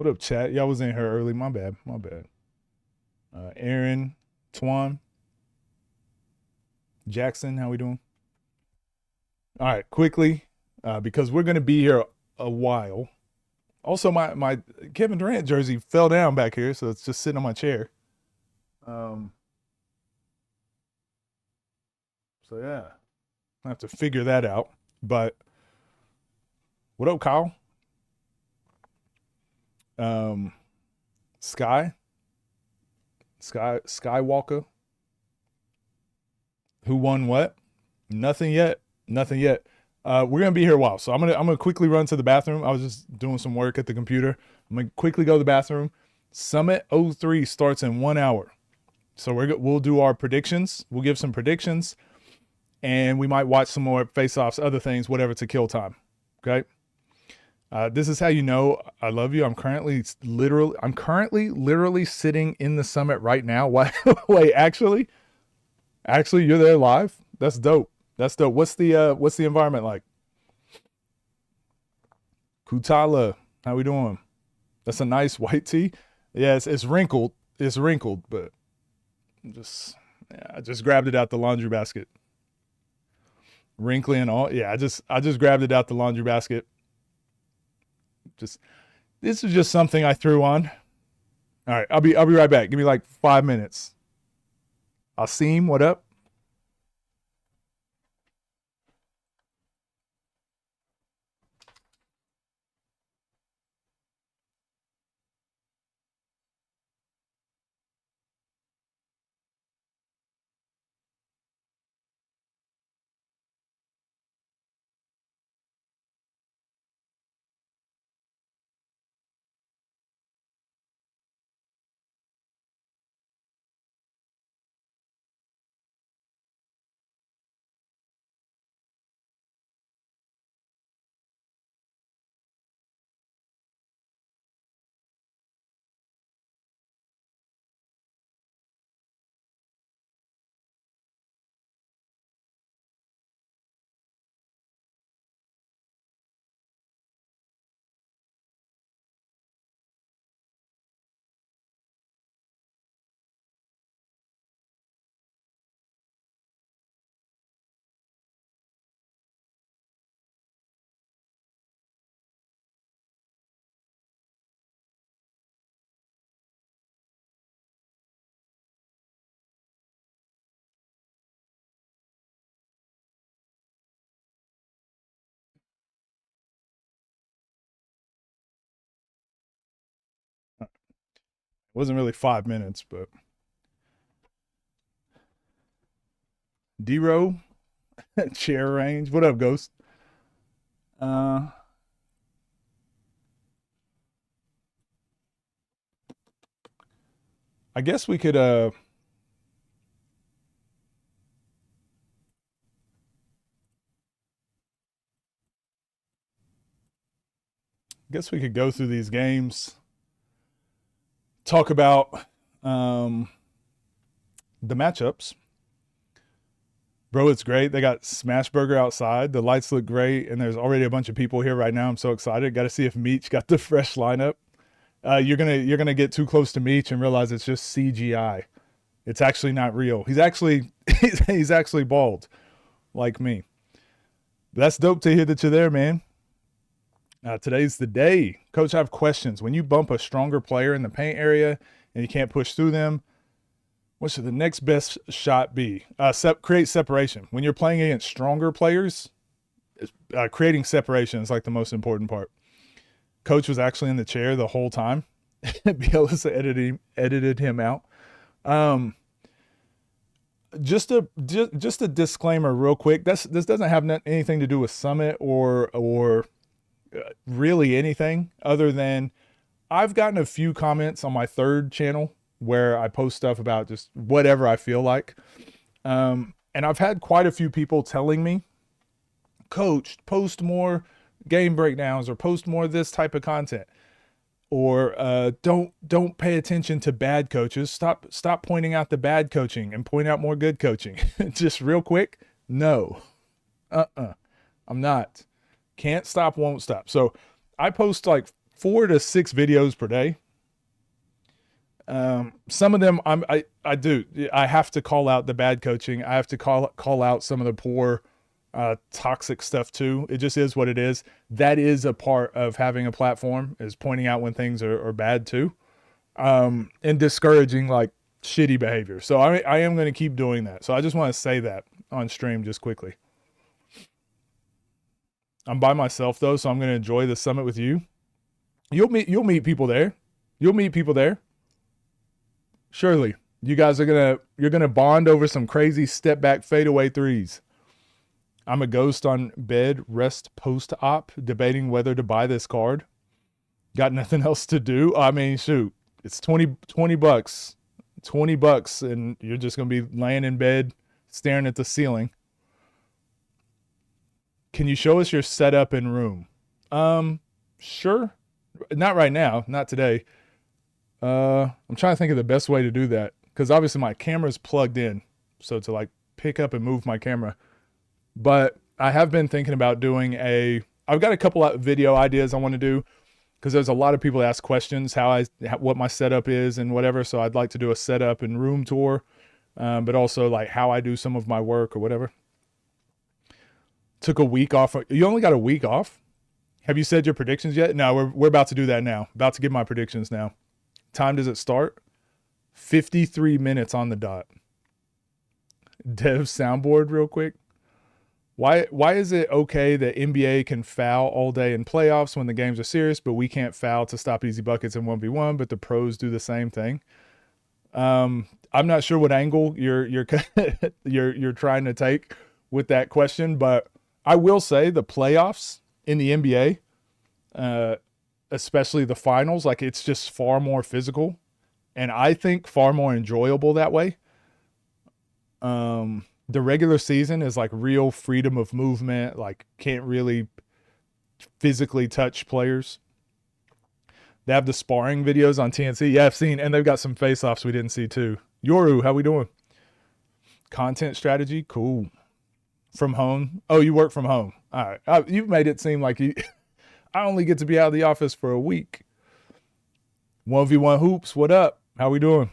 What up, chat? Y'all was in here early. My bad. My bad. Aaron, Twan, Jackson, how we doing? All right, quickly, because we're gonna be here a while. Also, my Kevin Durant jersey fell down back here, so it's just sitting on my chair. Um, so yeah, I have to figure that out. But what up, Kyle? Um, Sky, Skywalker. Who won what? Nothing yet. Nothing yet. We're gonna be here a while, so I'm gonna quickly run to the bathroom. I was just doing some work at the computer. I'm gonna quickly go to the bathroom. Summit '03 starts in 1 hour, so we'll do our predictions. We'll give some predictions, and we might watch some more face-offs, other things, whatever to kill time. Okay. This is how you know I love you. I'm currently literally sitting in the summit right now. Wait, actually, you're there live. That's dope. That's dope. What's the environment like? Kutala, how we doing? That's a nice white tee. Yeah, it's wrinkled. It's wrinkled, but just yeah, I just grabbed it out the laundry basket. Wrinkly and all. Yeah, I just grabbed it out the laundry basket. Just this is just something I threw on. All right, I'll be right back. Give me like 5 minutes. Asim, what up? It wasn't really 5 minutes, but D-Row, chair range. What up, Ghost? Uh, I guess we could go through these games, talk about um the matchups. Bro, it's great. They got Smashburger outside. The lights look great, and there's already a bunch of people here right now. I'm so excited. Got to see if Meech got the fresh lineup. You're gonna get too close to Meech and realize it's just CGI. It's actually not real. He's actually he's actually bald, like me. But that's dope to hear that you're there, man. Today's the day. Coach, I have questions. When you bump a stronger player in the paint area and you can't push through them, what should the next best shot be? Create separation. When you're playing against stronger players, creating separation is like the most important part. Coach was actually in the chair the whole time. Bielsa edited him out. Um, just a disclaimer, real quick. This doesn't have anything to do with Summit or really anything other than I've gotten a few comments on my third channel where I post stuff about just whatever I feel like. And I've had quite a few people telling me, Coach, post more game breakdowns or post more of this type of content. Or don't pay attention to bad coaches. Stop pointing out the bad coaching and point out more good coaching. Just real quick, no. I'm not. Can't stop, won't stop. So I post like 4 to 6 videos per day. Some of them I do. I have to call out the bad coaching. I have to call out some of the poor, toxic stuff too. It just is what it is. That is a part of having a platform, is pointing out when things are bad too, and discouraging like shitty behavior. So I am going to keep doing that. So I just want to say that on stream just quickly. I'm by myself though, so I'm going to enjoy the summit with you. You'll meet people there. You'll meet people there. Surely. You guys you're gonna bond over some crazy step back fadeaway threes. I'm a ghost on bed rest post op debating whether to buy this card. Got nothing else to do. I mean, shoot. It's 20 bucks. 20 bucks and you're just gonna be laying in bed staring at the ceiling. Can you show us your setup in room? Sure. Not right now, not today. I'm trying to think of the best way to do that, because obviously my camera's plugged in, so to like pick up and move my camera. But I have been thinking about doing I've got a couple of video ideas I want to do, because there's a lot of people that ask questions what my setup is and whatever. So I'd like to do a setup and room tour, but also like how I do some of my work or whatever. Took a week off. You only got a week off? Have you said your predictions yet? No, we're about to do that now. About to give my predictions now. Time does it start? 53 minutes on the dot. Dev soundboard real quick. Why is it okay that NBA can foul all day in playoffs when the games are serious, but we can't foul to stop easy buckets in 1v1, but the pros do the same thing? I'm not sure what angle you're trying to take with that question, but I will say the playoffs in the NBA, especially the finals, like it's just far more physical and I think far more enjoyable that way. The regular season is like real freedom of movement, like can't really physically touch players. They have the sparring videos on TNC. Yeah, I've seen, and they've got some face-offs we didn't see too. Yoru, how we doing? Content strategy, cool. From home. Oh, you work from home. All right. You've made it seem like I only get to be out of the office for a week. 1v1 hoops, what up? How we doing?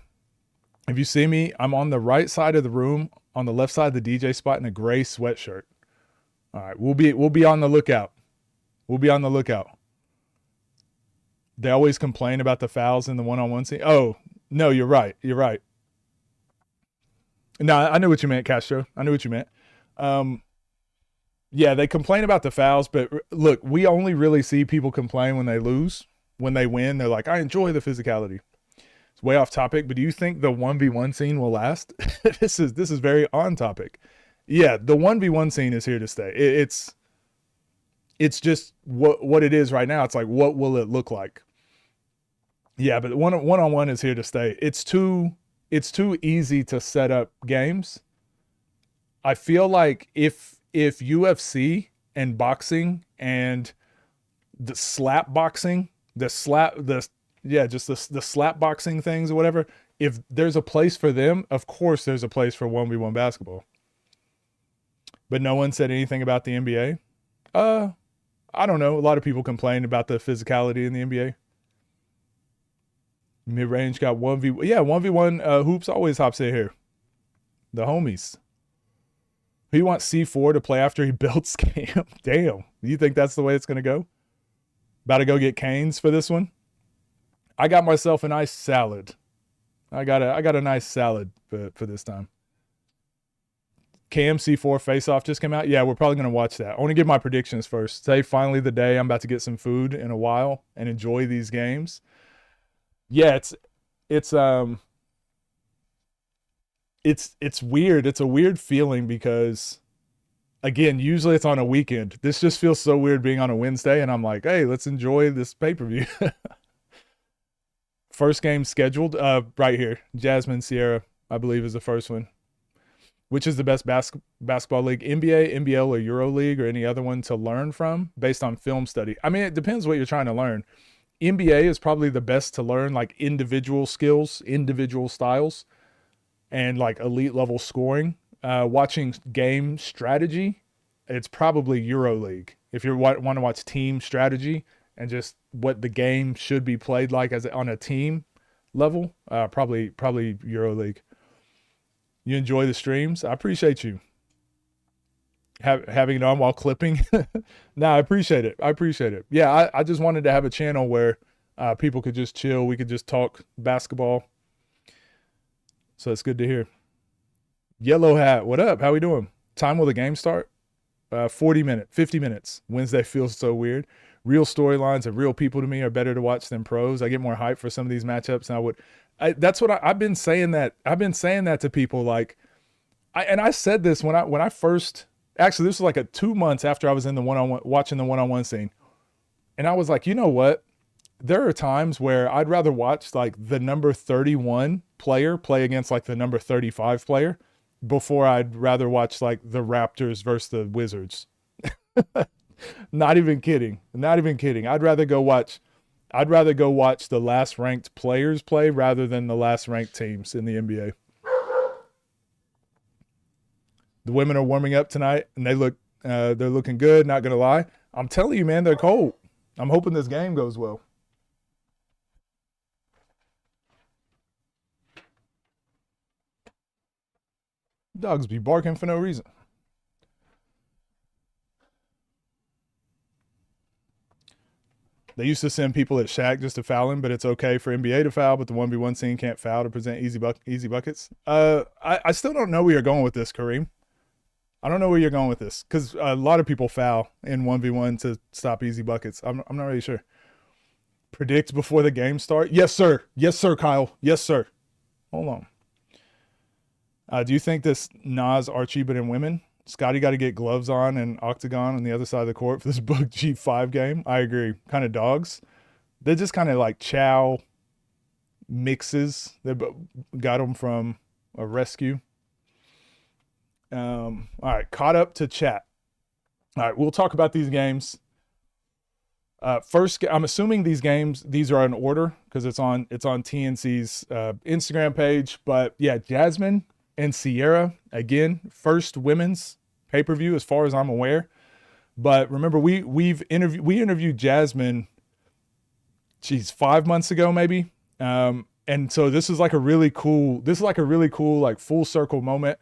If you see me, I'm on the right side of the room, on the left side of the DJ spot in a gray sweatshirt. All right, we'll be on the lookout. We'll be on the lookout. They always complain about the fouls in the one-on-one scene. Oh, no, you're right. You're right. No, I knew what you meant, Castro. I knew what you meant. Yeah, they complain about the fouls, but look, we only really see people complain when they lose. When they win, they're like, I enjoy the physicality. It's way off topic, but do you think the 1v1 scene will last? This is very on topic. Yeah, the 1v1 scene is here to stay. It's just what it is right now. It's like, what will it look like? Yeah, but one-on-one is here to stay. It's too easy to set up games. I feel like if UFC and boxing and the slap boxing, the slap boxing things or whatever, if there's a place for them, of course there's a place for 1v1 basketball. But no one said anything about the NBA. I don't know. A lot of people complain about the physicality in the NBA. Mid-range got 1v1. Yeah, 1v1 hoops always hops in here. The homies. Who you want C4 to play after he builds Cam? Damn. You think that's the way it's going to go? About to go get Canes for this one? I got myself a nice salad. I got a nice salad for this time. Cam C4 face-off just came out. Yeah, we're probably going to watch that. I want to give my predictions first. Today, finally the day. I'm about to get some food in a while and enjoy these games. Yeah, it's weird. It's a weird feeling because, again, usually it's on a weekend. This just feels so weird being on a Wednesday, and I'm like, hey, let's enjoy this pay-per-view. First game scheduled right here. Jasmine Sierra, I believe, is the first one. Which is the best basketball league? NBA, NBL, or Euro League, or any other one to learn from based on film study? I mean, it depends what you're trying to learn. NBA is probably the best to learn like individual skills, individual styles, and like elite level scoring. Watching game strategy, it's probably Euro League. If you want to watch team strategy, and just what the game should be played like as on a team level, probably EuroLeague. You enjoy the streams. I appreciate you having it on while clipping. No, I appreciate it. Yeah, I just wanted to have a channel where people could just chill. We could just talk basketball. So it's good to hear. Yellow Hat, what up? How we doing? Time will the game start? 40 minutes, 50 minutes. Wednesday feels so weird. Real storylines of real people to me are better to watch than pros. I get more hype for some of these matchups. And that's what I've been saying that. I've been saying that to people. Like, I said this when I first, actually, this was like 2 months after I was in the one-on-one, watching the one-on-one scene. And I was like, you know what? There are times where I'd rather watch like the number 31 player play against like the number 35 player before I'd rather watch like the Raptors versus the Wizards. Not even kidding. I'd rather go watch the last ranked players play rather than the last ranked teams in the NBA. The women are warming up tonight and they're looking good, not gonna lie. I'm telling you, man, they're cold. I'm hoping this game goes well. Dogs be barking for no reason. They used to send people at Shaq just to foul him, but it's okay for NBA to foul, but the 1v1 scene can't foul to present easy buckets. I still don't know where you're going with this, Kareem. I don't know where you're going with this because a lot of people foul in 1v1 to stop easy buckets. I'm not really sure. Predict before the game start? Yes, sir. Yes, sir, Kyle. Yes, sir. Hold on. Do you think this Nas are cheaper than women? Scotty got to get gloves on and octagon on the other side of the court for this Book G5 game. I agree. Kind of dogs. They're just kind of like chow mixes. They got them from a rescue. All right, caught up to chat. All right, we'll talk about these games. First, I'm assuming these are in order because it's on TNC's Instagram page. But yeah, Jasmine and Sierra, again, first women's pay-per-view as far as I'm aware. But remember, we interviewed Jasmine, 5 months ago maybe. And so this is like a really cool like full circle moment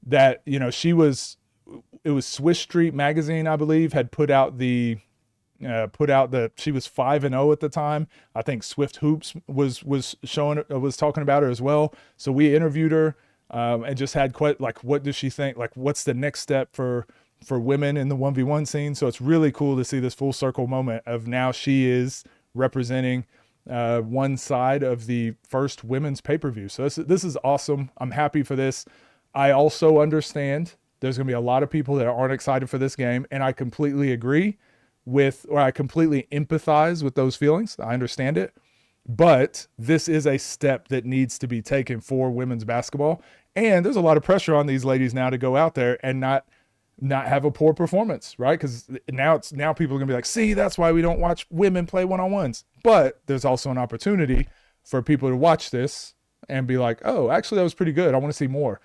that, you know, it was Swiss Street Magazine, I believe, had put out she was 5-0 at the time. I think Swift Hoops was talking about her as well. So we interviewed her. And just had what does she think? Like, what's the next step for women in the 1v1 scene? So it's really cool to see this full circle moment of now she is representing one side of the first women's pay-per-view. So this is awesome. I'm happy for this. I also understand there's going to be a lot of people that aren't excited for this game, and I completely agree I completely empathize with those feelings. I understand it. But this is a step that needs to be taken for women's basketball. And there's a lot of pressure on these ladies now to go out there and not have a poor performance, right? Because now people are going to be like, see, that's why we don't watch women play one-on-ones. But there's also an opportunity for people to watch this and be like, oh, actually, that was pretty good. I want to see more.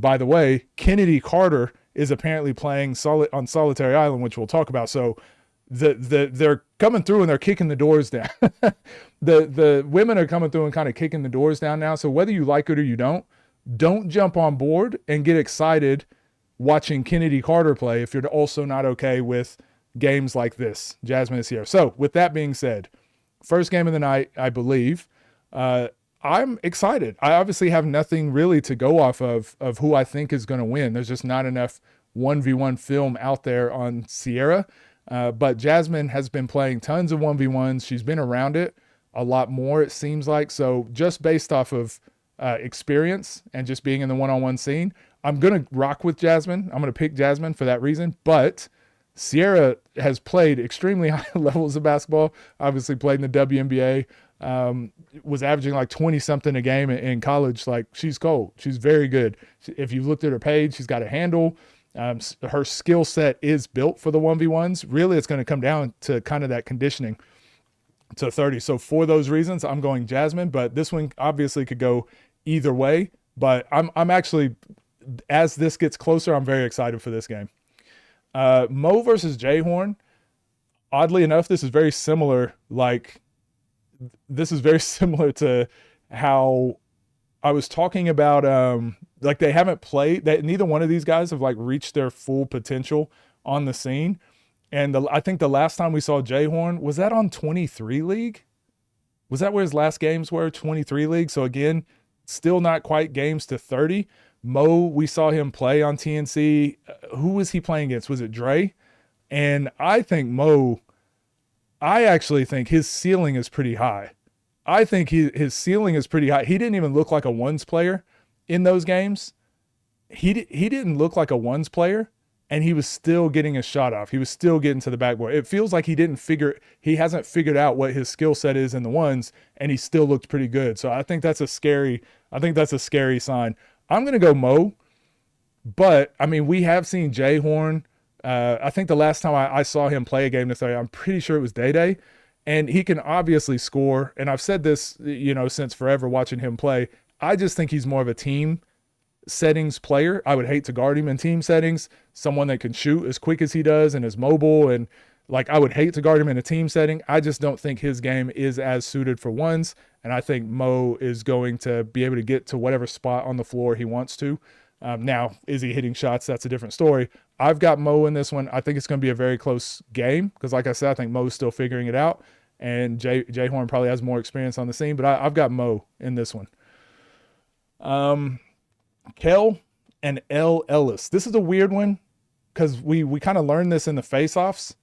By the way, Kennedy Carter is apparently playing on Solitary Island, which we'll talk about. So they're coming through and they're kicking the doors down. The women are coming through and kind of kicking the doors down now. So whether you like it or you don't jump on board and get excited watching Kennedy Carter play if you're also not okay with games like this. Jasmine is here. So with that being said, first game of the night, I believe. I'm excited. I obviously have nothing really to go off of who I think is going to win. There's just not enough 1v1 film out there on Sierra. But Jasmine has been playing tons of 1v1s. She's been around it a lot more, it seems like. So just based off of experience and just being in the one-on-one scene, I'm going to rock with Jasmine. I'm going to pick Jasmine for that reason. But Sierra has played extremely high levels of basketball, obviously played in the WNBA, was averaging like 20-something a game in college. Like, she's cold. She's very good. If you looked at her page, she's got a handle. Her skill set is built for the 1v1s. Really, it's going to come down to kind of that conditioning to 30. So for those reasons, I'm going Jasmine, but this one obviously could go either way. But I'm actually, as this gets closer, I'm very excited for this game. Mo versus Jay Horn. oddly enough, this is very similar. Like, this is very similar to how I was talking about. Like, they haven't played. That neither one of these guys have like reached their full potential on the scene. And I think the last time we saw Jay Horn was that on 23 League. Was that where his last games were? 23 League. So again, still not quite games to 30. Mo, we saw him play on TNC. Who was he playing against? Was it Dre? And I think Mo, I actually think his ceiling is pretty high. I think his ceiling is pretty high. He didn't even look like a ones player in those games. He didn't look like a ones player, and he was still getting a shot off. He was still getting to the backboard. It feels like he hasn't figured out what his skill set is in the ones, and he still looked pretty good. So I think that's a scary sign. I'm gonna go Mo, but I mean, we have seen Jay Horn. I think the last time I saw him play a game this day, I'm pretty sure it was Day, and he can obviously score. And I've said this, since forever watching him play. I just think he's more of a team settings player. I would hate to guard him in team settings. Someone that can shoot as quick as he does and is mobile, and like, I would hate to guard him in a team setting. I just don't think his game is as suited for ones, and I think Mo is going to be able to get to whatever spot on the floor he wants to. Now, is he hitting shots? That's a different story. I've got Mo in this one. I think it's going to be a very close game because, like I said, I think Mo's still figuring it out, and Jay Horn probably has more experience on the scene, but I've got Mo in this one. Kel and L. Ellis. This is a weird one because we kind of learned this in the face-offs,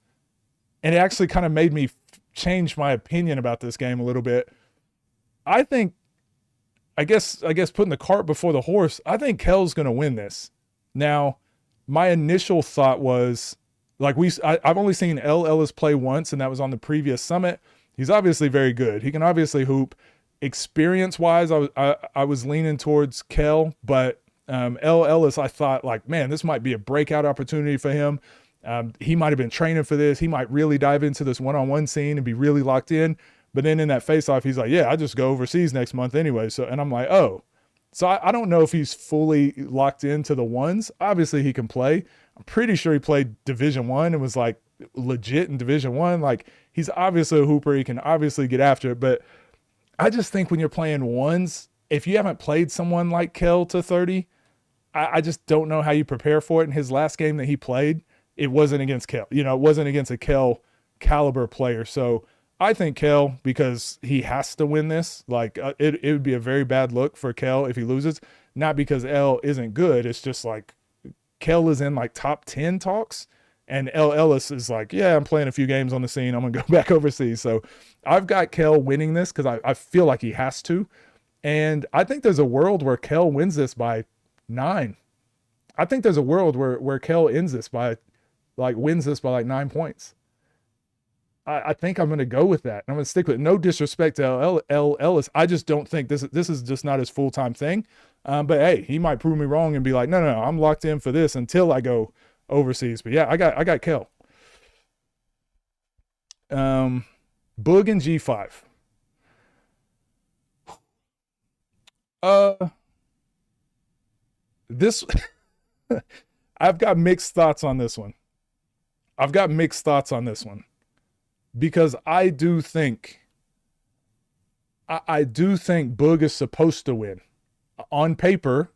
and it actually kind of made me change my opinion about this game a little bit. I guess putting the cart before the horse, I think Kel's going to win this. Now, my initial thought was, like, I've only seen L. Ellis play once, and that was on the previous summit. He's obviously very good. He can obviously hoop. Experience-wise, I was leaning towards Kel, but L. Ellis, I thought, like, man, this might be a breakout opportunity for him. He might have been training for this. He might really dive into this one-on-one scene and be really locked in. But then in that face-off, he's like, yeah, I just go overseas next month anyway. So, and I'm like, oh. So I don't know if he's fully locked into the ones. Obviously, he can play. I'm pretty sure he played Division I and was, like, legit in Division I. Like, he's obviously a hooper. He can obviously get after it. But I just think when you're playing ones, if you haven't played someone like Kel to 30, I just don't know how you prepare for it. In his last game that he played, it wasn't against Kel. It wasn't against a Kel caliber player. So I think Kel, because he has to win this, like, it would be a very bad look for Kel if he loses. Not because L isn't good. It's just like Kel is in like top 10 talks, and L. Ellis is like, yeah, I'm playing a few games on the scene. I'm going to go back overseas. So I've got Kel winning this because I feel like he has to. And I think there's a world where Kel wins this by 9. I think there's a world where Kel wins this by like 9 points. I think I'm going to go with that. I'm going to stick with it. No disrespect to L. Ellis. I just don't think this is just not his full-time thing. But hey, he might prove me wrong and be like, no, I'm locked in for this until I go overseas. But yeah, I got Kel. Boog and G5. This I've got mixed thoughts on this one. Because I do think Boog is supposed to win. On paper,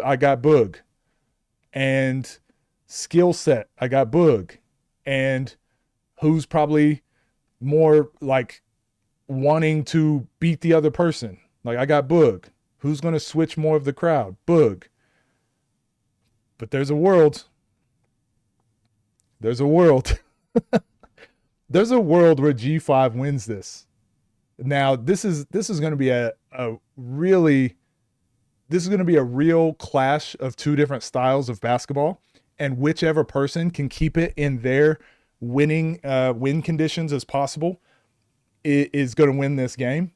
I got Boog. And skill set, I got Boog. And who's probably more like wanting to beat the other person? Like, I got Boog. Who's going to switch more of the crowd? Boog. But there's a world. There's a world where G5 wins this. Now, this is going to be a real clash of two different styles of basketball, and whichever person can keep it in their win conditions as possible is going to win this game.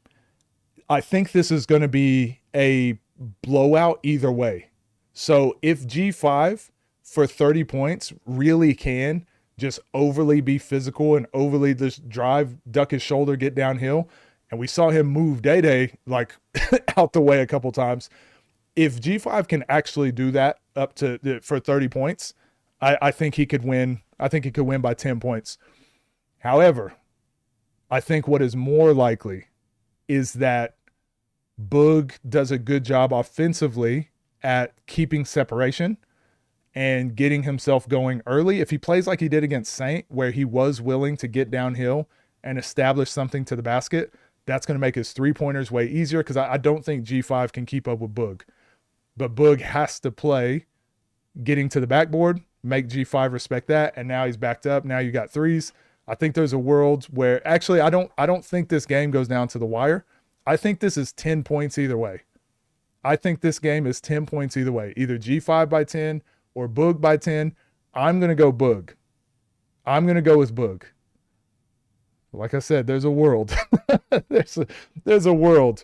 I think this is going to be a blowout either way. So if G5 for 30 points really can just overly be physical and overly just drive, duck his shoulder, get downhill, and we saw him move Day like out the way a couple times. If G5 can actually do that up to for 30 points, I think he could win. I think he could win by 10 points. However, I think what is more likely is that Boog does a good job offensively at keeping separation and getting himself going early. If he plays like he did against Saint, where he was willing to get downhill and establish something to the basket, that's going to make his three-pointers way easier, because I don't think G5 can keep up with Boog. But Boog has to play getting to the backboard, make G5 respect that, and now he's backed up. Now you got threes. I think there's a world where actually I don't think this game goes down to the wire. I think this is 10 points either way. I think this game is 10 points either way, either G5 by 10 or Boog by 10. I'm going to go Boog. I'm going to go with Boog. Like I said, there's a world. there's a world.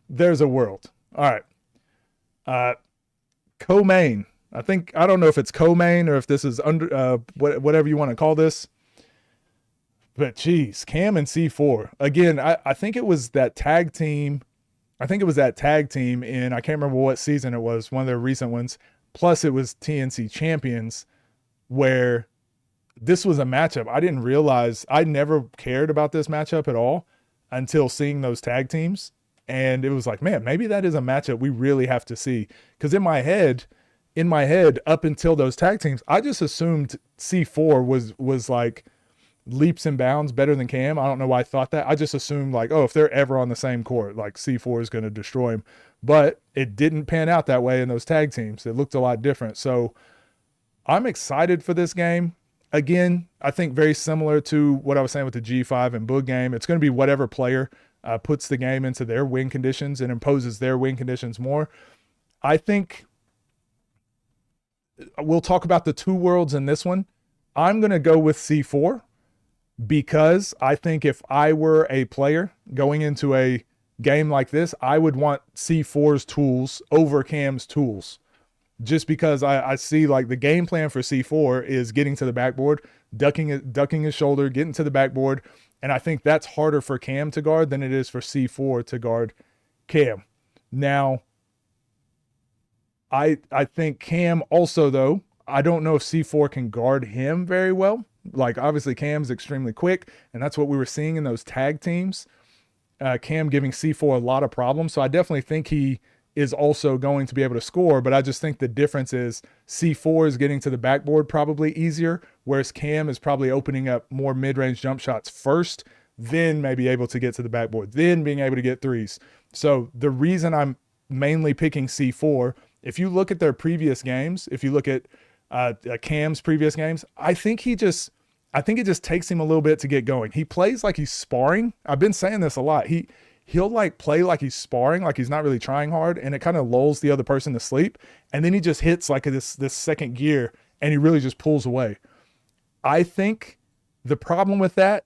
There's a world. All right. Co-main. I don't know if it's co-main or if this is under whatever you want to call this. But geez, Cam and C4. Again, I think it was that tag team. I think it was that tag team in, I can't remember what season it was, one of their recent ones. Plus it was TNC champions, where this was a matchup. I didn't realize, I never cared about this matchup at all until seeing those tag teams. And it was like, man, maybe that is a matchup we really have to see. Because in my head, up until those tag teams, I just assumed C4 was like leaps and bounds better than Cam. I don't know why I thought that. I just assumed like, oh, if they're ever on the same court, like C4 is going to destroy him. But it didn't pan out that way in those tag teams. It looked a lot different. So I'm excited for this game. Again, I think very similar to what I was saying with the G5 and Boog game. It's going to be whatever player puts the game into their win conditions and imposes their win conditions more. I think we'll talk about the two worlds in this one. I'm going to go with C4, because I think if I were a player going into a game like this, I would want C4's tools over Cam's tools. Just because I see like the game plan for C4 is getting to the backboard, ducking his shoulder, getting to the backboard. And I think that's harder for Cam to guard than it is for C4 to guard Cam. Now, I think Cam also, though, I don't know if C4 can guard him very well. Like, obviously, Cam's extremely quick, and that's what we were seeing in those tag teams. Cam giving C4 a lot of problems. So I definitely think he is also going to be able to score, but I just think the difference is C4 is getting to the backboard probably easier, whereas Cam is probably opening up more mid-range jump shots first, then maybe able to get to the backboard, then being able to get threes. So the reason I'm mainly picking C4, if you look at their previous games, if you look at Cam's previous games, I think it just takes him a little bit to get going. He plays like he's sparring. I've been saying this a lot. He'll like play like he's sparring, like he's not really trying hard, and it kind of lulls the other person to sleep. And then he just hits like this second gear, and he really just pulls away. I think the problem with that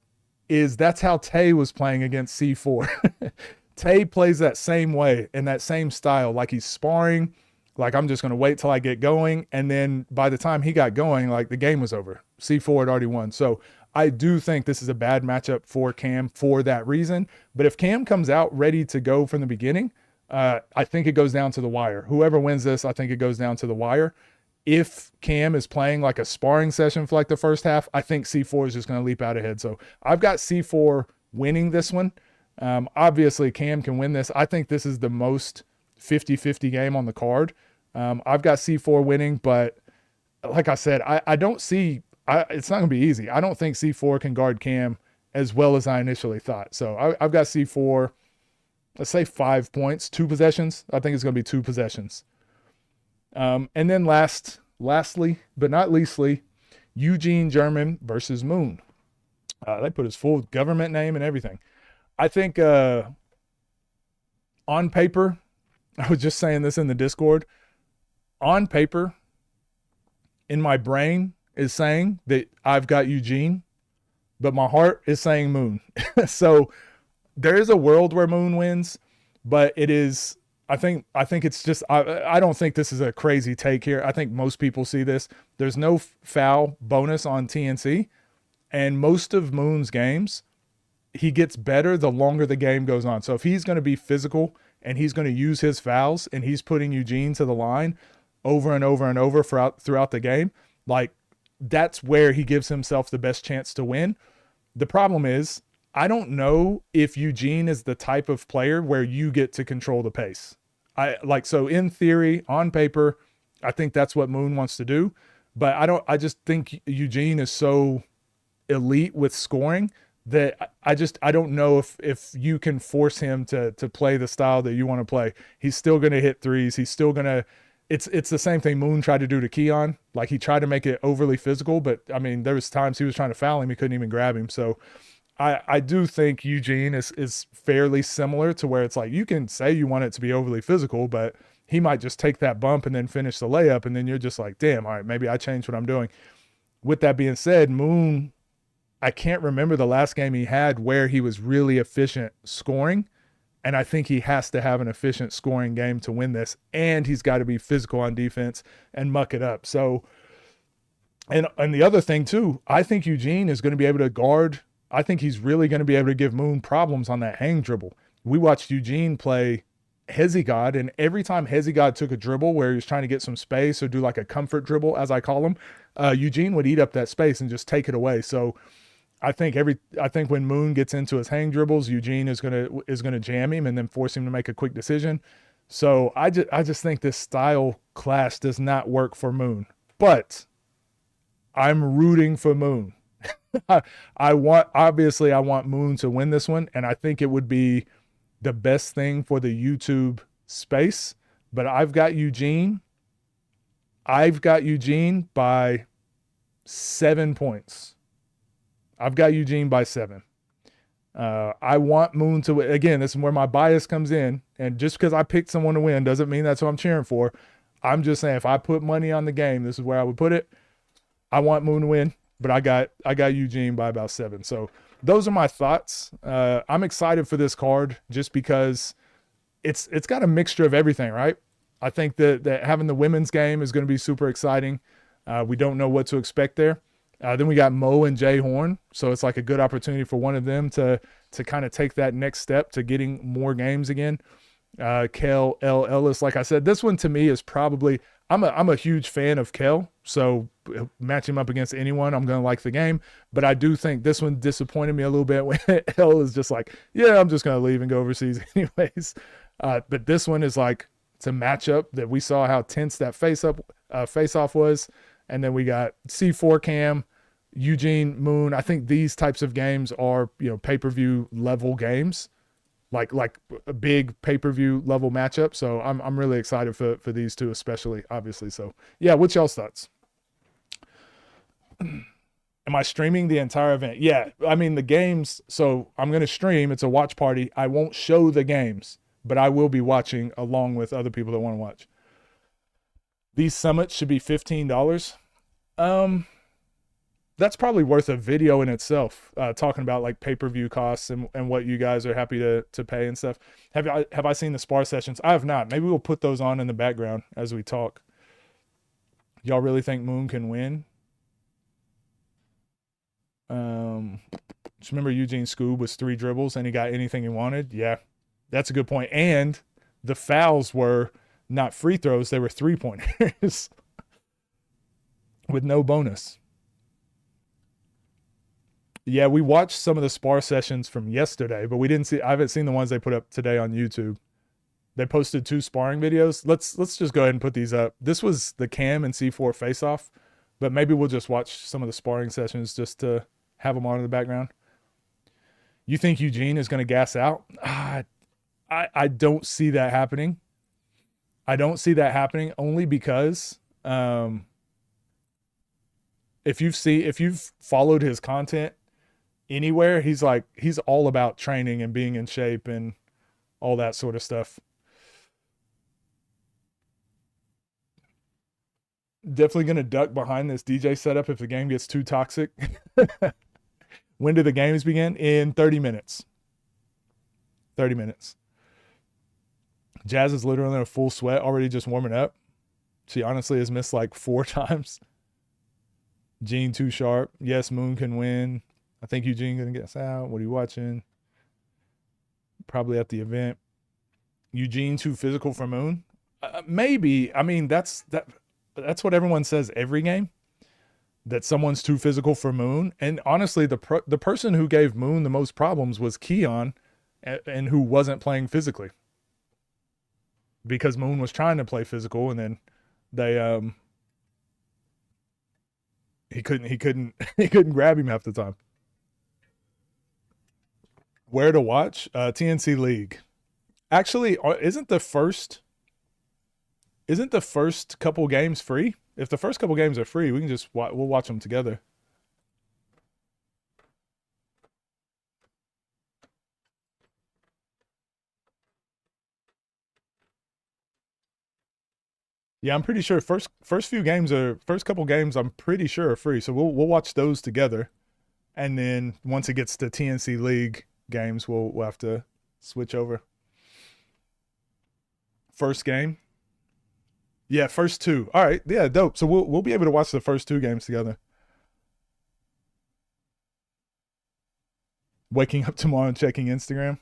is that's how Tay was playing against C4. Tay plays that same way and that same style, like he's sparring, like I'm just going to wait till I get going. And then by the time he got going, like the game was over. C4 had already won. So I do think this is a bad matchup for Cam for that reason. But if Cam comes out ready to go from the beginning, I think it goes down to the wire. Whoever wins this, I think it goes down to the wire. If Cam is playing like a sparring session for like the first half, I think C4 is just going to leap out ahead. So I've got C4 winning this one. Obviously, Cam can win this. I think this is the most 50-50 game on the card. I've got C4 winning, but like I said, I don't see it's not going to be easy. I don't think C4 can guard Cam as well as I initially thought. So I've got C4, let's say 5 points, 2 possessions. I think it's going to be 2 possessions. And then lastly, but not leastly, Eugene German versus Moon. They put his full government name and everything. I think on paper, I was just saying this in the Discord, on paper, in my brain is saying that I've got Eugene, but my heart is saying Moon. So there is a world where Moon wins, but it is, I think it's just, I don't think this is a crazy take here. I think most people see this. There's no foul bonus on TNC, and most of Moon's games, he gets better the longer the game goes on. So if he's going to be physical and he's going to use his fouls and he's putting Eugene to the line over and over and over throughout the game, like that's where he gives himself the best chance to win. The problem is, I don't know if Eugene is the type of player where you get to control the pace. So in theory, on paper, I think that's what Moon wants to do. But I just think Eugene is so elite with scoring that I don't know if you can force him to play the style that you want to play. He's still going to hit threes. He's still going to, it's the same thing Moon tried to do to Keon. Like, he tried to make it overly physical, but I mean, there was times he was trying to foul him. He couldn't even grab him. So I do think Eugene is fairly similar to where it's like, you can say you want it to be overly physical, but he might just take that bump and then finish the layup. And then you're just like, damn, all right, maybe I changed what I'm doing. With that being said, Moon, I can't remember the last game he had where he was really efficient scoring. And I think he has to have an efficient scoring game to win this. And he's got to be physical on defense and muck it up. So, and the other thing too, I think Eugene is going to be able to guard. I think he's really going to be able to give Moon problems on that hang dribble. We watched Eugene play Hezigod, and every time Hezigod took a dribble where he was trying to get some space or do like a comfort dribble, as I call him, Eugene would eat up that space and just take it away. So I think when Moon gets into his hang dribbles, Eugene is gonna jam him and then force him to make a quick decision. So I just think this style clash does not work for Moon. But I'm rooting for Moon. I want Moon to win this one, and I think it would be the best thing for the YouTube space. But I've got Eugene by 7 points. I've got Eugene by 7. I want Moon to win. Again, this is where my bias comes in. And just because I picked someone to win doesn't mean that's what I'm cheering for. I'm just saying, if I put money on the game, this is where I would put it. I want Moon to win, but I got Eugene by about 7. So those are my thoughts. I'm excited for this card just because it's got a mixture of everything, right? I think that having the women's game is going to be super exciting. We don't know what to expect there. Then we got Mo and Jay Horn, so it's like a good opportunity for one of them to kind of take that next step to getting more games again. Kel L. Ellis, like I said, this one to me is probably, I'm a huge fan of Kel, so match him up against anyone, I'm going to like the game. But I do think this one disappointed me a little bit when L is just like, yeah, I'm just going to leave and go overseas anyways. But this one is like, it's a matchup that we saw how tense that face-off was. And then we got C4 Cam, Eugene, Moon. I think these types of games are, pay-per-view level games, like a big pay-per-view level matchup. So I'm really excited for these two, especially, obviously. So yeah, what's y'all's thoughts? Am I streaming the entire event? Yeah, I mean the games. So I'm going to stream. It's a watch party. I won't show the games, but I will be watching along with other people that want to watch. These summits should be $15. That's probably worth a video in itself, talking about like pay-per-view costs and what you guys are happy to pay and stuff. Have I seen the spar sessions? I have not. Maybe we'll put those on in the background as we talk. Y'all really think Moon can win? Just remember Eugene Scoob was 3 dribbles and he got anything he wanted? Yeah, that's a good point. And the fouls were not free throws, they were 3-pointers with no bonus. Yeah, we watched some of the spar sessions from yesterday, but I haven't seen the ones they put up today on YouTube. They posted 2 sparring videos. Let's just go ahead and put these up. This was the Cam and C4 face-off, but maybe we'll just watch some of the sparring sessions just to have them on in the background. You think Eugene is going to gas out? I don't see that happening. I don't see that happening only because if you've followed his content anywhere, he's all about training and being in shape and all that sort of stuff. Definitely going to duck behind this DJ setup if the game gets too toxic. When do the games begin? In 30 minutes. 30 minutes. Jazz is literally in a full sweat, already just warming up. She honestly has missed like 4 times. Gene too sharp. Yes, Moon can win. I think Eugene gonna get us out. What are you watching? Probably at the event. Eugene too physical for Moon? Maybe. I mean, that's what everyone says every game. that someone's too physical for Moon. And honestly, the person who gave Moon the most problems was Keon, and who wasn't playing physically, because Moon was trying to play physical, and then they he couldn't he couldn't grab him half the time. Where to watch? TNC League. Actually, isn't the first couple games free? If the first couple games are free, we can just we'll watch them together. Yeah, I'm pretty sure first couple games I'm pretty sure are free. So we'll watch those together. And then once it gets to TNC League games, we'll have to switch over. First game? Yeah, first two. All right. Yeah, dope. So we'll be able to watch the first two games together. Waking up tomorrow and checking Instagram.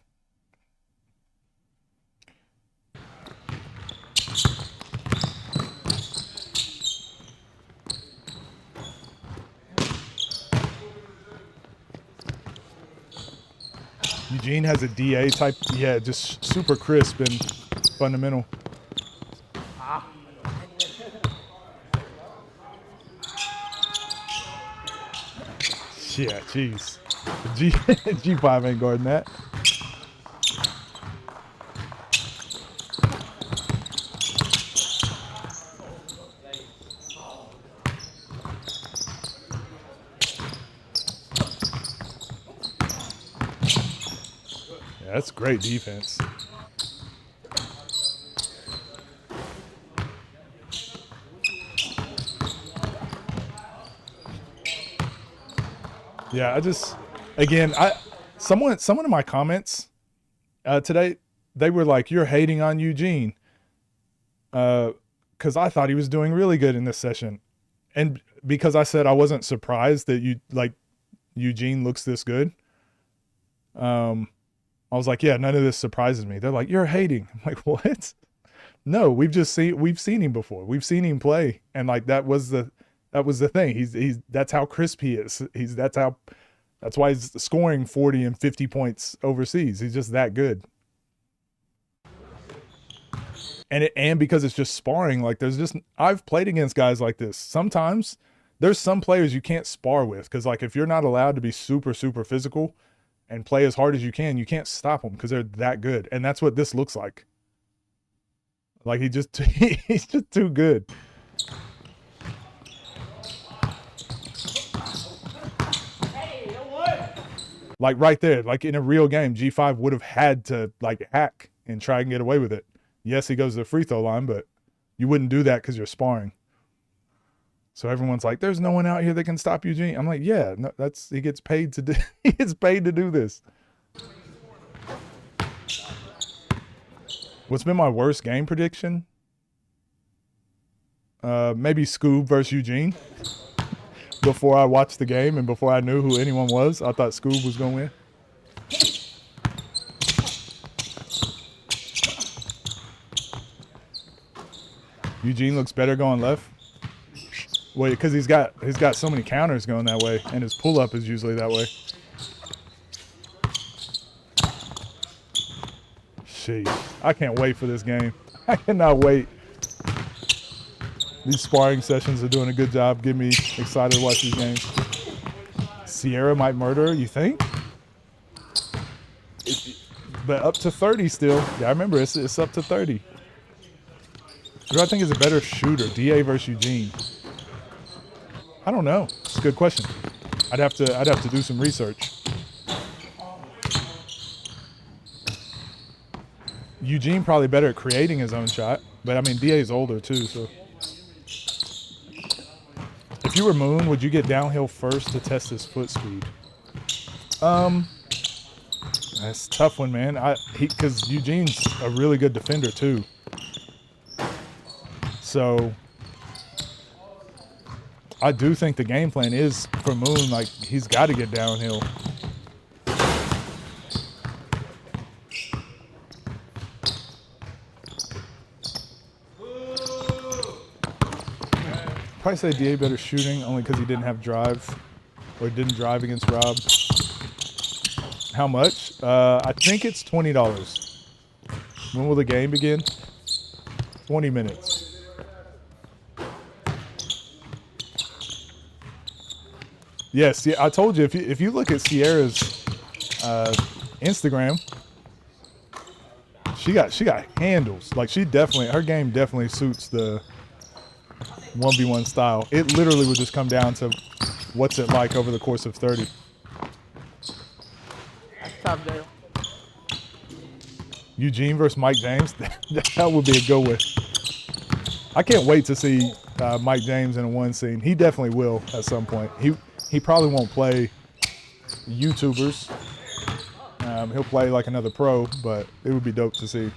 Eugene has a DA type, yeah, just super crisp and fundamental. Yeah, jeez. G5 ain't guarding that. Yeah, that's great defense. Yeah, someone in my comments today, they were like, "You're hating on Eugene," because I thought he was doing really good in this session, and because I said I wasn't surprised that Eugene looks this good. I was like, "Yeah, none of this surprises me." They're like, "You're hating." I'm like, "What?" No, we've seen him before. We've seen him play, and like that was the thing. He's that's how crisp he is. That's why he's scoring 40 and 50 points overseas. He's just that good. And because it's just sparring, like I've played against guys like this. Sometimes there's some players you can't spar with, because like if you're not allowed to be super, super physical and play as hard as you can't stop them because they're that good. And that's what this looks like. Like he's just too good. Like right there, like in a real game, G5 would have had to like hack and try and get away with it. Yes, he goes to the free throw line, but you wouldn't do that because you're sparring. So everyone's like, "There's no one out here that can stop Eugene." I'm like, "Yeah, no, he gets paid to do. He gets paid to do this." What's been my worst game prediction? Maybe Scoob versus Eugene. Before I watched the game and before I knew who anyone was, I thought Scoob was going to win. Eugene looks better going left. Wait, because he's got so many counters going that way, and his pull up is usually that way. Sheesh, I can't wait for this game. I cannot wait. These sparring sessions are doing a good job. Get me excited to watch these games. Sierra might murder her, you think? But up to 30 still. Yeah, I remember it's up to 30. Who do I think is a better shooter, DA versus Eugene? I don't know. It's a good question. I'd have to do some research. Eugene probably better at creating his own shot, but I mean DA's older too, so. If you were Moon, would you get downhill first to test his foot speed? That's a tough one, man. Because Eugene's a really good defender too. So I do think the game plan is for Moon, like he's got to get downhill. probably say DA better shooting only because he didn't have drive or didn't drive against Rob. How much? I think it's $20. When will the game begin? 20 minutes. Yes, yeah, I told you if you look at Sierra's Instagram, she got handles. Like her game definitely suits the 1v1 style. It literally would just come down to what's it like over the course of 30. That's tough, Dale. Eugene versus Mike James. That would be a good one. I can't wait to see Mike James in a one scene. He definitely will at some point. He probably won't play YouTubers. He'll play like another pro, but it would be dope to see.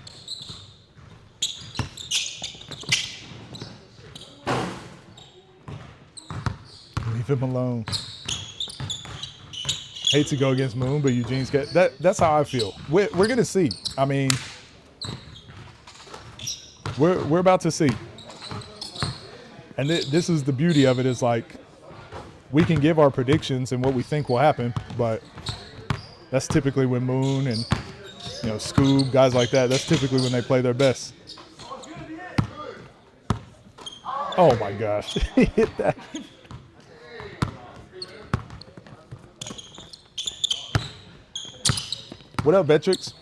Leave him alone. Hate to go against Moon, but Eugene's got that. That's how I feel. We're gonna see. I mean, we're about to see. And this is the beauty of it, is like we can give our predictions and what we think will happen, but that's typically when Moon and Scoob, guys like that, that's typically when they play their best. Oh my gosh, he hit that. What up, Betrix?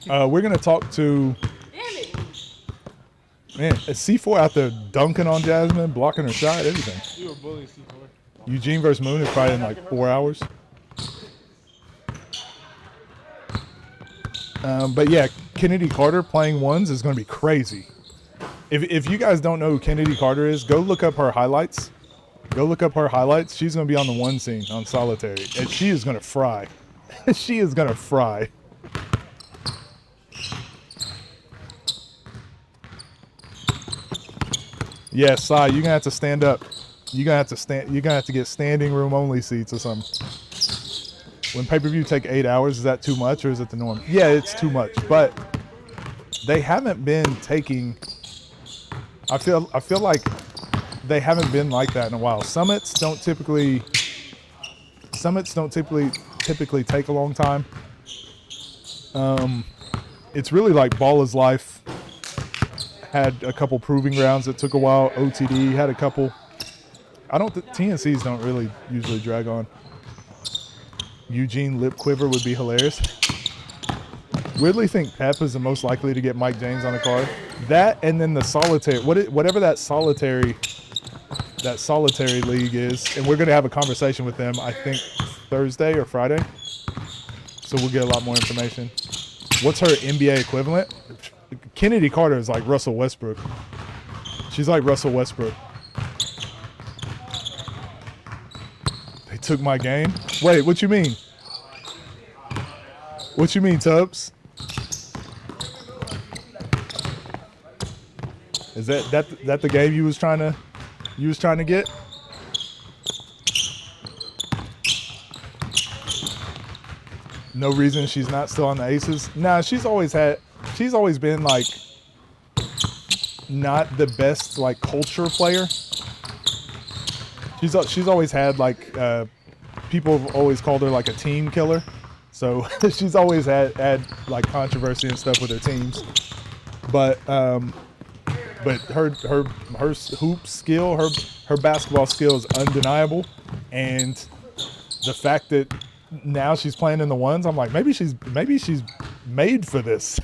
We're gonna talk to. Man, is C4 out there dunking on Jasmine, blocking her shot, everything? You were bullying C4. Eugene versus Moon is probably in like 4 hours. But yeah, Kennedy Carter playing ones is going to be crazy. If you guys don't know who Kennedy Carter is, go look up her highlights. Go look up her highlights. She's going to be on the one scene on Solitary, and she is going to fry. She is going to fry. Yeah, Sai, you're gonna have to stand up. You're gonna have to get standing room only seats or something. When pay-per-view take 8 hours, is that too much or is it the norm? Yeah, it's too much, but they haven't been taking. I feel like they haven't been like that in a while. Summits don't typically take a long time. It's really like Ball is Life. Had a couple proving grounds that took a while. OTD had a couple. TNCs don't really usually drag on. Eugene lip quiver would be hilarious. Weirdly think Pep is the most likely to get Mike James on the card. That and then the solitary, whatever that solitary league is, and we're gonna have a conversation with them, I think Thursday or Friday. So we'll get a lot more information. What's her NBA equivalent? Kennedy Carter is like Russell Westbrook. She's like Russell Westbrook. They took my game. Wait, what you mean? What you mean, Tubbs? Is that the game you was trying to get? No reason she's not still on the Aces. Nah, she's always been like not the best like culture player. She's always had like people have always called her like a team killer. So she's always had like controversy and stuff with her teams. But her hoop skill, her basketball skill is undeniable, and the fact that now she's playing in the ones, I'm like, maybe she's made for this.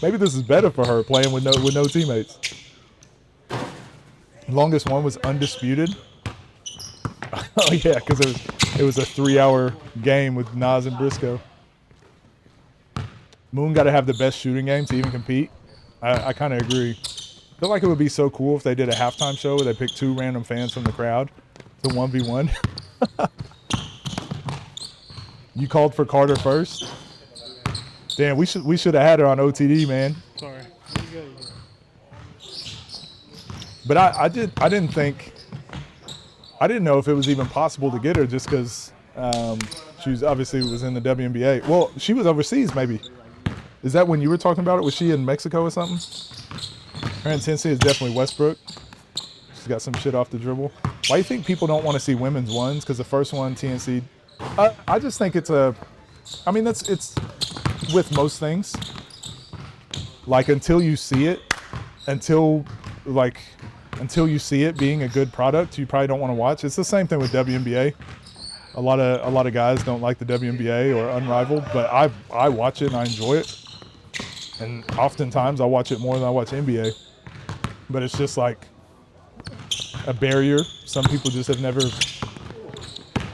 Maybe this is better for her, playing with no teammates. Longest one was undisputed. Oh yeah, because it was a 3-hour game with Nas and Briscoe. Moon got to have the best shooting game to even compete. I kind of agree. I feel like it would be so cool if they did a halftime show where they picked 2 random fans from the crowd to 1v1. You called for Carter first? Damn, we should have had her on OTD, man. Sorry. But I didn't know if it was even possible to get her just because she was in the WNBA. Well, she was overseas maybe. Is that when you were talking about it? Was she in Mexico or something? Her intensity is definitely Westbrook. She's got some shit off the dribble. Why do you think people don't want to see women's ones? Because the first one, TNC, I just think it's it's with most things. Like until you see it being a good product, you probably don't want to watch. It's the same thing with WNBA. A lot of guys don't like the WNBA or Unrivaled, but I watch it and I enjoy it. And oftentimes I watch it more than I watch NBA. But it's just like a barrier. Some people just have never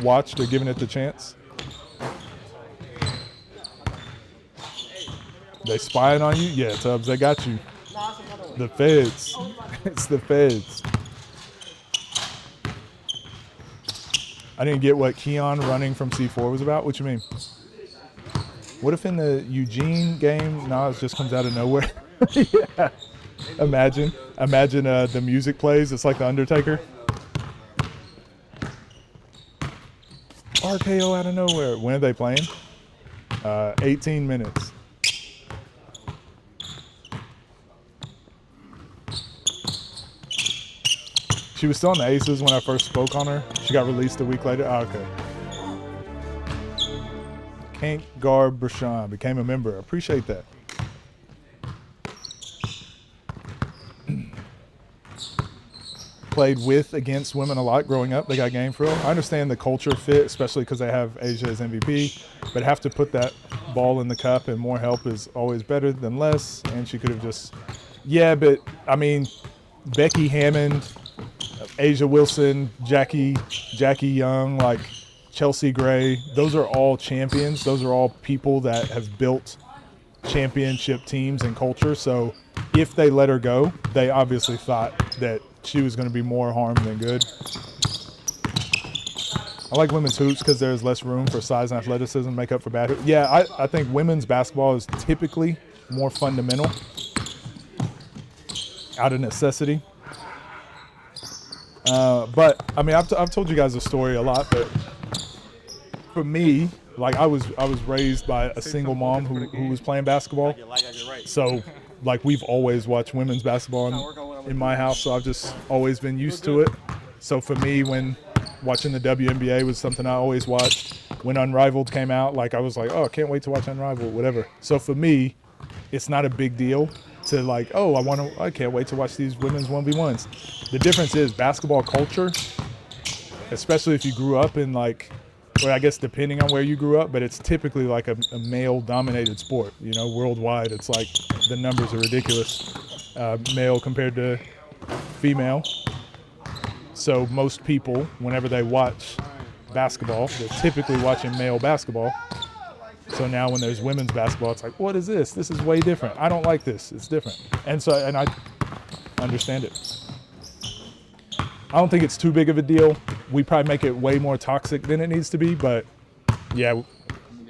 watched or given it the chance. They spying on you? Yeah, Tubbs, they got you. The feds. It's the feds. I didn't get what Keon running from C4 was about. What you mean? What if in the Eugene game, Nas just comes out of nowhere? Yeah. Imagine the music plays. It's like The Undertaker. RKO out of nowhere. When are they playing? 18 minutes. She was still on the Aces when I first spoke on her. She got released a week later. Oh, okay. Can't guard Brashawn. Became a member. Appreciate that. Played with, against women a lot growing up. They got game for real. I understand the culture fit, especially because they have Asia as MVP, but have to put that ball in the cup, and more help is always better than less. And she could have just, yeah, but I mean, Becky Hammond, Asia Wilson, Jackie Young, like Chelsea Gray, those are all champions. Those are all people that have built championship teams and culture. So if they let her go, they obviously thought that she was going to be more harm than good. I like women's hoops because there's less room for size and athleticism make up for bad hoops. Yeah, I think women's basketball is typically more fundamental out of necessity. But I mean, I've told you guys a story a lot, but for me, like I was raised by a single mom who was playing basketball. So like we've always watched women's basketball in my house, so I've just always been used to it. So for me, when watching the WNBA was something I always watched. When Unrivaled came out, like I was like, oh, I can't wait to watch Unrivaled, whatever. So for me, it's not a big deal to like, oh, I can't wait to watch these women's 1v1s. The difference is basketball culture, especially if you grew up in like, well, I guess depending on where you grew up, but it's typically like a male-dominated sport. You know, worldwide, it's like the numbers are ridiculous, male compared to female. So most people, whenever they watch basketball, they're typically watching male basketball. So now when there's women's basketball, it's like, what is this? This is way different. I don't like this. It's different. And I understand it. I don't think it's too big of a deal. We probably make it way more toxic than it needs to be, but yeah,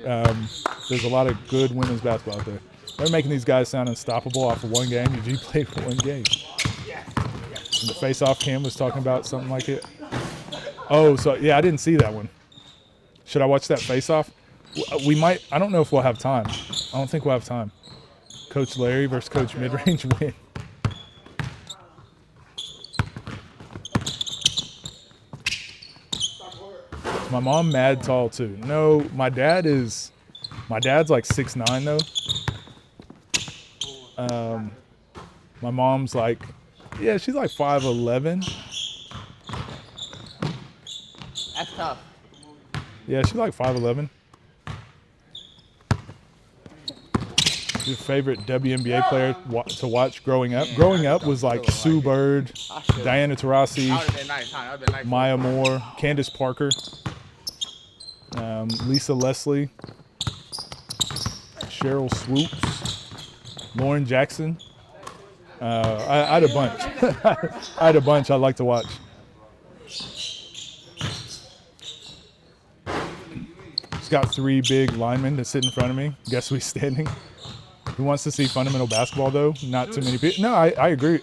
there's a lot of good women's basketball out there. They're making these guys sound unstoppable off of one game. You played for one game. And the face-off cam was talking about something like it. Oh, so yeah, I didn't see that one. Should I watch that face-off? We might. I don't know if we'll have time. I don't think we'll have time. Coach Larry versus Coach Midrange win. My mom mad tall too. No, my dad's like 6'9" though. My mom's like, yeah, she's like 5'11". That's tough. Yeah, she's like 5'11". Your favorite WNBA player to watch growing up? Growing up was like Sue Bird, Diana Taurasi, Maya Moore, Candace Parker, Lisa Leslie, Cheryl Swoops, Lauren Jackson. I had a bunch. I had a bunch I'd like to watch. It's got 3 big linemen that sit in front of me. Guess who's standing? Who wants to see fundamental basketball, though? Not too many people. No, I agree.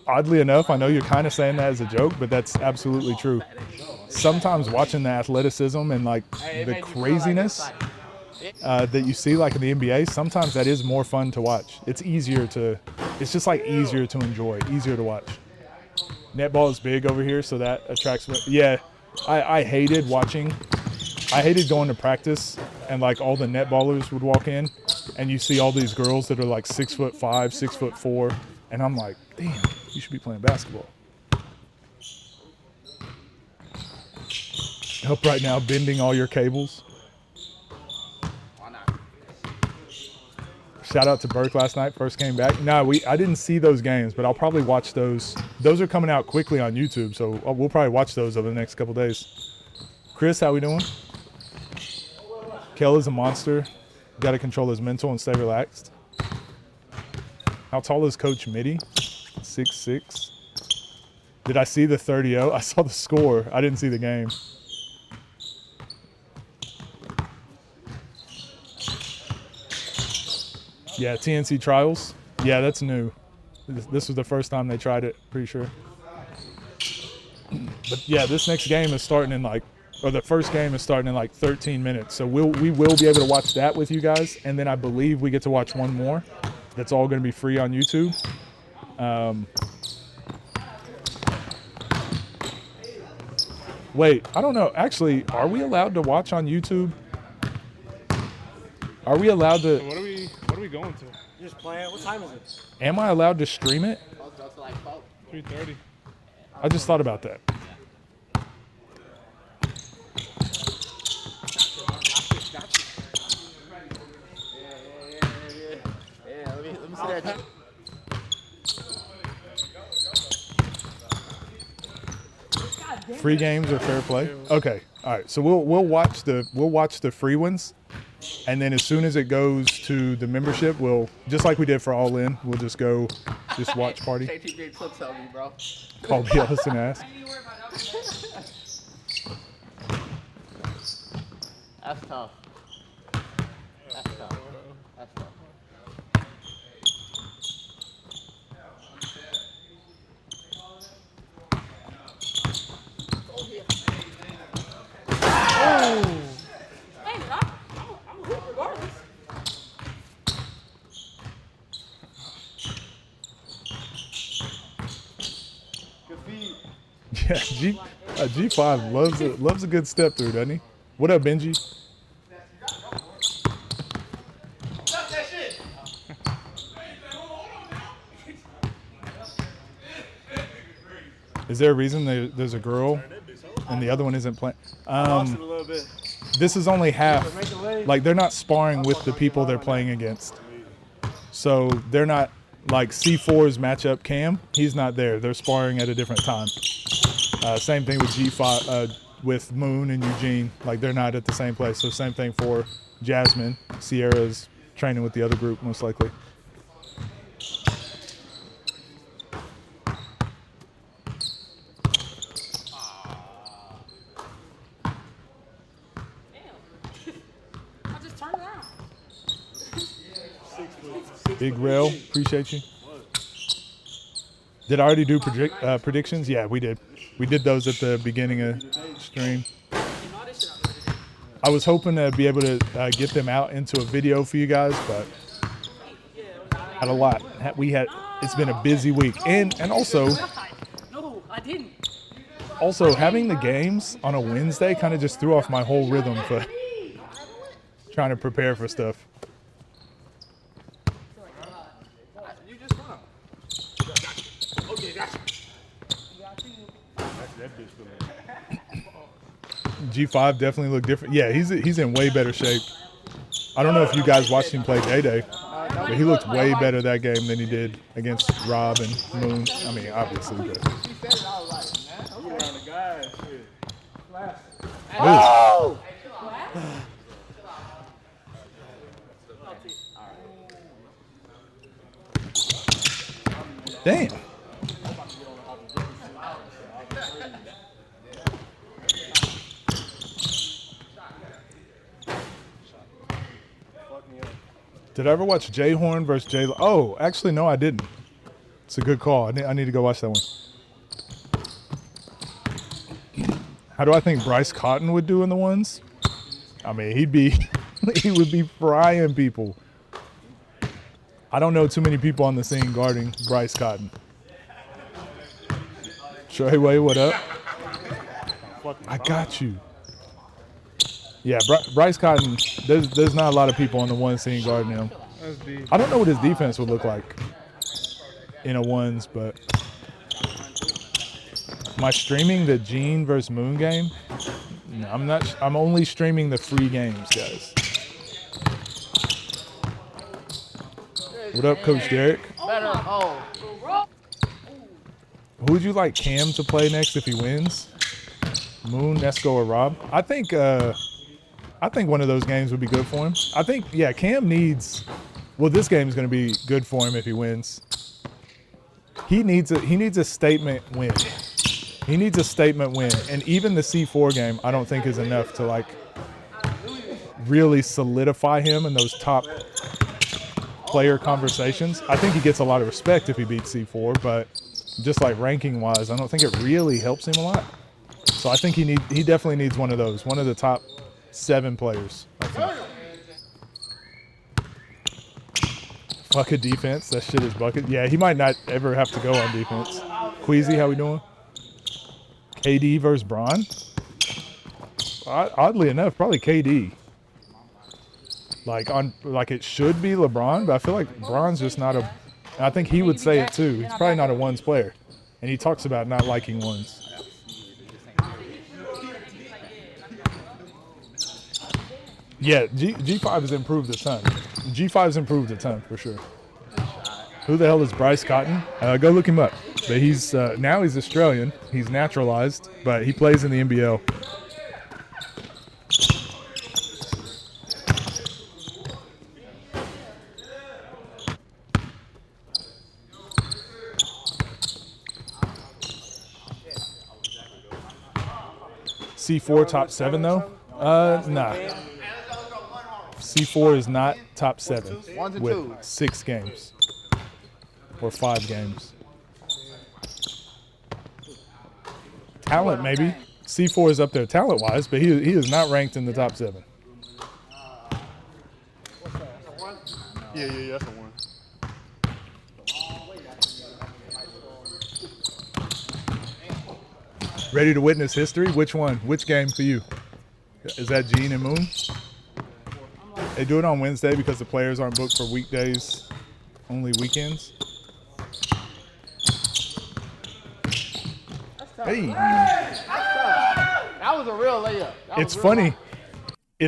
Oddly enough, I know you're kind of saying that as a joke, but that's absolutely true. Sometimes watching the athleticism and like the craziness that you see like in the NBA, sometimes that is more fun to watch. It's just like easier to enjoy, easier to watch. Netball is big over here, so that attracts me. Yeah, I hated going to practice and like all the netballers would walk in and you see all these girls that are like 6'5", 6'4", and I'm like, damn, you should be playing basketball. Up right now, bending all your cables. Shout out to Burke last night, first came back. No, I didn't see those games, but I'll probably watch those. Those are coming out quickly on YouTube, so we'll probably watch those over the next couple days. Chris, how we doing? Kel is a monster. Got to control his mental and stay relaxed. How tall is Coach Mitty? 6'6". Did I see the 30-0? I saw the score. I didn't see the game. Yeah, TNC trials. Yeah, that's new. This was the first time they tried it, pretty sure. But yeah, this next game is starting in the first game is starting in like 13 minutes. So we will be able to watch that with you guys. And then I believe we get to watch one more. That's all going to be free on YouTube. Wait, I don't know. Actually, are we allowed to watch on YouTube? Are we allowed to? What are we going to? Just playing. What time is it? Am I allowed to stream it? 3:30. I just thought about that. Yeah, let me see that. Free games are fair play. Okay, all right. So we'll watch the free ones, and then as soon as it goes to the membership, we'll just like we did for All In. We'll just watch party. Say TJ clips on me, bro. Call BLS and ask. That's tough. That's tough. That's tough. Yeah, G5 loves a good step through, doesn't he? What up, Benji? Is there a reason there's a girl and the other one isn't playing? This is only half. Like, they're not sparring with the people they're playing against. So they're not like C4's matchup Cam. He's not there. They're sparring at a different time. Same thing with G5, with Moon and Eugene. Like, they're not at the same place. So same thing for Jasmine. Sierra's training with the other group, most likely. Big Rail, appreciate you. Did I already do predictions? Yeah, we did. We did those at the beginning of stream. I was hoping to be able to get them out into a video for you guys, but had a lot. It's been a busy week, and also having the games on a Wednesday kind of just threw off my whole rhythm for trying to prepare for stuff. G5 definitely looked different. Yeah, he's in way better shape. I don't know if you guys watched him play Day Day, but he looked way better that game than he did against Rob and Moon. I mean, obviously, but. Oh! Damn. Did I ever watch J Horn versus J? Oh, actually, no, I didn't. It's a good call. I need to go watch that one. How do I think Bryce Cotton would do in the ones? I mean, he'd be He would be frying people. I don't know too many people on the scene guarding Bryce Cotton. Treyway, what up? I got you. Yeah, Bryce Cotton, there's not a lot of people on the one scene guarding him. That's deep. I don't know what his defense would look like in a ones, but am I streaming the Gene versus Moon game? No, I'm not. I'm only streaming the free games, guys. What up, Coach Derek? Who would you like Cam to play next if he wins? Moon, Nesco, or Rob? I think one of those games would be good for him. I think, yeah, Cam needs. Well, this game is going to be good for him if he wins. He needs a statement win. He needs a statement win, and even the C4 game, I don't think is enough to like really solidify him in those top player conversations. I think he gets a lot of respect if he beats C4, but just like ranking wise, I don't think it really helps him a lot. So I think he definitely needs one of those, one of the top 7 players, I think. Fuck a defense, that shit is bucket. Yeah, he might not ever have to go on defense. Queasy, how we doing? KD versus Bron? Oddly enough, probably KD. Like it should be LeBron, but I feel like Bron's just not a. I think he would say it too. He's probably not a ones player, and he talks about not liking ones. Yeah, G5 has improved a ton. G5's improved a ton for sure. Who the hell is Bryce Cotton? Go look him up. But he's now he's Australian. He's naturalized, but he plays in the NBL. C4 top 7 though? Nah. C4 is not top 7 with 6 games or 5 games. Talent maybe. C4 is up there talent-wise, but he is not ranked in the top 7. Yeah, that's the one. Ready to witness history? Which one? Which game for you? Is that Gene and Moon? They do it on Wednesday because the players aren't booked for weekdays, only weekends. Hey. That was a real layup. It's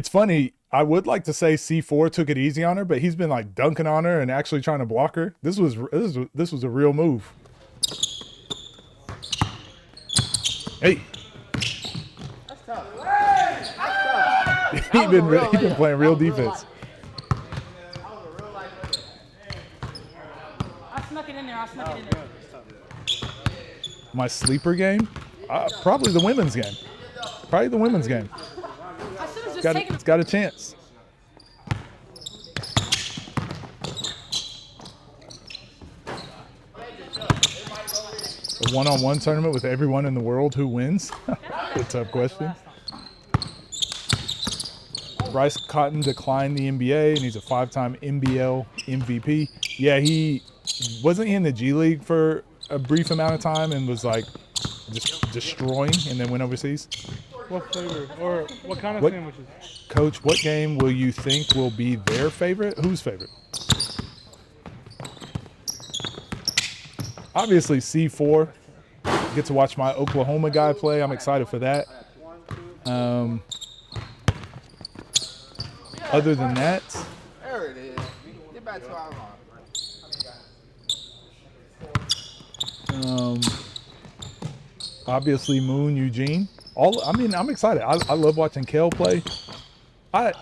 funny. I would like to say C4 took it easy on her, but he's been like dunking on her and actually trying to block her. This was a real move. Hey. That's tough. That's tough. He's been playing real defense. I snuck it in there. My sleeper game? Probably the women's game. Probably the women's game. I should have just taken It's got a chance. A one-on-one tournament with everyone in the world, who wins? That's a tough question. Bryce Cotton declined the NBA, and he's a 5-time NBL MVP. Yeah, he wasn't in the G League for a brief amount of time and was like just destroying, and then went overseas. What flavor or what kind of What- sandwiches? Coach, what game will you think will be their favorite? Whose favorite? Obviously C4. Get to watch my Oklahoma guy play. I'm excited for that. Other than that, There it is. Get back to our line. obviously Moon, Eugene. I'm excited. I love watching Kel play. I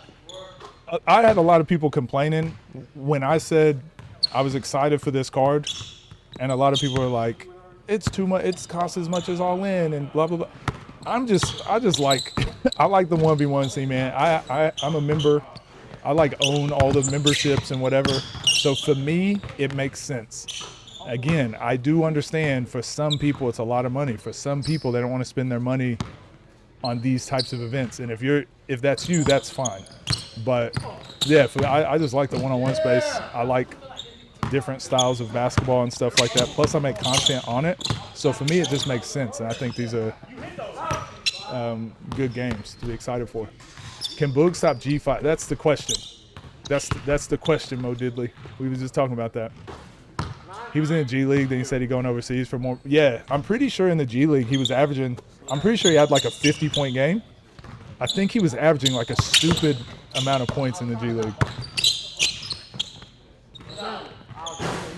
had a lot of people complaining when I said I was excited for this card, and a lot of people are like, it's too much, it's cost as much as All In and blah blah blah. I just like I like the 1v1 scene, man. I'm a member. I like own all the memberships and whatever. So for me, it makes sense. Again, I do understand for some people it's a lot of money. For some people, they don't want to spend their money on these types of events. And if that's you, that's fine. But yeah, I just like the one-on-one space. I like different styles of basketball and stuff like that. Plus, I make content on it, so for me, it just makes sense. And I think these are good games to be excited for. Can Boog stop G5? That's the question. That's the question, Mo Diddley. We were just talking about that. He was in the G League, then he said he's going overseas for more. Yeah, I'm pretty sure in the G League he was averaging. I'm pretty sure he had like a 50-point game. I think he was averaging like a stupid amount of points in the G League.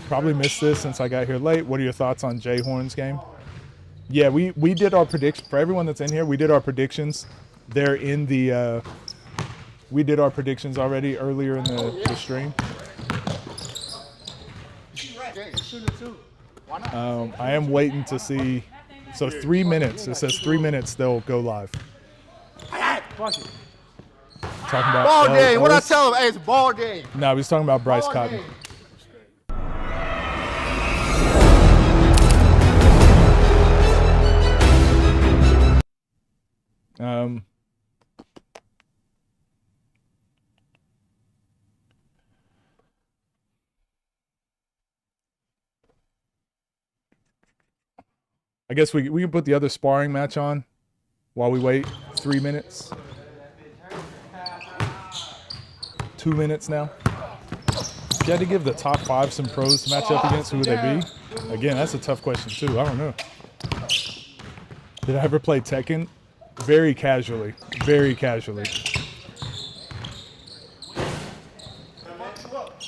Probably missed this since I got here late. What are your thoughts on Jay Horn's game? Yeah, we did our prediction. For everyone that's in here, we did our predictions. They're in the we did our predictions already earlier in the stream. I am waiting to see. So 3 minutes. It says 3 minutes they'll go live. Talking about Ball game. What I tell him? Hey, it's a ball game. No, he was talking about Bryce Cotton. I guess we can put the other sparring match on while we wait 3 minutes. 2 minutes now. If you had to give the top 5 some pros to match up against, who would they be? Again, that's a tough question too. I don't know. Did I ever play Tekken? Very casually. Very casually.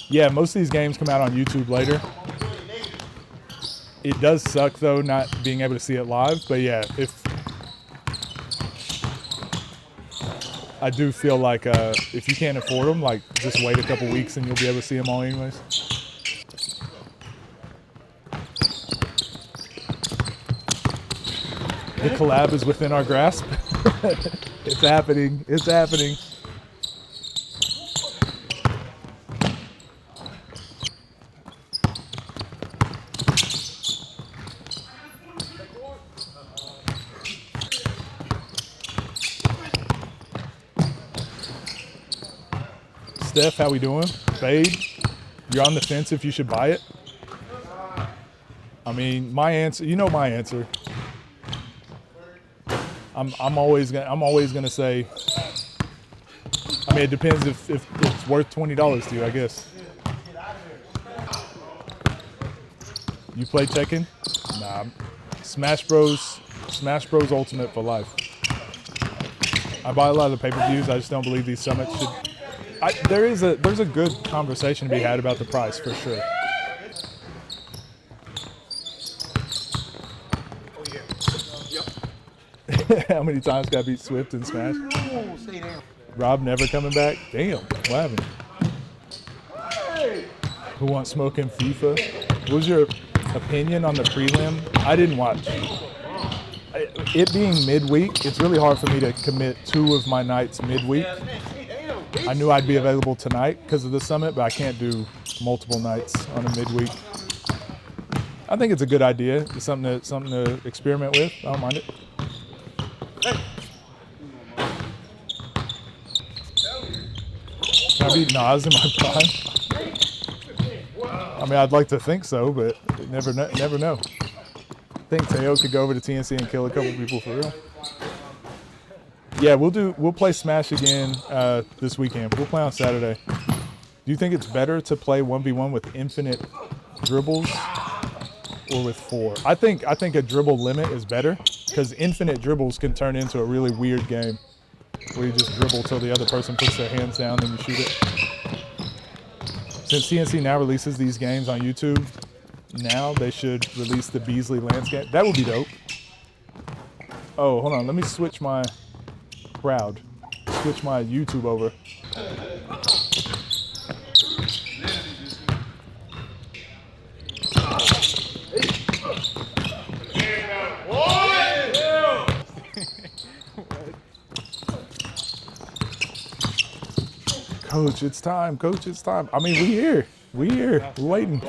Yeah, most of these games come out on YouTube later. It does suck though not being able to see it live, but yeah, if I do feel like if you can't afford them, like just wait a couple weeks and you'll be able to see them all anyways. The collab is within our grasp. It's happening. It's happening. Steph, how we doing? Fade, you're on the fence if you should buy it. I mean, my answer, you know my answer. I'm always gonna say. I mean, it depends if it's worth $20 to you, I guess. You play Tekken? Nah. Smash Bros Ultimate for life. I buy a lot of the pay-per-views. I just don't believe these summits should. There's a good conversation to be had about the price for sure. How many times got beat Swift and Smash? Rob never coming back? Damn, what happened? Who wants smoke in FIFA? What was your opinion on the prelim? I didn't watch. It being midweek, it's really hard for me to commit 2 of my nights midweek. I knew I'd be available tonight because of the summit, but I can't do multiple nights on a midweek. I think it's a good idea. It's something to experiment with. I don't mind it. Can I beat Nas in my prime? I mean, I'd like to think so, but never know. I think Teo could go over to TNC and kill a couple people for real. Yeah, we'll play Smash again this weekend. We'll play on Saturday. Do you think it's better to play 1v1 with infinite dribbles or with 4? I think a dribble limit is better because infinite dribbles can turn into a really weird game where you just dribble till the other person puts their hands down and you shoot it. Since TNC now releases these games on YouTube, now they should release the Beasley landscape. That would be dope. Oh, hold on. Let me switch my crowd. Switch my YouTube over. Coach, it's time. Coach, it's time. I mean, we here. We're waiting.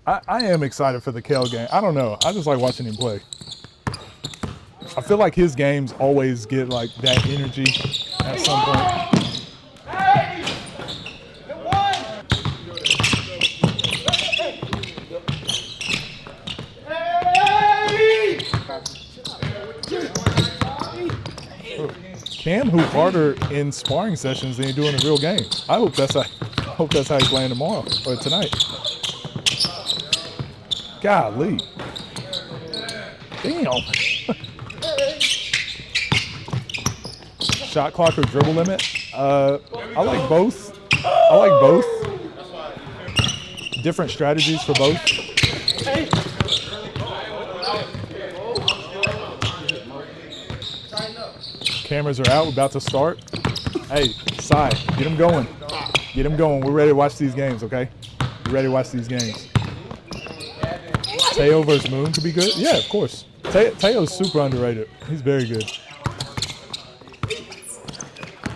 I am excited for the Kel game. I don't know. I just like watching him play. I feel like his games always get like that energy at some point. Cam hoop harder in sparring sessions than you do in a real game. I hope that's how he's playing tomorrow or tonight. Golly. Damn. Shot clock or dribble limit? I like both. I like both. Different strategies for both. Cameras are out. We're about to start. Hey, Sai, get them going. Get them going. We're ready to watch these games, okay? We're ready to watch these games. Teo versus Moon could be good. Yeah, of course. Teo's super underrated. He's very good.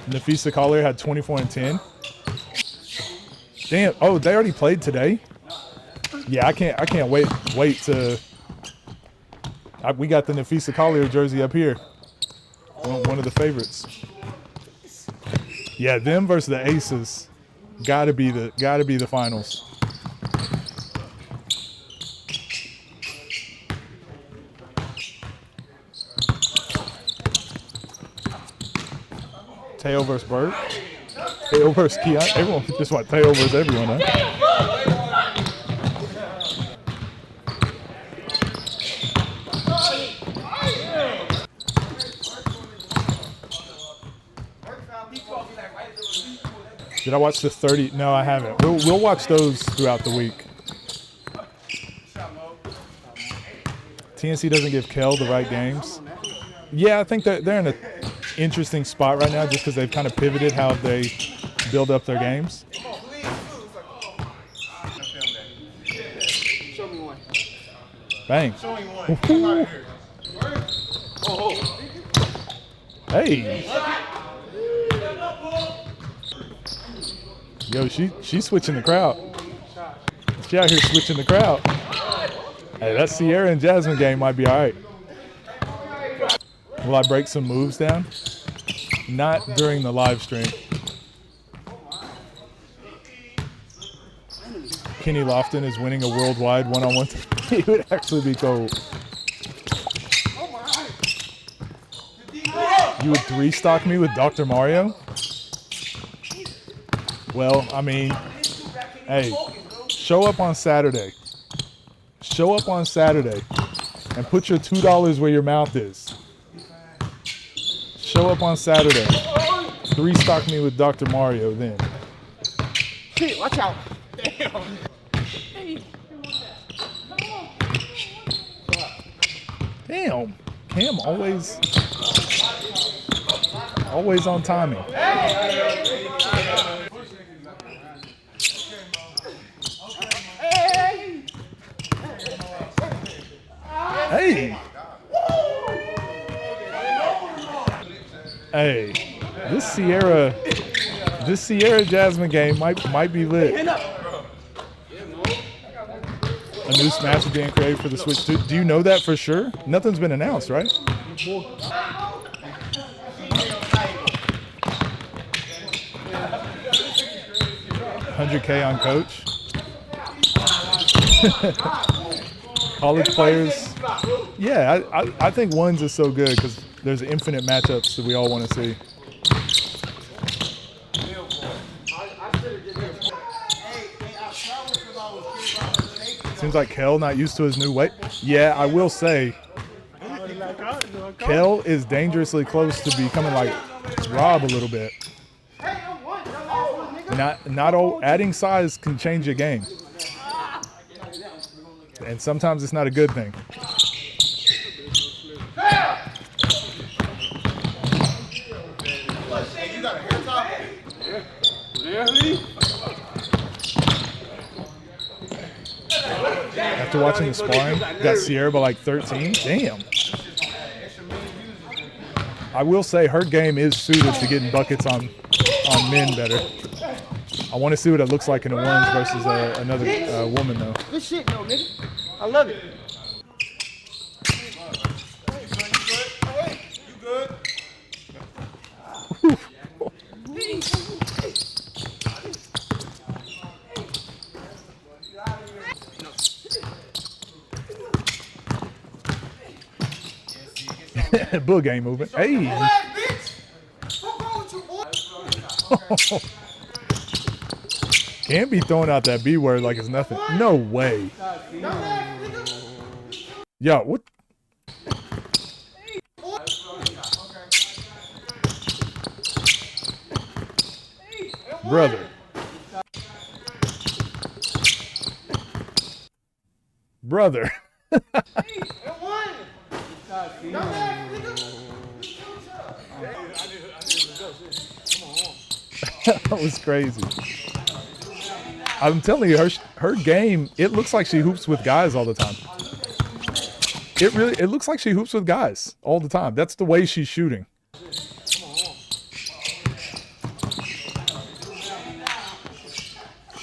Nafisa Collier had 24 and 10. Damn. Oh, they already played today? Yeah, I can't wait to. We got the Nafisa Collier jersey up here. One of the favorites. Yeah, them versus the Aces. Gotta be the finals. Teo versus Bird. Teo versus Keon. Everyone just want Teo versus everyone, huh? Did I watch the 30? No, I haven't. We'll watch those throughout the week. TNC doesn't give Kel the right games. Yeah, I think that they're in an interesting spot right now just because they've kind of pivoted how they build up their games. Bang. Hey. Yo, she's switching the crowd. She out here switching the crowd. Hey, that Sierra and Jasmine game might be all right. Will I break some moves down? Not during the live stream. Kenny Lofton is winning a worldwide one-on-one. He would actually be cold. You would three-stock me with Dr. Mario? Well, I mean, hey, show up on Saturday. Show up on Saturday and put your $2 where your mouth is. Show up on Saturday. Three-stock me with Dr. Mario then. Shit, watch out. Damn. Damn. Cam always on timing. Hey. Hey. This Sierra Jasmine game might be lit. A new Smash is being created for the Switch 2. Do you know that for sure? Nothing's been announced, right? 100K on coach. College players. Yeah, I think ones is so good because there's infinite matchups that we all want to see. Seems like Kel not used to his new weight. Yeah, I will say, Kel is dangerously close to becoming like Rob a little bit. Not all adding size can change your game, and sometimes it's not a good thing. After watching the sparring, got Sierra by like 13. Damn. I will say her game is suited to getting buckets on men better. I want to see what it looks like in the ones versus another woman though. Good shit, though, nigga. I love it. Boog ain't moving. Hey. Can't be throwing out that B word like it's nothing. No way. Yo, what? Brother. Brother. That was crazy. I'm telling you, her game, it looks like she hoops with guys all the time. It looks like she hoops with guys all the time. That's the way she's shooting.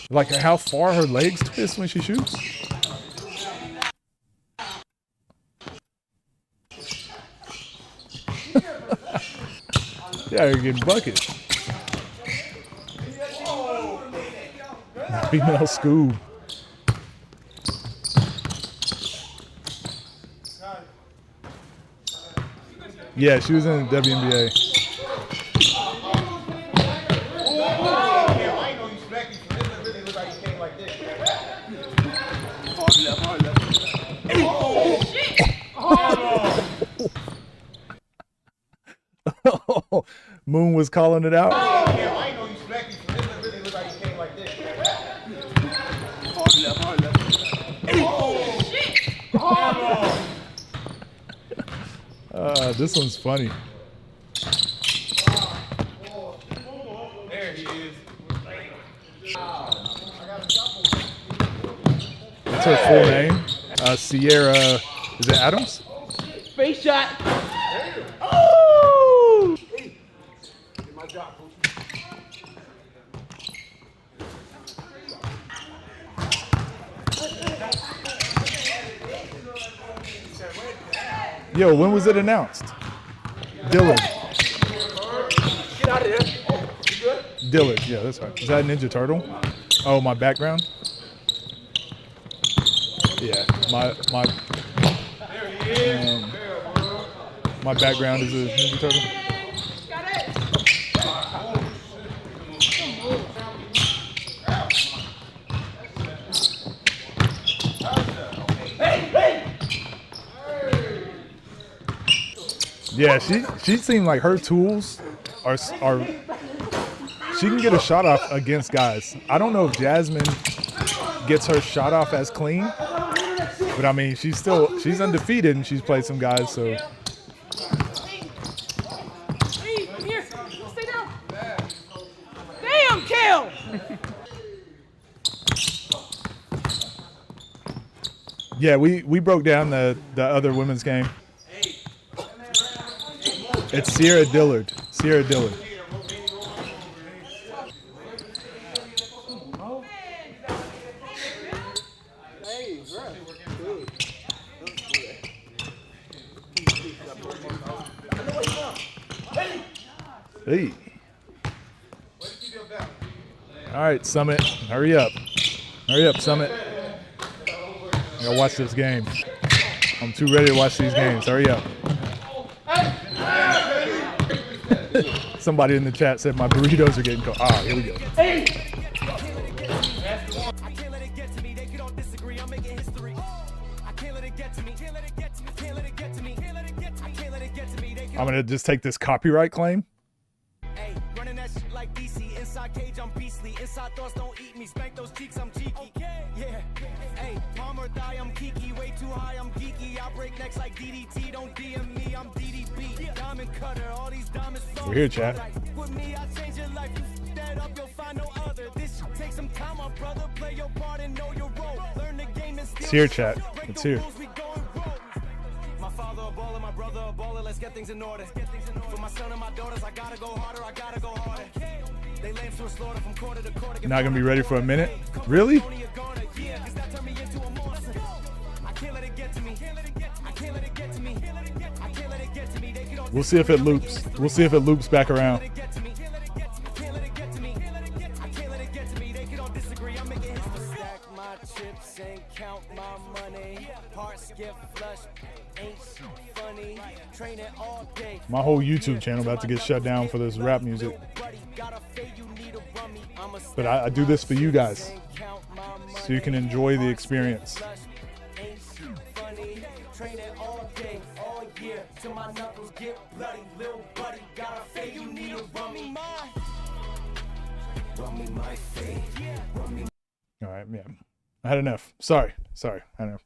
Like how far her legs twist when she shoots. Yeah, you're getting buckets. Female Scoob. Yeah, she was in the WNBA. Moon was calling it out. This one's funny. There he is. What's her full name? Sierra, is it Adams? Face shot. Oh! Yo, when was it announced? Dillard. Get out of there. Oh, you good? Dillard, yeah, that's right. Is that Ninja Turtle? Oh, my background? Yeah, my background is a Ninja Turtle. Yeah, she seemed like her tools are she can get a shot off against guys. I don't know if Jasmine gets her shot off as clean, but I mean she's undefeated and she's played some guys, so. Hey, here, stay down. Damn, Kale. Yeah, we broke down the other women's game. It's Sierra Dillard. Sierra Dillard. Hey. All right, Summit. Hurry up. Hurry up, Summit. I gotta watch this game. I'm too ready to watch these games. Hurry up. Somebody in the chat said my burritos are getting cold. Ah, here we go. Hey! I'm gonna just take this copyright claim. Hey, running that shit like DC. Inside cage, I'm beastly. Inside thoughts don't eat me. Spank those cheeks, I'm cheeky. Okay. Yeah. Hey, palm or thigh, I'm kiki. Way too high, I'm geeky. I break necks like DDT. Don't DM me, I'm DDB. Diamond cutter, all these diamonds. We're here, chat. With me, I change your life. You that up, you'll find no other. This shit takes some time, my brother. Play your part and know your role. Learn the game and still. It's here, chat. It's here. My father a baller, my brother a baller. Let's get things in order. For my son and my daughters, I gotta go harder. I gotta go harder. They lame so slaughter from quarter to quarter. Not gonna be ready for a minute. Really? Yeah, 'cause that turned me into a monster. I can't let it get to me. I can't let it get to me. I can't let it get to me. They could all We'll see if it loops. We'll see if it loops back around. get to me. I can't let it get to me. I can't let it get to me. They could all disagree. I'm making history. Stack my chips and count my money. Hearts get flushed. Ain't funny. Train it all day. My whole YouTube channel about to get shut down for this rap music. But I do this for you guys, so you can enjoy the experience. Train it all day, all year, till my knuckles get bloody. Little buddy, gotta say you need a rummy. Rummy my fate. All right, yeah. I had enough. Sorry. I had enough.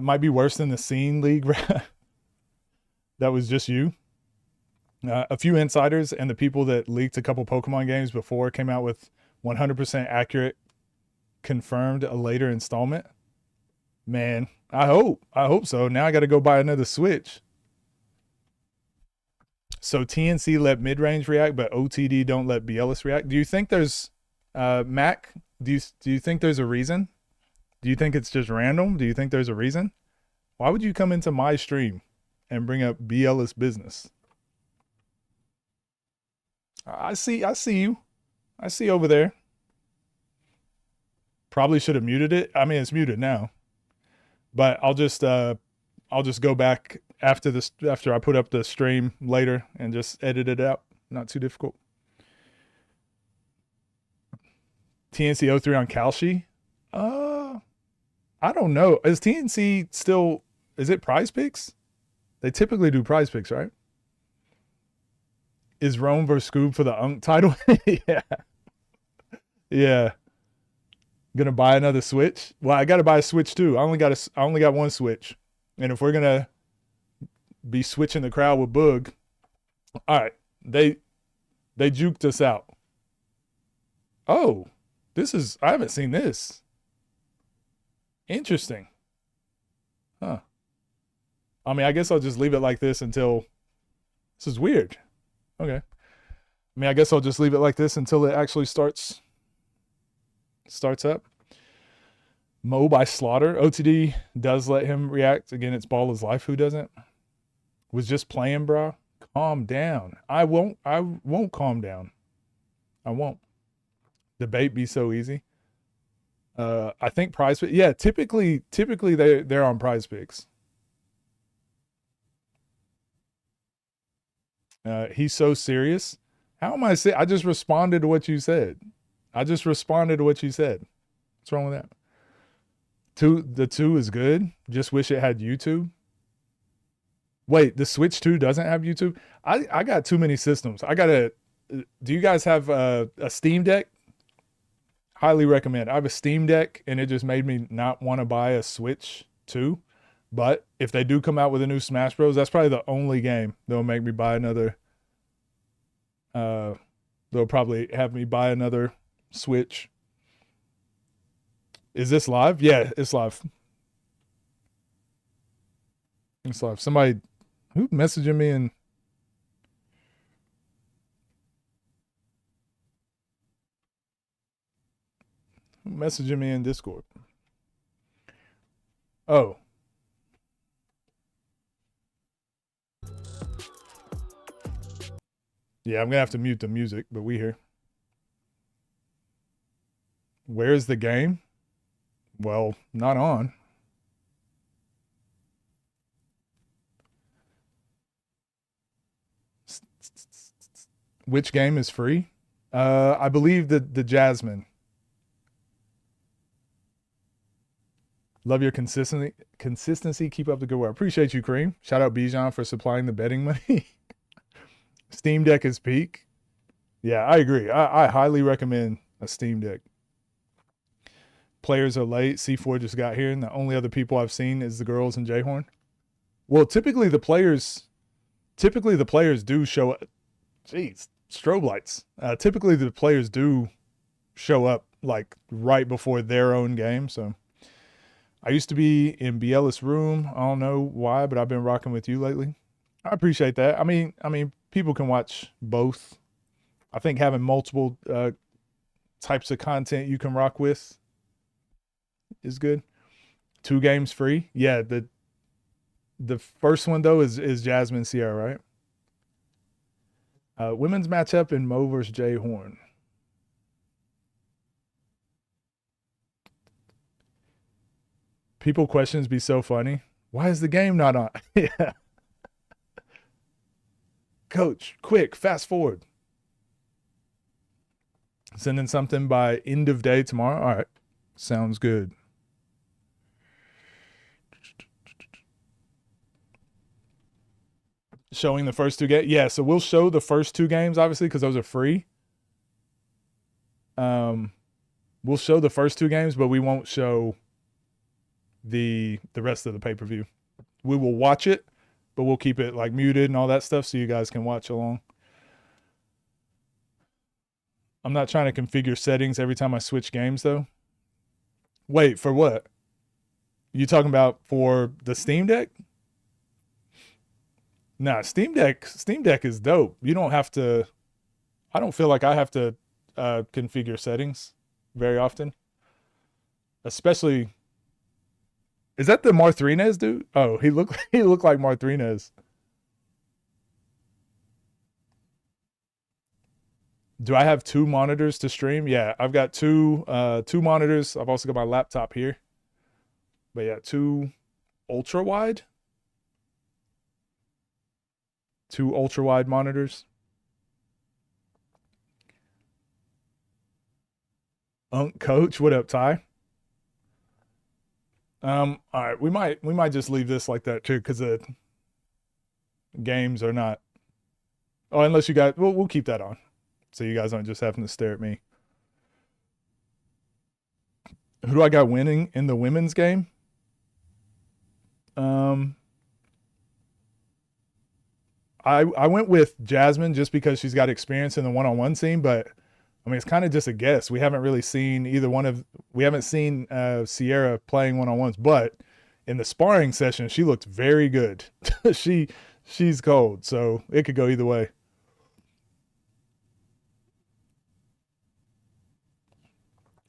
Might be worse than the Scene League rap. That was just you. A few insiders and the people that leaked a couple Pokemon games before came out with 100% accurate, confirmed a later installment. Man, I hope so. Now I got to go buy another Switch. So TNC let mid-range react, but OTD don't let BLS react. Do you think there's, Mac, do you think there's a reason? Do you think it's just random? Do you think there's a reason? Why would you come into my stream and bring up BLS business? I see you. I see over there. Probably should have muted it. I mean, it's muted now. But I'll just go back after I put up the stream later and just edit it out. Not too difficult. TNC 03 on Kalshi? I don't know. Is TNC still, is it Prize Picks? They typically do Prize Picks, right? Is Rome versus Scoob for the Unk title? Yeah. Yeah. Gonna buy another Switch? Well, I gotta buy a Switch too. I only got one Switch. And if we're gonna be switching the crowd with Boog, all right, they juked us out. Oh, I haven't seen this. Interesting. Huh. I mean, I guess I'll just leave it like this until, this is weird. Okay. I mean, I guess I'll just leave it like this until it actually starts up. Mo by Slaughter. OTD does let him react. Again, it's Ball is Life. Who doesn't? Was just playing, bro. Calm down. I won't calm down. I won't. Debate be so easy. I think Prize Picks. Yeah, typically they're on Prize Picks. He's so serious. How am I saying? I just responded to what you said. What's wrong with that? The 2 is good. Just wish it had YouTube. Wait, the Switch 2 doesn't have YouTube? I got too many systems. Do you guys have a Steam Deck? Highly recommend. I have a Steam Deck and it just made me not want to buy a Switch 2. But if they do come out with a new Smash Bros, that's probably the only game that'll make me buy another. They'll probably have me buy another Switch. Is this live? Yeah, it's live. It's live. Somebody who messaging me in. Messaging me in Discord. Oh. Yeah, I'm gonna have to mute the music, but we here. Where's the game? Well, not on. Which game is free? I believe the Jasmine. Love your consistency. Keep up the good work. Appreciate you, Cream. Shout out Bijan for supplying the betting money. Steam Deck is peak. Yeah, I agree. I highly recommend a Steam Deck. Players are late. C4 just got here, and the only other people I've seen is the girls and J-Horn. Well, typically the players do show up. Jeez, strobe lights. Typically the players do show up like right before their own game. So I used to be in Biela's room. I don't know why, but I've been rocking with you lately. I appreciate that. I mean, people can watch both. I think having multiple types of content you can rock with is good. 2 games free. Yeah, the first one though is Jasmine Sierra, right? Women's matchup in Mo versus Jay Horn. People questions be so funny. Why is the game not on? Yeah. Coach, quick, fast forward. Sending something by end of day tomorrow. All right. Sounds good. Showing the first 2 games. Yeah, so we'll show the first 2 games, obviously, because those are free. We'll show the first 2 games, but we won't show the rest of the pay-per-view. We will watch it, but we'll keep it like muted and all that stuff so you guys can watch along. I'm not trying to configure settings every time I switch games though. Wait, for what? You talking about for the Steam Deck? Nah, Steam Deck is dope. You don't have to, I don't feel like I have to configure settings very often. Especially, is that the Marthinez dude? Oh, he looked like Marthinez. Do I have 2 monitors to stream? Yeah, I've got 2 monitors. I've also got my laptop here. But yeah, 2 ultra wide. 2 ultra wide monitors. Coach, what up, Ty? All right, we might just leave this like that too, because the games are not. Oh, unless you guys, we'll keep that on, so you guys aren't just having to stare at me. Who do I got winning in the women's game? I went with Jasmine just because she's got experience in the one-on-one scene, but I mean, it's kind of just a guess. We haven't really seen we haven't seen Sierra playing one-on-ones, but in the sparring session, she looked very good. She's cold, so it could go either way.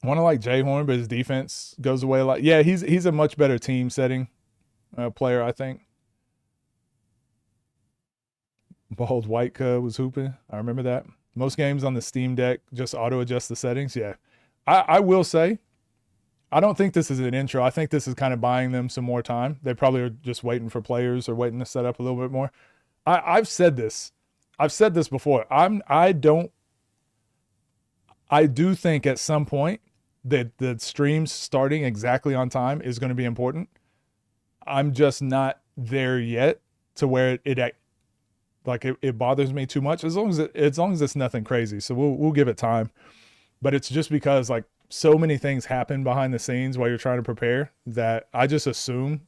I want to like Jay Horn, but his defense goes away a lot. Yeah, he's a much better team setting player, I think. Bald White was hooping. I remember that. Most games on the Steam Deck just auto adjust the settings. Yeah. I will say, I don't think this is an intro. I think this is kind of buying them some more time. They probably are just waiting for players or waiting to set up a little bit more. I've said this. I've said this before. I do think at some point that the streams starting exactly on time is going to be important. I'm just not there yet to where it bothers me too much, as long as it's nothing crazy. So we'll give it time. But it's just because like so many things happen behind the scenes while you're trying to prepare that I just assume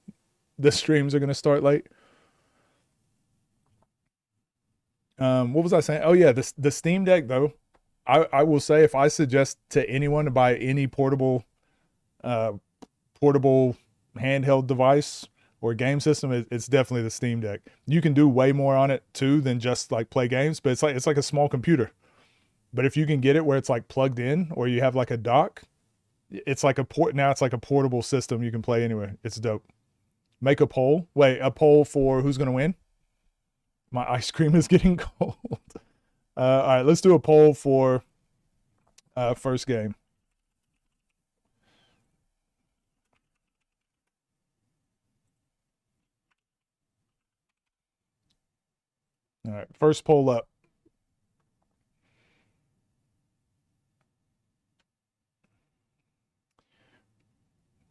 the streams are going to start late. What was I saying? Oh yeah, the Steam Deck though. I will say, if I suggest to anyone to buy any portable handheld device or game system, it's definitely the Steam Deck. You can do way more on it too than just like play games, but it's like a small computer. But if you can get it where it's like plugged in or you have like a dock, it's like it's like a portable system you can play anywhere. It's dope. Make a poll. Wait, a poll for who's going to win? My ice cream is getting cold. All right, let's do a poll for first game. All right, first poll up.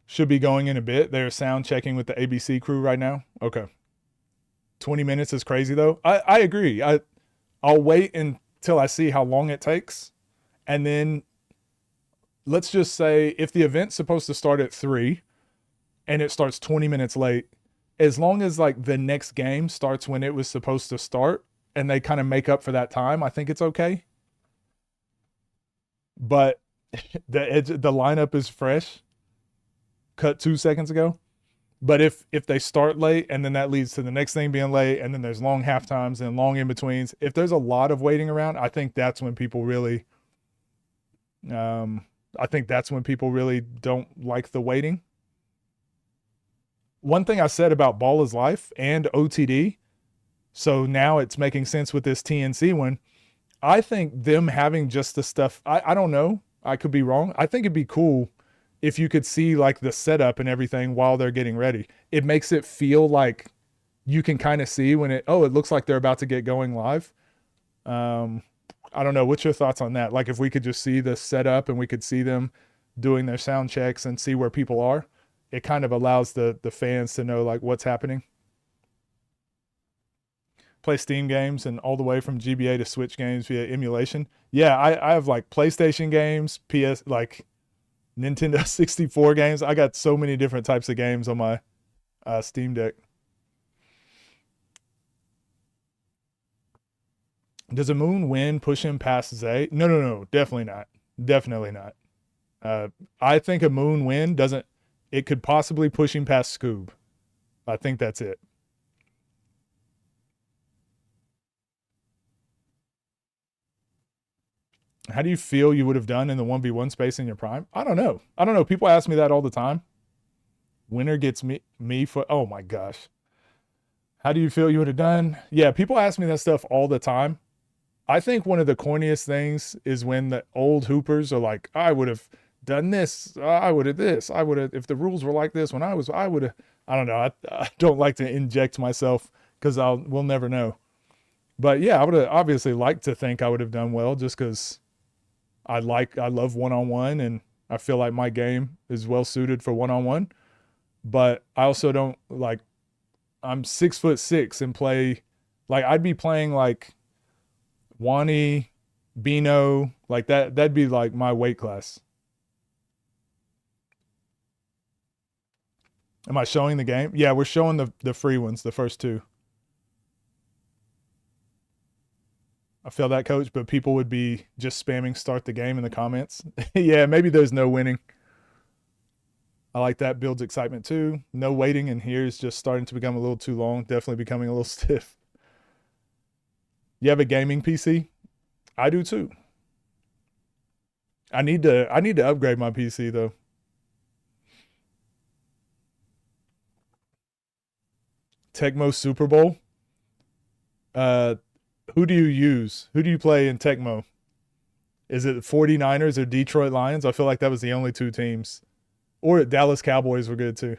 Should be going in a bit. They're sound checking with the ABC crew right now. Okay. 20 minutes is crazy though. I agree. I'll wait until I see how long it takes. And then let's just say if the event's supposed to start at 3 and it starts 20 minutes late, as long as like the next game starts when it was supposed to start and they kind of make up for that time, I think it's okay. But the lineup is fresh. Cut 2 seconds ago. But if they start late and then that leads to the next thing being late and then there's long half times and long in betweens, if there's a lot of waiting around, I think that's when people really don't like the waiting. One thing I said about Ball is Life and OTD, so now it's making sense with this TNC one. I think them having just the stuff, I don't know, I could be wrong. I think it'd be cool if you could see like the setup and everything while they're getting ready. It makes it feel like you can kind of see when it looks like they're about to get going live. I don't know. What's your thoughts on that? Like if we could just see the setup and we could see them doing their sound checks and see where people are, it kind of allows the fans to know like what's happening. Play Steam games and all the way from GBA to Switch games via emulation. Yeah, I have like PlayStation games, PS, like Nintendo 64 games. I got so many different types of games on my Steam Deck. Does a Moon win push him past Zay? No, definitely not. Definitely not. I think a Moon win doesn't, it could possibly push him past Scoob. I think that's it. How do you feel you would have done in the 1v1 space in your prime? I don't know. People ask me that all the time. Winner gets me for, oh my gosh. How do you feel you would have done? Yeah, people ask me that stuff all the time. I think one of the corniest things is when the old hoopers are like, I would have done this. I would have this. I would have, if the rules were like this when I would have, I don't know. I don't like to inject myself because we'll never know. But yeah, I would have obviously liked to think I would have done well just because I love one-on-one and I feel like my game is well suited for one-on-one. But I also don't like, I'm 6'6" and play, like I'd be playing like Wani, Bino, like that'd be like my weight class. Am I showing the game? Yeah, we're showing the free ones, the first two. I feel that, coach, but people would be just spamming start the game in the comments. Yeah, maybe there's no winning. I like that. Builds excitement too. No waiting in here is just starting to become a little too long. Definitely becoming a little stiff. You have a gaming PC? I do too. I need to upgrade my PC though. Tecmo Super Bowl? Who do you use? Who do you play in Tecmo? Is it the 49ers or Detroit Lions? I feel like that was the only two teams. Or Dallas Cowboys were good too.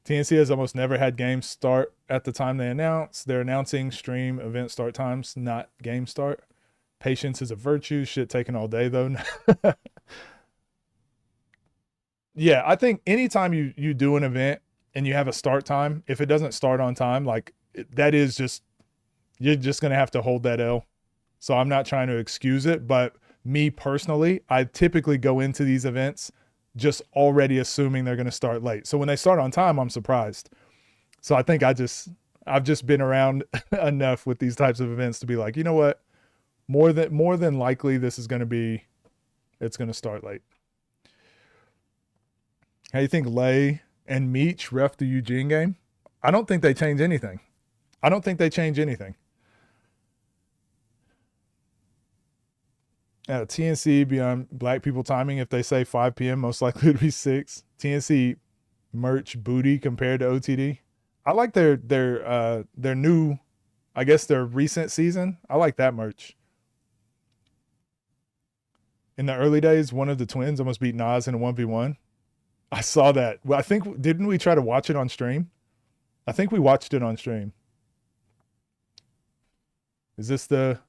TNC has almost never had games start at the time they announce. They're announcing stream event start times, not game start. Patience is a virtue. Shit taken all day though. Yeah, I think anytime you do an event and you have a start time, if it doesn't start on time, like that is just, you're just going to have to hold that L. So I'm not trying to excuse it, but me personally, I typically go into these events just already assuming they're going to start late. So when they start on time, I'm surprised. So I think I've just been around enough with these types of events to be like, you know what? More than likely it's going to start late. How do you think Lay and Meech ref the Eugene game? I don't think they change anything. TNC beyond black people timing. If they say 5 p.m., most likely it'll be 6. TNC merch booty compared to OTD. I like their new, I guess their recent season. I like that merch. In the early days, one of the twins almost beat Nas in a 1v1. I saw that. Well, I think, didn't we try to watch it on stream? I think we watched it on stream. Is this the...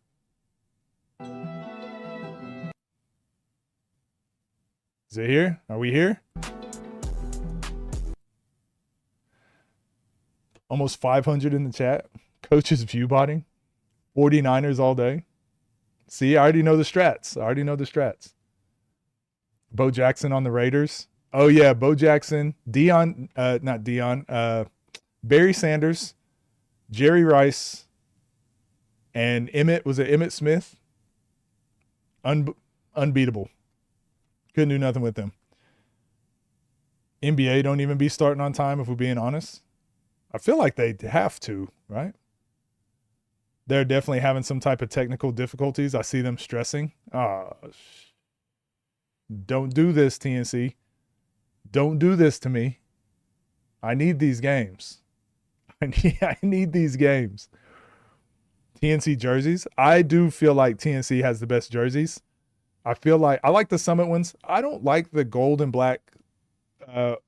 Is it here? Are we here? Almost 500 in the chat. Coaches view botting. 49ers all day. See, I already know the strats. Bo Jackson on the Raiders. Oh yeah, Bo Jackson. Barry Sanders, Jerry Rice, and Emmett. Was it Emmett Smith? Unbeatable. Couldn't do nothing with them. NBA don't even be starting on time, if we're being honest. I feel like they have to, right? They're definitely having some type of technical difficulties. I see them stressing. Don't do this, TNC. Don't do this to me. I need these games. I need these games. TNC jerseys. I do feel like TNC has the best jerseys. I feel like I like the Summit ones. I don't like the gold and black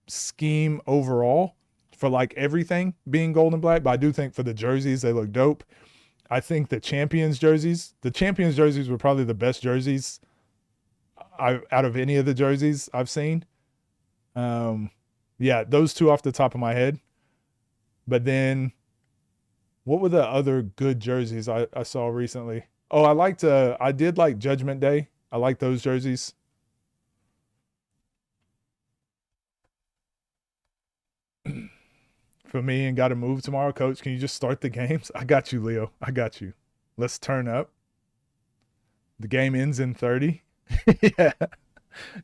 scheme overall for like everything being gold and black, but I do think for the jerseys, they look dope. I think the Champions jerseys were probably the best jerseys out of any of the jerseys I've seen. Yeah, those two off the top of my head. But then what were the other good jerseys I saw recently? Oh, I did like Judgment Day. I like those jerseys. For me and got to move tomorrow, Coach. Can you just start the games? I got you, Leo. I got you. Let's turn up. The game ends in 30. Yeah.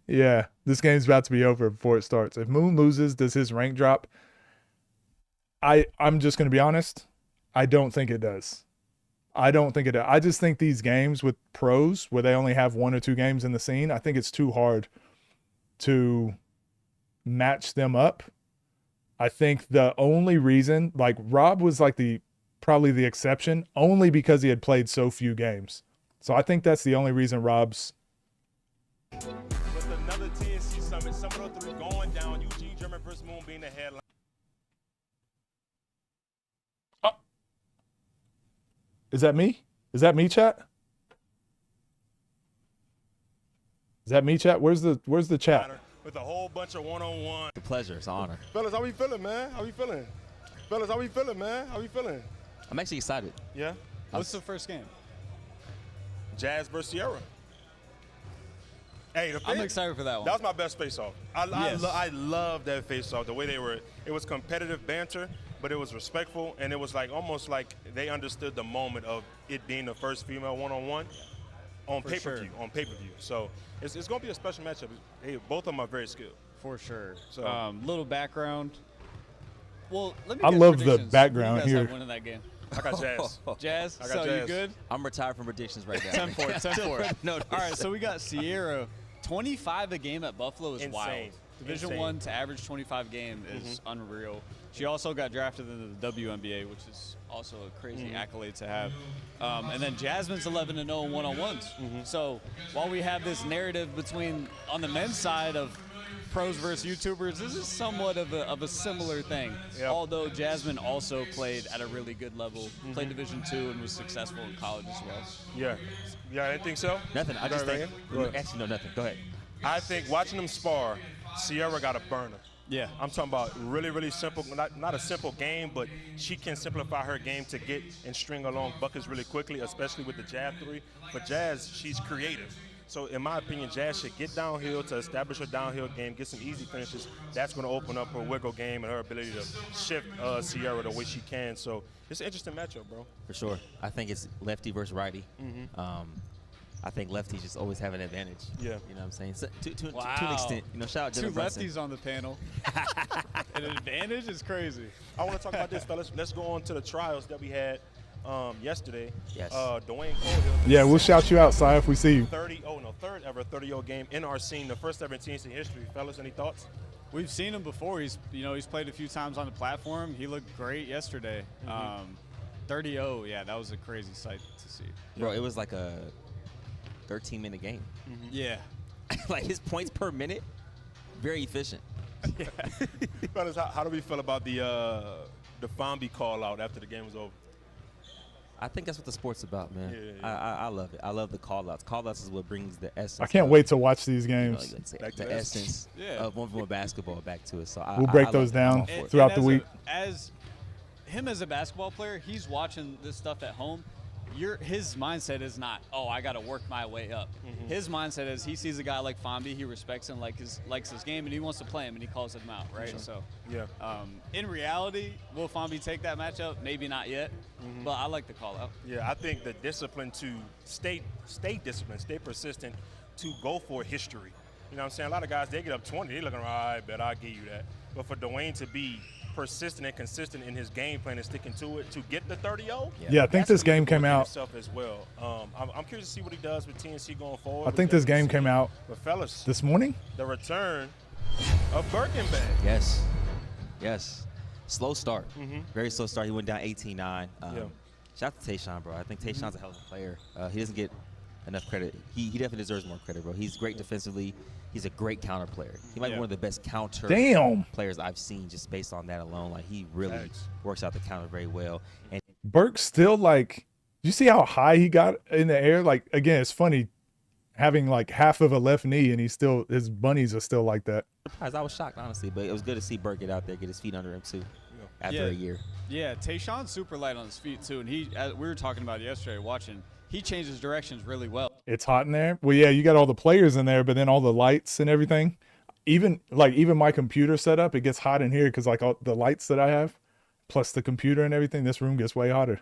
Yeah. This game's about to be over before it starts. If Moon loses, does his rank drop? I'm just going to be honest. I don't think it does. I don't think it does. I just think these games with pros where they only have 1 or 2 games in the scene, I think it's too hard to match them up. I think the only reason, like Rob was like probably the exception, only because he had played so few games. So I think that's the only reason Rob's. With another TNC summit, some of the 3 going down. Eugene German versus Moon being the headline. Is that me? Is that me, chat? Is that me, chat? Where's the chat? With a whole bunch of one-on-one. A pleasure. It's an honor. Fellas, how we feeling, man? How we feeling? Fellas, how we feeling, man? How we feeling? I'm actually excited. Yeah? What's the first game? Jazz versus Sierra. Hey, I'm excited for that one. That was my best face-off. Yes. I love that face-off. The way they were, it was competitive banter, but it was respectful, and it was like almost like they understood the moment of it being the first female one-on-one on pay-per-view. Sure. On pay-per-view. So it's going to be a special matchup. Hey, both of them are very skilled. For sure. So little background. Well, let me. I get love the predictions. background Who you guys here. have winning that game? I got Jazz. Jazz. I got So you Jazz. good? I'm retired from predictions right now. 10-4. No, All right. So we got Sierra. 25 a game at Buffalo is Insane. wild. Division Insane. 1 to average 25 game is unreal. She also got drafted into the WNBA, which is also a crazy accolade to have. And then Jasmine's 11-0 in one-on-ones. So while we have this narrative on the men's side of pros versus YouTubers, this is somewhat of a similar thing. Yep. Although Jasmine also played at a really good level, played Division 2 and was successful in college as well. Yeah. You got anything so? Nothing. I just think. Go ahead. Actually, no, nothing. Go ahead. I think watching them spar, Sierra got a burner. Yeah. I'm talking about really, really simple, not a simple game, but she can simplify her game to get and string along buckets really quickly, especially with the jab 3. For Jazz, she's creative. So in my opinion, Jazz should get downhill to establish her downhill game, get some easy finishes. That's going to open up her wiggle game and her ability to shift Sierra the way she can. So it's an interesting matchup, bro. For sure. I think it's lefty versus righty. I think lefties just always have an advantage. Yeah. You know what I'm saying? So, to Wow. an extent. Shout out to 2 lefties on the panel. An advantage is crazy. I want to talk about this, fellas. Let's go on to the trials that we had yesterday. Yes. Dwayne Colehill. Yeah, we'll shout you out, Si, if we see you. third ever 30-0 game in our scene, the first ever in TNC history. Fellas, any thoughts? We've seen him before. He's played a few times on the platform. He looked great yesterday. 30-0, yeah, that was a crazy sight to see. Bro, it was like a 13-minute game. Yeah. Like his points per minute, very efficient. Fellas, how do we feel about the Fambi call out after the game was over? I think that's what the sport's about, man. Yeah. I love it. I love the call-outs. Call-outs is what brings the essence. I can't of, wait to watch these games. Back to the essence of one basketball back to it. So We'll break I those love it. I'm down all for it. throughout the as week. As a basketball player, he's watching this stuff at home. His mindset is not, I got to work my way up. His mindset is he sees a guy like Fambi, he respects him, likes his game, and he wants to play him, and he calls him out, right? So, Yeah. in reality, will Fambi take that matchup? Maybe not yet, but I like the call out. Yeah, I think the discipline to stay disciplined, stay persistent, to go for history. You know what I'm saying? A lot of guys, they get up 20, they looking, all right, bet I'll give you that. But for Dwayne to be persistent and consistent in his game plan and sticking to it to get the 30-0. Yeah, I think this game came out. As well. I'm curious to see what he does with TNC going forward. I think this game came out this morning. The return of Birkenbag. Yes. Slow start. Very slow start. He went down 18-9. Shout out to Tayshaun, bro. I think Tayshaun's a hell of a player. He doesn't get enough credit. He definitely deserves more credit, bro. He's great defensively. He's a great counter player. He might be one of the best counter players I've seen just based on that alone. Like, he really works out the counter very well. And Burke's still like, you see how high he got in the air? Like, again, it's funny having like half of a left knee and his bunnies are still like that. I was shocked, honestly, but it was good to see Burke get out there, get his feet under him too after a year. Yeah, Tayshaun's super light on his feet too, and we were talking about it yesterday watching. He changes directions really well. It's hot in there. Well, yeah, you got all the players in there, but then all the lights and everything. Even my computer setup, it gets hot in here because like all the lights that I have, plus the computer and everything, this room gets way hotter.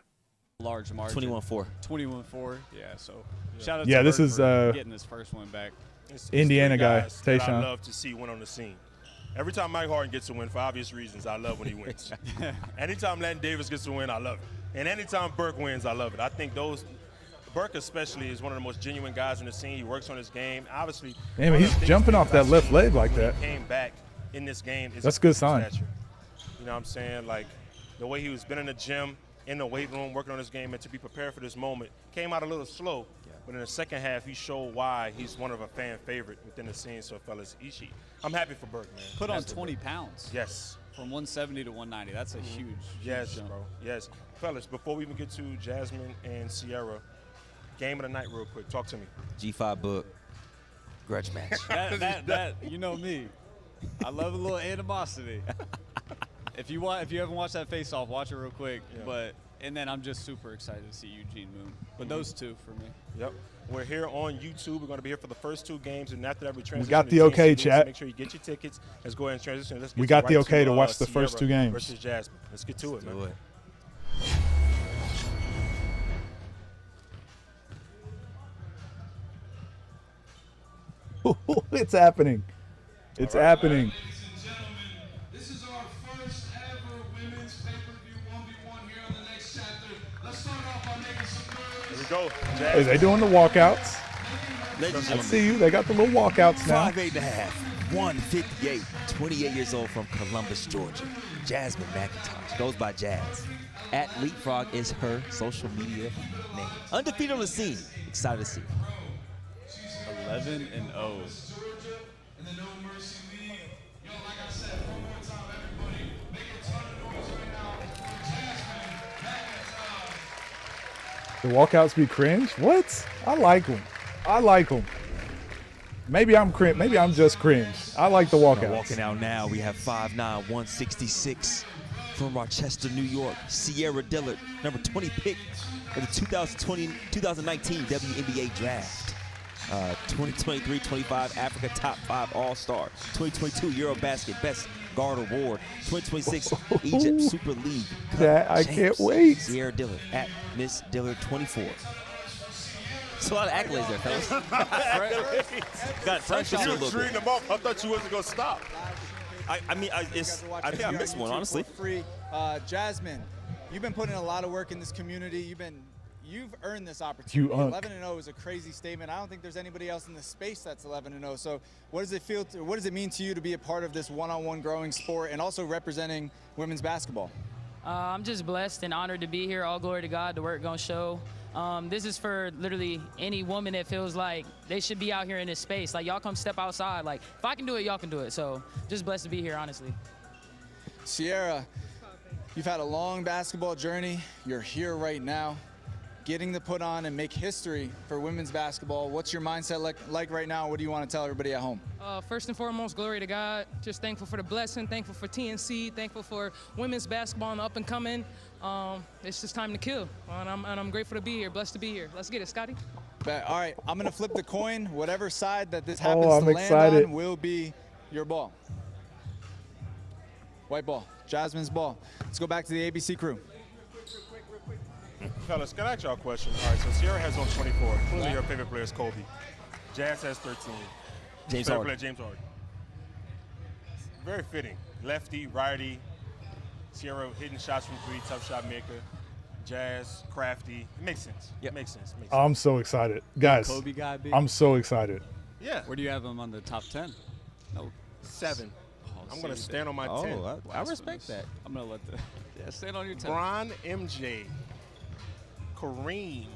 Large margin. 21-4. 21-4. Yeah. So shout out to this is getting his first one back. It's Indiana guy, Tayshaun. I Tayshaun. love to see win on the scene. Every time Mike Harden gets a win, for obvious reasons, I love when he wins. Anytime Landon Davis gets a win, I love it. And anytime Burke wins, I love it. I think Burke especially is one of the most genuine guys on the scene. He works on his game. Obviously, man, he's jumping off that left leg like that. He came back in this game. That's a good sign. Stature. You know what I'm saying? Like, the way he was been in the gym, in the weight room, working on his game, and to be prepared for this moment, came out a little slow. But in the second half, he showed why he's one of a fan favorite within the scene. So, fellas, I'm happy for Burke, man. Put on 20 pounds. Yes. From 170 to 190. That's a huge jump. Bro. Yes. Fellas, before we even get to Jasmine and Sierra, game of the night real quick. Talk to me. G5 book. Grudge match. that you know me. I love a little animosity. If you haven't watched that face off, watch it real quick. Yeah. And then I'm just super excited to see Eugene Moon. But those two for me. Yep. We're here on YouTube. We're going to be here for the first two games, and after that we transition. We got the okay, chat. Make sure you get your tickets. Let's go ahead and transition. We got the okay to watch the first two games. Versus Jasmine. Let's get to it, man. It's happening. It's happening. Ladies and gentlemen, this is our first ever women's pay-per-view 1v1 here on the next chapter. Let's start off by making some noise. Here we go. Hey, they doing the walkouts. I see you. They got the little walkouts now. 5'8.5", 158, 28 years old from Columbus, Georgia. Jasmine McIntosh goes by Jazz. At Leapfrog is her social media name. Undefeated on the scene. Excited to see. 11-0. The walkouts be cringe? What? I like them. I like them. Maybe I'm cringe. Maybe I'm just cringe. I like the walkouts. Walking out now, we have 5'9", 166 from Rochester, New York. Sierra Dillard, number 20 pick of the 2019 WNBA draft. 2023-25 Africa Top 5 All-Star. 2022 Eurobasket Best Guard Award. 2026 Egypt Super League Cup I can't wait. Sierra Dillard at Miss Dillard 24. It's a lot of accolades there, fellas. Got fresh on a little bit. Them off. I thought you wasn't gonna stop. I think I missed one, honestly. Free, Jasmine, you've been putting in a lot of work in this community. You've earned this opportunity. 11-0 is a crazy statement. I don't think there's anybody else in the space that's 11-0. So what does it feel? What does it mean to you to be a part of this one-on-one growing sport and also representing women's basketball? I'm just blessed and honored to be here. All glory to God. The work gonna show. This is for literally any woman that feels like they should be out here in this space. Like, y'all come step outside. Like, if I can do it, y'all can do it. So just blessed to be here, honestly. Sierra, you've had a long basketball journey. You're here right now, getting to put on and make history for women's basketball. What's your mindset like right now? What do you want to tell everybody at home? First and foremost, glory to God. Just thankful for the blessing, thankful for TNC, thankful for women's basketball and up and coming. It's just time to kill, and I'm grateful to be here, blessed to be here. Let's get it, Scotty. All right, I'm going to flip the coin. Whatever side that this happens to land on will be your ball. White ball, Jasmine's ball. Let's go back to the ABC crew. Fellas, can I ask y'all a question? All right, so Sierra has on 24. Clearly her favorite player is Kobe. Jazz has 13. James Fair Harden. play, James Harden. Very fitting. Lefty, righty. Sierra hitting shots from three, tough shot maker. Jazz, crafty. It makes sense. Yep. It makes sense. Makes sense. I'm so excited, guys. Kobe guy, B? I'm so excited. Yeah. Where do you have him on the top 10? No. 7. I'm going to stand on my 10. Oh, I respect that. I'm going to let the stand on your 10. Bron, MJ, Kareem,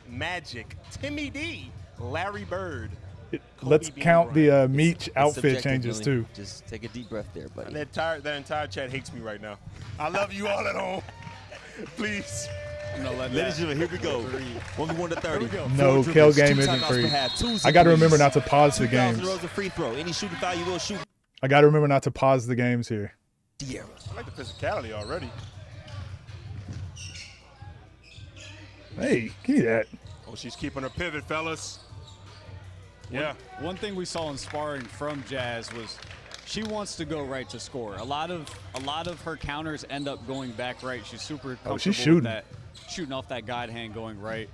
Magic, Timmy D, Larry Bird. Let's Kobe count Bryant. the Meech It's outfit subjective, changes Billy. too. Just take a deep breath there, buddy. That entire chat hates me right now. I love you all at home. Please. I'm going to let Ladies and gentlemen, here we go. 1v1 to 30. No, Four Kel dribbles, game two isn't timeouts free. per half, 2 I got to remember threes, not to pause the 2,000 games. rows of free throw. Any shooting foul you will shoot. I got to remember not to pause the games here. Sierra. I like the physicality already. Hey, give me that. Oh, she's keeping her pivot, fellas. Yeah. One thing we saw in sparring from Jazz was she wants to go right to score. A lot of her counters end up going back right. She's super comfortable she's with shooting. that, shooting off that guide hand going right.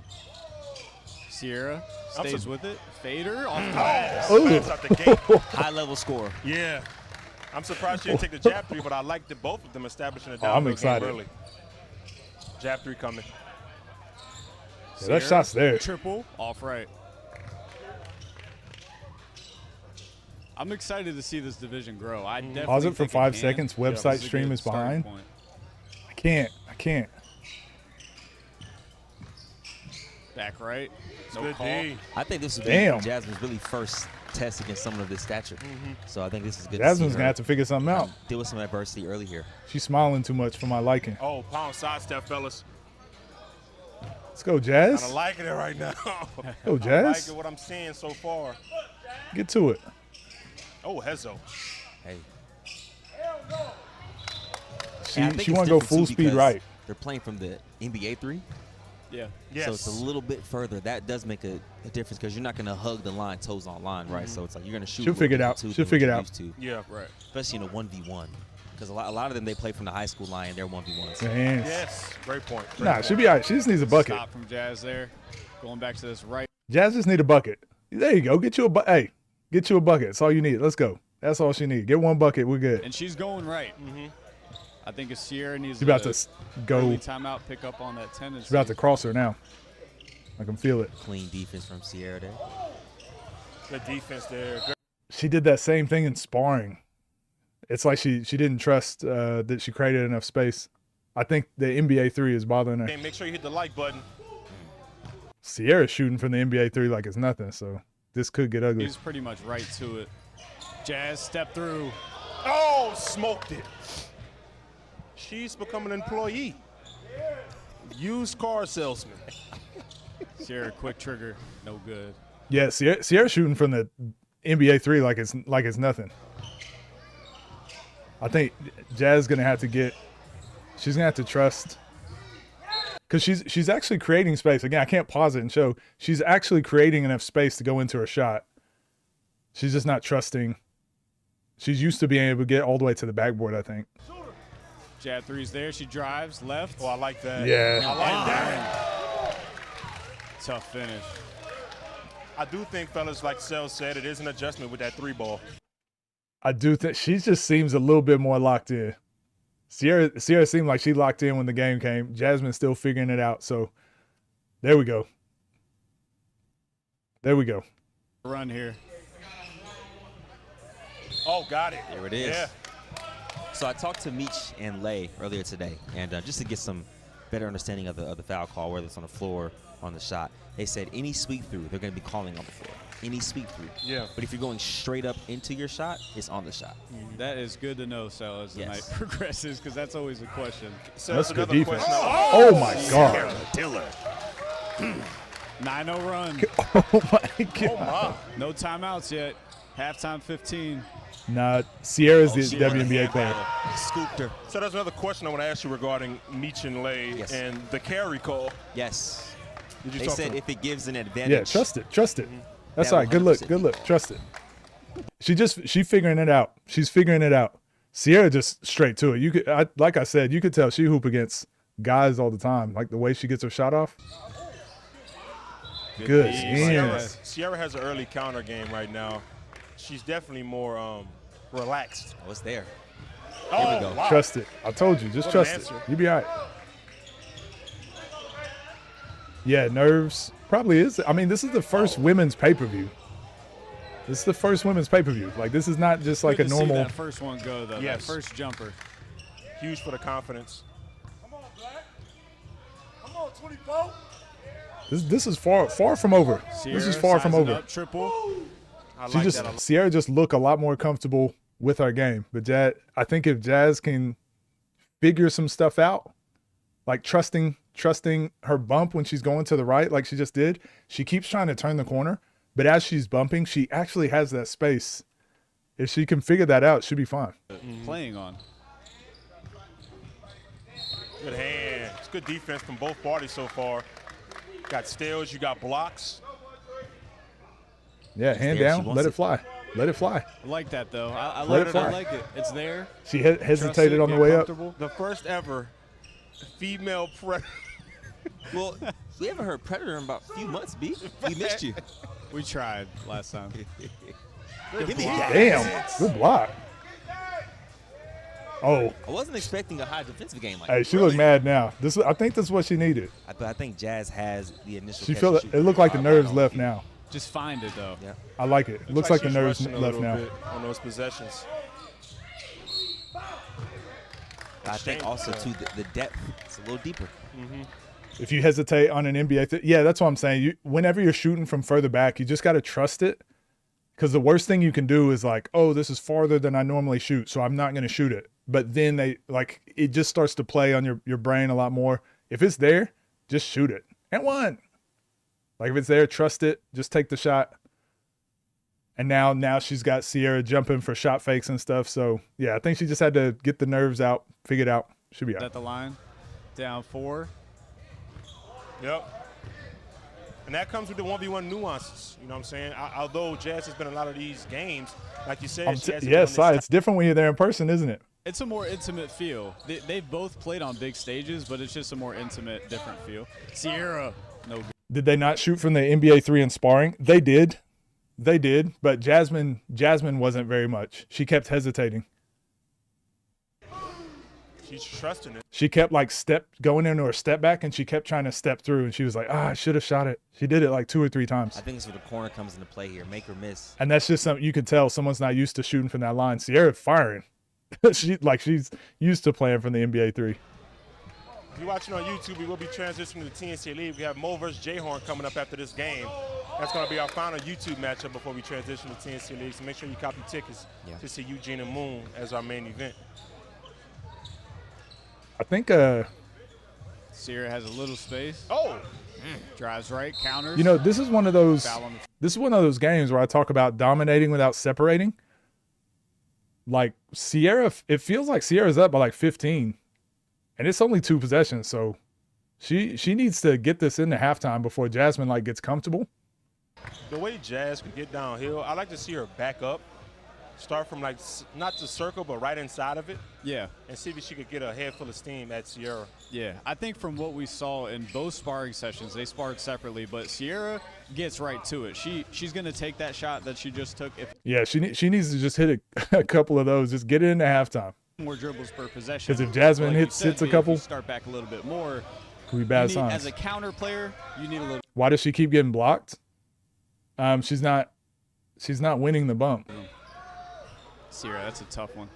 Sierra stays with it. Fader off the glass. Fans out the gate. High level score. Yeah. I'm surprised she didn't take the jab 3, but I like that both of them establishing a I'm downhill game excited. early. Jab 3 coming. Yeah, that shot's there. Triple off right. I'm excited to see this division grow. I definitely Pause it for think 5 can. seconds. This Website is a stream good is starting behind. point. I can't. Back right. No Good call. D. I think this would be Damn. Jasmine's really first test against someone of this stature. So I think this is good. Jasmine's to see gonna her have to figure something out. deal with some adversity early here. She's smiling too much for my liking. Oh, pound sidestep, fellas. Let's go, Jazz. I'm liking it right now. Go, I'm Jazz. liking what I'm seeing so far. Get to it. Oh, Hezo. Hey. She And I think want it's to go different, full too, speed because right. They're playing from the NBA 3. Yeah. Yes. So it's a little bit further. That does make a difference because you're not going to hug the line toes on line, right? So it's like you're going to shoot. She'll a little figure it bit out. too She'll than figure it what out. you're used to, Yeah. Right. especially in a 1v1. Because a lot of them, they play from the high school line. They're 1v1s. Man. Yes. Great point. Great Nah, point. she'll be all right. She just needs a bucket. Stop from Jazz there. Going back to this right. Jazz just need a bucket. There you go. Get you a hey, get you a bucket. That's all you need. Let's go. That's all she needs. Get one bucket. We're good. And she's going right. I think if Sierra needs She's about a to go. early timeout, pick up on that tendency. She's about to cross her now. I can feel it. Clean defense from Sierra there. Good defense there. Good. She did that same thing in sparring. It's like she didn't trust that she created enough space. I think the NBA 3 is bothering her. Hey, make sure you hit the like button. Sierra's shooting from the NBA 3 like it's nothing, so this could get ugly. He's pretty much right to it. Jazz step through. Oh, smoked it. She's become an employee. Used car salesman. Sierra quick trigger. No good. Yeah, Sierra's shooting from the NBA 3 like it's nothing. I think Jazz is gonna have to get. She's gonna have to trust, because she's actually creating space. Again, I can't pause it and show. She's actually creating enough space to go into her shot. She's just not trusting. She's used to being able to get all the way to the backboard, I think. Jab three's there. She drives left. Oh, I like that. Yeah. I like that. Tough finish. I do think, fellas, like Sel said, it is an adjustment with that 3 ball. I do think she just seems a little bit more locked in. Sierra seemed like she locked in when the game came. Jasmine's still figuring it out. So there we go. There we go. Run here. Oh, got it. There it is. Yeah. So I talked to Meech and Lay earlier today, and just to get some better understanding of the foul call, whether it's on the floor or on the shot, they said any sweep through, they're going to be calling on the floor. Any sweep through. Yeah. But if you're going straight up into your shot, it's on the shot. That is good to know, Sal, as the Yes. night progresses, because that's always a question. So That's good another defense. question. Oh my God. Diller. 9-0 run. Oh my God. Oh, my. No timeouts yet. Halftime 15. Nah, Sierra's the She won the WNBA hand player. battle. Scooped her. So there's another question I want to ask you regarding Meech and Lay Yes. and the carry call. Yes. Did you They talk said to if it gives an advantage. Yeah, trust it. Trust it. That's That all right. Good look. 100% Good look. Trust it. She figuring it out. She's figuring it out. Sierra just straight to it. Like I said, you could tell she hoop against guys all the time. Like the way she gets her shot off. Good. D. Yeah. Sierra has an early counter game right now. she's definitely more relaxed. Oh, it's there. Oh, we go. wow. Trust it. I told you. Just What trust an it. answer. You'll be all right. Yeah, nerves probably is. I mean, this is the first women's pay-per-view. This is the first women's pay-per-view. Like, this is not just like Good a to see normal. that first one go, though. Yes. That first jumper. Huge for the confidence. Come on, Black. Come on, 24. This is far from over. This is far from over. Up, triple. I She like just that a lot. Sierra just look a lot more comfortable with our game. But I think if Jazz can figure some stuff out, like trusting her bump when she's going to the right, like she just did, she keeps trying to turn the corner, but as she's bumping, she actually has that space. If she can figure that out, she'll be fine. Playing on. Good hand. It's good defense from both parties so far. Got steals, you got blocks. Yeah, hand there, she down, wants let it it. fly. Let it fly. I like that, though. I Let like it it. fly. I like it. It's there. She Trust hesitated it, on the get way up. comfortable. The first ever female predator. Well, we haven't heard Predator in about a few months, B. We missed you. We tried last time. Give me that. Damn, good block. Oh, I wasn't expecting a high defensive game like hey, this. she looked mad now. I think this is what she needed. I think Jazz has the initial. She catch feel and it. shoot. It looked like the nerves left now. Just find it, though. Yeah. I like it. Looks like the she's nerves rushing a left little now. bit on those possessions. I think also too the depth. It's a little deeper. If you hesitate on an NBA, yeah, that's what I'm saying. Whenever you're shooting from further back, you just got to trust it. Because the worst thing you can do is like, oh, this is farther than I normally shoot, so I'm not going to shoot it. But then it just starts to play on your brain a lot more. If it's there, just shoot it. And one. Like if it's there, trust it. Just take the shot. And now she's got Sierra jumping for shot fakes and stuff. So yeah, I think she just had to get the nerves out, figure it out. Should be Is out. that the line? Down 4. Yep. And that comes with the 1v1 nuances. You know what I'm saying? Although Jazz has been in a lot of these games, like you said, she hasn't been on Yes, this it's different when you're there in person, isn't it? It's a more intimate feel. They've both played on big stages, but it's just a more intimate, different feel. Sierra, no good. Did they not shoot from the NBA 3 in sparring? They did. But Jasmine wasn't very much. She kept hesitating. She's trusting it. She kept going into her step back, and she kept trying to step through, and she was like, I should have shot it. She did it like 2 or 3 times. I think that's where the corner comes into play here. Make or miss. And that's just something you can tell someone's not used to shooting from that line. Sierra firing. She's used to playing from the NBA 3. If you're watching on YouTube, we will be transitioning to the TNC League. We have Mo versus J-Horn coming up after this game. That's going to be our final YouTube matchup before we transition to TNC League. So make sure you copy tickets to see Eugene and Moon as our main event. I think Sierra has a little space. Oh! Drives right, counters. this is one of those Foul on the games where I talk about dominating without separating. Like Sierra, it feels like Sierra's up by like 15. And it's only 2 possessions, so she needs to get this into halftime before Jasmine gets comfortable. The way Jazz can get downhill, I like to see her back up. Start from not the circle, but right inside of it. Yeah. And see if she could get a head full of steam at Sierra. Yeah, I think from what we saw in both sparring sessions, they sparred separately, but Sierra gets right to it. She's going to take that shot that she just took. If Yeah, she needs to just hit a couple of those. Just get it into halftime. more dribbles per possession. 'Cause if Jasmine Like you hits said, a if couple, you start back a little bit more. Could be bad you need, signs. as a counter player, you need a little. Why does she keep getting blocked? She's not winning the bump. Sierra, that's a tough one.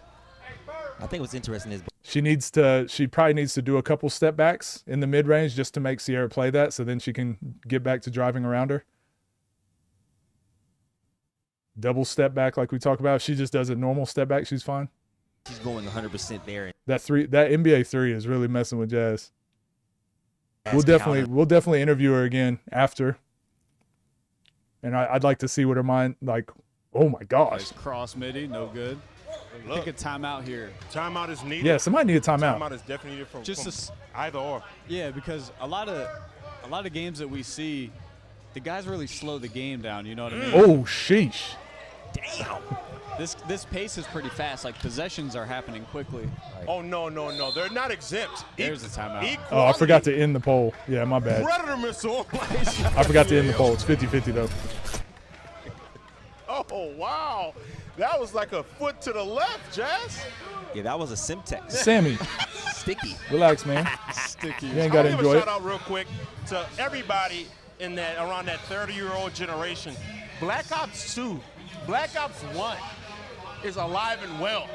I think what's interesting is She probably needs to do a couple step backs in the mid range just to make Sierra play that, so then she can get back to driving around her. Double step back like we talk about. If she just does a normal step back, she's fine. she's going 100% there. That NBA 3 is really messing with Jazz. We'll Counter. definitely interview her again after. And I'd like to see what her mind oh my gosh. Nice cross midi, no good. Take a timeout here. Timeout is needed. Yeah, somebody need a timeout. Timeout is definitely needed from Just either or. Yeah, because a lot of games that we see, the guys really slow the game down. You know what I mean? Oh, sheesh. Damn. This pace is pretty fast. Like possessions are happening quickly. Oh, no. They're not exempt. There's a timeout. Oh, I forgot to end the poll. Yeah, my bad. Predator missile. I forgot to end the poll. It's 50-50 though. Oh. wow. That was like a foot to the left, Jazz. Yeah, that was a Simtex. Sammy, Sticky. relax, man. Sticky. You ain't got to I'll give enjoy a it. shout out real quick to everybody in that around that 30-year-old generation. Black Ops 2, Black Ops 1 is alive and well.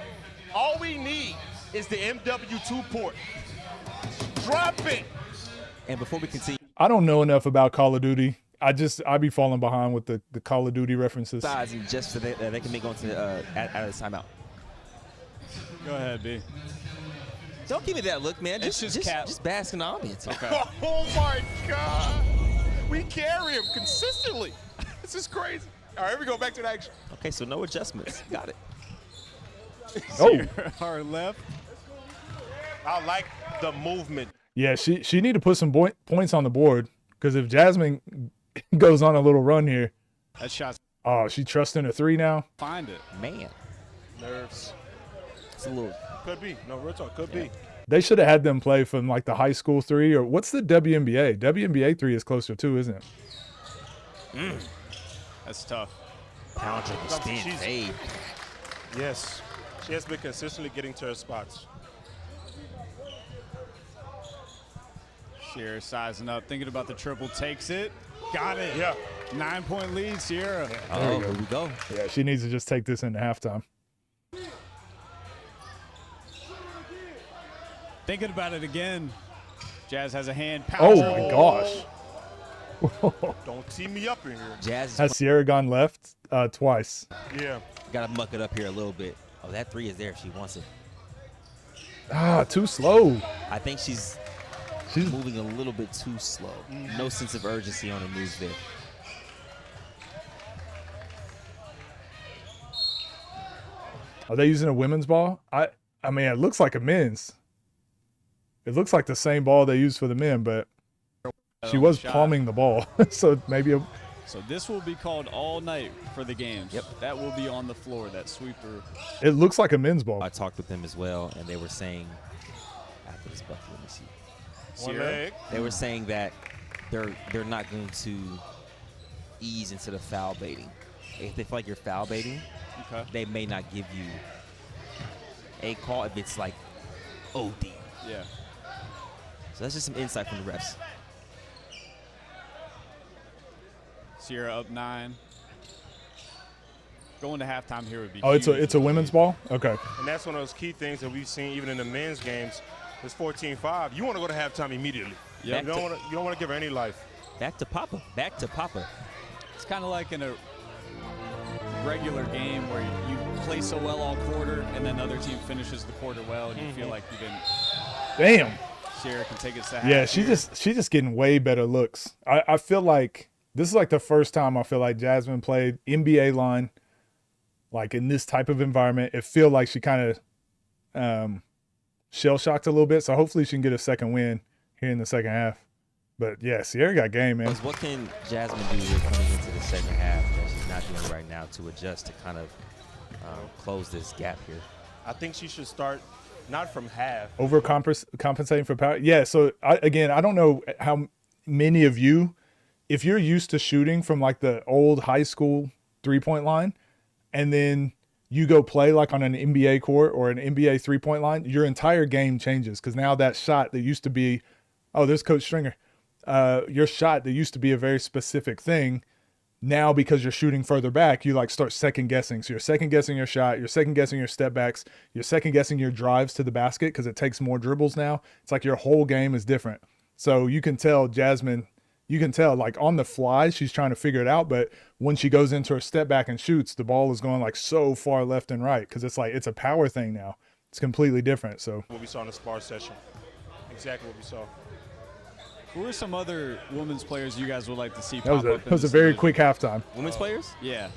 All we need is the MW2 port. Drop it. And before we continue, I don't know enough about Call of Duty. I be falling behind with the Call of Duty references. sides and just so they can make on to out of the timeout. Go ahead, B. Don't give me that look, man. It's just cap. Just bask in the ambience. Okay. Oh my God. We carry him consistently. This is crazy. All right, here we go. Back to the action. Okay, so no adjustments. Got it. Oh, Our left. I like the movement. yeah, she need to put some points on the board because if Jasmine goes on a little run here, That shot's oh, she trusting a 3 now. find it. Man, Nerves. it's a little. Could be. No, real talk. Could be. They should have had them play from like the high school 3 or what's the WNBA? WNBA 3 is closer too, isn't it? That's tough. Pound triple spin She's- fade. Yes. She has been consistently getting to her spots. Sierra sizing up, thinking about the triple, takes it. Got it. Yeah. 9-point lead, Sierra. Oh, here we go. Yeah, she needs to just take this into halftime. Thinking about it again. Jazz has a hand. Oh Pound my gosh. Don't tee me up in here. Jazz is Has Sierra gone left twice? Yeah. got to muck it up here a little bit. Oh, that 3 is there. She wants it. Ah, too slow. I think she's moving a little bit too slow. No sense of urgency on her moves there. Are they using a women's ball? I mean, it looks like a men's. It looks like the same ball they use for the men, but she was shot. palming the ball. So maybe So this will be called all night for the games. Yep. That will be on the floor, that sweeper. it looks like a men's ball. I talked with them as well, and they were saying after this bucket, let me see. One leg. They were saying that they're not going to ease into the foul baiting. If they feel like you're foul baiting, Okay. they may not give you a call if it's like OD. Yeah. So that's just some insight from the refs. Sierra up 9. Going to halftime here would be Oh, it's huge. a women's ball? Okay. And that's one of those key things that we've seen even in the men's games. It's 14-5. You want to go to halftime immediately. Yep. You don't want to give her any life. Back to Papa. Back to Papa. It's kind of like in a regular game where you play so well all quarter and then the other team finishes the quarter well and you feel like you didn't. Damn. Sierra can take it to half. Yeah, she's here. just getting way better looks. I feel like this is like the first time I feel like Jasmine played NBA line, like in this type of environment. It feel like she kind of shell shocked a little bit. So hopefully she can get a second win here in the second half. But yeah, Sierra got game, man. Because what can Jasmine do here coming into the second half that she's not doing right now to adjust to kind of close this gap here? I think she should start not from half. Compensating for power. Yeah. So I don't know how many of you, if you're used to shooting from like the old high school 3-point line, and then you go play like on an NBA court or an NBA 3-point line, your entire game changes because now that shot that used to be, oh, there's Coach Stringer. Your shot that used to be a very specific thing, now because you're shooting further back, you like start second guessing. So you're second guessing your shot, you're second guessing your step backs, you're second guessing your drives to the basket because it takes more dribbles now. It's like your whole game is different. So you can tell Jasmine, like on the fly, she's trying to figure it out. But when she goes into her step back and shoots, the ball is going like so far left and right because it's like it's a power thing now. It's completely different. So What we saw in the spar session. Exactly what we saw. Who are some other women's players you guys would like to see that was pop a, up that was a in very this quick halftime. Women's players? Yeah.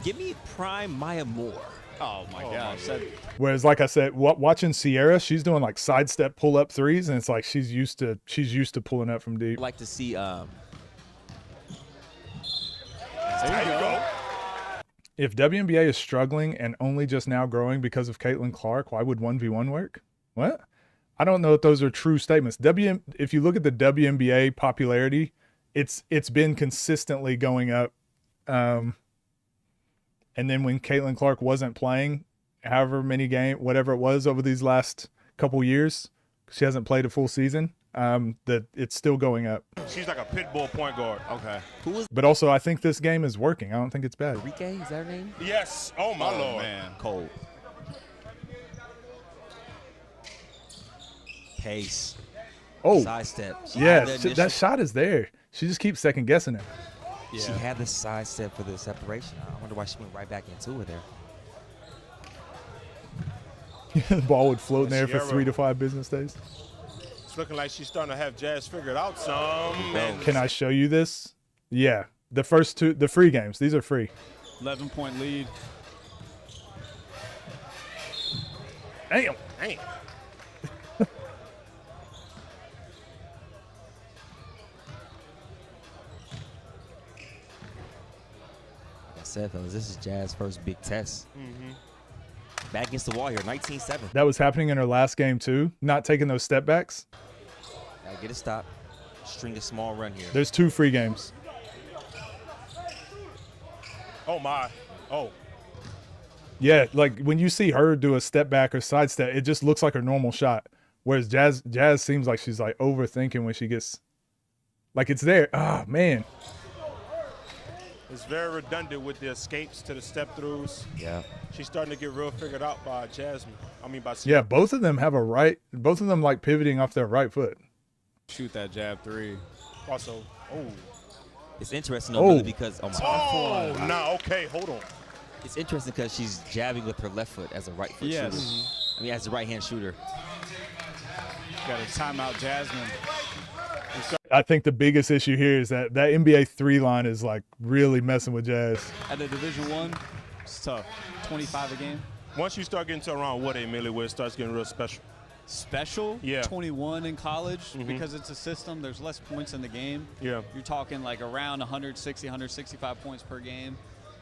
Give me prime Maya Moore. Oh my gosh. That, Whereas, like I said, watching Sierra, she's doing like sidestep pull up threes, and it's like she's used to pulling up from deep. I'd like to see there you go. If WNBA is struggling and only just now growing because of Caitlin Clark, why would 1v1 work? What? I don't know if those are true statements. If you look at the WNBA popularity, it's been consistently going up And then when Caitlin Clark wasn't playing, however many games, whatever it was over these last couple years, she hasn't played a full season. That it's still going up. She's like a pit bull point guard. Okay. Who is But also, I think this game is working. I don't think it's bad. Enrique? Is that her name? Yes. Oh, my Lord. Man. Cold. Pace. Oh, Side step. She yeah, had the initial- that shot is there. She just keeps second guessing it. Yeah. She had the side step for the separation. I wonder why she went right back into it there. The ball would float in there for Sierra. 3 to 5 business days. It's looking like she's starting to have Jazz figured out some. And Can I show you this? Yeah, the first two, the free games. These are free. 11-point lead. Damn. Dang. Like I said, fellas, this is Jazz's first big test. Back against the wall here, 19-7. That was happening in her last game too. Not taking those step backs. Gotta get a stop. String a small run here. There's 2 free games. Oh, my. Oh. Yeah, like when you see her do a step back or side step, it just looks like her normal shot. Whereas Jazz seems like she's like overthinking when she gets, like it's there. Ah, man. It's very redundant with the escapes to the step throughs. Yeah. She's starting to get real figured out by Jasmine. I mean, by Yeah, Sierra. both of them have a right. Both of them like pivoting off their right foot. Shoot that jab three. Also, oh. It's interesting though, really, because oh my God. Oh, no. Okay, hold on. It's interesting because she's jabbing with her left foot as a right foot Yes. shooter. I mean, as a right hand shooter. Got a timeout, Jasmine. I think the biggest issue here is that NBA 3 line is like really messing with Jazz. At the Division I, it's tough. 25 a game. Once you start getting to around what Millie, where it starts getting real special. Special, Yeah. 21 in college because it's a system. There's less points in the game. Yeah. You're talking like around 160, 165 points per game,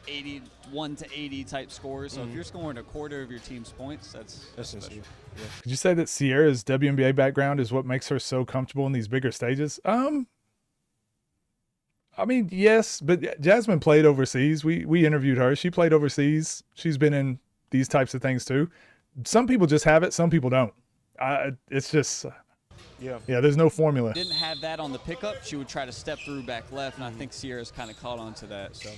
81 to 80 type scores. So if you're scoring a quarter of your team's points, that's That's special. Could you say that Sierra's WNBA background is what makes her so comfortable in these bigger stages? I mean, yes, but Jasmine played overseas. We interviewed her. She played overseas. She's been in these types of things too. Some people just have it. Some people don't. It's just, Yeah. there's no formula. Didn't have that on the pickup. She would try to step through back left, and I think Sierra's kind of caught on to that. So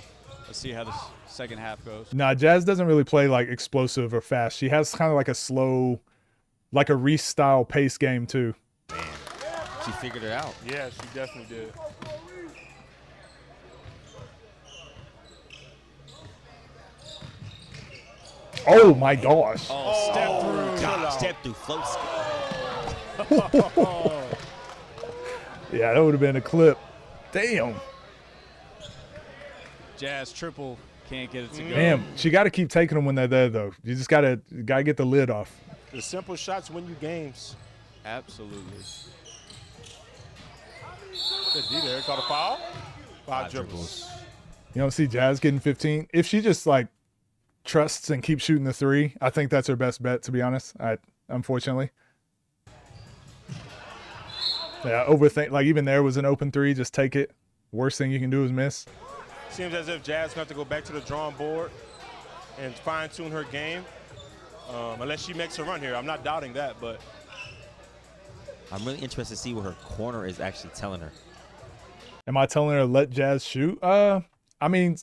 let's see how the second half goes. Nah, Jazz doesn't really play like explosive or fast. She has kind of like a slow, like a Reese style pace game too. She figured it out. Yeah, she definitely did. Oh my gosh. Oh, step through. God, step through float. Yeah, that would have been a clip. Damn. Jazz triple. Can't get it to go. Damn. She got to keep taking them when they're there though. You just gotta get the lid off. The simple shots win you games. Absolutely. Good D there. Caught a foul. 5 dribbles. dribbles. You don't see Jazz getting 15. If she just like trusts and keeps shooting the 3, I think that's her best bet, to be honest. Unfortunately. Yeah, overthink. Like even there was an open 3. Just take it. Worst thing you can do is miss. Seems as if Jazz going to have to go back to the drawing board and fine-tune her game. Unless she makes a run here. I'm not doubting that, but I'm really interested to see what her corner is actually telling her. Am I telling her to let Jazz shoot? I mean,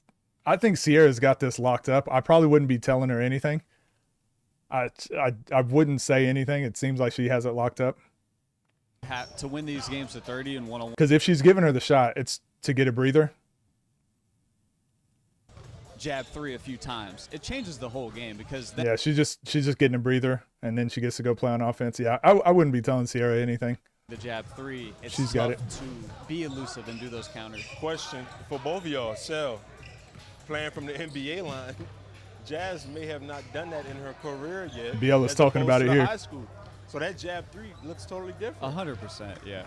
I think Sierra's got this locked up. I probably wouldn't be telling her anything. I wouldn't say anything. It seems like she has it locked up. To win these games to 30 and one-on-one. Because if she's giving her the shot, it's to get a breather. Jab 3 a few times. It changes the whole game because Yeah, she's just getting a breather, and then she gets to go play on offense. Yeah, I wouldn't be telling Sierra anything. the jab 3, it's She's got tough to be elusive and do those counters. question for both of y'all. Sel, playing from the NBA line, Jazz may have not done that in her career yet. BL is as talking about opposed it to here. High school. So that jab 3 looks totally different. 100%, yeah.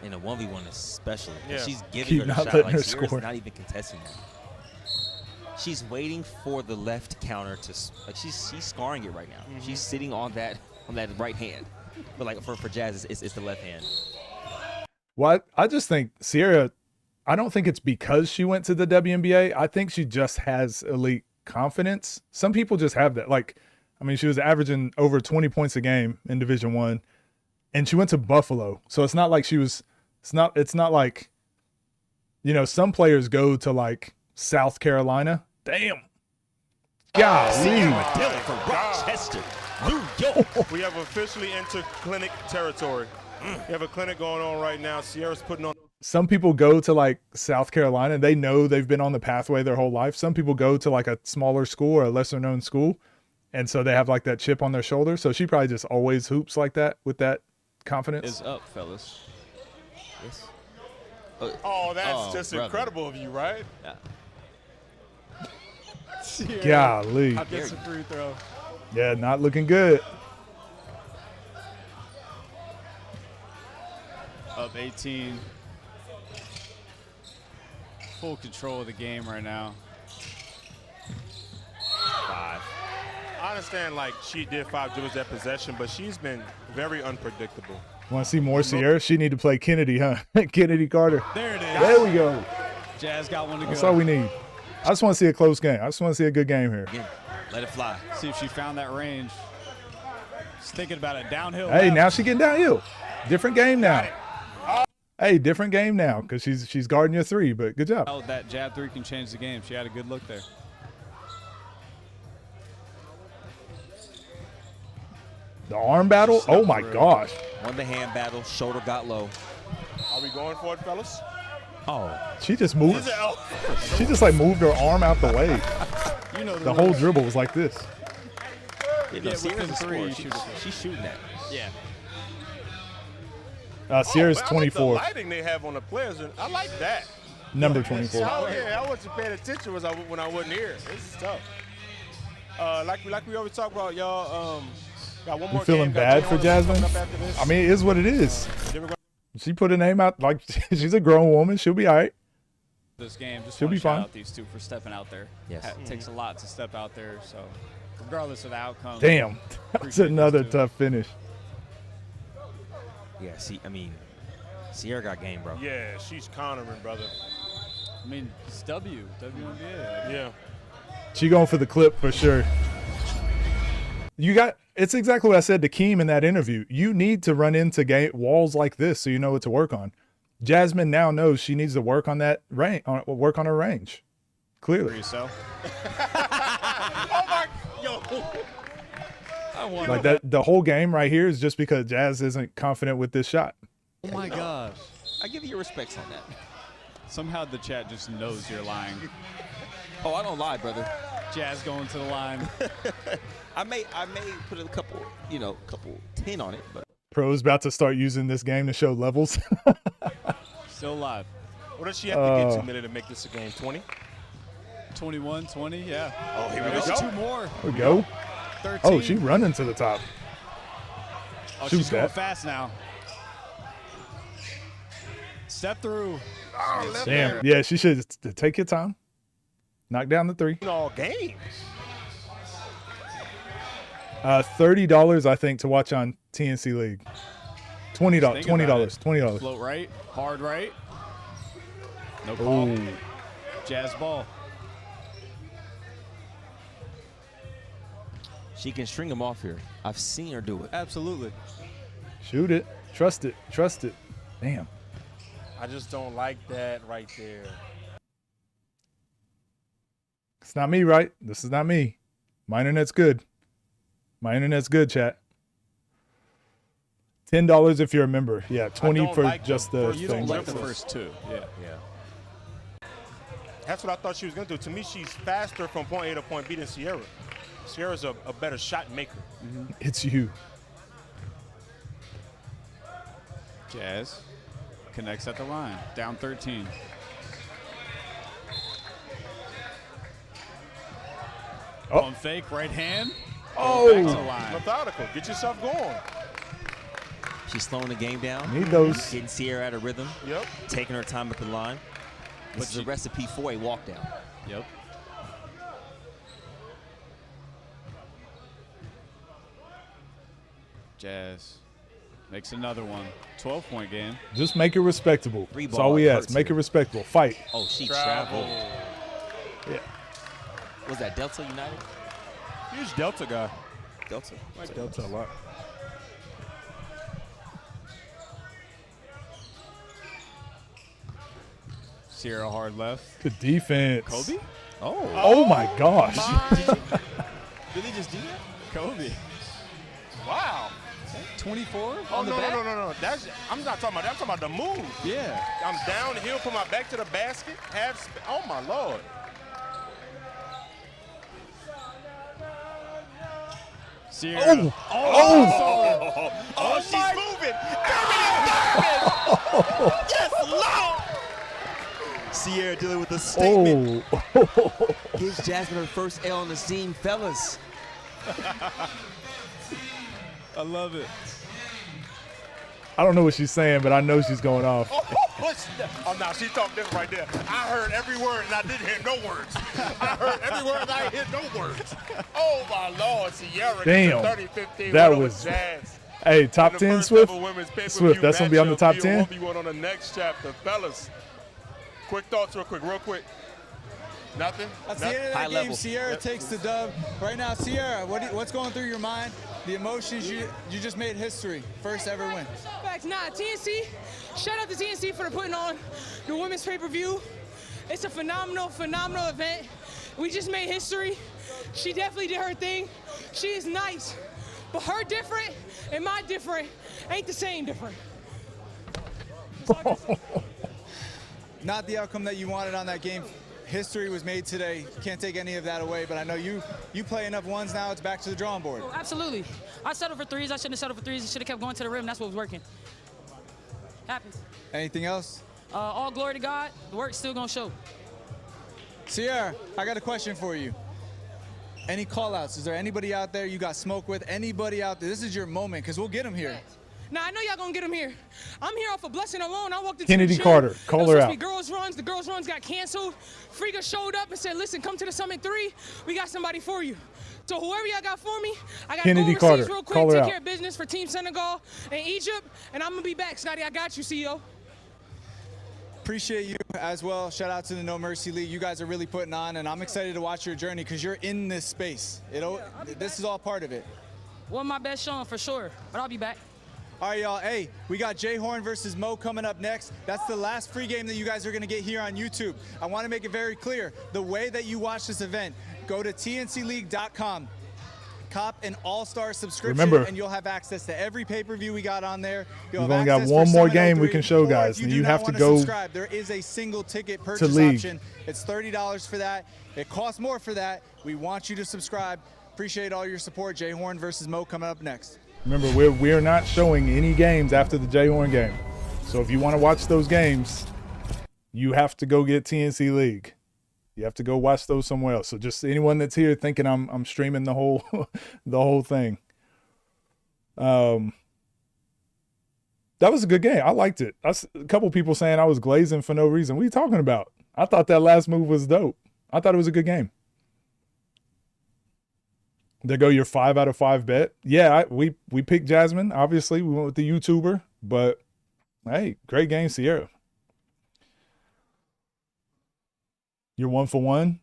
And a 1v1 especially. Yeah. She's giving Keep her the not shot. letting Like her Sierra's score. not even contesting that. She's waiting for the left counter to like she's scarring it right now. She's sitting on that right hand. But like for Jazz, it's the left hand. Well, I just think Sierra, I don't think it's because she went to the WNBA. I think she just has elite confidence. Some people just have that. Like, I mean, she was averaging over 20 points a game in Division I, and she went to Buffalo. So it's not like it's not like, you know, some players go to like South Carolina. Damn. Golly. from Rochester, New York. We have officially entered clinic territory. We have a clinic going on right now. Sierra's putting on. Some people go to like South Carolina. They know they've been on the pathway their whole life. Some people go to like a smaller school or a lesser known school. And so they have like that chip on their shoulder. So she probably just always hoops like that with that confidence. Is up, fellas. Yes. Oh, that's just brother. incredible of you, right? Yeah. Golly. I guess a free throw. Yeah, not looking good. Up 18. Full control of the game right now. 5. I understand, like, she did 5 dribbles that possession, but she's been very unpredictable. Want to see more Sierra? She need to play Kennedy, huh? Kennedy Carter. There it is. There we go. Jazz got one to That's go. all we need. I just want to see a close game. I just want to see a good game here. Again, let it fly. See if she found that range. Just thinking about it. Downhill. Hey, left. now she getting downhill. Different game now. Hey, different game now because she's guarding your 3, but good job. Oh, that jab 3 can change the game. She had a good look there. The arm battle? Oh, my gosh. Won the hand battle. Shoulder got low. Are we going for it, fellas? Oh. She just moved. She just like moved her arm out the way. You know The whole dribble was like this. Yeah, Sierra's a three, scorer. She's shooting that. Yeah. Sierra's I like 24, the lighting they have on the players, and I like that. number 24. Oh, yeah, I wasn't paying attention when I wasn't here. This is tough. Like we always talk about, y'all. Got one You more feeling game. Got bad Jay for Horner Jasmine? coming up after this. I mean, it is what it is. Then we're gonna- She put her name out. Like, she's a grown woman. She'll be all right. This game, just She'll want be to shout fine. out these two for stepping out there. Yes. It takes a lot to step out there, so regardless of the outcome. Damn. That's appreciate another these two. tough finish. Yeah, Sierra got game, bro. Yeah, she's cornering, brother. I mean, it's WNBA. Like, Yeah. She going for the clip for sure. It's exactly what I said to Keem in that interview. You need to run into walls like this so you know what to work on. Jasmine now knows she needs to work on that work on her range. Clearly. So. Oh my, yo. I won. Like that, the whole game right here is just because Jazz isn't confident with this shot. Oh my gosh. I give you your respects on that. Somehow the chat just knows you're lying. Oh, I don't lie, brother. Jazz going to the line. I may put a couple 10 on it, but Pro's about to start using this game to show levels. Still live. What does she have to get to Millie to make this a game? 20? 21, 20, yeah. Oh, here we There's go. 2 more. There we go. 13. Oh, she running to the top. Oh, Shoot she's going that. fast now. Step through. Damn. Yeah, she should take your time. Knock down the 3. All games. $30, I think, to watch on TNC League. $20. Think about it. $20. Float right. Hard right. No call. Ooh. Jazz ball. she can string them off here. I've seen her do it. Absolutely. Shoot it. Trust it. Trust it. Damn. I just don't like that right there. It's not me, right? This is not me. My internet's good. My internet's good, chat. $10 if you're a member. Yeah, 20 don't for like just the the first You thing. don't like the Dribbles. first 2. Yeah. Yeah. That's what I thought she was going to do. To me, she's faster from point A to point B than Sierra. Sierra's a better shot maker. It's you. Jazz connects at the line. Down 13. Oh. On fake, right hand. Oh. Back to the line. Methodical. Get yourself going. She's slowing the game down. Need those. Getting Sierra out of rhythm. Yep. Taking her time at the line. This is a she- recipe for a walk down. Yep. Jazz makes another one. 12-point game. Just make it respectable. Three That's all we ball ask. hurts Make it here. respectable. Fight. Oh, she Travel. traveled. Yeah. Was that Delta United? Huge Delta guy. Delta. I like Delta a lot. Sierra hard left. Good defense. Kobe? Oh my gosh. Did he just do that? Kobe. Wow. 24 Oh, on the no, back? no. I'm not talking about that. I'm talking about the move. Yeah. I'm downhill, put my back to the basket. Oh, my Lord. Sierra. Oh, she's moving. Yes, Lord. Sierra dealing with a statement. Oh. Gives Jasmine her first L on the scene, fellas. I love it. I don't know what she's saying, but I know she's going off. Oh, no, she talked this right there. I heard every word, and I didn't hear no words. I heard every word, and I didn't hear no words. Oh, my Lord, Sierra. Damn. 30-15 That win over was. Jazz. Hey, top And the 10 first Swift. ever women's pay-per-view Swift, that's going to be on the top matchup. 10. We'll be one on the next chapter. Fellas, quick thoughts real quick. Nothing? That's the end of High that game. level. Sierra takes the dub. Right now, Sierra, what's going through your mind? The emotions, you just made history. First ever win. Facts. Nah, TNC, shout out to TNC for putting on the women's pay-per-view. It's a phenomenal event. We just made history. She definitely did her thing. She is nice, but her different and my different ain't the same different. Not the outcome that you wanted on that game. History was made today. Can't take any of that away, but I know you play enough ones now, it's back to the drawing board. Oh, absolutely. I settled for threes. I shouldn't have settled for threes. I should have kept going to the rim. That's what was working. Happens. Anything else? All glory to God. The work's still going to show. Sierra, I got a question for you. Any call-outs? Is there anybody out there you got smoke with? Anybody out there? This is your moment, because we'll get them here. Now, I know y'all gonna get him here. I'm here off a blessing alone. I walked into Kennedy the gym. Carter, call It was her supposed to out. be girls runs. The girls runs got canceled. Friga showed up and said, listen, come to the Summit 3. We got somebody for you. So whoever y'all got for me, I got to go Kennedy overseas Carter, real quick, call her take out. care of business for Team Senegal and Egypt, and I'm going to be back. Scotty, I got you, CEO. Appreciate you as well. Shout out to the No Mercy League. You guys are really putting on, and I'm excited to watch your journey because you're in this space. This is all part of it. One of my best showing for sure, but I'll be back. All right, y'all. Hey, we got Jay Horn versus Mo coming up next. That's the last free game that you guys are going to get here on YouTube. I want to make it very clear. The way that you watch this event, go to tncleague.com. Cop an all-star subscription, Remember, and you'll have access to every pay-per-view we got on there. We've only got one more game we can show, guys, and you have to go subscribe. There is a single ticket purchase League. option. It's $30 for that. It costs more for that. We want you to subscribe. Appreciate all your support. Jay Horn versus Mo coming up next. Remember, we're not showing any games after the Jay Horn game. So if you want to watch those games, you have to go get TNC League. You have to go watch those somewhere else. So just anyone that's here thinking I'm streaming the whole the whole thing. That was a good game. I liked it. A couple people saying I was glazing for no reason. What are you talking about? I thought that last move was dope. I thought it was a good game. There go your 5 out of 5 bet. Yeah, we picked Jasmine. Obviously, we went with the YouTuber. But, hey, great game, Sierra. You're 1 for 1.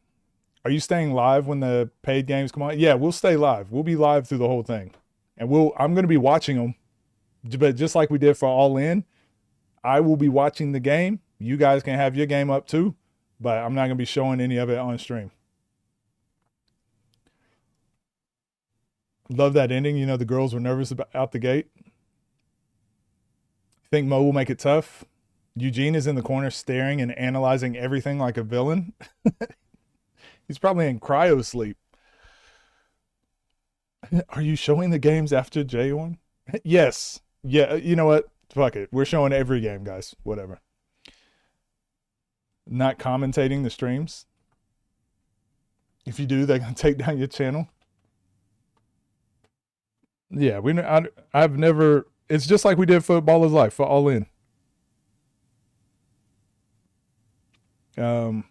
Are you staying live when the paid games come on? Yeah, we'll stay live. We'll be live through the whole thing. And I'm going to be watching them. But just like we did for All In, I will be watching the game. You guys can have your game up too. But I'm not going to be showing any of it on stream. Love that ending. You know, the girls were nervous about out the gate. Think Mo will make it tough? Eugene is in the corner staring and analyzing everything like a villain. He's probably in cryo sleep. Are you showing the games after J1? Yes. Yeah, you know what? Fuck it. We're showing every game, guys. Whatever. Not commentating the streams. If you do, they're going to take down your channel. Yeah, I've never. It's just like we did for Ball is Life for All In. Who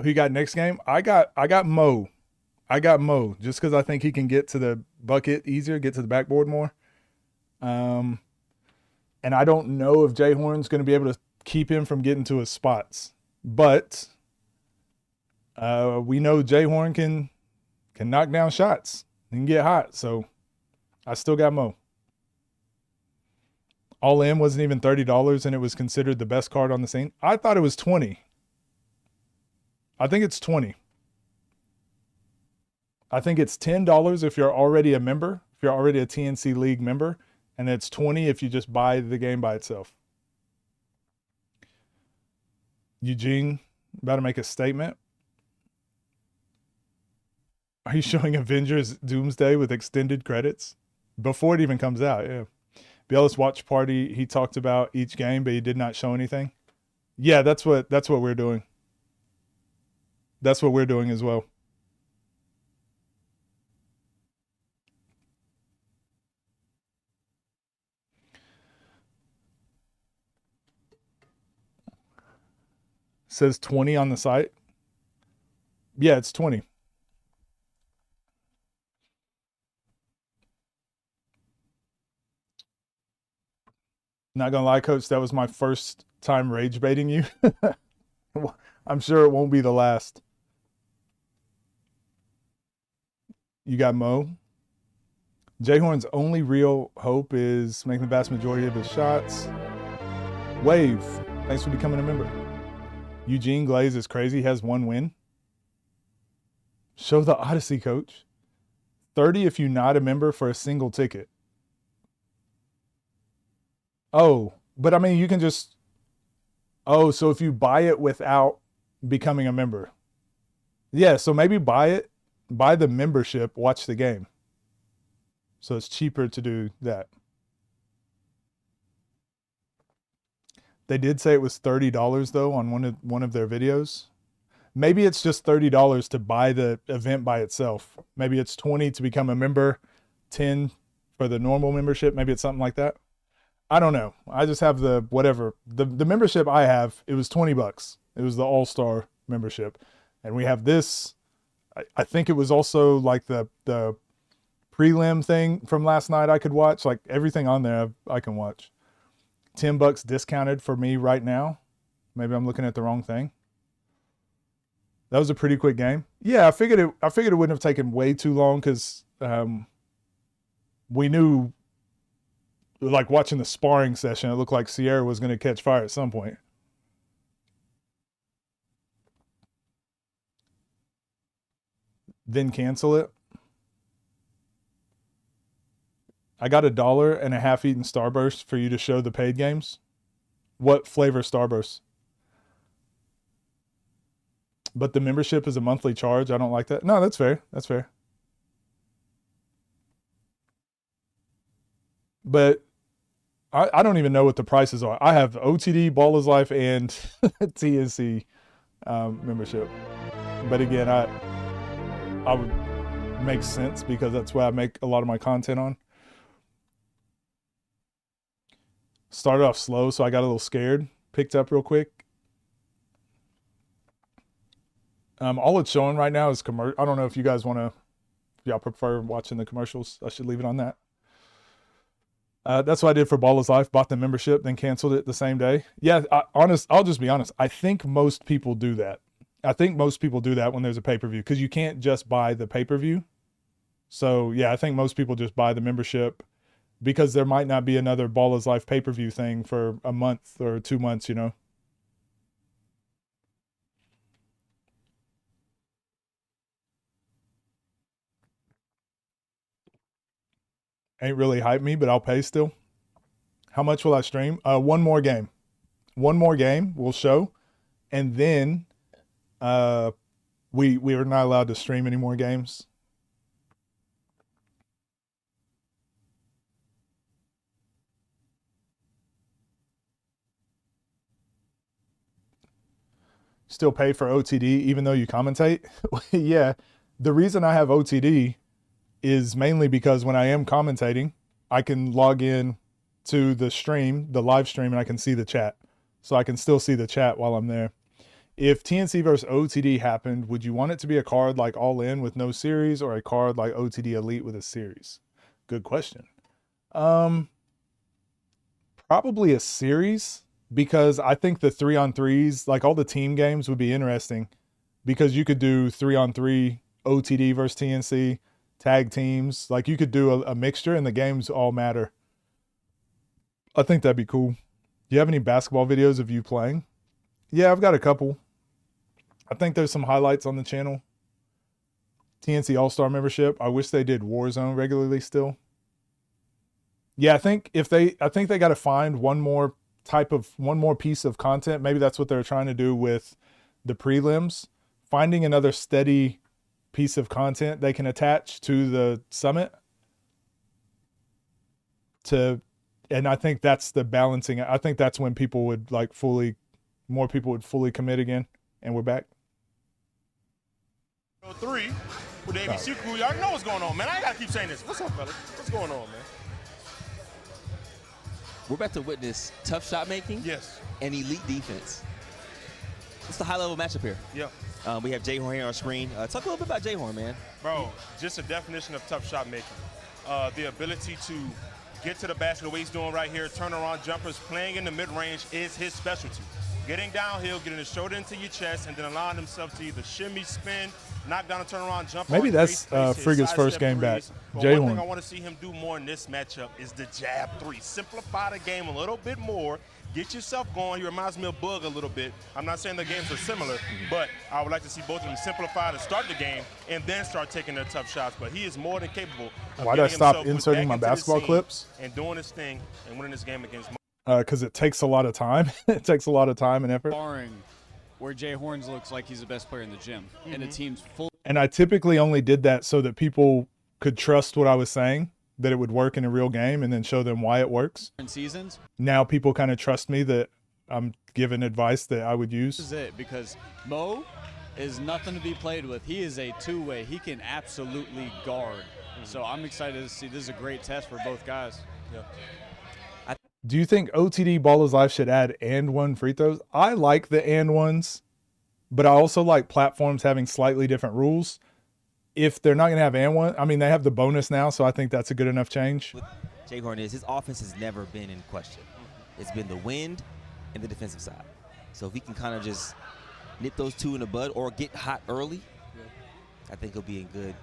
you got next game? I got Mo. I got Mo just because I think he can get to the bucket easier, get to the backboard more. And I don't know if Jay Horn's going to be able to keep him from getting to his spots. But we know Jay Horn can knock down shots and get hot. So I still got Mo. All in wasn't even $30, and it was considered the best card on the scene. I thought it was 20. I think it's 20. I think it's $10 if you're already a member, if you're already a TNC League member, and it's 20 if you just buy the game by itself. Eugene, about to make a statement. Are you showing Avengers Doomsday with extended credits? Before it even comes out, yeah. Bielis watch party, he talked about each game, but he did not show anything. Yeah, that's what we're doing. That's what we're doing as well. Says 20 on the site. Yeah, it's 20. Not gonna lie, Coach, that was my first time rage baiting you. I'm sure it won't be the last. You got Mo. Jay Horn's only real hope is making the vast majority of his shots. Wave, thanks for becoming a member. Eugene Glaze is crazy, he has 1 win. Show the Odyssey, Coach. 30 if you're not a member for a single ticket. Oh, but I mean, you can just... Oh, so if you buy it without becoming a member. Yeah, so maybe buy it, buy the membership, watch the game. So it's cheaper to do that. They did say it was $30 though on one of their videos. Maybe it's just $30 to buy the event by itself. Maybe it's 20 to become a member, 10 for the normal membership. Maybe it's something like that. I don't know. I just have the whatever. The membership I have, it was $20. It was the All-Star membership. And we have this. I think it was also like the prelim thing from last night I could watch. Like everything on there I can watch. $10 discounted for me right now. Maybe I'm looking at the wrong thing. That was a pretty quick game. Yeah, I figured it wouldn't have taken way too long because we knew, like watching the sparring session, it looked like Sierra was going to catch fire at some point. Then cancel it. I got $1 and a half eaten Starburst for you to show the paid games. What flavor Starburst? But the membership is a monthly charge. I don't like that. No, that's fair. That's fair. But I don't even know what the prices are. I have OTD, Ball is Life, and TNC membership. But again, I would make sense because that's where I make a lot of my content on. Started off slow, so I got a little scared. Picked up real quick. All it's showing right now is commercial. I don't know if you guys want to, if y'all prefer watching the commercials. I should leave it on that. That's what I did for Ball is Life. Bought the membership, then canceled it the same day. Yeah, I'll just be honest. I think most people do that. I think most people do that when there's a pay-per-view because you can't just buy the pay-per-view. So yeah, I think most people just buy the membership because there might not be another Ball is Life pay-per-view thing for a month or 2 months, you know. Ain't really hype me, but I'll pay still. How much will I stream? One more game. One more game we'll show. And then we are not allowed to stream any more games. Still pay for OTD even though you commentate? Yeah. The reason I have OTD is mainly because when I am commentating, I can log in to the stream, the live stream, and I can see the chat. So I can still see the chat while I'm there. If TNC versus OTD happened, would you want it to be a card like All In with no series or a card like OTD Elite with a series? Good question. Probably a series because I think the 3-on-3s, like all the team games, would be interesting because you could do 3-on-3 OTD versus TNC, tag teams. Like you could do a mixture and the games all matter. I think that'd be cool. Do you have any basketball videos of you playing? Yeah, I've got a couple. I think there's some highlights on the channel. TNC All-Star membership. I wish they did Warzone regularly still. Yeah, I think they got to find one more piece of content. Maybe that's what they're trying to do with the prelims. Finding another steady piece of content they can attach to the summit. And I think that's the balancing. I think that's when people would more people would fully commit again. And we're back. 3 with the ABC crew. Y'all know what's going on, man. I ain't got to keep saying this. What's up, fellas? What's going on, man? We're about to witness tough shot making. Yes. And elite defense. It's the high level matchup here. Yep. We have Jay Horn here on screen. Talk a little bit about Jay Horn, man. Bro, just a definition of tough shot making. The ability to get to the basket, what he's doing right here, turnaround jumpers, playing in the mid-range is his specialty. Getting downhill, getting his shoulder into your chest, and then allowing himself to either shimmy, spin, knock down a turnaround jumper. Maybe that's Frigga's first game back. Jay One thing I want to see him do more in this matchup is the jab 3. Simplify the game a little bit more. Get yourself going. He reminds me of Bug a little bit. I'm not saying the games are similar, but I would like to see both of them simplify to start the game and then start taking their tough shots. But he is more than capable of Why did I stop inserting my basketball clips? And doing his thing and winning this game against because it takes a lot of time. It takes a lot of time and effort. Barring where Jay Horns looks like he's the best player in the gym, and the team's full. And I typically only did that so that people could trust what I was saying, that it would work in a real game, and then show them why it works. In seasons. Now people kind of trust me that I'm giving advice that I would use. This is it, because Mo is nothing to be played with. He is a two-way. He can absolutely guard. So I'm excited to see. This is a great test for both guys. Yeah. Do you think OTD Ball is Life should add and one free throws? I like the and ones, but I also like platforms having slightly different rules. If they're not going to have and one, I mean, they have the bonus now, so I think that's a good enough change. With Jay Horn his offense has never been in question. It's been the wind and the defensive side. So if he can kind of just nip those two in the bud or get hot early, I think he'll be in good,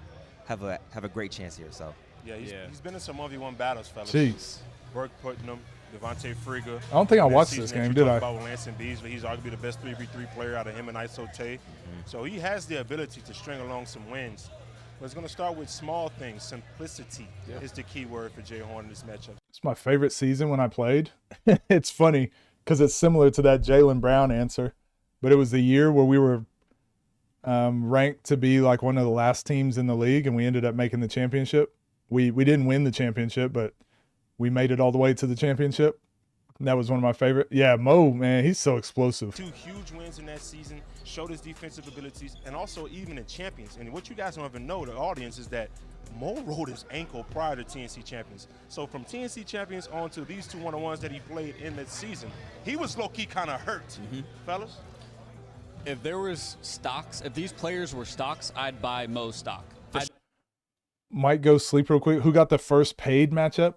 have a great chance here. So yeah, he's been in some 1v1 battles, fellas. Jeez. Burke putting them. Devontae Frigga. I don't think I watched this game, did I? About Lansing Beasley. He's arguably the best 3v3 player out of him and Iso Tay. So he has the ability to string along some wins. But it's going to start with small things. Simplicity is the key word for Jay Horn in this matchup. It's my favorite season when I played. It's funny because it's similar to that Jaylen Brown answer. But it was the year where we were ranked to be like one of the last teams in the league, and we ended up making the championship. We didn't win the championship, but we made it all the way to the championship. That was one of my favorite. Yeah, Mo, man, he's so explosive. 2 huge wins in that season, showed his defensive abilities, and also even in champions. And what you guys don't even know, the audience, is that Mo rolled his ankle prior to TNC champions. So from TNC champions on to these 2 1-on-1s that he played in that season, he was low-key kind of hurt, fellas. If there was stocks, if these players were stocks, I'd buy Mo's stock. Might go sleep real quick. Who got the first paid matchup?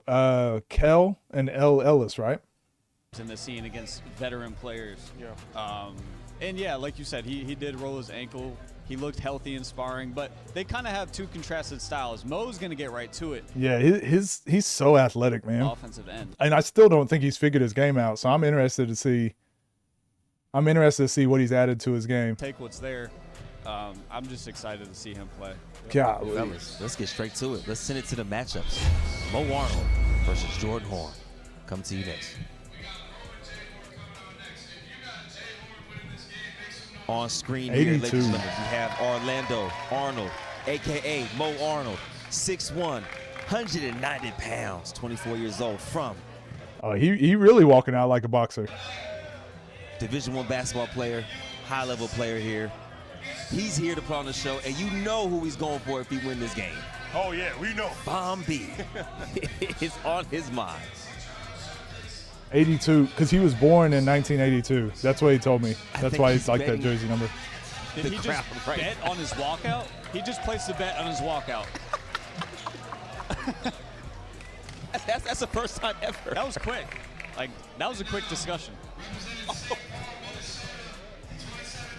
Kel and L. Ellis, right? In the scene against veteran players. And yeah, like you said, he did roll his ankle. He looked healthy in sparring, but they kind of have 2 contrasted styles. Mo's going to get right to it. Yeah, he's so athletic, man. Offensive end. And I still don't think he's figured his game out, so I'm interested to see what he's added to his game. Take what's there. I'm just excited to see him play. God, let's get straight to it. Let's send it to the matchups. Mo Arnold versus Jordan Horn. Come to you next. On screen here, ladies and gentlemen, we have Orlando Arnold, a.k.a. Mo Arnold, 6'1", 190 pounds, 24 years old from. Oh, he really walking out like a boxer. Division I basketball player, high-level player here. He's here to put on the show, and you know who he's going for if he wins this game. Oh, yeah, we know. Bomb B is on his mind. 82, because he was born in 1982. That's what he told me. That's why he's like that jersey number. Did he just bet on his walkout? He just placed a bet on his walkout. That's the first time ever. That was quick. Like, that was a quick discussion.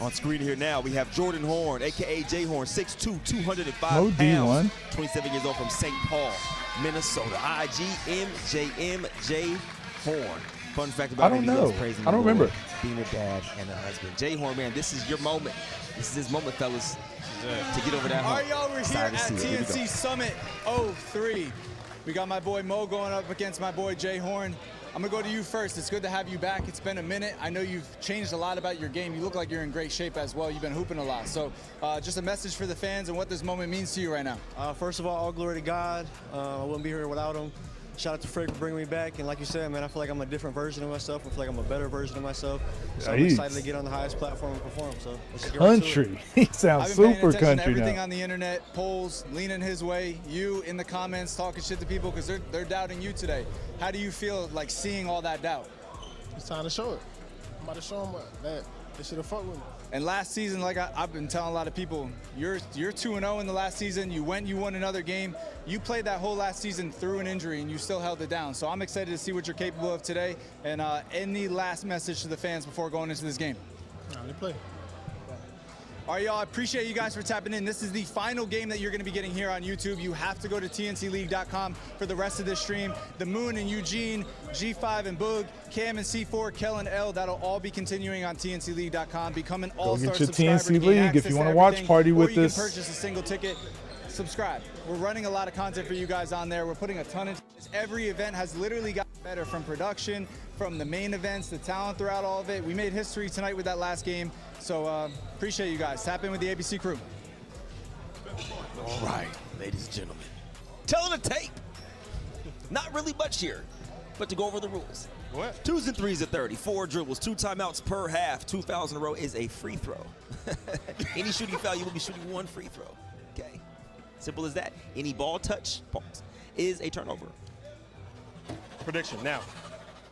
On screen here now, we have Jordan Horn, a.k.a. Jay Horn, 6'2", 205 Mo pounds. D1. 27 years old from St. Paul, Minnesota. IGMJM Jay Horn. Fun fact about him, he loves praising the Lord, remember. being a dad and a husband. Jay Horn, man, this is your moment. This is his moment, fellas, to get over that hump. All right, y'all, we're here at TNC Summit 03. We got my boy Mo going up against my boy Jay Horn. I'm gonna go to you first. It's good to have you back. It's been a minute. I know you've changed a lot about your game. You look like you're in great shape as well. You've been hooping a lot. So just a message for the fans and what this moment means to you right now. First of all glory to God. I wouldn't be here without him. Shout out to Frank for bringing me back. And like you said, man, I feel like I'm a different version of myself. I feel like I'm a better version of myself. So I'm excited to get on the highest platform and perform. So let's get right to it. Country. He sounds I've been paying super attention to country everything now. on the internet, polls, leaning his way, you in the comments talking shit to people because they're doubting you today. How do you feel like seeing all that doubt? It's time to show it. I'm about to show them that they should have fucked with me. And last season, like I've been telling a lot of people, you're 2-0 in the last season. You won another game. You played that whole last season through an injury, and you still held it down. So I'm excited to see what you're capable of today. And any last message to the fans before going into this game? They play. All right, y'all, I appreciate you guys for tapping in. This is the final game that you're going to be getting here on YouTube. You have to go to tncleague.com for the rest of this stream. The Moon and Eugene, G5 and Boog, Cam and C4, Kel and L, that'll all be continuing on tncleague.com. Become an all-star get your subscriber TNC to gain League access if you to want to watch everything, party with or you this. can purchase a single ticket. Subscribe. We're running a lot of content for you guys on there. We're putting a ton of every event has literally got better, from production, from the main events, the talent throughout all of it. We made history tonight with that last game. So appreciate you guys. Tap in with the ABC crew. All right, ladies and gentlemen. Telling the tape. Not really much here, but to go over the rules. What? 2s and 3s at 30, 4 dribbles, 2 timeouts per half, 2 fouls in a row is a free throw. Any shooting foul, you will be shooting 1 free throw. Okay, simple as that. Any ball touch, pause, is a turnover. Prediction now.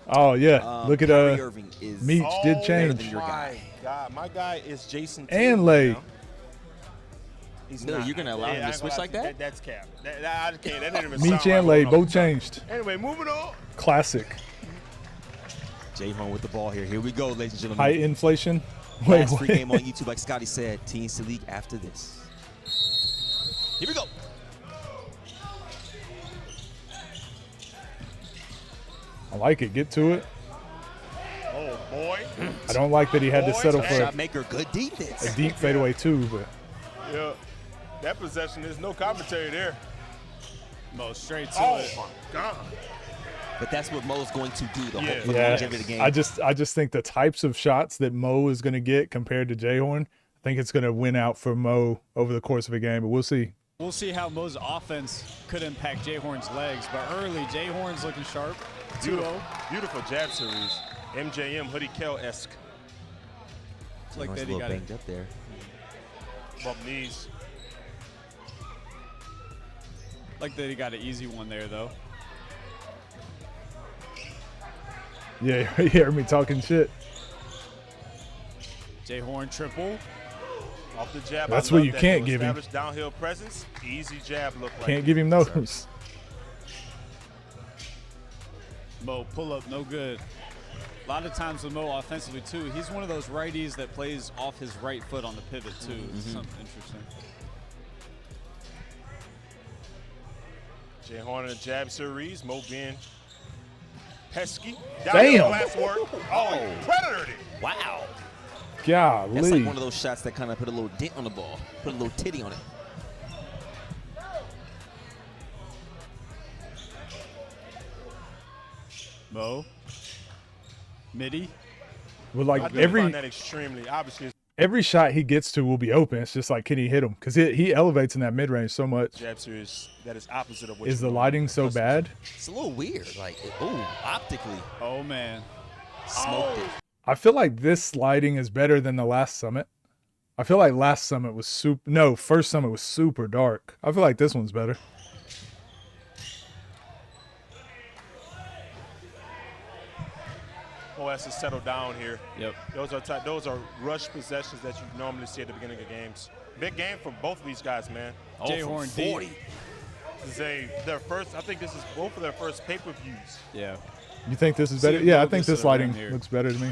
Oh, yeah. Look at Kyrie Irving is Meach did change. your guy. My guy is Jason And Tatum Lay. now. He's No, not. you're gonna allow him to I ain't switch gonna like lie, that? That's cap. I can't. That didn't even Meach sound and right Lay off both the top. changed. Anyway, moving on. Classic. Jay Horn with the ball here. Here we go, ladies and gentlemen. High inflation. Wait, Last free wait. game on YouTube, like Scotty said. TNC League after this. Here we go. I like it. Get to it. Oh boy. I don't like that he had to settle for Shot maker, good defense. a deep fadeaway too, but Yeah. That possession, there's no commentary there. Mo straight to Oh it. my God. But that's what Mo's going to do the Yeah. whole for the yeah, longevity of the game. I just think the types of shots that Mo is going to get compared to Jay Horn, I think it's going to win out for Mo over the course of a game, but we'll see. We'll see how Mo's offense could impact Jay Horn's legs, but early, Jay Horn's looking sharp. 2-0. Beautiful jab series. MJM Hoodie Kel-esque. It's like Horn's that a he little got banged up there. Bump knees. like that he got an easy one there though. Yeah, you heard me talking shit. Jay Horn triple. Off the jab. That's I what love you that. can't To give him. establish downhill presence. Easy jab look like. Can't give him those. Mo pull up, no good. A lot of times with Mo offensively too, he's one of those righties that plays off his right foot on the pivot too. It's something interesting. Jay Horn in the jab series. Mo being pesky. Damn. Last work. Oh, he predatored it. Wow. Golly. That's like one of those shots that kind of put a little dent on the ball, put a little titty on it. Mo. Midi. Well, like I do find that extremely obviously. every shot he gets to will be open. It's just like, can he hit him? Because he elevates in that mid range so much. Jab series that is opposite of what Is you the know. lighting so bad? It's a little weird. Like, ooh, optically. Oh man. Smoked it. I feel like this lighting is better than the last summit. I feel like last summit was first summit was super dark. I feel like this one's better. Mo has to settle down here. Yep. Those are rush possessions that you normally see at the beginning of games. Big game from both of these guys, man. Jay Horn 40. deep. This is their first. I think this is both of their first pay-per-views. Yeah. You think this is See better? if Yeah, Mo I think gets to this the rim lighting here. looks better to me.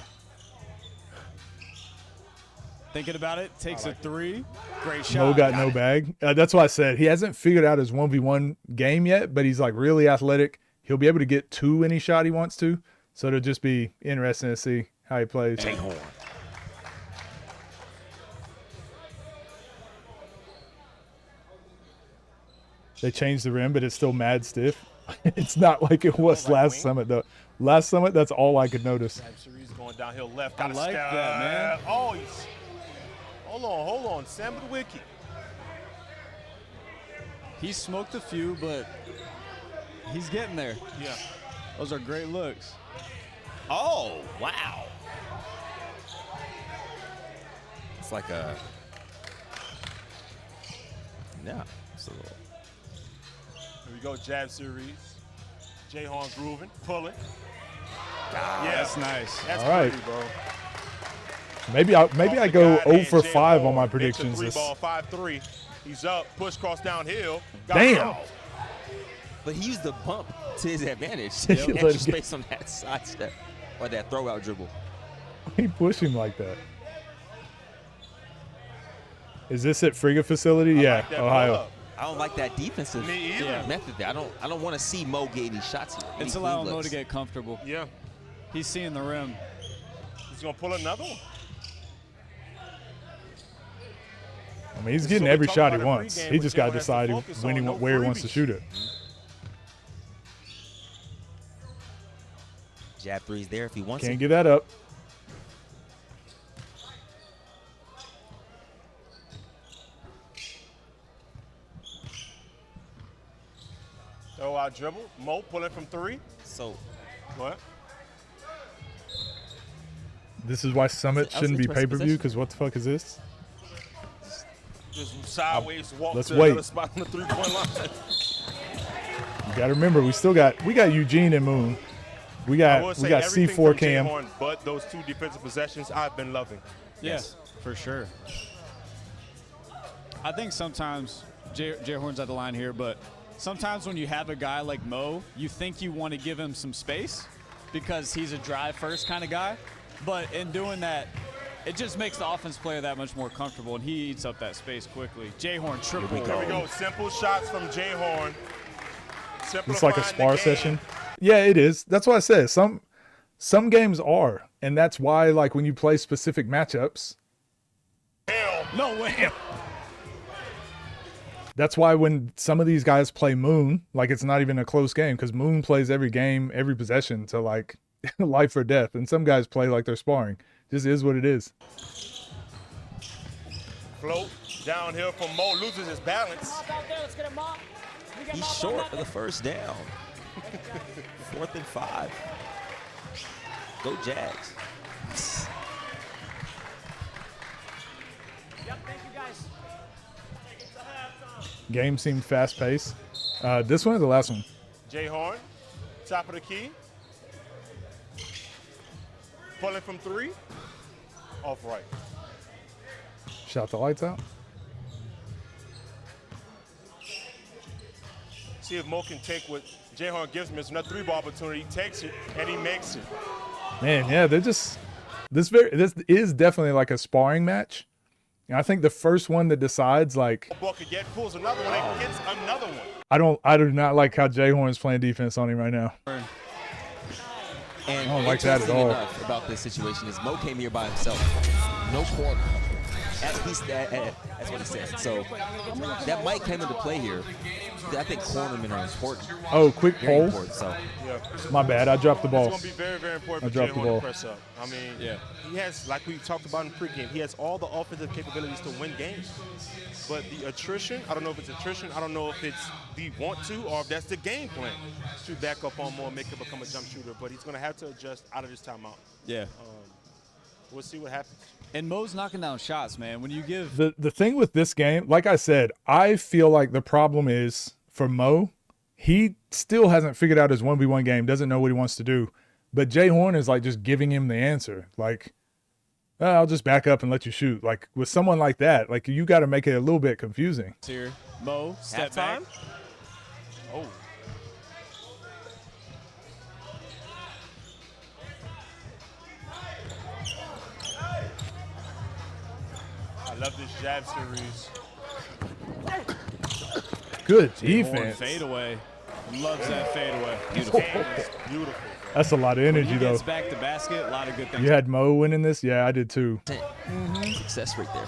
Thinking about it, takes a three. Great shot. Mo got no bag. That's why I said he hasn't figured out his 1v1 game yet, but he's like really athletic. He'll be able to get to any shot he wants to. So it'll just be interesting to see how he plays. Horn. They changed the rim, but it's still mad stiff. It's not like it was last summit, though. Last summit, that's all I could notice. He's going downhill left. I Gotta like step. that, man. Oh, he's. Hold on. Sam Wiki. He smoked a few, but he's getting there. Yeah. Those are great looks. Oh, wow. It's like a. No, it's a little. Here we go, jab series. Jay Horn grooving, pulling. Yeah, that's nice. That's All right. pretty, bro. Maybe I go 0 for 5 on my Makes a predictions. three This- ball, 5-3. He's up, push cross downhill. Damn. But he used the bump to his advantage. Yep. Extra Let him get- space on that side step or that throw out dribble. He pushed him like that. Is this at Frigga facility? Yeah, Ohio. I don't like that defensive Me either. method there. I don't want to see Mo get any shots here. It's Any allowing clean Mo looks. to get comfortable. Yeah. He's seeing the rim. He's going to pull another one. I mean, he's So getting we every talked shot he about it wants. pregame, He but just Jay got to Horn has to decide focus when on no where he wants to freebies. shoot it. Jab threes there if he wants Can't it. get that up. Throw out dribble. Mo pulling from three. So What? This is why Summit That was shouldn't be interesting pay-per-view, possession. because what the fuck is this? Just sideways walk Let's to wait. another spot on the three-point line. You got to remember, we got Eugene and Moon. We I will got say C4 everything from Jay Cam. Horn, but those two defensive possessions I've been loving. Yes, for sure. I think sometimes Jay Horn's at the line here, but sometimes when you have a guy like Mo, you think you want to give him some space because he's a drive first kind of guy. But in doing that, it just makes the offense player that much more comfortable, and he eats up that space quickly. Jay Horn triple. Here we go. Simple shots from Jay Horn. It's like a Simplifying the spar game. session. Yeah, it is. That's what I said. Some games are, and that's why, like, when you play specific matchups, No way. that's why when some of these guys play Moon, like, it's not even a close game, because Moon plays every game, every possession to, like, life or death, and some guys play like they're sparring. Just is what it is. Float downhill from Mo, loses his balance. He's short for the first down. 4th and 5. Go Jags. Game seemed fast-paced. This one or the last one? Jay Horn, top of the key. Pulling from three. Off right. Shot the lights out. See if Mo can take what Jay Horn gives him. It's another three-ball opportunity. He takes it, and he makes it. Man, yeah, they're just this is definitely like a sparring match. And I think the first one that decides, like, Buck again, pulls another one, and gets another one. I do not like how Jay Horn's playing defense on him right now. And I don't like that at interesting all. enough about this situation is Mo came here by himself. No corner. That's what he said. So that might come into play here. I think cornermen are important. Oh, quick Very poll. important, so. Yeah. My bad, I dropped the ball. It's going to be very, very important I for Jay dropped the Horn to ball. press up. I mean, he has, like we talked about in pregame, he has all the offensive capabilities to win games. But the attrition, I don't know if it's attrition, I don't know if it's the want to, or if that's the game plan to back up on more and make him become a jump shooter. But he's going to have to adjust out of this timeout. Yeah. We'll see what happens. And Mo's knocking down shots, man. When you give The thing with this game, like I said, I feel like the problem is for Mo, he still hasn't figured out his 1v1 game, doesn't know what he wants to do. But Jay Horn is like just giving him the answer. Like, I'll just back up and let you shoot. Like, with someone like that, like, you got to make it a little bit confusing. here, Mo, step back. Halftime? Oh. love this jab series. Good Jay Horn defense. fade away. Loves that fade away. Beautiful. Beautiful. That's a lot of energy, When he though. gets back to basket, a lot of good things. You had Mo winning this? Yeah, I did too. Success right there.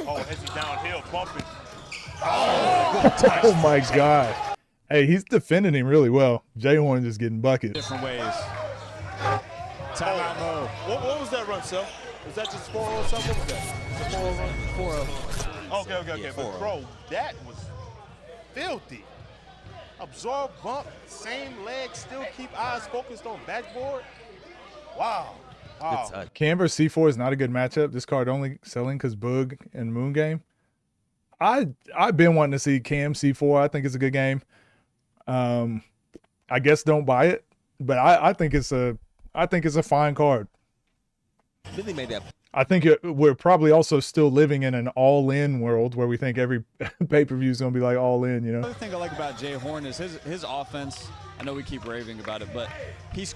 Oh, as he downhill, bumping. Oh my God. Hey, he's defending him really well. Jay Horn just getting buckets. Different ways. Timeout Mo. What was that run, Sel? Was that just 4-0 or something? What was that? The 4-0 run? 4-0. Okay. Yeah, But, bro, that was filthy. Absorb, bump, same leg, still keep eyes focused on backboard. Wow. Good touch. Canberra C4 is not a good matchup. This card only selling because Boog and Moon Game. I've been wanting to see Cam C4. I think it's a good game. I guess don't buy it, but I think it's a fine card. Really made that. I think we're probably also still living in an all-in world where we think every pay-per-view is going to be like all-in, you know? Another thing I like about Jay Horn is his offense. I know we keep raving about it, but he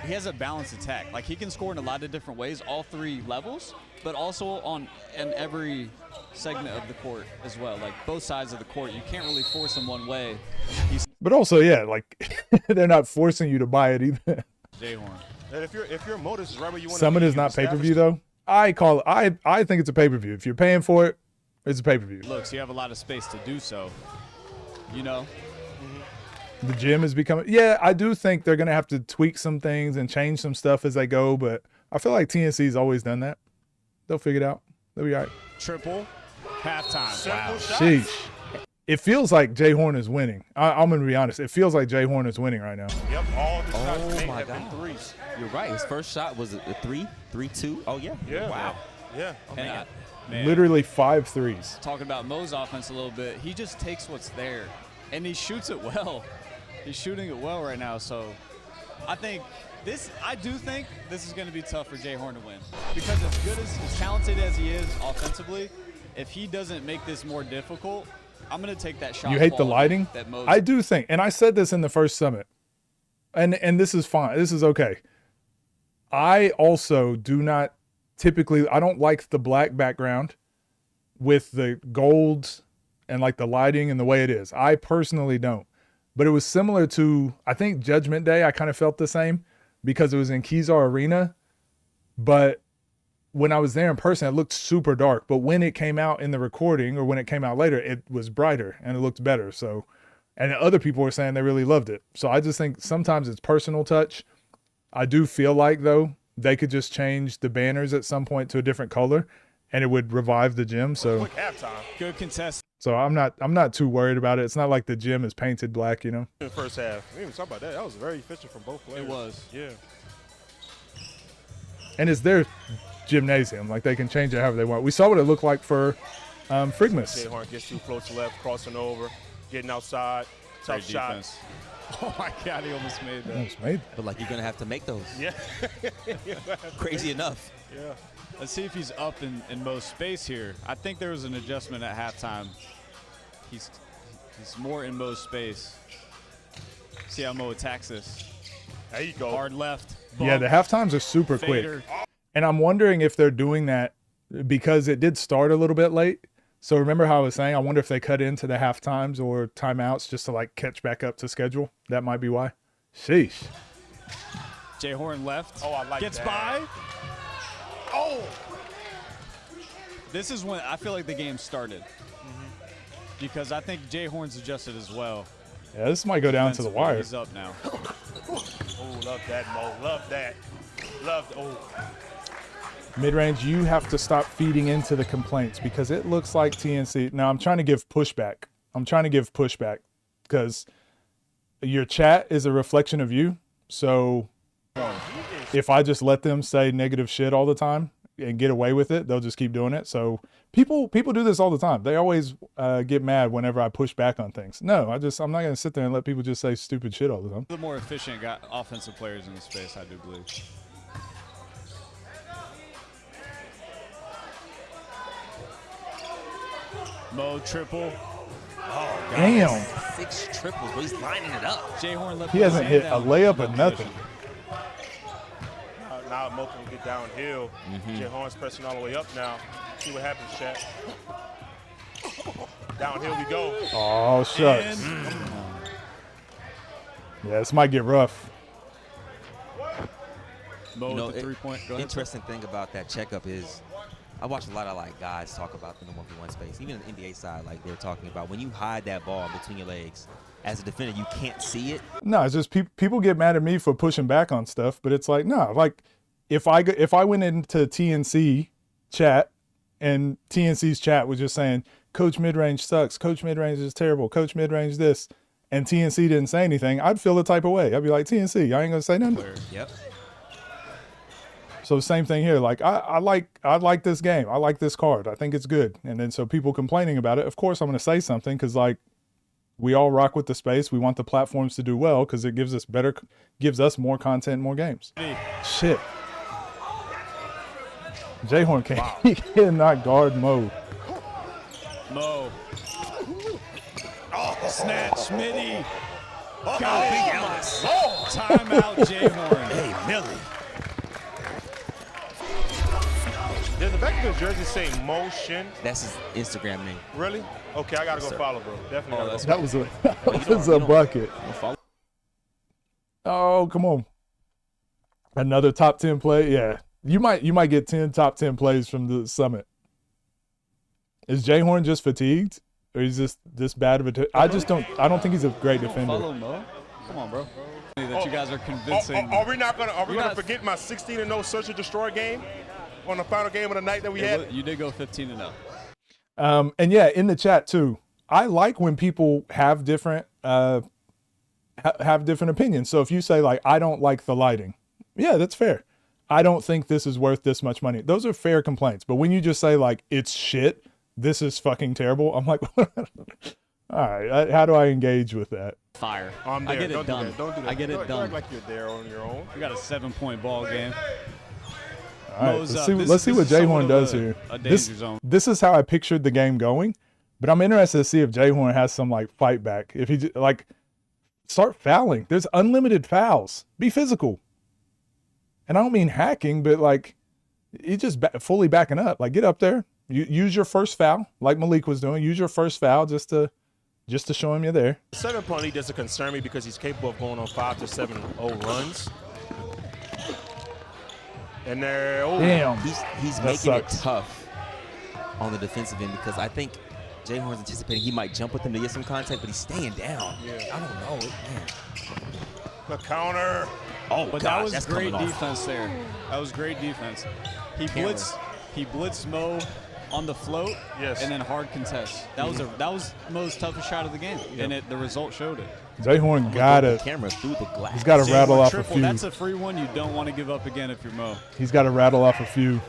has a balanced attack. Like, he can score in a lot of different ways, all three levels, but also in every segment of the court as well. Like, both sides of the court. You can't really force him one way. But also, yeah, like, they're not forcing you to buy it either. Jay Horn. And if your motive is right where you want Summit to be, is not pay-per-view, though. I think it's a pay-per-view. If you're paying for it, it's a pay-per-view. Looks, you have a lot of space to do so. You know? The gym is becoming. Yeah, I do think they're going to have to tweak some things and change some stuff as they go, but I feel like TNC's always done that. They'll figure it out. They'll be all right. Triple. Halftime. Wow. Sheesh. It feels like Jay Horn is winning. I'm going to be honest. It feels like Jay Horn is winning right now. Yep, all the shots Oh made my have been God. threes. You're right. His first shot was a 3-2. Oh, yeah. Yeah. Wow. Yeah. Oh, And man. man, Literally 5 threes. talking about Mo's offense a little bit, he just takes what's there, and he shoots it well. He's shooting it well right now, so I do think this is going to be tough for Jay Horn to win, because as talented as he is offensively, if he doesn't make this more difficult, I'm going to take that shot. You hate the quality lighting? that Mo's I do think, and I said this in the first summit, and this is fine. This is okay. I also do not typically, I don't like the black background with the gold and like the lighting and the way it is. I personally don't. But it was similar to, I think, Judgment Day. I kind of felt the same because it was in Kezar Arena. But when I was there in person, it looked super dark. But when it came out in the recording or when it came out later, it was brighter and it looked better. So, and other people were saying they really loved it. So I just think sometimes it's personal touch. I do feel like, though, they could just change the banners at some point to a different color and it would revive the gym. So Quick halftime. good contest. So I'm not too worried about it. It's not like the gym is painted black, you know. In the first half. We didn't even talk about that. That was very efficient from both players. It was. Yeah. And it's their gymnasium. Like, they can change it however they want. We saw what it looked like for Jay Frigmus. Horn gets 2 floats left, crossing over, getting outside. Tough Great shot. defense. Oh my God, he almost made that. Almost made But, like, you're going to have to make those. Yeah. Crazy enough. Yeah. Let's see if he's up in most space here. I think there was an adjustment at halftime. He's more in most space. See how Mo attacks this. There you go. Hard left. Yeah, the half times are super Fader. quick. And I'm wondering if they're doing that because it did start a little bit late. So remember how I was saying, I wonder if they cut into the half times or timeouts just to like catch back up to schedule. That might be why. Sheesh. Jay Horn left. Oh, I like Gets that. by. Oh! This is when I feel like the game started. Because I think Jay Horn's adjusted as well. Yeah, this might go down to the wire. He's up now. Oh, love that, Mo. Love that. Mid-range, you have to stop feeding into the complaints because it looks like TNC. Now, I'm trying to give pushback. Because your chat is a reflection of you. So if I just let them say negative shit all the time and get away with it, they'll just keep doing it. So people do this all the time. They always get mad whenever I push back on things. No, I'm not going to sit there and let people just say stupid shit all the time. The more efficient offensive players in the space, I do believe. Mo triple. Oh, God. Damn. 6 triples, but he's lining it up. Jay Horn left. He hasn't hit a layup or No nothing. position. Mo can get downhill. Jay Horn's pressing all the way up now. See what happens, chat. Downhill we go. Oh, shucks. Yeah, this might get rough. Mo You know, with the 3-point. Go ahead. interesting thing about that checkup is I watch a lot of like guys talk about in the 1v1 space, even in the NBA side, like they're talking about when you hide that ball between your legs, as a defender, you can't see it. No, it's just people get mad at me for pushing back on stuff, but it's like, no, like if I went into TNC chat and TNC's chat was just saying, Coach Midrange sucks, Coach Midrange is terrible, Coach Midrange this, and TNC didn't say anything, I'd feel the type of way. I'd be like, TNC, I ain't gonna say nothing. Yep. So same thing here. Like I like this game. I like this card. I think it's good. And then so people complaining about it, of course I'm gonna say something because like we all rock with the space. We want the platforms to do well because it gives us more content, more games. Shit. Jay Horn can't he cannot guard Mo. Mo. Oh, snatch, Smitty. Oh, Big Ellis. Timeout, Jay Horn. Hey, Millie. Does the back of the jersey say Mo Shin? That's his Instagram name. Really? Okay, I gotta go follow, bro. Definitely. gotta go That was a bucket. Oh, come on. Another top 10 play. Yeah. You might get 10 top 10 plays from the summit. Is Jay Horn just fatigued? Or is this bad of a I don't think he's a great defender. Follow Mo. Come on, bro. That you guys are convincing. Are we gonna forget my 16-0 search and destroy game on the final game of the night that we had? You did go 15-0. And yeah, in the chat too. I like when people have different opinions. So if you say like, I don't like the lighting, yeah, that's fair. I don't think this is worth this much money. Those are fair complaints. But when you just say like, it's shit, this is fucking terrible, I'm like, all right, how do I engage with that? Fire. I'm there. I get it Don't done. do that. Don't do that. I get it Don't done. act like you're there on your own. We got a 7-point ball game. All right, Mo's let's see what Jay Horn does here. A danger zone. This is how I pictured the game going, but I'm interested to see if Jay Horn has some like fight back. If he like start fouling, there's unlimited fouls. Be physical. And I don't mean hacking, but like he just fully backing up. Like get up there, use your first foul, like Malik was doing. Use your first foul just to show him you're there. 7-point lead doesn't concern me because he's capable of going on 5 to 7-0 runs. And there, damn, he's making it tough on the defensive end because I think Jay Horn's anticipating he might jump with him to get some contact, but he's staying down. Yeah. I don't know. Man. The counter. Oh, but that was great defense there. That was great defense. He blitzed Mo on the float, yes, and then hard contest. That was Mo's toughest shot of the game, and the result showed it. Jay Horn gotta camera through the glass. He's got to rattle off a few. That's a free one you don't want to give up again if you're Mo. He's got to rattle off a few.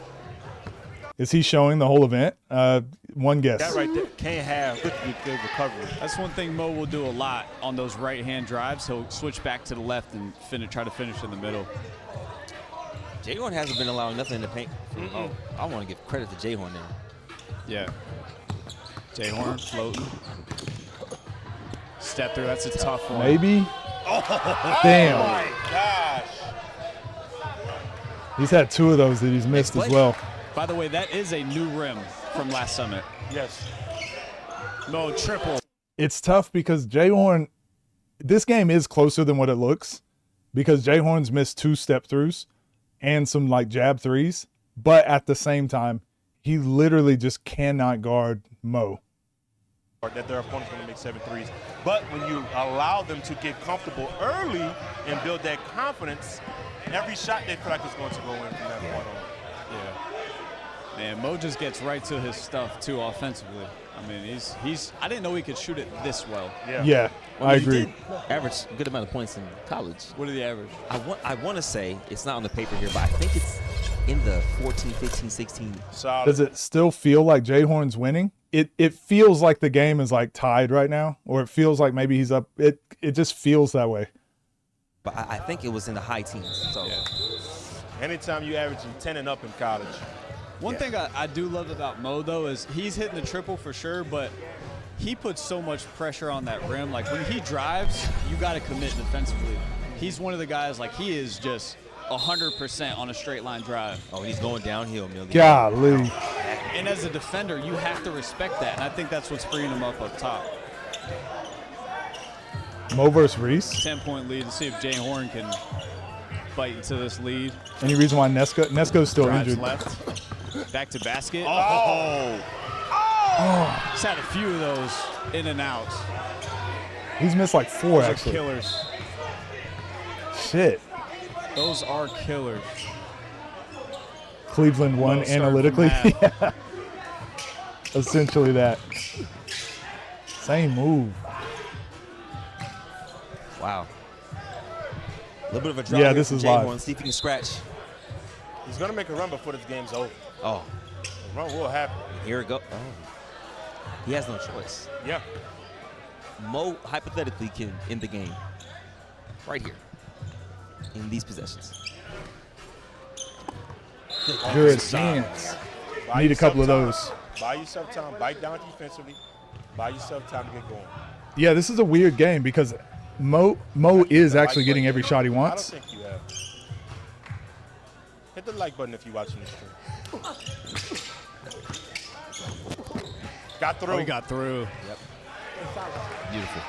Is he showing the whole event? One guess. That right there can't have good recovery. That's one thing Mo will do a lot on those right-hand drives. He'll switch back to the left and try to finish in the middle. Jay Horn hasn't been allowing nothing in the paint. Oh, I want to give credit to Jay Horn now. Yeah. Jay Horn floating. Step through, that's a tough one. Maybe. Oh, damn. my gosh. He's had 2 of those that he's missed as well. By the way, that is a new rim from last summit. Yes. Mo triple. It's tough because Jay Horn, this game is closer than what it looks because Jay Horn's missed 2 step throughs and some like jab threes, but at the same time, he literally just cannot guard Mo. That their opponent's going to make 7 threes. But when you allow them to get comfortable early and build that confidence, every shot they feel like is going to go in from that point on. Yeah. Man, Mo just gets right to his stuff too offensively. I mean, he's. I didn't know he could shoot it this well. Yeah, I agree. He did average a good amount of points in college. What did he average? I want to say it's not on the paper here, but I think it's in the 14, 15, 16. Solid. Does it still feel like Jay Horn's winning? It feels like the game is like tied right now, or it feels like maybe he's up. It just feels that way. But I think it was in the high teens. So anytime you averaging 10 and up in college. One thing I do love about Mo, though, is he's hitting the triple for sure, but he puts so much pressure on that rim. Like, when he drives, you got to commit defensively. He's one of the guys, like, he is just 100% on a straight line drive. Oh, he's going downhill, Millie. Golly. And as a defender, you have to respect that, and I think that's what's freeing him up top. Mo versus Reese. 10-point lead. To see if Jay Horn can bite into this lead. Any reason why Nesco's still Drives injured? left. Back to basket. Oh. He's had a few of those in and out. He's missed like 4 Those actually. are killers. Shit. Those are killers. Cleveland won Low start analytically. from Yeah. Essentially that. Same move. Wow. A little bit of a drop. Yeah, this is live. Horn. See if he can scratch. He's going to make a run before this game's over. Oh. The run will happen. Here it go. Oh. He has no choice. Yeah. Mo hypothetically can end the game right here in these possessions. Good chance. Need a couple of those. Buy yourself time. Bite down defensively. Buy yourself time to get going. Yeah, this is a weird game because Mo is actually getting every shot he wants. I don't think you have. Hit the like button if you're watching this stream. Got through. Oh, he got through. Yep. Beautiful.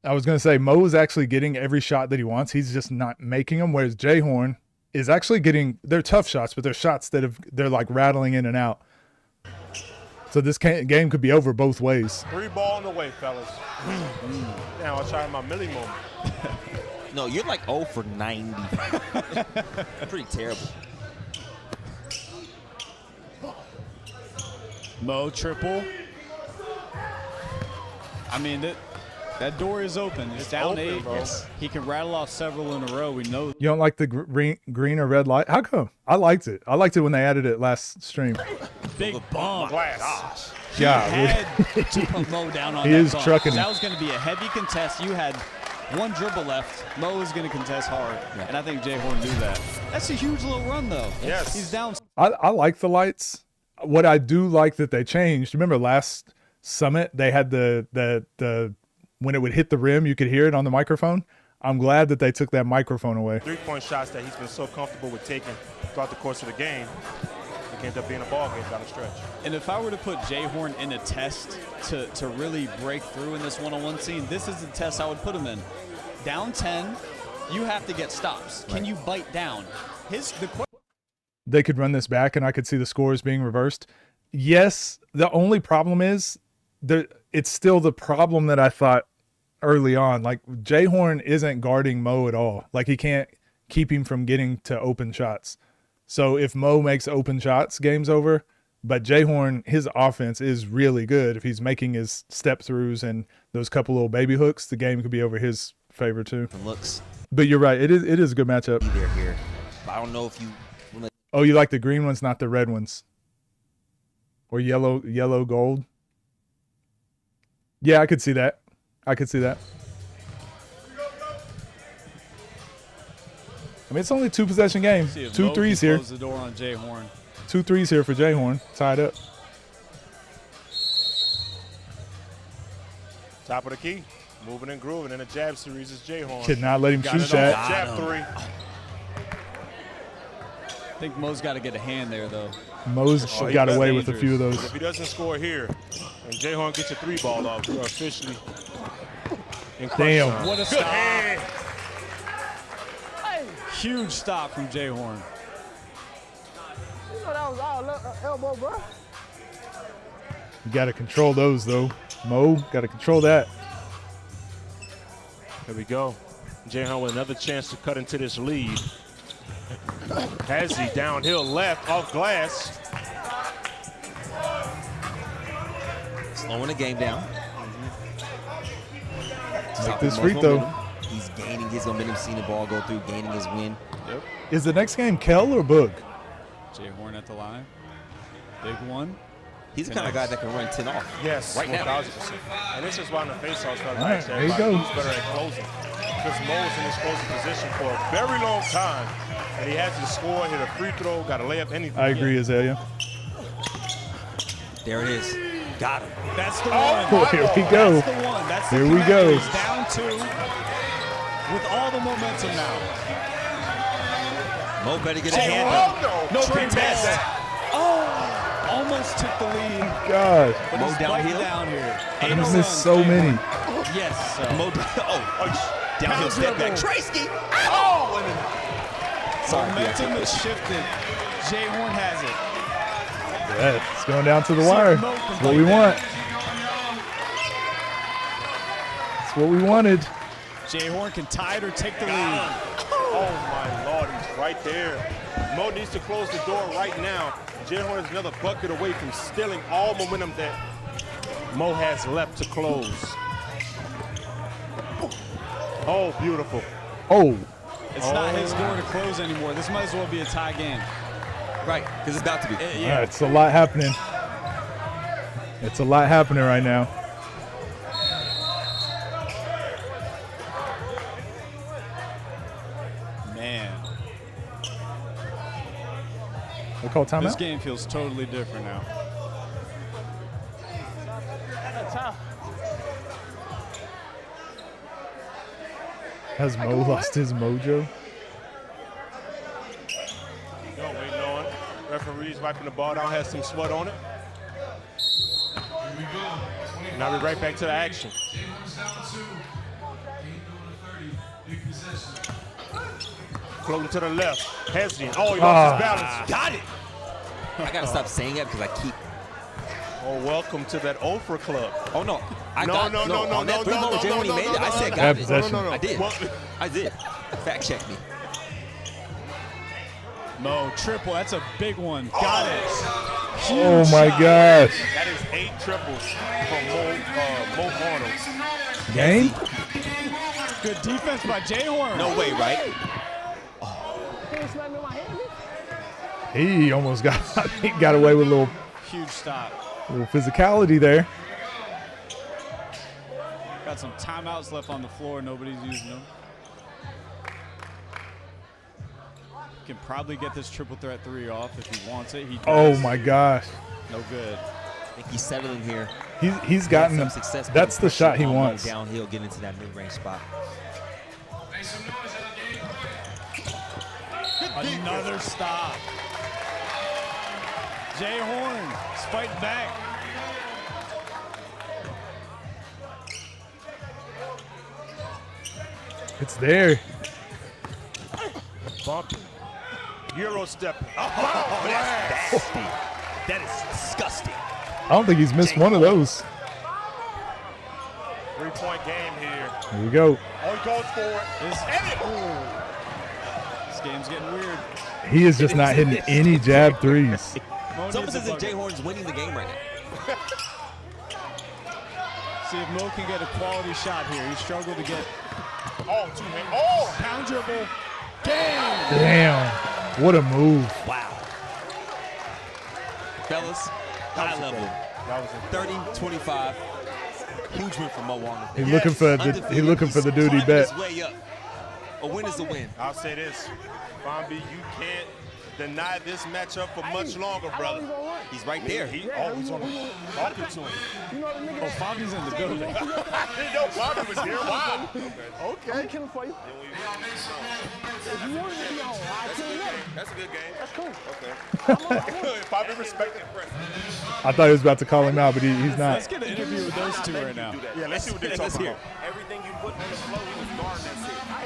I was going to say Mo is actually getting every shot that he wants. He's just not making them, whereas Jay Horn is actually getting – they're tough shots, but they're shots that they're like rattling in and out. So this game could be over both ways. 3 ball in the way, fellas. Now I'll try my Millie moment. No, you're like 0 for 90. Pretty terrible. Mo triple. I mean, that door is open. It's down open, 8. bro. He can rattle off several in a row. We know. You don't like the green or red light? How come? I liked it. I liked it when they added it last stream. Big bump. Glass. He Yeah, had to put Mo down on He that is bump. trucking him. That was going to be a heavy contest. You had one dribble left. Mo was going to contest hard, and I think Jay Horn knew that. That's a huge little run, though. Yes. He's down. I like the lights. What I do like that they changed. Remember last Summit they had the when it would hit the rim you could hear it on the microphone. I'm glad that they took that microphone away. 3-point shots that he's been so comfortable with taking throughout the course of the game. It can end up being a ball game down the stretch. And if I were to put Jay Horn in a test to really break through in this one-on-one scene, this is the test I would put him in. Down 10, you have to get stops. Can you bite down? They could run this back and I could see the scores being reversed. Yes, the only problem is it's still the problem that I thought early on. Like Jay Horn isn't guarding Mo at all. Like he can't keep him from getting to open shots. So if Mo makes open shots, game's over. But Jay Horn, his offense is really good. If he's making his step throughs and those couple little baby hooks, the game could be over his favor too. Looks. But you're right. It is a good matchup. They're here. But I don't know if you. Oh, you like the green ones, not the red ones, or yellow, gold. Yeah, I could see that. I mean, it's only 2 possession game. See if 2 Mo threes can here. Close the door on Jay Horn. 2 threes here for Jay Horn. Tied up. Top of the key. Moving and grooving in the jab series is Jay Horn. Could not let him Got shoot it that. off. Jab 3. I think Mo's got to get a hand there, though. Mo's got away with a few of those. If he doesn't score here, and Jay Horn gets a 3 ball off, we're officially in crunch Damn. time. What a Good stop. hand. Huge stop from Jay Horn. You know that was all elbow, bro. You got to control those, though. Mo, got to control that. Here we go. Jay Horn with another chance to cut into this lead. Has he downhill left off glass. Slowing the game down. Make this free throw. He's gaining his momentum, seeing the ball go through, gaining his win. Yep. Is the next game Kel or Boog? Jay Horn at the line. Big one. He's the kind of guy that can run 10 off. Yes, right now. 1,000%. And this is why in the face-offs, All right, there you go. who's better at closing. Because Mo was in his closing position for a very long time, and he has to score, hit a free throw, got a layup, anything. I agree, Azalea. There it is. Got him. That's the one. Oh, here we go. That's the one. That's the Here we connection. go. He's down 2 with all the momentum now. Mo better get a hand up. No Triple pass. test. Oh, almost took the lead. God. But Mo he's downhill. down here. I missed so many. Yes. Mo, downhill step back. Tracy. Oh, wait a minute. Sorry, Momentum is shifted. Jay Horn has it. Yeah, it's going down to the wire. That's what we want. That's what we wanted. Jay Horn can tie it or take the lead. Oh my Lord, he's right there. Mo needs to close the door right now. Jay Horn is another bucket away from stealing all momentum that Mo has left to close. Oh, beautiful. Oh. It's not his door to close anymore. This might as well be a tie game. Right, because it's about to be. Yeah. It's a lot happening. It's a lot happening right now. Man. They call timeout? This game feels totally different now. Has Mo lost his mojo? Go, waiting on. Referee's wiping the ball down, has some sweat on it. Now we're right back to the action. Floating to the left. Hesitant. Oh, he lost his balance. Got it. I got to stop saying it because I keep. Oh, welcome to that Oprah club. Oh, no. On that three moment, Jay, when he made it, I said Bad got it. possession. I did. I did. Fact check me. Mo, triple. That's a big one. Got it. Oh my gosh. That is 8 triples from Mo Arnold. Game? Good defense by Jay Horn. No way, right? He almost got, I think, got away with a little Huge stop. physicality there. Got some timeouts left on the floor. Nobody's using them. Can probably get this triple threat three off if he wants it. He does. Oh my gosh. No good. I think he's settling here. He's gotten some them. success. That's the shot he Mo wants. Downhill, get into that mid-range spot. Another stop. Jay Horn is fighting back. It's there. Bumping. Euro step. Oh, that's nasty. That is disgusting. I don't think he's missed one of those. 3-point game here. Here we go. Oh, he goes for it. This game's getting weird. He is just not hitting any jab threes. It's almost as if Jay Horn's winning the game right now. See if Mo can get a quality shot here. He struggled to get. Oh, two-hand. Oh! Pound dribble. Game! Damn. What a move. Wow. Fellas, high level. 30-25. Huge win for Mo Arnold. He's looking for the dude he bet. His way up. A win is a win. I'll say this. Bombi, you can't deny this matchup for much longer, brother. He's right there. He's on talking to him. Oh, Fabi's in the building. I didn't know Bobby was here. Wow. Okay. I'm killing for you. If you want to be on, I'll tell you that. That's a good game. That's cool. Okay. Bobby respected. I thought he was about to call him out, but he's not. Let's get an interview with those two right now. Yeah, let's see what they're talking about. Everything you put on the floor, he was guarding that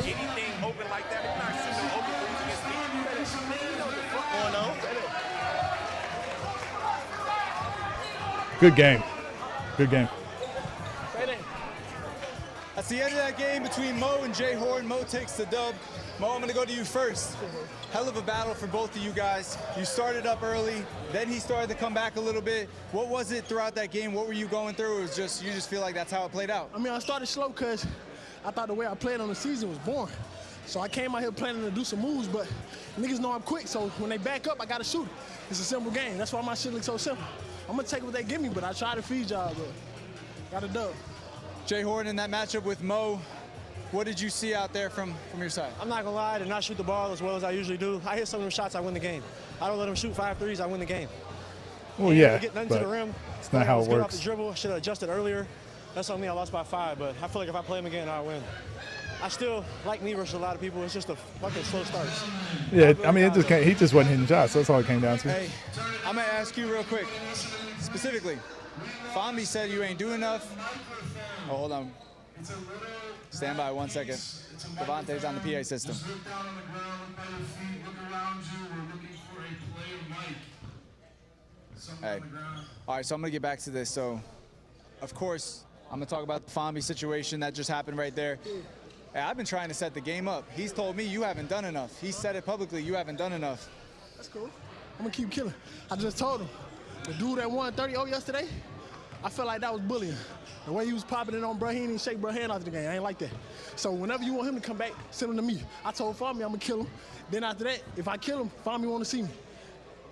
shit. Anything open like that, if not shooting open threes against me, you know what the fuck going on. Good game. Good game. That's the end of that game between Mo and Jay Horn. Mo takes the dub. Mo, I'm going to go to you first. Hell of a battle for both of you guys. You started up early, then he started to come back a little bit. What was it throughout that game? What were you going through? It was just, you just feel like that's how it played out? I mean, I started slow because I thought the way I played on the season was boring. So I came out here planning to do some moves, but niggas know I'm quick, so when they back up, I got to shoot it. It's a simple game. That's why my shit looks so simple. I'm going to take what they give me, but I try to feed y'all, but got a dub. Jay Horn, in that matchup with Mo, what did you see out there from your side? I'm not gonna lie, I did not shoot the ball as well as I usually do. I hit some of them shots, I win the game. I don't let them shoot 5 threes, I win the game. Well, yeah, Get nothing but to the rim. it's not how it Get off works. the dribble, should have adjusted earlier. That's on me, I lost by 5, but I feel like if I play him again, I'll win. I still like me versus a lot of people. It's just a fucking slow starts. Yeah, I mean, he just wasn't hitting shots. That's all it came down to. Hey, I'm gonna ask you real quick, specifically. Fombi said you ain't doing enough. Oh, hold on. Stand by 1 second. Devontae's on the PA system. Hey. All right, so I'm gonna get back to this. So, of course, I'm gonna talk about the Fombi situation that just happened right there. Hey, I've been trying to set the game up. He's told me you haven't done enough. He said it publicly, you haven't done enough. That's cool. I'm gonna keep killing. I just told him. The dude that won 30-0 yesterday, I felt like that was bullying. The way he was popping it on bro, he didn't shake bro hand after the game. I ain't like that. So whenever you want him to come back, send him to me. I told Fombi I'm gonna kill him. Then after that, if I kill him, Fombi want to see me.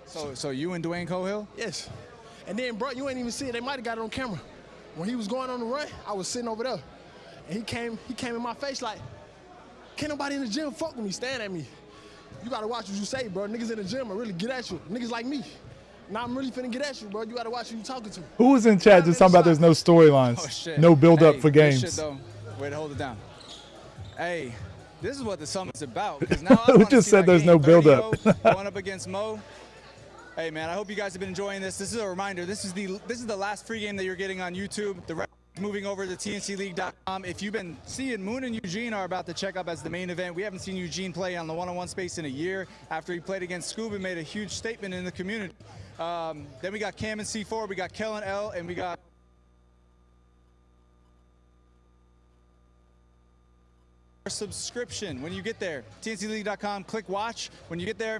So you and Dwayne Cohill? Yes. And then, bro, you ain't even see it. They might have got it on camera. When he was going on the run, I was sitting over there. And he came in my face like, can't nobody in the gym fuck with me, stand at me. You gotta watch what you say, bro. Niggas in the gym will really get at you. Niggas like me. Now I'm really finna get at you, bro. You gotta watch who you talking to. Who was in chat just talking about there's no storylines, no build up for games? Shit, though. Way to hold it down. Hey, this is what the summit's about. Because now I Who wanna just see said that there's game no build up? 30-0 going up against Mo. Hey man, I hope you guys have been enjoying this. This is a reminder. This is the last free game that you're getting on YouTube. The rest moving over to TNCLeague.com. If you've been seeing, Moon and Eugene are about to check up as the main event. We haven't seen Eugene play on the one-on-one space in a year. After he played against Scuba, made a huge statement in the community. Then we got Cam and C4, we got Kellen L, and we got subscription. When you get there, TNCLeague.com, click watch. When you get there,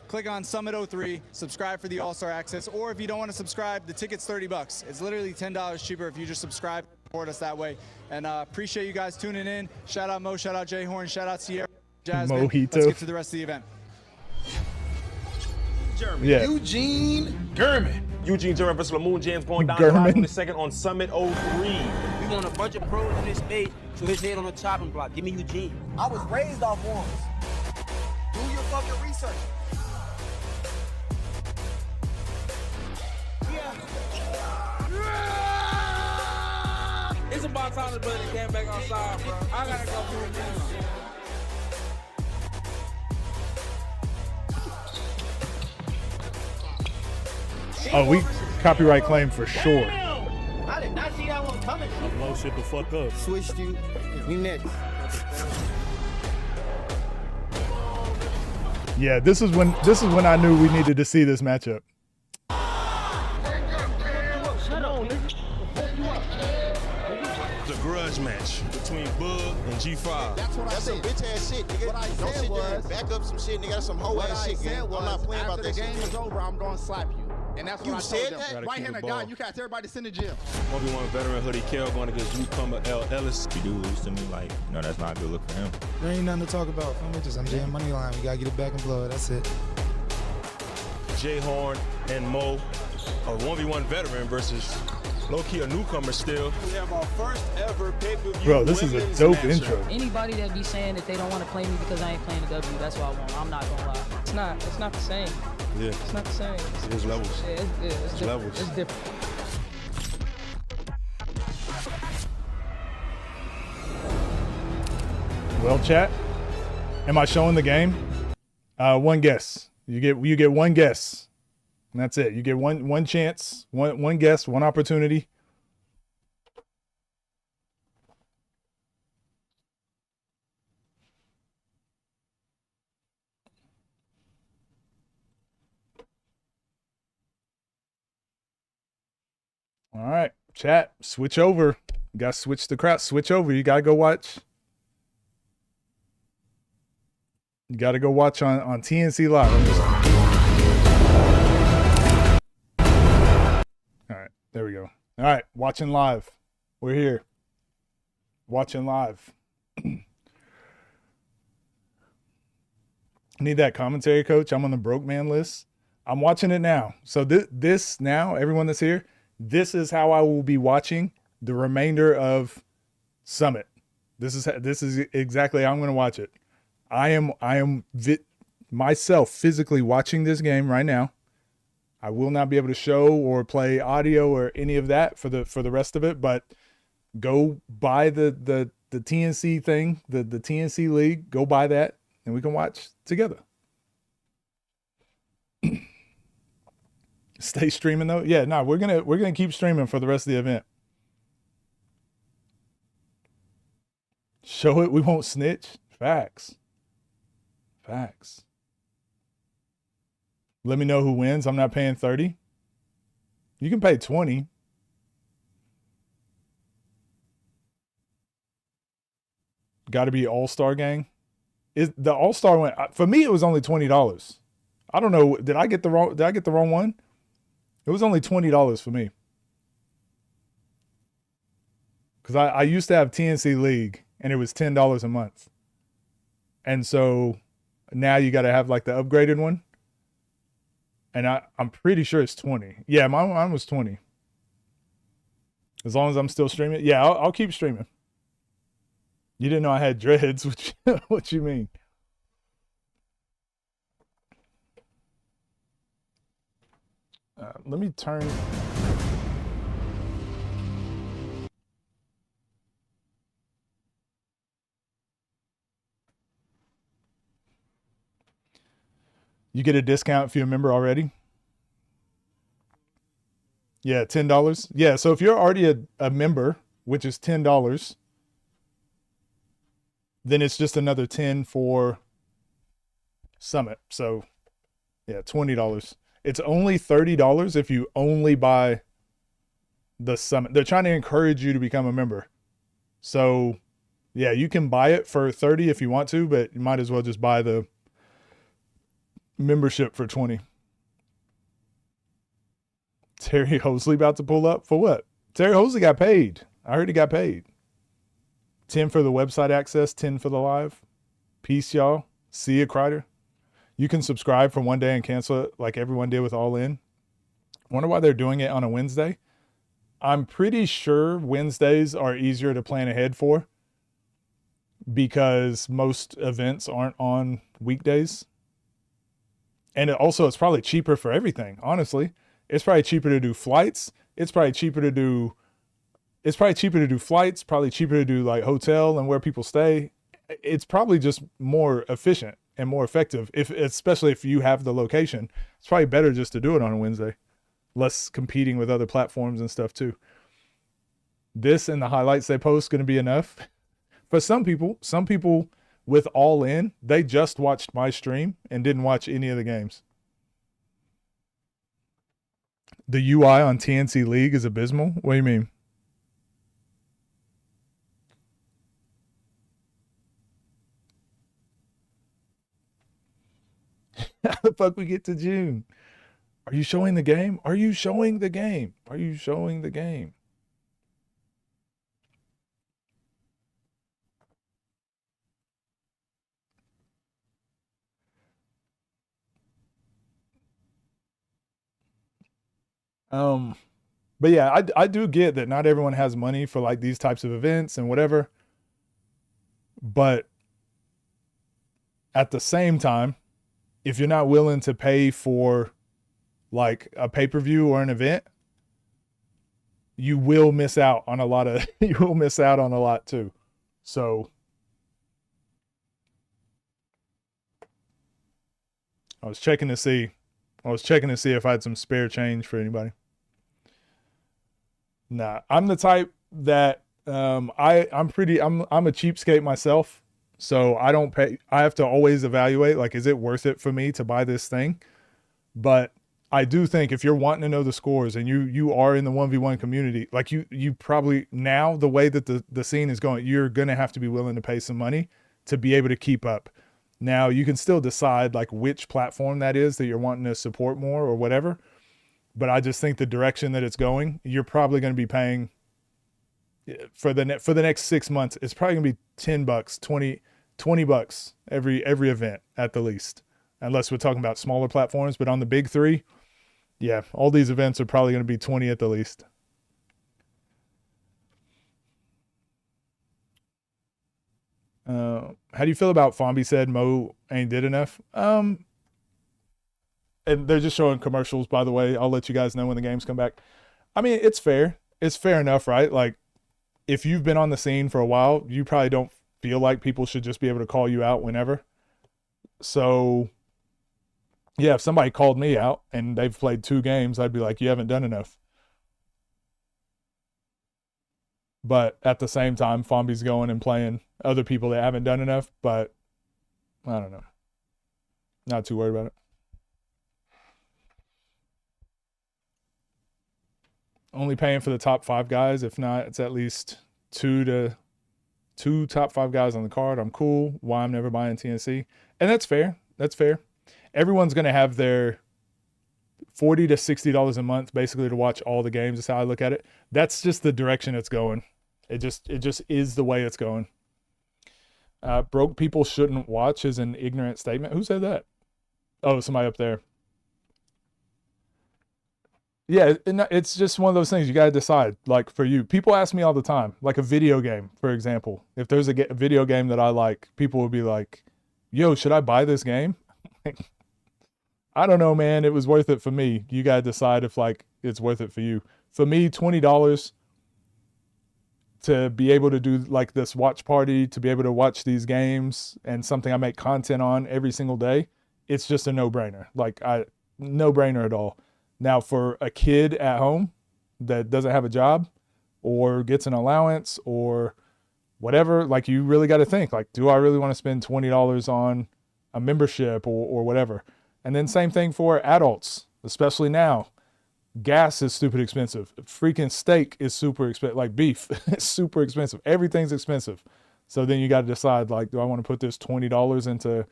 click on Summit 03, subscribe for the All-Star Access, or if you don't want to subscribe, the ticket's $30. It's literally $10 cheaper if you just subscribe, support us that way. And appreciate you guys tuning in. Shout out Mo, shout out Jay Horn, shout out Sierra, Jasmine. Mojito. Let's get to the rest of the event. German. Yeah. Eugene German. Eugene German versus Lamoon James going down German. 5 on Summit 03. We want a bunch of pros in this space, so his head on the chopping block. Give me Eugene. I was raised off ones. Do your fucking research. It's about time the brother came back outside, bro. I gotta go through it now. Oh, we copyright claim for sure. I did not see that one coming. Blow shit the fuck up. Switched you. We next. Yeah, this is when I knew we needed to see this matchup. The grudge match between Bug and G5. That's some bitch ass shit, nigga. Don't sit there and back up some shit, nigga. That's some hoe ass shit, man. I'm not playing about that shit. After the game is over, I'm gonna slap you. And that's what You I said told them. that? Right-handed guy, you catch everybody to in the gym. 1v1 veteran Hoodie Kell going against newcomer L. Ellis. If you do lose to me, like, you know, that's not a good look for him. There ain't nothing to talk about. I'm just jam money line. We gotta get it back in blood. That's it. Jay Horn and Mo, a 1v1 veteran versus low-key a newcomer still. We have our first ever pay-per-view. Bro, this is a dope intro. Anybody that be saying that they don't want to play me because I ain't playing the W, that's what I want. I'm not gonna lie. It's not the same. Yeah. It's not the same. There's levels. Yeah, it's different. Levels. It's different. Well, chat, am I showing the game? One guess. You get one guess, and that's it. You get one chance, one guess, one opportunity. All right, chat, switch over. You got to switch the crowd. Switch over. You got to go watch. You got to go watch on TNC Live. All right, there we go. All right, watching live. We're here. Watching live. Need that commentary, coach. I'm on the broke man list. I'm watching it now. So this now, everyone that's here, this is how I will be watching the remainder of Summit. This is exactly how I'm going to watch it. I am myself physically watching this game right now. I will not be able to show or play audio or any of that for the rest of it, but go buy the the TNC thing, the TNC league. Go buy that, and we can watch together. Stay streaming though. Yeah, no, we're gonna keep streaming for the rest of the event. Show it, we won't snitch. Facts. Facts. Let me know who wins. I'm not paying 30. You can pay 20. Got to be All-Star gang. Is the All-Star one for me? It was only $20. I don't know. Did I get the wrong one? It was only $20 for me. Because I used to have TNC League and it was $10 a month. And so now you got to have like the upgraded one. And I'm pretty sure it's 20. Yeah, mine was 20. As long as I'm still streaming. Yeah, I'll keep streaming. You didn't know I had dreads. What you mean? Let me turn. You get a discount if you're a member already. Yeah, $10. Yeah, so if you're already a member, which is $10, then it's just another 10 for Summit. So yeah, $20. It's only $30 if you only buy the Summit. They're trying to encourage you to become a member. So yeah, you can buy it for $30 if you want to, but you might as well just buy the membership for $20. Terry Hosley about to pull up for what? Terry Hosley got paid. I heard he got paid. 10 for the website access, 10 for the live. Peace, y'all. See you, Kreider. You can subscribe for one day and cancel it like everyone did with All In. Wonder why they're doing it on a Wednesday. I'm pretty sure Wednesdays are easier to plan ahead for because most events aren't on weekdays. And it's probably cheaper for everything, honestly. It's probably cheaper to do flights. It's probably cheaper to do flights, probably cheaper to do like hotel and where people stay. It's probably just more efficient and more effective, especially if you have the location. It's probably better just to do it on a Wednesday. Less competing with other platforms and stuff too. This and the highlights they post going to be enough. For some people with All In, they just watched my stream and didn't watch any of the games. The UI on TNC League is abysmal. What do you mean? How the fuck we get to June? Are you showing the game? Are you showing the game? Are you showing the game? But yeah, I do get that not everyone has money for like these types of events and whatever. But at the same time, if you're not willing to pay for like a pay-per-view or an event, you will miss out on a lot too. So I was checking to see if I had some spare change for anybody. Nah, I'm the type that I'm a cheapskate myself. So I don't pay. I have to always evaluate, like, is it worth it for me to buy this thing? But I do think if you're wanting to know the scores and you are in the 1v1 community, like you probably, now the way that the scene is going, you're going to have to be willing to pay some money to be able to keep up. Now you can still decide like which platform that is that you're wanting to support more or whatever. But I just think the direction that it's going, you're probably going to be paying for the next 6 months. It's probably going to be $10, $20 every event at the least, unless we're talking about smaller platforms. But on the big three, yeah, all these events are probably going to be 20 at the least. How do you feel about Fombi said Mo ain't did enough? And they're just showing commercials, by the way. I'll let you guys know when the games come back. I mean, it's fair. It's fair enough, right? Like, if you've been on the scene for a while, you probably don't feel like people should just be able to call you out whenever. So, yeah, if somebody called me out and they've played 2 games, I'd be like, you haven't done enough. But at the same time, Fombi's going and playing other people that haven't done enough. But I don't know. Not too worried about it. Only paying for the top 5 guys. If not, it's at least 2 top 5 guys on the card. I'm cool. Why I'm never buying TNC. And that's fair. That's fair. Everyone's going to have their $40 to $60 a month basically to watch all the games. That's how I look at it. That's just the direction it's going. It just is the way it's going. Broke people shouldn't watch is an ignorant statement. Who said that? Oh, somebody up there. Yeah, it's just one of those things you got to decide. Like for you, people ask me all the time, like a video game, for example. If there's a video game that I like, people will be like, yo, should I buy this game? I don't know, man. It was worth it for me. You got to decide if like it's worth it for you. For me, $20 to be able to do like this watch party, to be able to watch these games and something I make content on every single day, it's just a no-brainer. Like no brainer at all. Now for a kid at home that doesn't have a job or gets an allowance or whatever, like you really got to think like, do I really want to spend $20 on a membership or whatever? And then same thing for adults, especially now. Gas is stupid expensive. Freaking steak is super expensive. Like beef is super expensive. Everything's expensive. So then you got to decide like, do I want to put this $20 into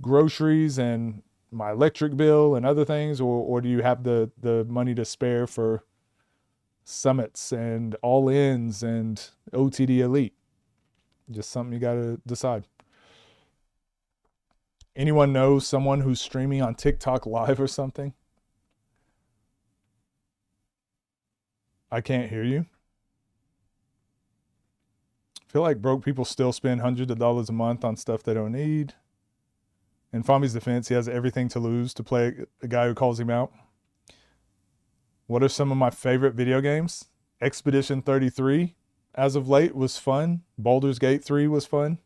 groceries and my electric bill and other things, or do you have the money to spare for summits and all-ins and OTD Elite? Just something you got to decide. Anyone know someone who's streaming on TikTok live or something? I can't hear you. I feel like broke people still spend hundreds of dollars a month on stuff they don't need. In Fami's defense, he has everything to lose to play a guy who calls him out. What are some of my favorite video games? Expedition 33, as of late, was fun. Baldur's Gate 3 was fun.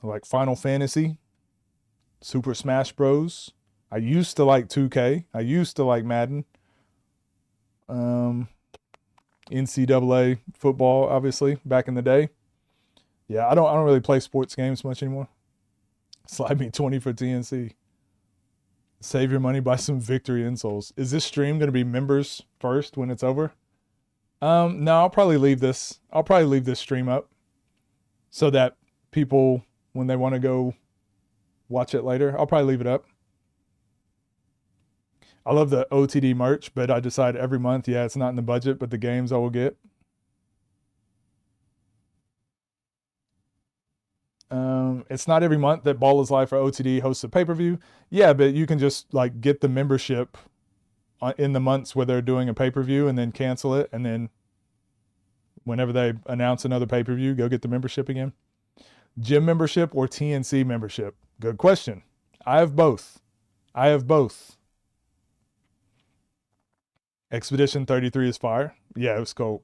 Like Final Fantasy, Super Smash Bros. I used to like 2K. I used to like Madden. NCAA football, obviously, back in the day. Yeah, I don't really play sports games much anymore. Slide me 20 for TNC. Save your money, buy some victory insoles. Is this stream going to be members first when it's over? No, I'll probably leave this. I'll probably leave this stream up so that people, when they want to go watch it later, I'll probably leave it up. I love the OTD merch, but I decide every month, yeah, it's not in the budget, but the games I will get. It's not every month that Ball is Live for OTD hosts a pay-per-view. Yeah, but you can just like get the membership in the months where they're doing a pay-per-view and then cancel it. And then whenever they announce another pay-per-view, go get the membership again. Gym membership or TNC membership? Good question. I have both. Expedition 33 is fire. Yeah, it was cool.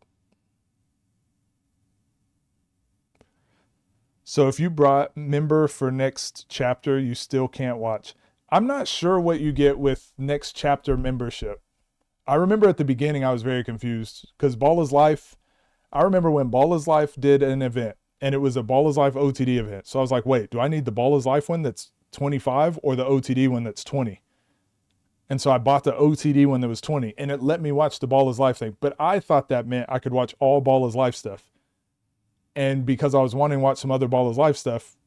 So if you brought member for next chapter, you still can't watch. I'm not sure what you get with next chapter membership. I remember at the beginning I was very confused because Ball is Life. I remember when Ball is Life did an event and it was a Ball is Life OTD event. So I was like, wait, do I need the Ball is Life one that's 25 or the OTD one that's 20? And so I bought the OTD one that was 20 and it let me watch the Ball is Life thing. But I thought that meant I could watch all Ball is Life stuff. And because I was wanting to watch some other Ball is Life stuff,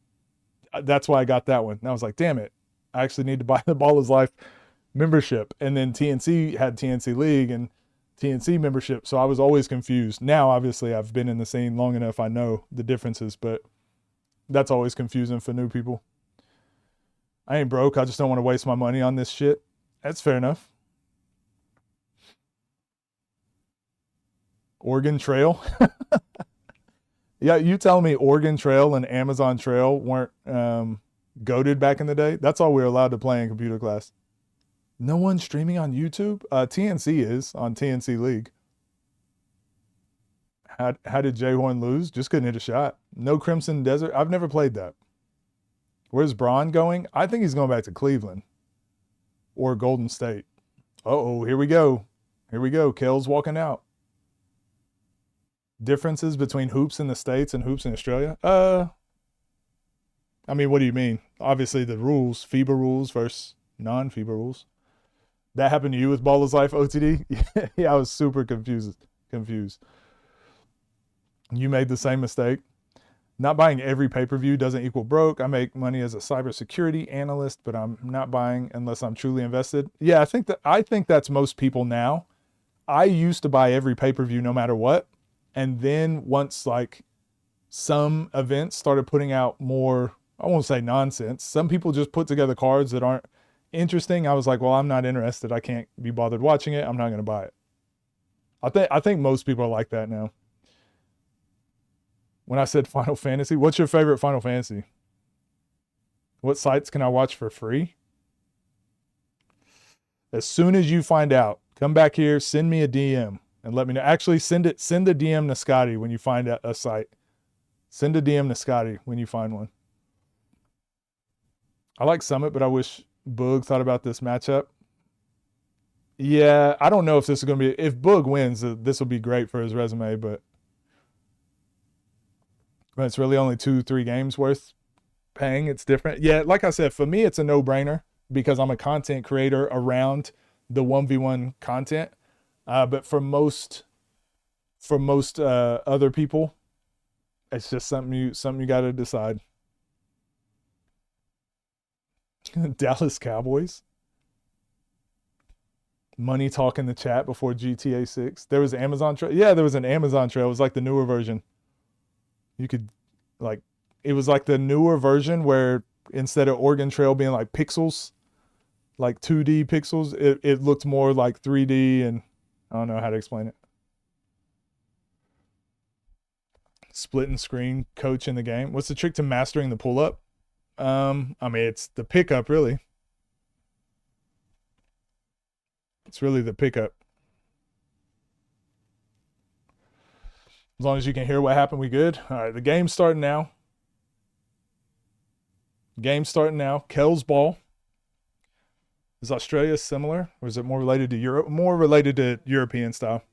that's why I got that one. And I was like, damn it, I actually need to buy the Ball is Life membership. And then TNC had TNC League and TNC membership. So I was always confused. Now, obviously, I've been in the scene long enough. I know the differences, but that's always confusing for new people. I ain't broke. I just don't want to waste my money on this shit. That's fair enough. Oregon Trail. Yeah, you tell me Oregon Trail and Amazon Trail weren't goated back in the day? That's all we were allowed to play in computer class. No one streaming on YouTube? TNC is on TNC League. How did Jay Horn lose? Just couldn't hit a shot. No Crimson Desert. I've never played that. Where's Braun going? I think he's going back to Cleveland or Golden State. Uh-oh, here we go. Here we go. Kel's walking out. Differences between hoops in the States and hoops in Australia? I mean, what do you mean? Obviously the rules, FIBA rules versus non-FIBA rules. That happened to you with Ball is Life OTD? Yeah, I was super confused. You made the same mistake. Not buying every pay-per-view doesn't equal broke. I make money as a cybersecurity analyst, but I'm not buying unless I'm truly invested. Yeah, I think that's most people now. I used to buy every pay-per-view no matter what. And then once like some events started putting out more, I won't say nonsense. Some people just put together cards that aren't interesting. I was like, well, I'm not interested. I can't be bothered watching it. I'm not going to buy it. I think most people are like that now. When I said Final Fantasy, what's your favorite Final Fantasy? What sites can I watch for free? As soon as you find out, come back here, send me a DM and let me know. Actually, send a DM to Scotty when you find a site. Send a DM to Scotty when you find one. I like Summit, but I wish Boog thought about this matchup. Yeah, I don't know if this is going to be... If Boog wins, this will be great for his resume, but it's really only 2-3 games worth paying. It's different. Yeah, like I said, for me, it's a no-brainer because I'm a content creator around the 1v1 content. But for most other people, it's just something you got to decide. Dallas Cowboys. Money talk in the chat before GTA 6. There was an Amazon trail. Yeah, there was an Amazon trail. It was like the newer version. You could it was like the newer version where instead of Oregon Trail being like pixels, like 2D pixels, it looked more like 3D, and I don't know how to explain it. Splitting screen coach in the game. What's the trick to mastering the pull-up? I mean, it's the pickup, really. It's really the pickup. As long as you can hear what happened, we good. All right, the game's starting now. Game's starting now. Kel's ball. Is Australia similar, or is it more related to Europe? More related to European style.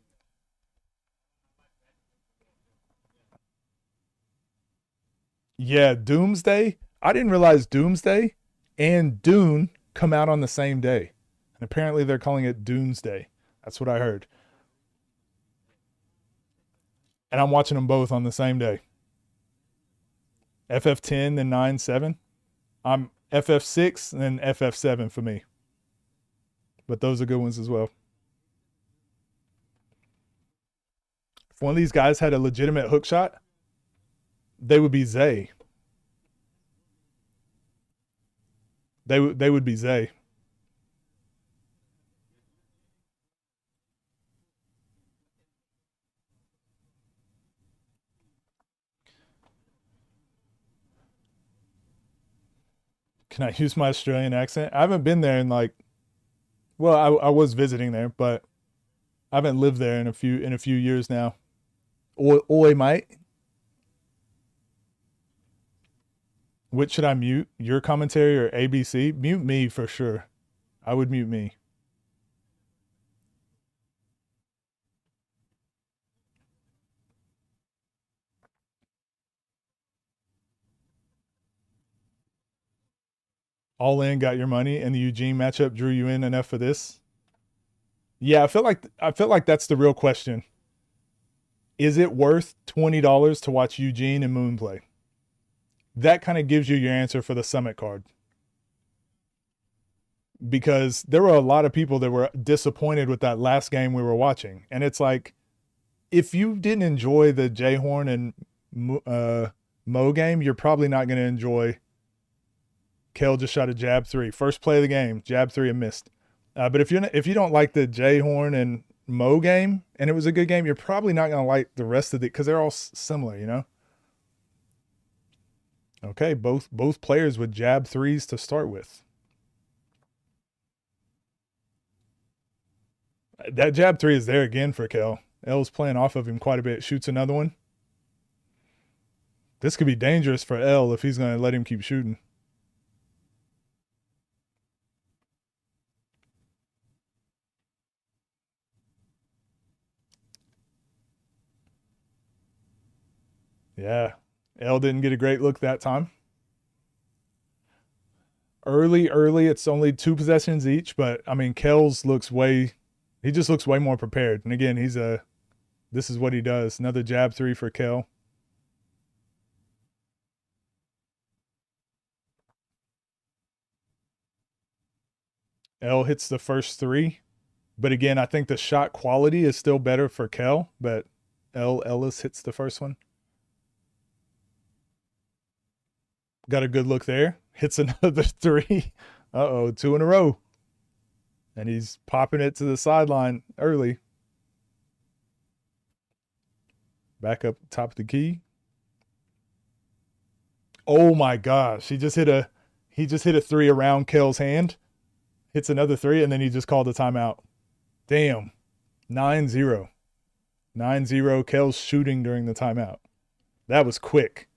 Yeah, Doomsday. I didn't realize Doomsday and Dune come out on the same day. And apparently they're calling it Doomsday. That's what I heard. And I'm watching them both on the same day. FF10, then 9-7. I'm FF6, and then FF7 for me. But those are good ones as well. If one of these guys had a legitimate hook shot, they would be Zay. They would be Zay. Can I use my Australian accent? I haven't been there in well, I was visiting there, but I haven't lived there in a few years now. Oi, mate. Which should I mute? Your commentary or ABC? Mute me for sure. I would mute me. All in, got your money, and the Eugene matchup drew you in enough for this? Yeah, I feel like that's the real question. Is it worth $20 to watch Eugene and Moon play? That kind of gives you your answer for the Summit card. Because there were a lot of people that were disappointed with that last game we were watching. And it's like, if you didn't enjoy the Jay Horn and Mo game, you're probably not going to enjoy Kel just shot a jab 3. First play of the game, jab 3 and missed. But if you don't like the Jay Horn and Mo game, and it was a good game, you're probably not going to like the rest of it because they're all similar, you know? Okay, both players with jab 3s to start with. That jab 3 is there again for Kel. L's playing off of him quite a bit. Shoots another one. This could be dangerous for L if he's going to let him keep shooting. Yeah. L didn't get a great look that time. Early, it's only 2 possessions each, but I mean, Kells he just looks way more prepared. And again, this is what he does. Another jab 3 for Kel. L hits the first 3. But again, I think the shot quality is still better for Kel, but Ellis hits the first one. Got a good look there. Hits another 3. Uh-oh, 2 in a row. And he's popping it to the sideline early. Back up top of the key. Oh my gosh. He just hit a 3 around Kel's hand. Hits another 3, and then he just called a timeout. Damn. 9-0. 9-0. Kel's shooting during the timeout. That was quick.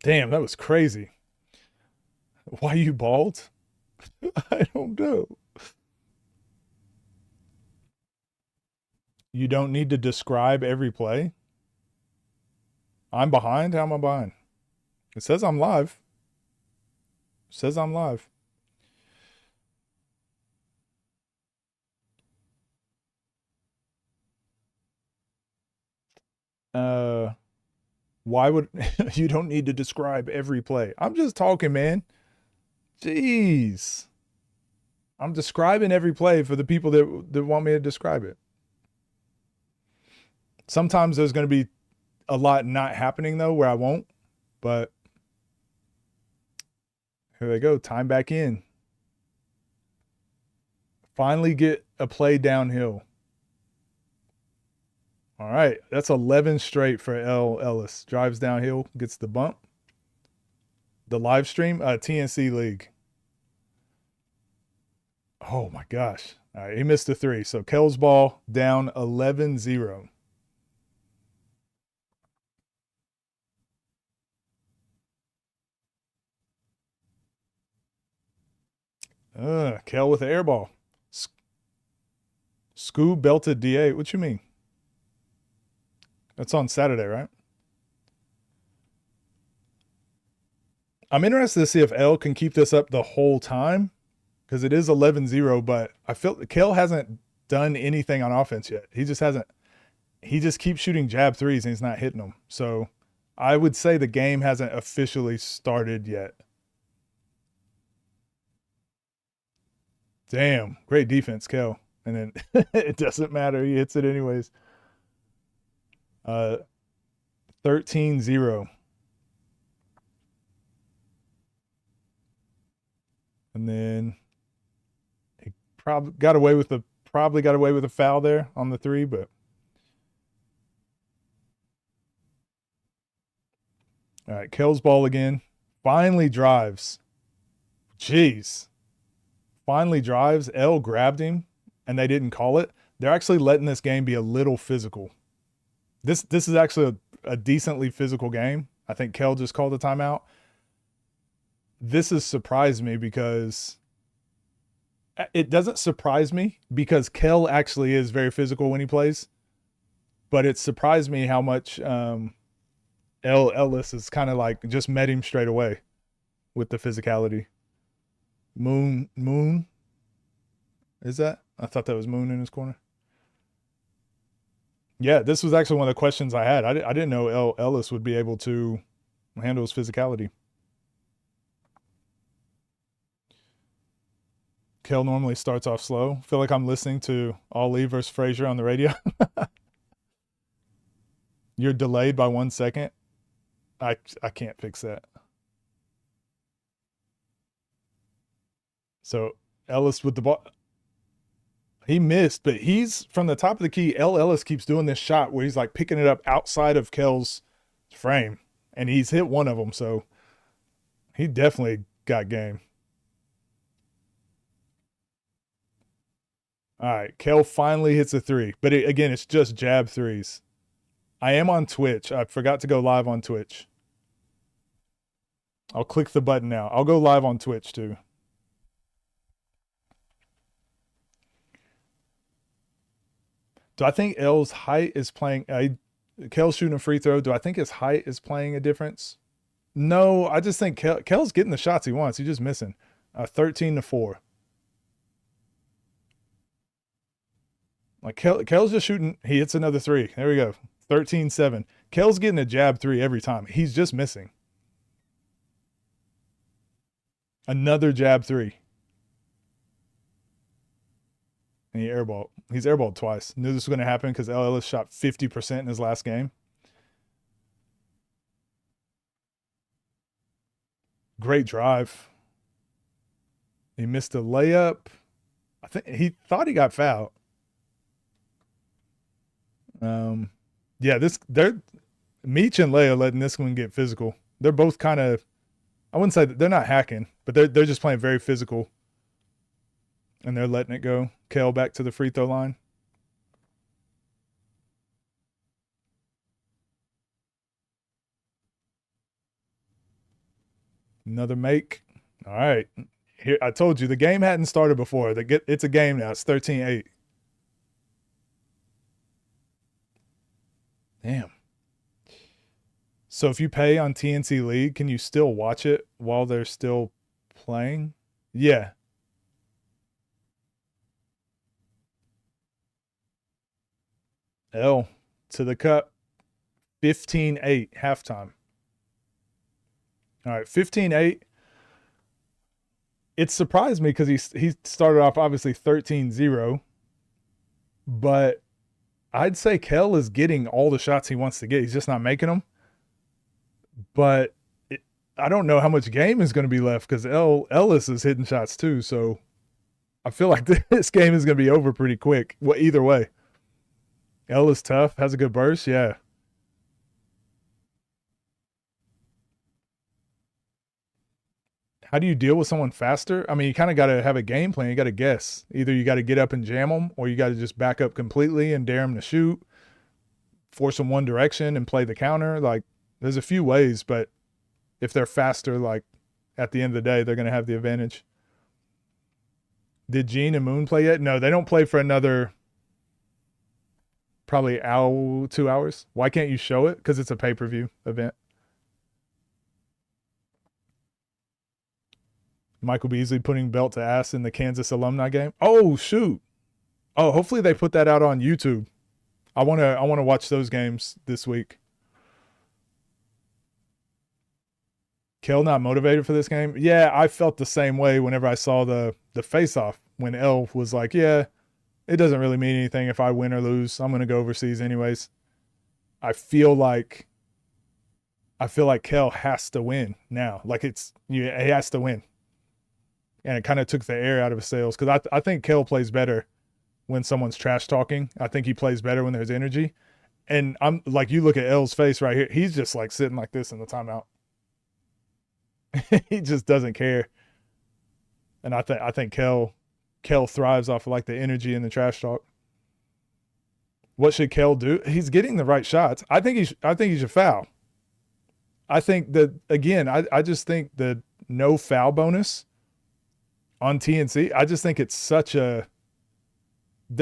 Damn, that was crazy. Why you bald? I don't know. You don't need to describe every play. I'm behind? How am I behind? It says I'm live. It says I'm live. Why would you don't need to describe every play? I'm just talking, man. Jeez. I'm describing every play for the people that want me to describe it. Sometimes there's going to be a lot not happening though where I won't, but here they go. Time back in. Finally get a play downhill. All right, that's 11 straight for L. Ellis. Drives downhill, gets the bump. The live stream, TNC League. Oh my gosh. All right, he missed a 3. So Kel's ball down 11-0. Kel with the air ball. Scoo belted DA. What you mean? That's on Saturday, right? I'm interested to see if L can keep this up the whole time because it is 11-0, but I feel Kel hasn't done anything on offense yet. He just keeps shooting jab 3s and he's not hitting them. So I would say the game hasn't officially started yet. Damn, great defense, Kel. And then it doesn't matter. He hits it anyways. 13-0. And then he probably got away with a foul there on the 3, but all right, Kel's ball again. Finally drives. Jeez. Finally drives. L grabbed him and they didn't call it. They're actually letting this game be a little physical. This is actually a decently physical game. I think Kel just called a timeout. This has surprised me because it doesn't surprise me because Kel actually is very physical when he plays, but it surprised me how much L. Ellis is kind of like just met him straight away with the physicality. Moon. Is that? I thought that was Moon in his corner. Yeah, this was actually one of the questions I had. I didn't know L. Ellis would be able to handle his physicality. Kel normally starts off slow. Feel like I'm listening to Ali versus Frazier on the radio. You're delayed by 1 second. I can't fix that. So Ellis with the ball. He missed, but he's from the top of the key. L. Ellis keeps doing this shot where he's like picking it up outside of Kel's frame, and he's hit one of them. So he definitely got game. All right, Kel finally hits a three, but again, it's just jab threes. I am on Twitch. I forgot to go live on Twitch. I'll click the button now. I'll go live on Twitch too. Do I think L's height is playing? Kel's shooting a free throw. Do I think his height is playing a difference? No, I just think Kel's getting the shots he wants. He's just missing. 13-4. Like Kel's just shooting. He hits another three. There we go. 13-7. Kel's getting a jab three every time. He's just missing. Another jab three. And he airballed. He's airballed twice. Knew this was going to happen because Ellis shot 50% in his last game. Great drive. He missed a layup. I think he thought he got fouled. Yeah, Meech and Leia letting this one get physical. They're both kind of, I wouldn't say that they're not hacking, but they're just playing very physical. And they're letting it go. Kel back to the free throw line. Another make. All right. Here, I told you the game hadn't started before. It's a game now. It's 13-8. Damn. So if you pay on TNC League, can you still watch it while they're still playing? Yeah. L to the cup. 15-8 halftime. All right, 15-8. It surprised me because he started off obviously 13-0, but I'd say Kel is getting all the shots he wants to get. He's just not making them. But I don't know how much game is going to be left because Ellis is hitting shots too. So I feel like this game is going to be over pretty quick. Well, either way. Ellis tough, has a good burst. Yeah. How do you deal with someone faster? I mean, you kind of got to have a game plan. You got to guess. Either you got to get up and jam them, or you got to just back up completely and dare them to shoot, force them one direction and play the counter. Like, there's a few ways, but if they're faster, like, at the end of the day, they're going to have the advantage. Did Gene and Moon play yet? No, they don't play for another probably 2 hours. Why can't you show it? Because it's a pay-per-view event. Michael Beasley putting belt to ass in the Kansas alumni game. Oh, shoot. Oh, hopefully they put that out on YouTube. I want to watch those games this week. Kel not motivated for this game? Yeah, I felt the same way whenever I saw the face-off when El was like, yeah, it doesn't really mean anything if I win or lose. I'm going to go overseas anyways. I feel like Kel has to win now. Like he has to win. And it kind of took the air out of his sails because I think Kel plays better when someone's trash talking. I think he plays better when there's energy. And I'm like, you look at L's face right here. He's just like sitting like this in the timeout. He just doesn't care. And I think Kel thrives off of like the energy and the trash talk. What should Kel do? He's getting the right shots. I think he should foul. I think that, again, I just think the no foul bonus on TNC, I just think it's there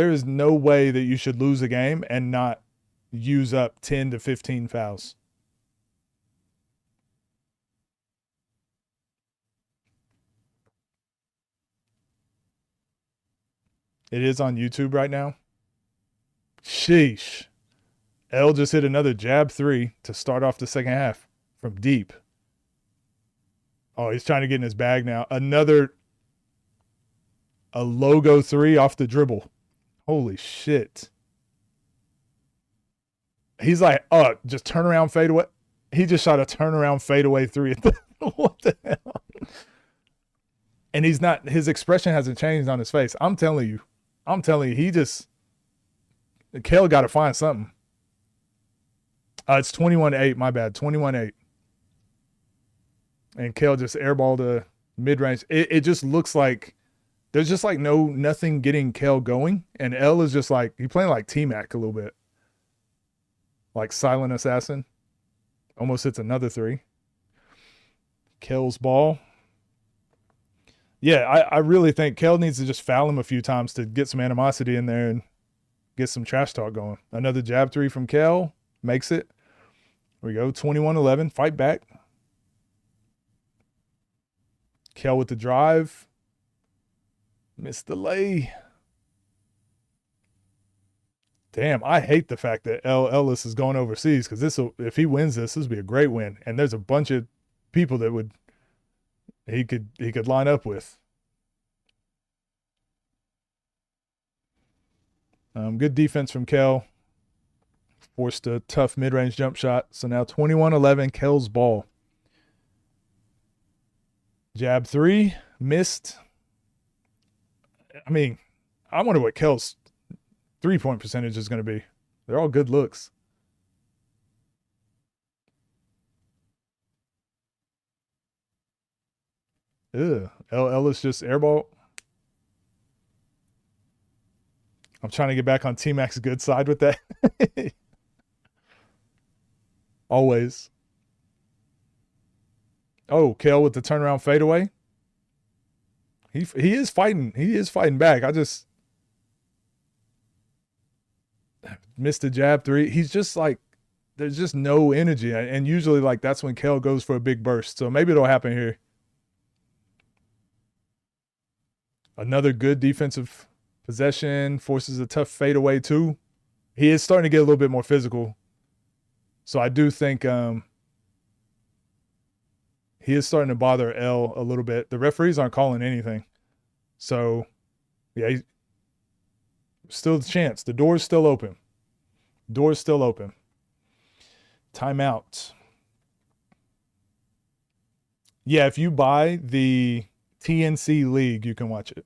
is no way that you should lose a game and not use up 10 to 15 fouls. It is on YouTube right now. Sheesh. L just hit another jab three to start off the second half from deep. Oh, he's trying to get in his bag now. A logo three off the dribble. Holy shit. He's like, just turn around, fade away. He just shot a turnaround fadeaway three. What the hell? And his expression hasn't changed on his face. I'm telling you, Kel got to find something. It's 21-8, my bad, 21-8. And Kel just airballed mid-range. It just looks like there's just like nothing getting Kel going. And L is just like, he's playing like T-Mac a little bit. Like Silent Assassin. Almost hits another three. Kel's ball. Yeah, I really think Kel needs to just foul him a few times to get some animosity in there and get some trash talk going. Another jab three from Kel. Makes it. Here we go. 21-11. Fight back. Kel with the drive. Missed the lay. Damn, I hate the fact that Ellis is going overseas because if he wins this would be a great win. And there's a bunch of people that he could line up with. Good defense from Kel. Forced a tough mid-range jump shot. So now 21-11, Kel's ball. Jab three, missed. I mean, I wonder what Kel's three-point percentage is going to be. They're all good looks. Ugh. Ellis just airball. I'm trying to get back on T-Mac's good side with that. Always. Oh, Kel with the turnaround fadeaway. He is fighting. He is fighting back. I just missed a jab three. He's just like, there's just no energy. And usually like that's when Kel goes for a big burst. So maybe it'll happen here. Another good defensive possession. Forces a tough fadeaway too. He is starting to get a little bit more physical. So I do think he is starting to bother L a little bit. The referees aren't calling anything. So, yeah, still a chance. The door's still open. Door's still open. Timeout. Yeah, if you buy the TNC League, you can watch it.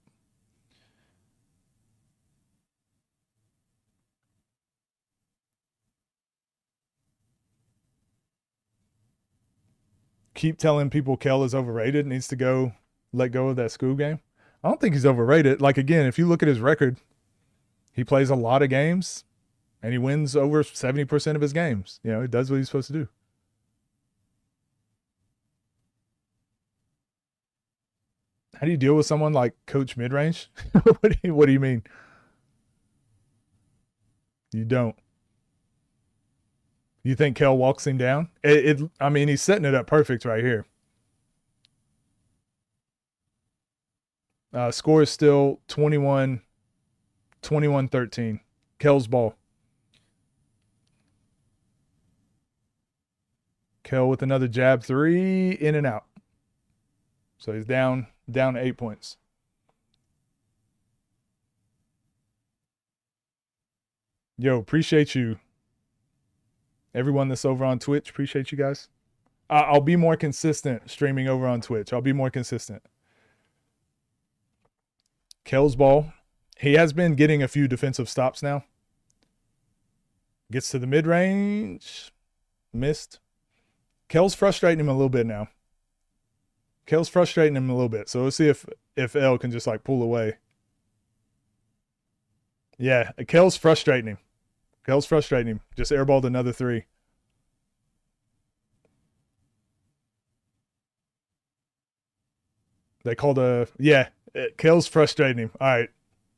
Keep telling people Kel is overrated, needs to go let go of that school game. I don't think he's overrated. Like, again, if you look at his record, he plays a lot of games and he wins over 70% of his games. You know, he does what he's supposed to do. How do you deal with someone like Coach Midrange? What do you mean? You don't. You think Kel walks him down? I mean, he's setting it up perfect right here. Score is still 21-13. Kel's ball. Kel with another jab three, in and out. So he's down 8 points. Yo, appreciate you. Everyone that's over on Twitch, appreciate you guys. I'll be more consistent streaming over on Twitch. I'll be more consistent. Kel's ball. He has been getting a few defensive stops now. Gets to the mid-range. Missed. Kel's frustrating him a little bit now. So we'll see if L can just like pull away. Yeah, Kel's frustrating him. Just airballed another three. They called Kel's frustrating him. All right.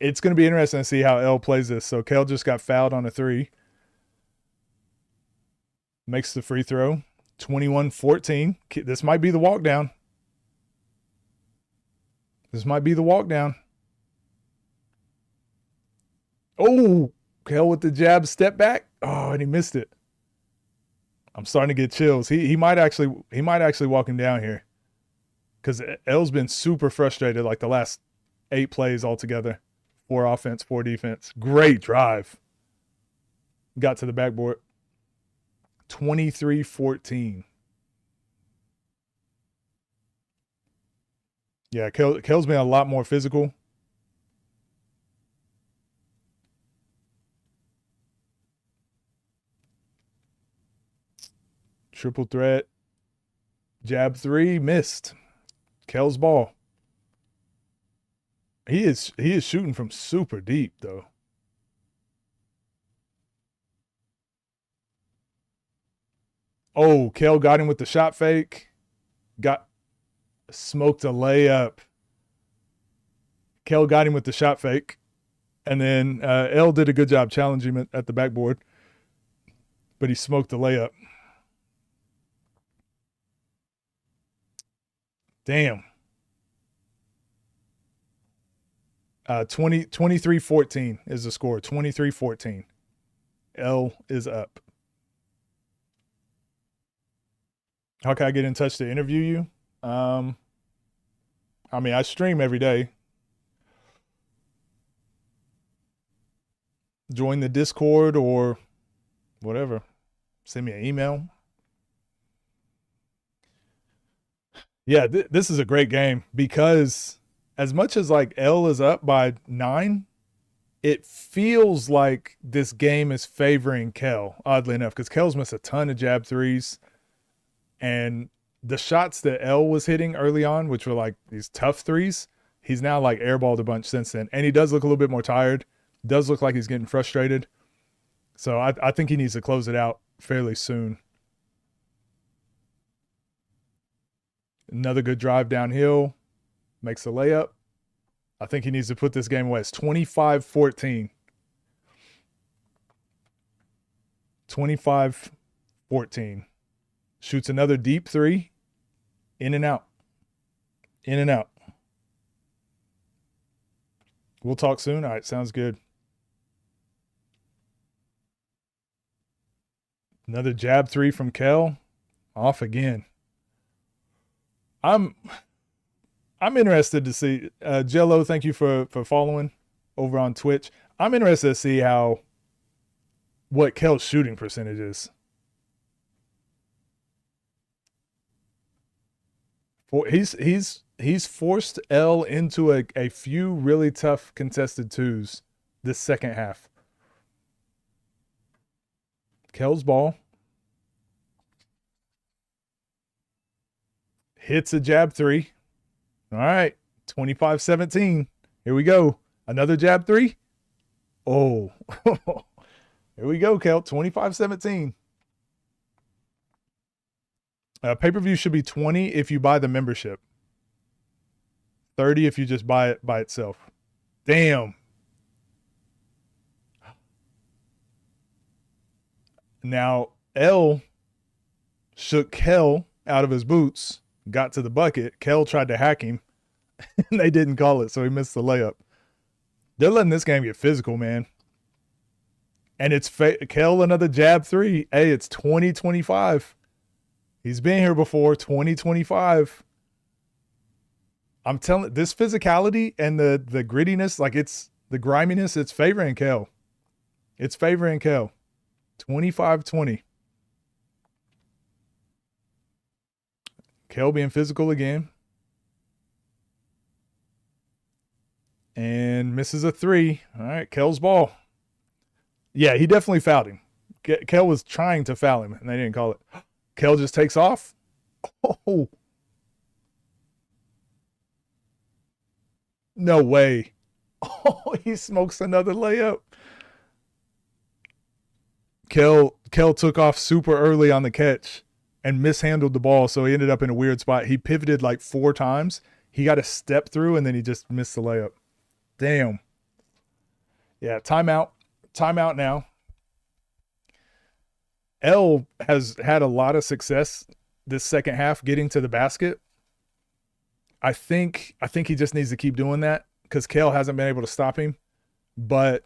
It's going to be interesting to see how L plays this. So Kel just got fouled on a three. Makes the free throw. 21-14. This might be the walk down. Oh, Kel with the jab step back. Oh, and he missed it. I'm starting to get chills. He might actually walk him down here. Because L's been super frustrated like the last 8 plays altogether. 4 offense, 4 defense. Great drive. Got to the backboard. 23-14. Yeah, Kel's been a lot more physical. Triple threat. Jab three, missed. Kel's ball. He is shooting from super deep though. Oh, Kel got him with the shot fake. Got smoked a layup. Kel got him with the shot fake. And then L did a good job challenging him at the backboard. But he smoked the layup. Damn. 23-14 is the score. 23-14. L is up. How can I get in touch to interview you? I mean, I stream every day. Join the Discord or whatever. Send me an email. Yeah, this is a great game because as much as like L is up by 9, it feels like this game is favoring Kel, oddly enough, because Kel's missed a ton of jab threes. And the shots that L was hitting early on, which were like these tough threes, he's now like airballed a bunch since then. And he does look a little bit more tired. Does look like he's getting frustrated. So I think he needs to close it out fairly soon. Another good drive downhill. Makes a layup. I think he needs to put this game away. It's 25-14. 25-14. Shoots another deep three. In and out. In and out. We'll talk soon. All right, sounds good. Another jab three from Kel. Off again. I'm interested to see Jello, thank you for following over on Twitch. I'm interested to see what Kel's shooting percentage is. He's forced L into a few really tough contested twos this second half. Kel's ball. Hits a jab three. All right, 25-17. Here we go. Another jab three. Oh, here we go, Kel. 25-17. Pay-per-view should be 20 if you buy the membership. 30 if you just buy it by itself. Damn. Now, L shook Kel out of his boots, got to the bucket. Kel tried to hack him, and they didn't call it, so he missed the layup. They're letting this game get physical, man. And it's Kel another jab three. Hey, it's 20-25. He's been here before, 20-25. I'm telling this physicality and the grittiness, like it's the griminess, it's favoring Kel. It's favoring Kel. 25-20. Kel being physical again. And misses a three. All right, Kel's ball. Yeah, he definitely fouled him. Kel was trying to foul him, and they didn't call it. Kel just takes off. Oh. No way. Oh, he smokes another layup. Kel took off super early on the catch and mishandled the ball, so he ended up in a weird spot. He pivoted like 4 times. He got a step through, and then he just missed the layup. Damn. Yeah, timeout. Timeout now. L has had a lot of success this second half getting to the basket. I think he just needs to keep doing that because Kel hasn't been able to stop him. But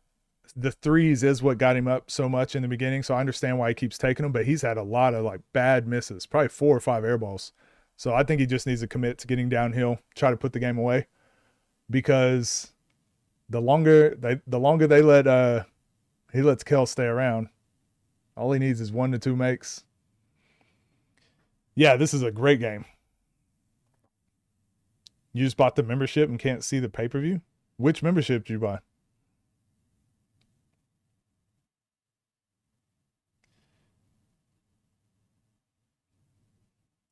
the threes is what got him up so much in the beginning, so I understand why he keeps taking them, but he's had a lot of like bad misses, probably 4 or 5 air balls. So I think he just needs to commit to getting downhill, try to put the game away, because the longer they let he lets Kel stay around, all he needs is 1 to 2 makes. Yeah, this is a great game. You just bought the membership and can't see the pay-per-view? Which membership did you buy?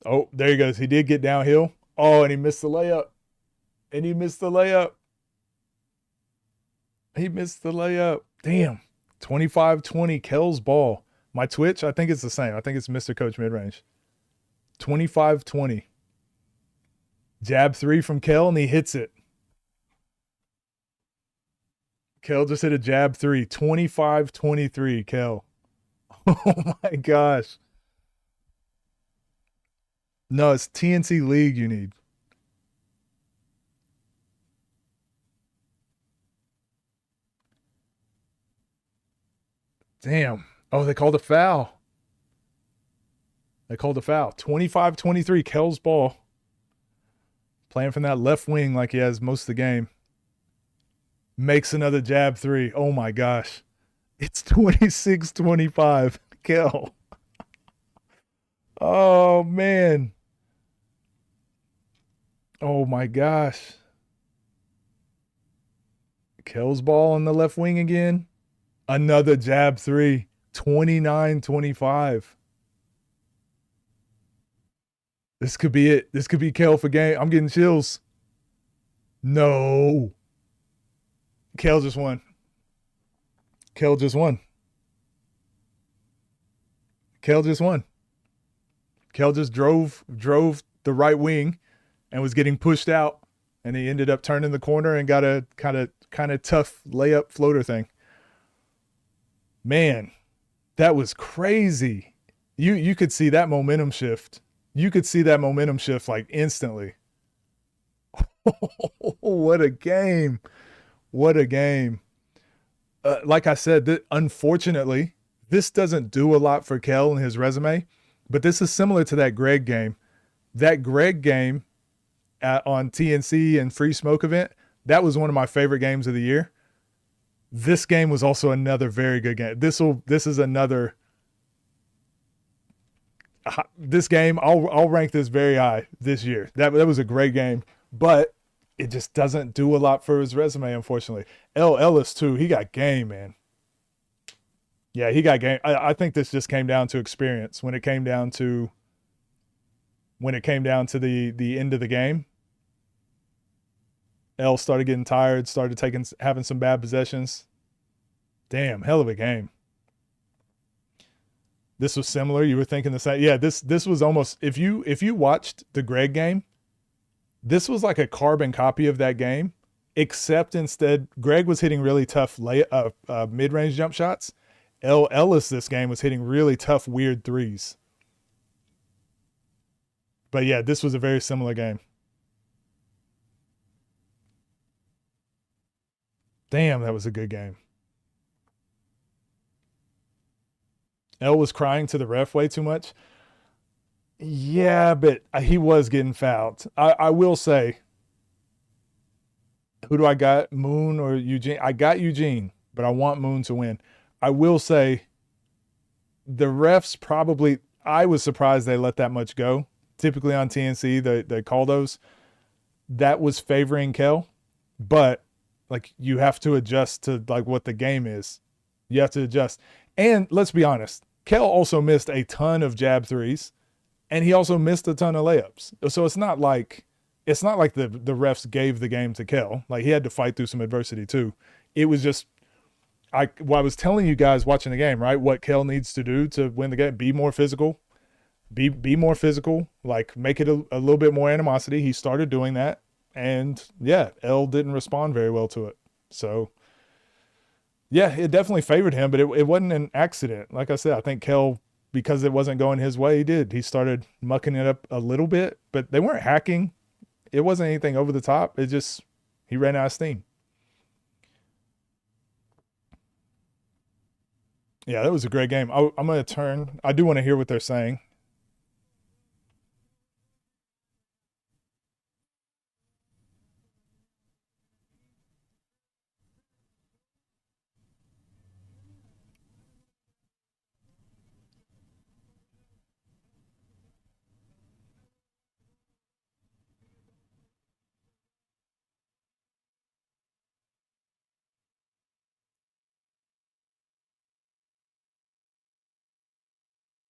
Oh, there he goes. He did get downhill. Oh, and he missed the layup. And he missed the layup. He missed the layup. Damn. 25-20, Kel's ball. My Twitch, I think it's the same. I think it's Mr. Coach Midrange. 25-20. Jab three from Kel, and he hits it. Kel just hit a jab three. 25-23, Kel. Oh my gosh. No, it's TNC League you need. Damn. Oh, they called a foul. They called a foul. 25-23, Kel's ball. Playing from that left wing like he has most of the game. Makes another jab three. Oh my gosh. It's 26-25. Kel. Oh man. Oh my gosh. Kel's ball on the left wing again. Another jab three. 29-25. This could be it. This could be Kel for game. I'm getting chills. No. Kel just won. Kel just won. Kel just won. Kel just drove the right wing and was getting pushed out, and he ended up turning the corner and got a kind of tough layup floater thing. Man, that was crazy. You could see that momentum shift. You could see that momentum shift like instantly. What a game. What a game. Like I said, unfortunately, this doesn't do a lot for Kel and his resume, but this is similar to that Greg game. That Greg game on TNC and Free Smoke event, that was one of my favorite games of the year. This game was also another very good game. This is another. This game, I'll rank this very high this year. That was a great game, but it just doesn't do a lot for his resume, unfortunately. L. Ellis too, he got game, man. Yeah, he got game. I think this just came down to experience. When it came down to the end of the game, L started getting tired, started having some bad possessions. Damn, hell of a game. This was similar. You were thinking the same. Yeah, this was almost, if you watched the Greg game, this was like a carbon copy of that game, except instead Greg was hitting really tough mid-range jump shots. L. Ellis this game was hitting really tough, weird threes. But yeah, this was a very similar game. Damn, that was a good game. L was crying to the ref way too much. Yeah, but he was getting fouled. I will say, who do I got? Moon or Eugene? I got Eugene, but I want Moon to win. I will say, the refs probably, I was surprised they let that much go. Typically on TNC, they call those. That was favoring Kel, but like you have to adjust to like what the game is. You have to adjust. And let's be honest, Kel also missed a ton of jab threes, and he also missed a ton of layups. So it's not like the refs gave the game to Kel. Like he had to fight through some adversity too. It was just I was telling you guys watching the game, right? What Kel needs to do to win the game: be more physical, be more physical. Like make it a little bit more animosity. He started doing that, and yeah, L didn't respond very well to it. So. Yeah, it definitely favored him, but it wasn't an accident. Like I said, I think Kel, because it wasn't going his way, he started mucking it up a little bit, but they weren't hacking. It wasn't anything over the top. It just, he ran out of steam. Yeah, that was a great game. I'm going to turn. I do want to hear what they're saying.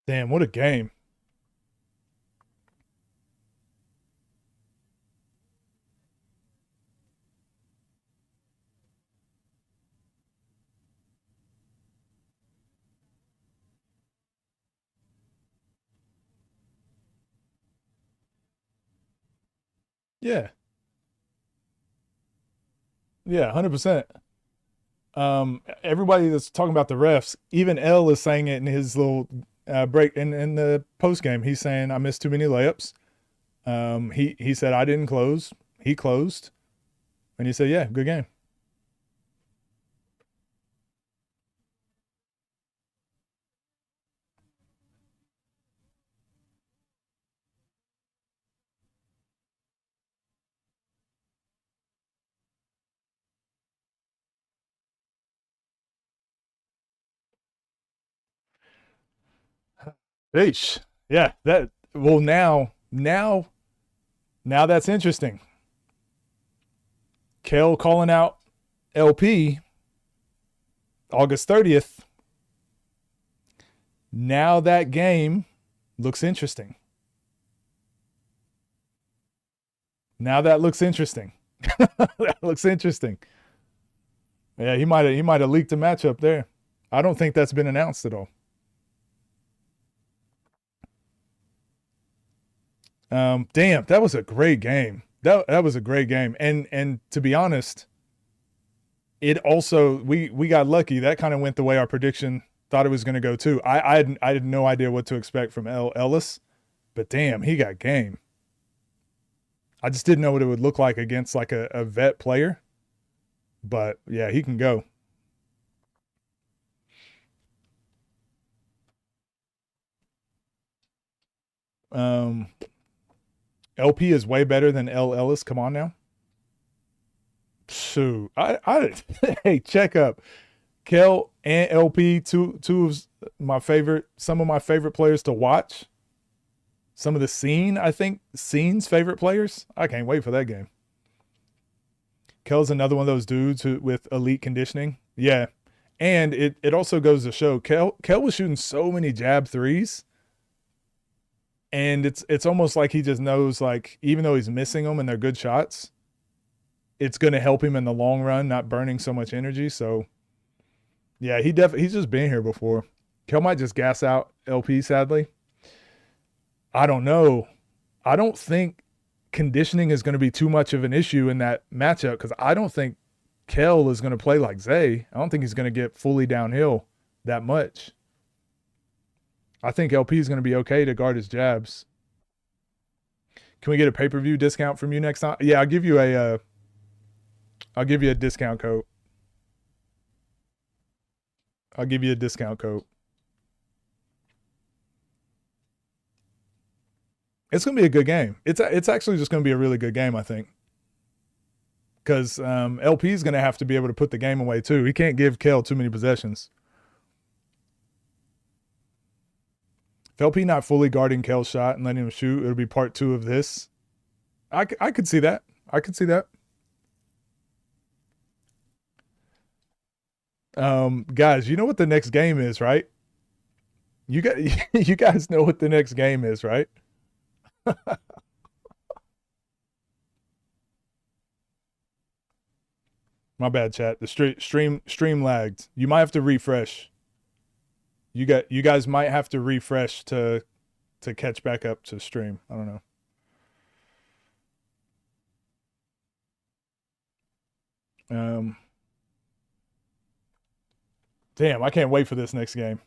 Damn, what a game. Yeah. Yeah, 100%. Everybody that's talking about the refs, even L is saying it in his little break in the post game. He's saying I missed too many layups. He said I didn't close. He closed, and he said, "Yeah, good game." Eesh. Yeah, that well now that's interesting. Kel calling out LP August 30th. Now that game looks interesting. Now that looks interesting. That looks interesting. Yeah, he might have leaked a matchup there. I don't think that's been announced at all. Damn, that was a great game. That was a great game. And to be honest, it also we got lucky. That kind of went the way our prediction thought it was going to go too. I had no idea what to expect from Ellis, but damn, he got game. I just didn't know what it would look like against like a vet player. But yeah, he can go. LP is way better than L Ellis. Come on now. Shoot, hey, check up. Kel and LP, two of my favorite, some of my favorite players to watch. Some of the scene's favorite players. I can't wait for that game. Kel's another one of those dudes who with elite conditioning. Yeah. And it also goes to show Kel was shooting so many jab threes. And it's almost like he just knows, like, even though he's missing them and they're good shots, it's going to help him in the long run, not burning so much energy. So, yeah, he's just been here before. Kel might just gas out LP, sadly. I don't know. I don't think conditioning is going to be too much of an issue in that matchup because I don't think Kel is going to play like Zay. I don't think he's going to get fully downhill that much. I think LP is going to be okay to guard his jabs. Can we get a pay-per-view discount from you next time? Yeah, I'll give you a discount code. I'll give you a discount code. It's going to be a good game. It's actually just going to be a really good game, I think. Because LP is going to have to be able to put the game away, too. He can't give Kel too many possessions. If LP not fully guarding Kel's shot and letting him shoot, it'll be part 2 of this. I could see that. I could see that. Guys, you know what the next game is, right? You guys know what the next game is, right? My bad, chat. The stream lagged. You might have to refresh. You guys might have to refresh to catch back up to stream. I don't know. Damn, I can't wait for this next game.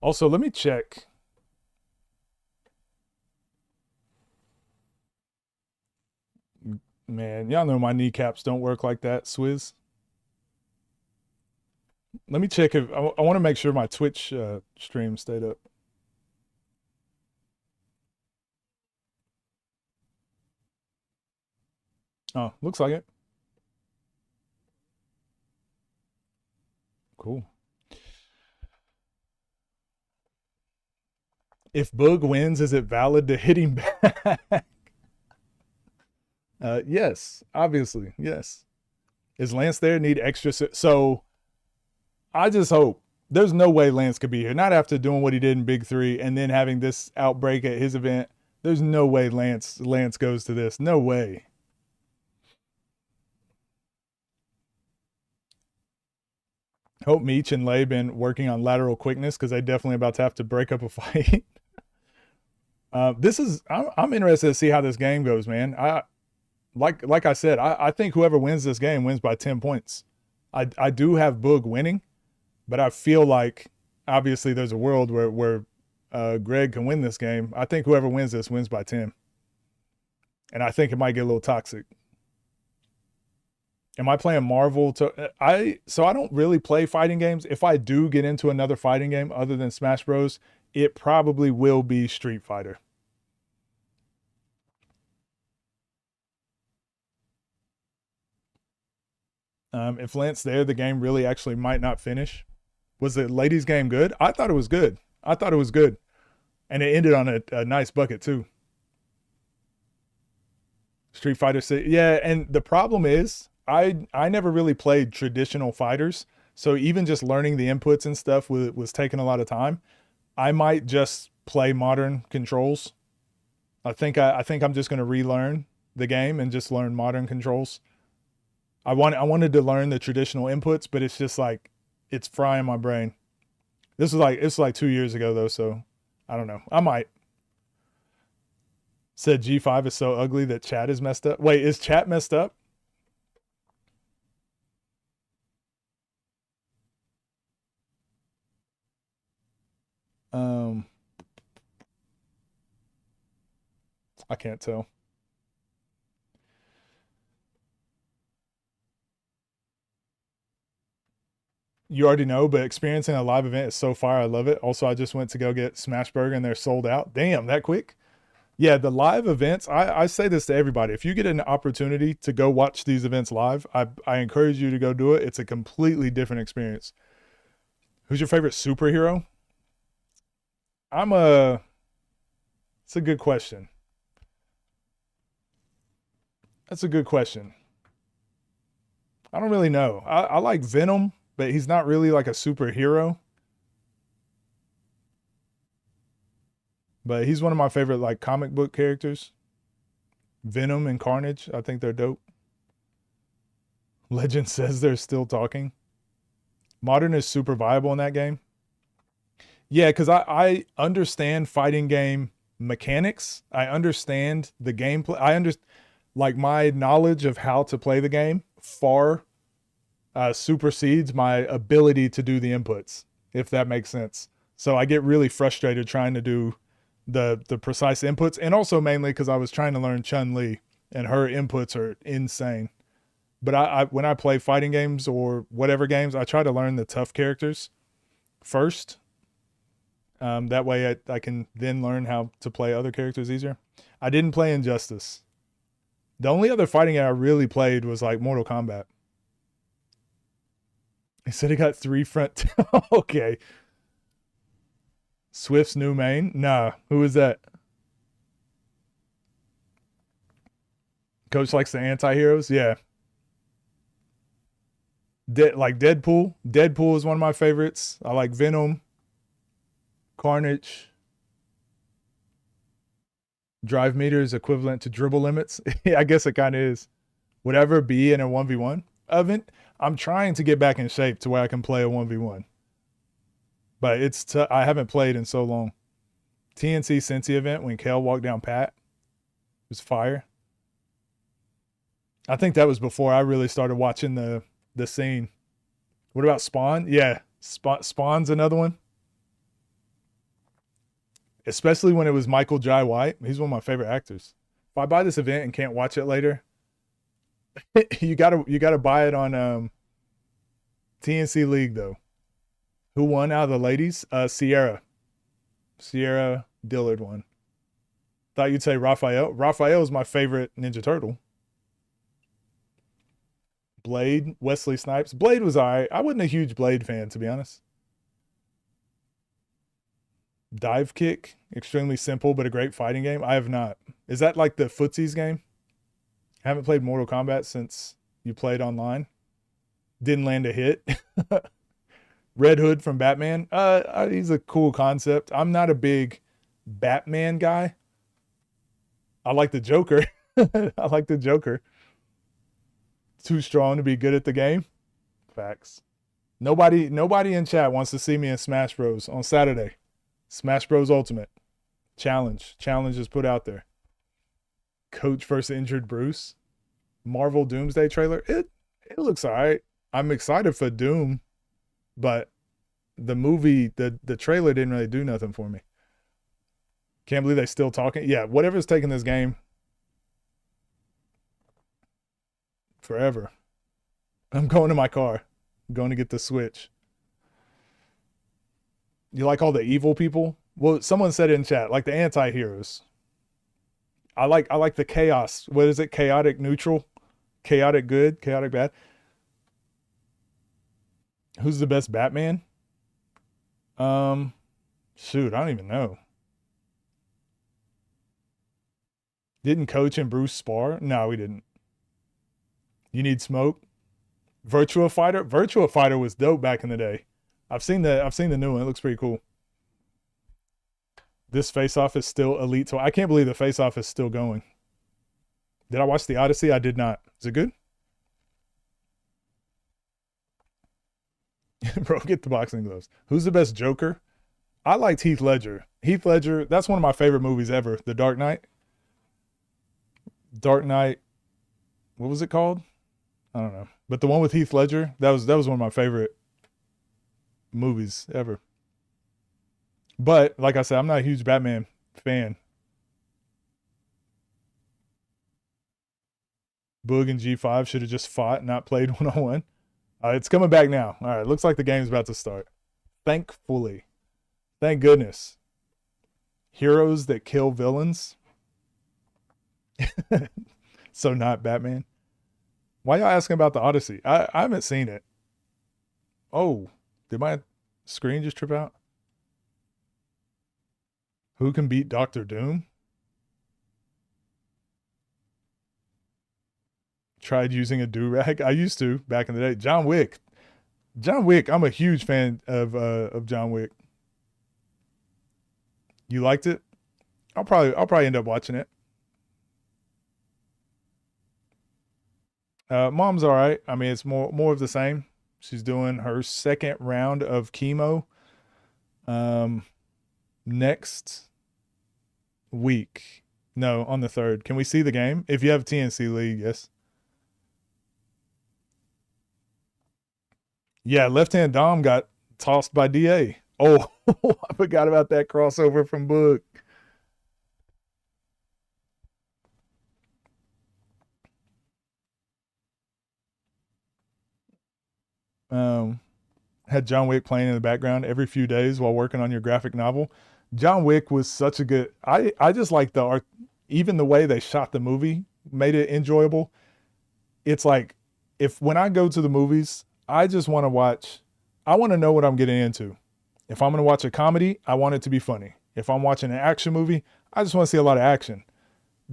Also, let me check. Man, y'all know my kneecaps don't work like that, Swizz. Let me check if I want to make sure my Twitch stream stayed up. Oh, looks like it. Cool. If Boog wins, is it valid to hit him back? Yes, obviously, yes. Is Lance there? Need extra? So I just hope. There's no way Lance could be here. Not after doing what he did in Big 3 and then having this outbreak at his event. There's no way Lance goes to this. No way. Hope Meech and Lay been working on lateral quickness because they definitely about to have to break up a fight. I'm interested to see how this game goes, man. Like I said, I think whoever wins this game wins by 10 points. I do have Boog winning, but I feel like obviously there's a world where Greg can win this game. I think whoever wins this wins by 10. And I think it might get a little toxic. Am I playing Marvel? So I don't really play fighting games. If I do get into another fighting game other than Smash Bros, it probably will be Street Fighter. If Lance there, the game really actually might not finish. Was the ladies' game good? I thought it was good. And it ended on a nice bucket too. Street Fighter 6. Yeah, and the problem is I never really played traditional fighters. So even just learning the inputs and stuff was taking a lot of time. I might just play modern controls. I think I'm just going to relearn the game and just learn modern controls. I wanted to learn the traditional inputs, but it's just like it's frying my brain. It's like 2 years ago though, so I don't know. I might. Said G5 is so ugly that chat is messed up. Wait, is chat messed up? I can't tell. You already know, but experiencing a live event is so fire. I love it. Also, I just went to go get Smashburger and they're sold out. Damn, that quick? Yeah, the live events, I say this to everybody. If you get an opportunity to go watch these events live, I encourage you to go do it. It's a completely different experience. Who's your favorite superhero? It's a good question. That's a good question. I don't really know. I like Venom, but he's not really like a superhero. But he's one of my favorite like comic book characters. Venom and Carnage, I think they're dope. Legend says they're still talking. Modern is super viable in that game. Yeah, because I understand fighting game mechanics. I understand the gameplay. Like my knowledge of how to play the game far supersedes my ability to do the inputs, if that makes sense. So I get really frustrated trying to do the precise inputs, and also mainly because I was trying to learn Chun-Li and her inputs are insane. But I when I play fighting games or whatever games, I try to learn the tough characters first. That way I can then learn how to play other characters easier. I didn't play Injustice. The only other fighting game I really played was like Mortal Kombat. He said he got 3 front. Okay. Swift's new main? Nah. Who is that? Coach likes the anti-heroes? Yeah. Like Deadpool. Deadpool is one of my favorites. I like Venom. Carnage. Drive meters equivalent to dribble limits. Yeah, I guess it kind of is. Whatever be in a 1v1 event. I'm trying to get back in shape to where I can play a 1v1. But I haven't played in so long. TNC Cincy event when Kale walked down Pat. It was fire. I think that was before I really started watching the scene. What about Spawn? Yeah, Spawn's another one. Especially when it was Michael Jai White. He's one of my favorite actors. If I buy this event and can't watch it later, you gotta buy it on TNC League though. Who won out of the ladies? Sierra Dillard won. Thought you'd say Raphael. Raphael is my favorite Ninja Turtle. Blade, Wesley Snipes. Blade was alright. I wasn't a huge Blade fan, to be honest. Dive Kick, extremely simple but a great fighting game. I have not. Is that like the footsies game? I haven't played Mortal Kombat since you played online. Didn't land a hit. Red Hood from Batman. He's a cool concept. I'm not a big Batman guy. I like the Joker. I like the Joker. Too strong to be good at the game. Facts. Nobody in chat wants to see me in Smash Bros on Saturday. Smash Bros Ultimate Challenge. Challenge is put out there. Coach versus injured Bruce. Marvel Doomsday trailer. It looks all right. I'm excited for Doom, but the movie, the trailer didn't really do nothing for me. Can't believe they still talking. Yeah, whatever's taking this game forever. I'm going to my car. I'm going to get the Switch. You like all the evil people? Well, someone said it in chat, like the anti-heroes. I like the chaos. What is it? Chaotic neutral? Chaotic good? Chaotic bad? Who's the best Batman? Shoot, I don't even know. Didn't Coach and Bruce spar? No, we didn't. You need smoke? Virtua Fighter? Virtua Fighter was dope back in the day. I've seen the new one. It looks pretty cool. This face-off is still elite. So I can't believe the face-off is still going. Did I watch the Odyssey? I did not. Is it good? Bro, get the boxing gloves. Who's the best Joker? I liked Heath Ledger. Heath Ledger, that's one of my favorite movies ever. The Dark Knight. Dark Knight. What was it called? I don't know. But the one with Heath Ledger, that was one of my favorite movies ever. But like I said, I'm not a huge Batman fan. Boog and G5 should have just fought, not played one-on-one. It's coming back now. All right, looks like the game's about to start. Thankfully. Thank goodness. Heroes that kill villains. So not Batman. Why y'all asking about the Odyssey? I haven't seen it. Oh, did my screen just trip out? Who can beat Doctor Doom? Tried using a do-rag. I used to back in the day. John Wick. I'm a huge fan of John Wick. You liked it? I'll probably end up watching it. Mom's all right. I mean, it's more of the same. She's doing her second round of chemo next week. No, on the 3rd. Can we see the game? If you have TNC League, yes. Yeah, left-hand Dom got tossed by DA. Oh, I forgot about that crossover from Book. Had John Wick playing in the background every few days while working on your graphic novel. John Wick was such a good... I just like the art. Even the way they shot the movie made it enjoyable. It's like, when I go to the movies, I just want to watch... I want to know what I'm getting into. If I'm going to watch a comedy, I want it to be funny. If I'm watching an action movie, I just want to see a lot of action.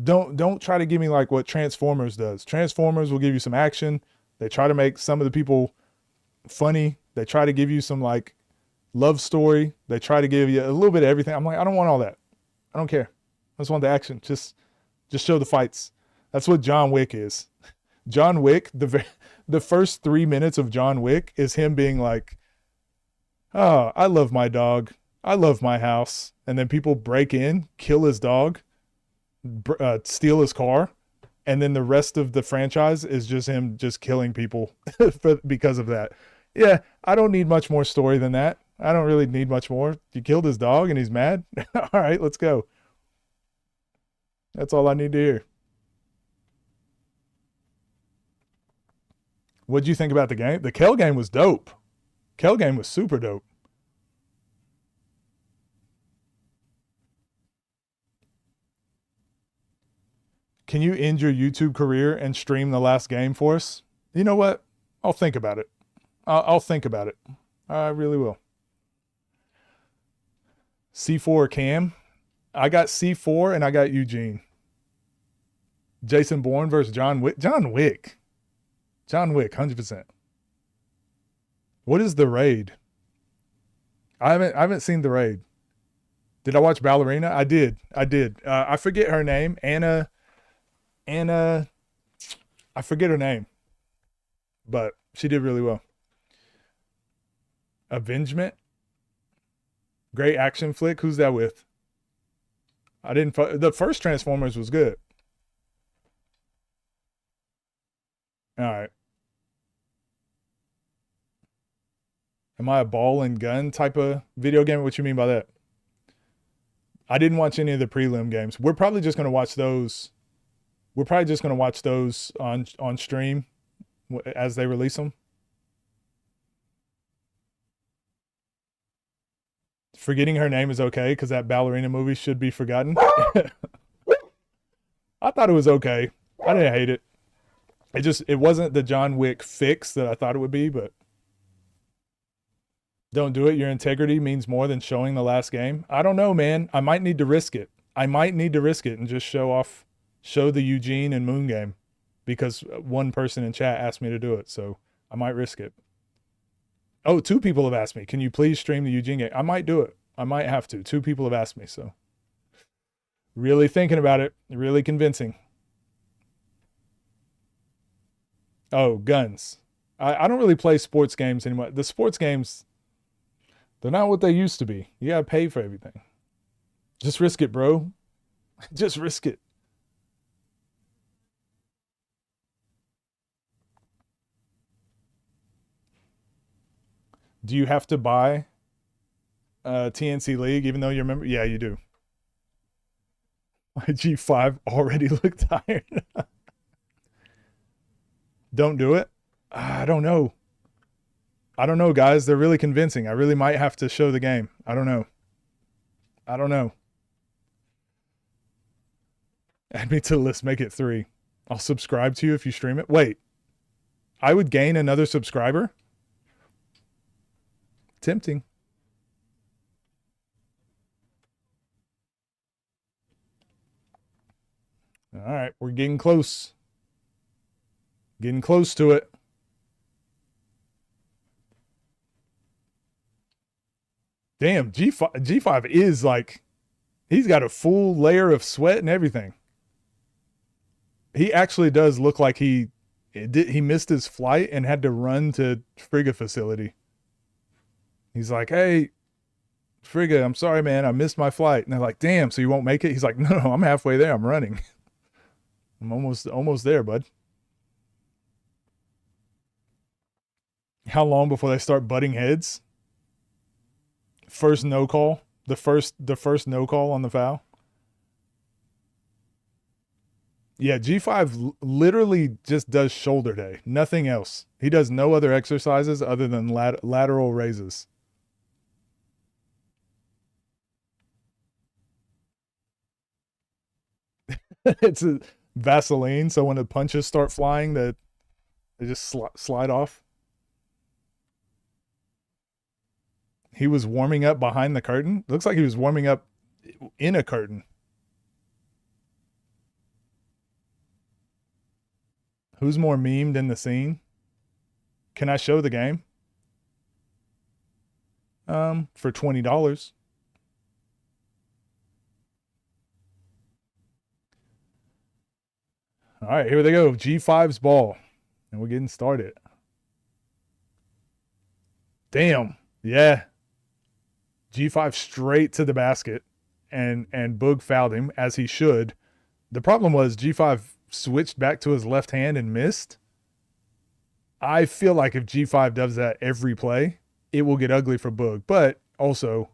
Don't try to give me like what Transformers does. Transformers will give you some action. They try to make some of the people funny. They try to give you some like love story. They try to give you a little bit of everything. I'm like, I don't want all that. I don't care. I just want the action. Just show the fights. That's what John Wick is. John Wick, the first 3 minutes of John Wick is him being like, oh, I love my dog. I love my house. And then people break in, kill his dog, steal his car. And then the rest of the franchise is just him just killing people because of that. Yeah, I don't need much more story than that. I don't really need much more. You killed his dog and he's mad? All right, let's go. That's all I need to hear. What'd you think about the game? The Kel game was dope. Kel game was super dope. Can you end your YouTube career and stream the last game for us? You know what? I'll think about it. I'll think about it. I really will. C4 or Cam? I got C4 and I got Eugene. Jason Bourne versus John Wick. John Wick, 100%. What is The Raid? I haven't seen The Raid. Did I watch Ballerina? I did. I forget her name. Anna, I forget her name. But she did really well. Avengement. Great action flick. Who's that with? I didn't. The first Transformers was good. All right. Am I a ball and gun type of video game? What you mean by that? I didn't watch any of the prelim games. We're probably just going to watch those. We're probably just going to watch those on stream as they release them. Forgetting her name is okay because that ballerina movie should be forgotten. I thought it was okay. I didn't hate it. It wasn't the John Wick fix that I thought it would be, but don't do it. Your integrity means more than showing the last game. I don't know, man. I might need to risk it. I might need to risk it and just show the Eugene and Moon game because one person in chat asked me to do it. So I might risk it. Oh, 2 people have asked me, can you please stream the Eugene game? I might do it. I might have to. 2 people have asked me. So really thinking about it. Really convincing. Oh, guns. I don't really play sports games anymore. The sports games, they're not what they used to be. You gotta pay for everything. Just risk it, bro. Just risk it. Do you have to buy TNC League even though you're a member? Yeah, you do. My G5 already looked tired. Don't do it. I don't know. I don't know, guys. They're really convincing. I really might have to show the game. I don't know. Add me to the list. Make it 3. I'll subscribe to you if you stream it. Wait. I would gain another subscriber? Tempting. All right. We're getting close. Getting close to it. Damn, G5 is like, he's got a full layer of sweat and everything. He actually does look like he missed his flight and had to run to Frigga facility. He's like, hey, Frigga, I'm sorry, man. I missed my flight. And they're like, damn, so you won't make it? He's like, no, I'm halfway there. I'm running. I'm almost there, bud. How long before they start butting heads? First no call. The first no call on the foul. Yeah, G5 literally just does shoulder day. Nothing else. He does no other exercises other than lateral raises. It's a Vaseline, so when the punches start flying, they just slide off. He was warming up behind the curtain. Looks like he was warming up in a curtain. Who's more memed in the scene? Can I show the game? For $20. All right, here they go. G5's ball. And we're getting started. Damn. Yeah. G5 straight to the basket. And Boog fouled him, as he should. The problem was G5 switched back to his left hand and missed. I feel like if G5 does that every play, it will get ugly for Boog. But also,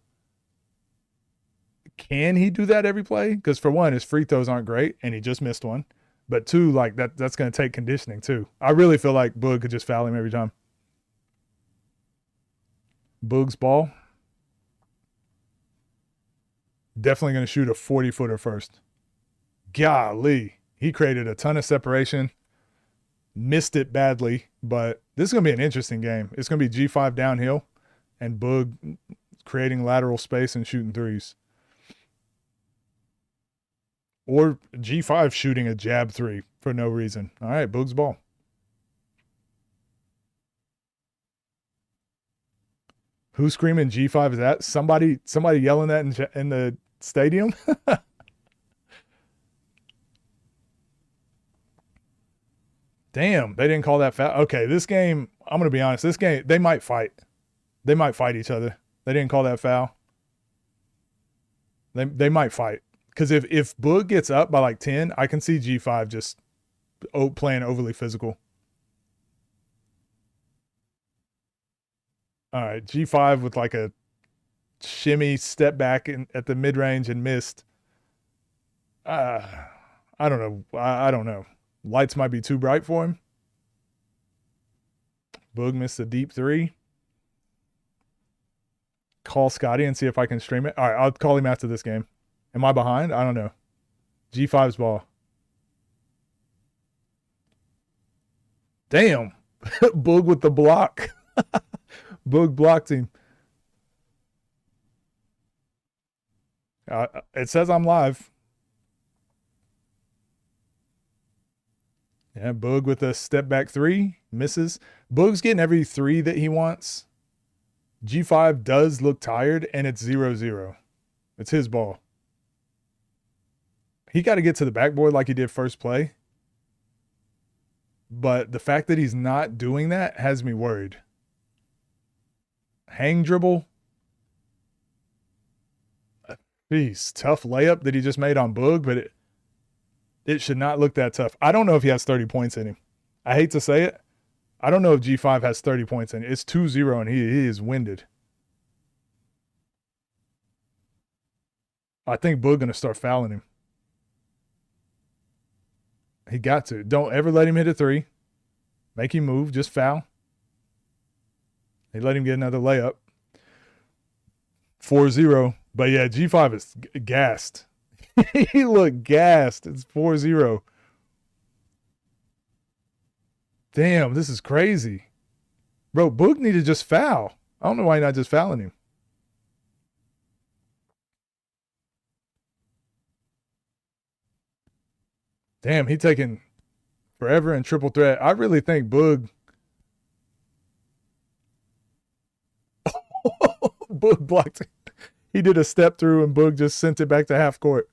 can he do that every play? Because for one, his free throws aren't great, and he just missed one. But two, like that's going to take conditioning too. I really feel like Boog could just foul him every time. Boog's ball. Definitely going to shoot a 40-footer first. Golly. He created a ton of separation. Missed it badly, but this is going to be an interesting game. It's going to be G5 downhill and Boog creating lateral space and shooting threes. Or G5 shooting a jab three for no reason. All right, Boog's ball. Who's screaming G5 is that? Somebody yelling that in the stadium? Damn, they didn't call that foul. Okay, this game, I'm going to be honest. This game, they might fight. They might fight each other. They didn't call that foul. They might fight. Because if Boog gets up by like 10, I can see G5 just playing overly physical. All right, G5 with like a shimmy step back at the mid-range and missed. I don't know. I don't know. Lights might be too bright for him. Boog missed a deep three. Call Scotty and see if I can stream it. All right, I'll call him after this game. Am I behind? I don't know. G5's ball. Damn. Boog with the block. Boog blocked him. It says I'm live. Yeah, Boog with a step back three. Misses. Boog's getting every three that he wants. G5 does look tired, and it's 0-0. It's his ball. He got to get to the backboard like he did first play. But the fact that he's not doing that has me worried. Hang dribble. Jeez, tough layup that he just made on Boog, but it should not look that tough. I don't know if he has 30 points in him. I hate to say it. I don't know if G5 has 30 points in it. It's 2-0 and he is winded. I think Boog going to start fouling him. He got to. Don't ever let him hit a three. Make him move. Just foul. They let him get another layup. 4-0. But yeah, G5 is gassed. He looked gassed. It's 4-0. Damn, this is crazy. Bro, Boog need to just foul. I don't know why you're not just fouling him. Damn, he taking forever in triple threat. I really think Boog. Boog blocked it. He did a step through and Boog just sent it back to half court.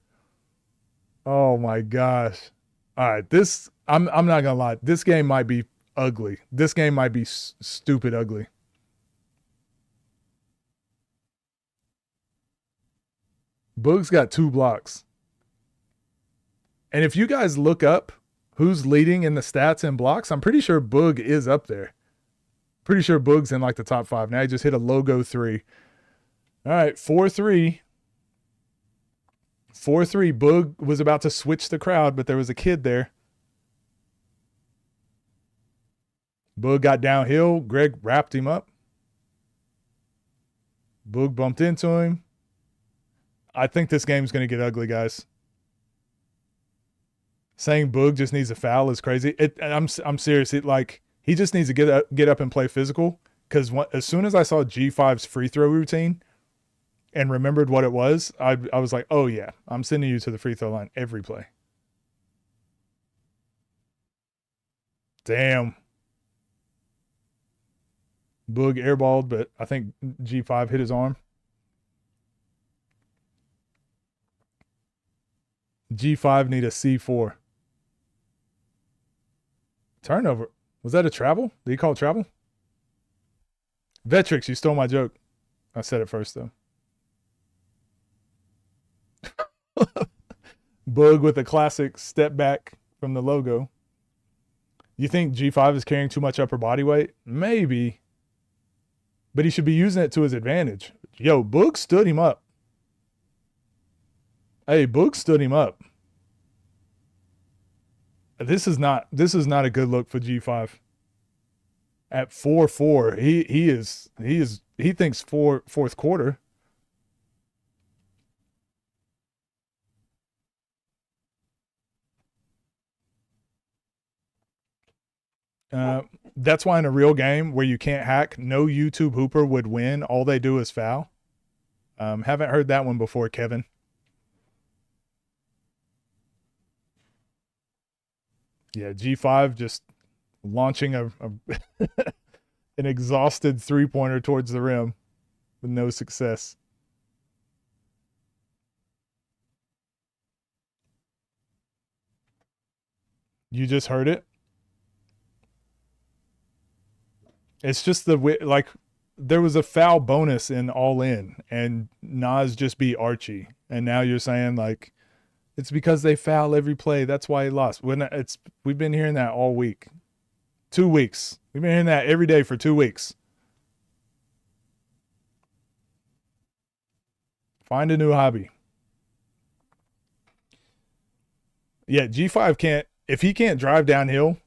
Oh my gosh. All right, this I'm not gonna lie. This game might be ugly. This game might be stupid ugly. Boog's got 2 blocks. And if you guys look up who's leading in the stats and blocks, I'm pretty sure Boog is up there. Pretty sure Boog's in like the top 5. Now he just hit a logo 3. All right, 4-3. 4-3. Boog was about to switch the crowd, but there was a kid there. Boog got downhill. Greg wrapped him up. Boog bumped into him. I think this game's going to get ugly, guys. Saying Boog just needs a foul is crazy. I'm serious. He just needs to get up and play physical. Because as soon as I saw G5's free throw routine and remembered what it was, I was like, oh yeah, I'm sending you to the free throw line every play. Damn. Boog airballed, but I think G5 hit his arm. G5 need a C4. Turnover. Was that a travel? Did he call it travel? Vetrix, you stole my joke. I said it first, though. Boog with a classic step back from the logo. You think G5 is carrying too much upper body weight? Maybe. But he should be using it to his advantage. Yo, Boog stood him up. Hey, Boog stood him up. This is not a good look for G5. At 4-4, he thinks fourth quarter. That's why in a real game where you can't hack, no YouTube hooper would win. All they do is foul. Haven't heard that one before, Kevin. Yeah, G5 just launching an exhausted three-pointer towards the rim with no success. You just heard it? It's just the way, like, there was a foul bonus in All In, and Nas just beat Archie, and now you're saying like it's because they foul every play. That's why he lost. We've been hearing that all week, 2 weeks. We've been hearing that every day for 2 weeks. Find a new hobby. Yeah, G5 can't, if he can't drive downhill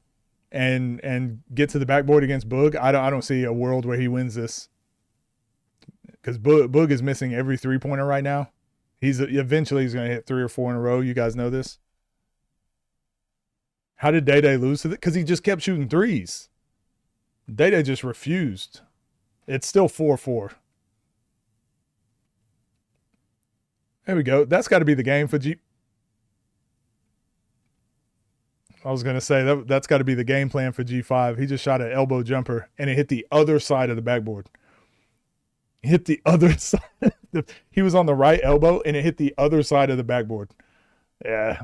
and get to the backboard against Boog, I don't see a world where he wins this. Because Boog is missing every 3-pointer right now. Eventually he's going to hit 3 or 4 in a row. You guys know this. How did Day lose to it? Because he just kept shooting threes. Day just refused. It's still 4-4. There we go. That's got to be the game for G. I was going to say that's got to be the game plan for G5. He just shot an elbow jumper and it hit the other side of the backboard. Hit the other side. He was on the right elbow and it hit the other side of the backboard. Yeah.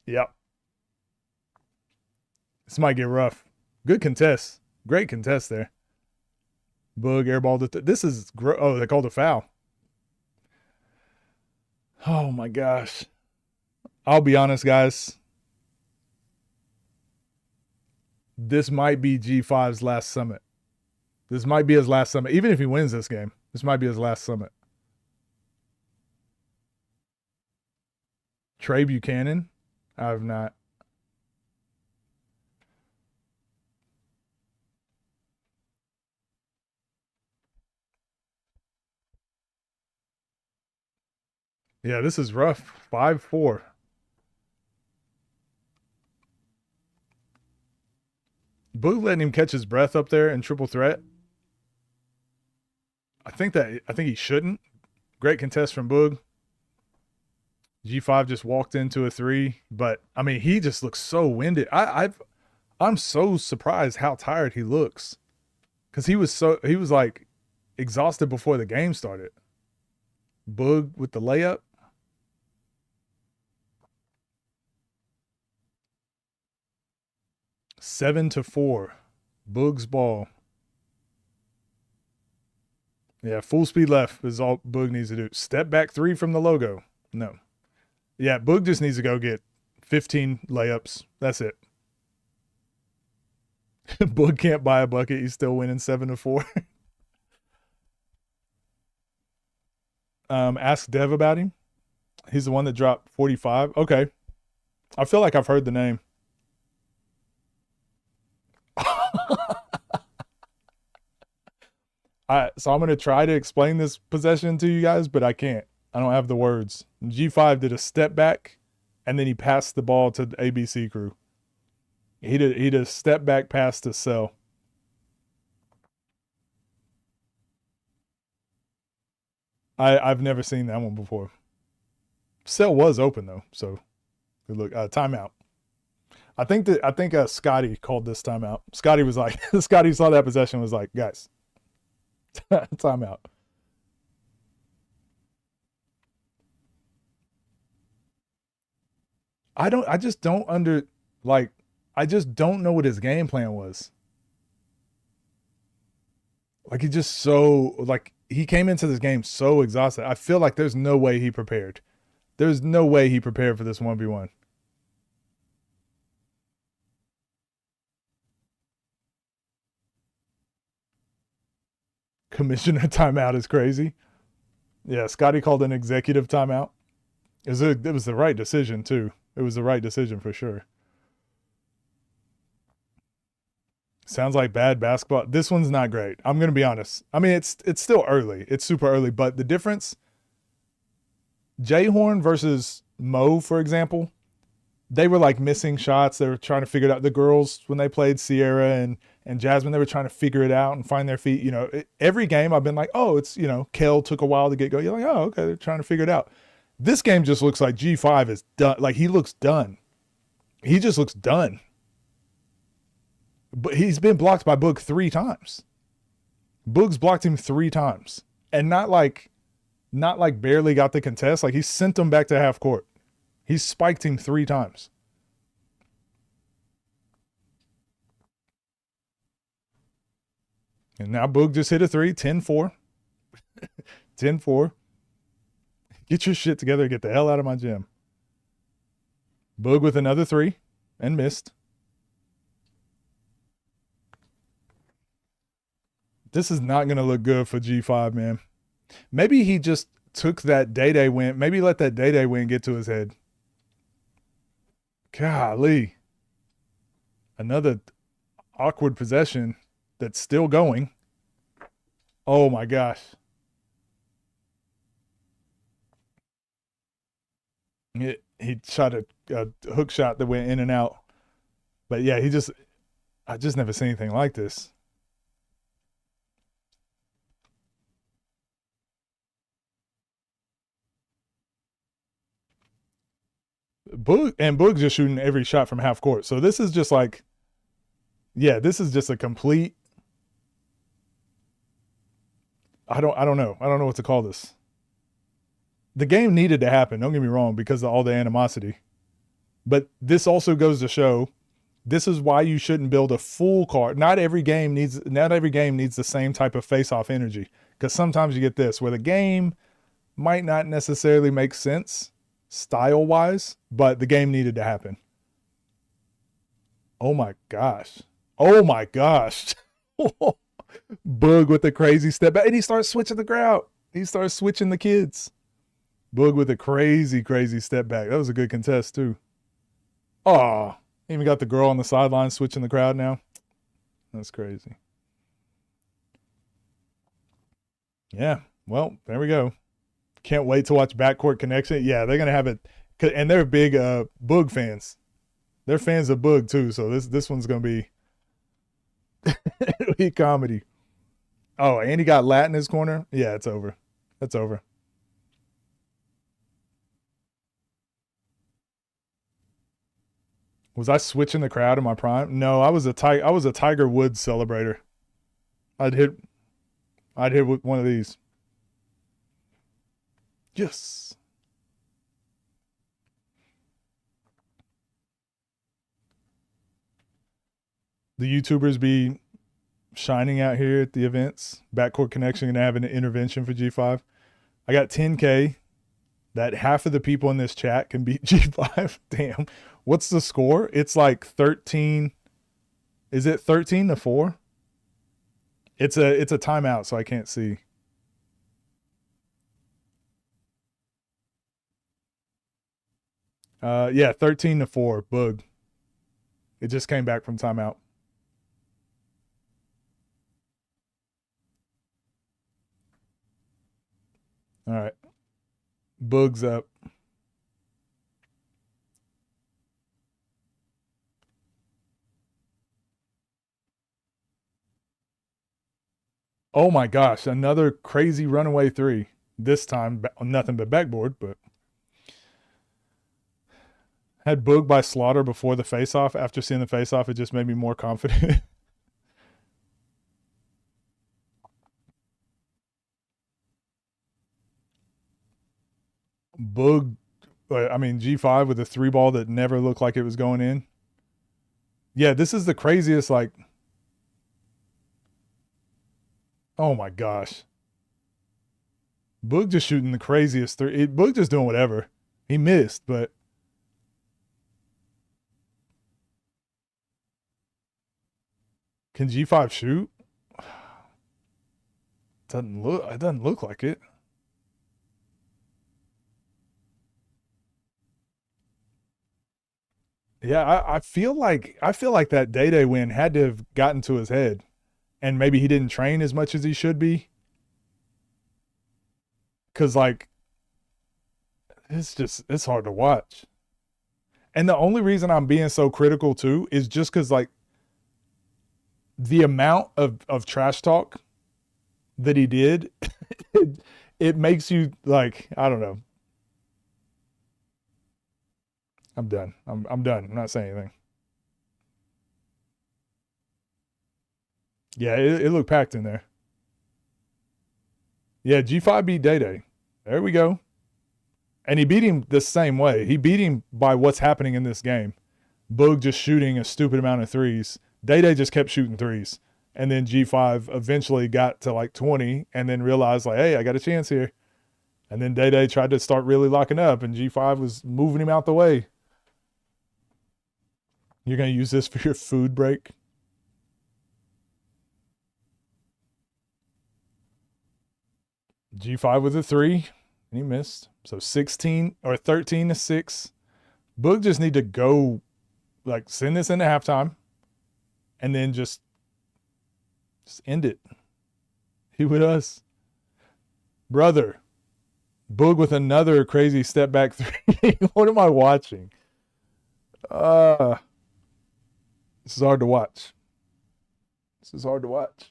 Yep. This might get rough. Good contest. Great contest there. Boog airballed it. This is oh, they called a foul. Oh my gosh. I'll be honest, guys. This might be G5's last summit. This might be his last summit. Even if he wins this game, this might be his last summit. Trey Buchanan? I have not. Yeah, this is rough. 5-4. Boog letting him catch his breath up there in triple threat. I think he shouldn't. Great contest from Boog. G5 just walked into a 3, but I mean he just looks so winded. I'm so surprised how tired he looks. Cause he was like exhausted before the game started. Boog with the layup. Seven to 4. Boog's ball. Yeah, full speed left is all Boog needs to do. Step back 3 from the logo. No. Yeah, Boog just needs to go get 15 layups. That's it. Boog can't buy a bucket. He's still winning 7 to 4. Ask Dev about him. He's the one that dropped 45. Okay. I feel like I've heard the name. So I'm going to try to explain this possession to you guys, but I can't. I don't have the words. G5 did a step back, and then he passed the ball to the ABC crew. He did a step back pass to Sell. I've never seen that one before. Sell was open though, so good look. Timeout. I think Scotty called this timeout. Scotty was like, Scotty saw that possession, was like, guys, timeout. I just don't know what his game plan was. Like he came into this game so exhausted. I feel like there's no way he prepared. There's no way he prepared for this 1v1. Commissioner timeout is crazy. Yeah, Scotty called an executive timeout. It was the right decision too. It was the right decision for sure. Sounds like bad basketball. This one's not great. I'm going to be honest. I mean, it's still early. It's super early, but the difference, Jay Horn versus Mo, for example, they were like missing shots. They were trying to figure it out. The girls, when they played Sierra and Jasmine, they were trying to figure it out and find their feet. You know, every game I've been like, oh, it's, you know, Kel took a while to get going. You're like, oh, okay, they're trying to figure it out. This game just looks like G5 is done. Like he looks done. He just looks done. But he's been blocked by Boog 3 times. Boog's blocked him 3 times. And not like barely got the contest. Like he sent him back to half court. He spiked him 3 times. And now Boog just hit a 3, 10-4. 10-4. Get your shit together. Get the hell out of my gym. Boog with another 3 and missed. This is not going to look good for G5, man. Maybe he just took that Day-Day win. Maybe let that Day-Day win get to his head. Golly. Another awkward possession that's still going. Oh, my gosh. He shot a hook shot that went in and out. But, yeah, I just never seen anything like this. Boog's just shooting every shot from half court. So this is just like, yeah, this is just a complete. I don't know. I don't know what to call this. The game needed to happen. Don't get me wrong, because of all the animosity. But this also goes to show, this is why you shouldn't build a full card. Not every game needs the same type of face-off energy. Because sometimes you get this, where the game might not necessarily make sense style-wise, but the game needed to happen. Oh my gosh. Oh my gosh. Boog with the crazy step back. And he starts switching the crowd. He starts switching the kids. Boog with a crazy, crazy step back. That was a good contest too. Oh, even got the girl on the sideline switching the crowd now. That's crazy. Yeah, well, there we go. Can't wait to watch Backcourt Connection. Yeah, they're going to have it. And they're big Boog fans. They're fans of Boog too, so this one's going to be comedy. Oh, and he got Lat in his corner. Yeah, it's over. That's over. Was I switching the crowd in my prime? No, I was a Tiger Woods celebrator. I'd hit with one of these. Yes. The YouTubers be shining out here at the events. Backcourt Connection going to have an intervention for G5. I got 10K. That half of the people in this chat can beat G5. Damn. What's the score? It's like 13. Is it 13-4? It's a timeout, so I can't see. Yeah, 13-4. Boog. It just came back from timeout. All right. Boog's up. Oh my gosh, another crazy runaway 3. This time, nothing but backboard, but had Boog by Slaughter before the face-off. After seeing the face-off, it just made me more confident. Boog, I mean, G5 with a 3 ball that never looked like it was going in. Yeah, this is the craziest, like, oh my gosh. Boog just shooting the craziest 3. Boog just doing whatever. He missed, but can G5 shoot? It doesn't look like it. Yeah, I feel like that Day-Day win had to have gotten to his head. And maybe he didn't train as much as he should be. Cause like it's hard to watch. And the only reason I'm being so critical too is just cause like the amount of trash talk that he did, it makes you like, I don't know. I'm done. I'm done. I'm not saying anything. Yeah, it looked packed in there. Yeah, G5 beat Day-Day. There we go. And he beat him the same way. He beat him by what's happening in this game. Boog just shooting a stupid amount of threes. Day-Day just kept shooting threes. And then G5 eventually got to like 20 and then realized like, hey, I got a chance here. And then Day Day tried to start really locking up and G5 was moving him out the way. You're going to use this for your food break? G5 with a 3 and he missed. So 16 or 13 to 6. Boog just need to go like send this into halftime and then just end it. He with us. Brother. Boog with another crazy step back 3. What am I watching? This is hard to watch. This is hard to watch.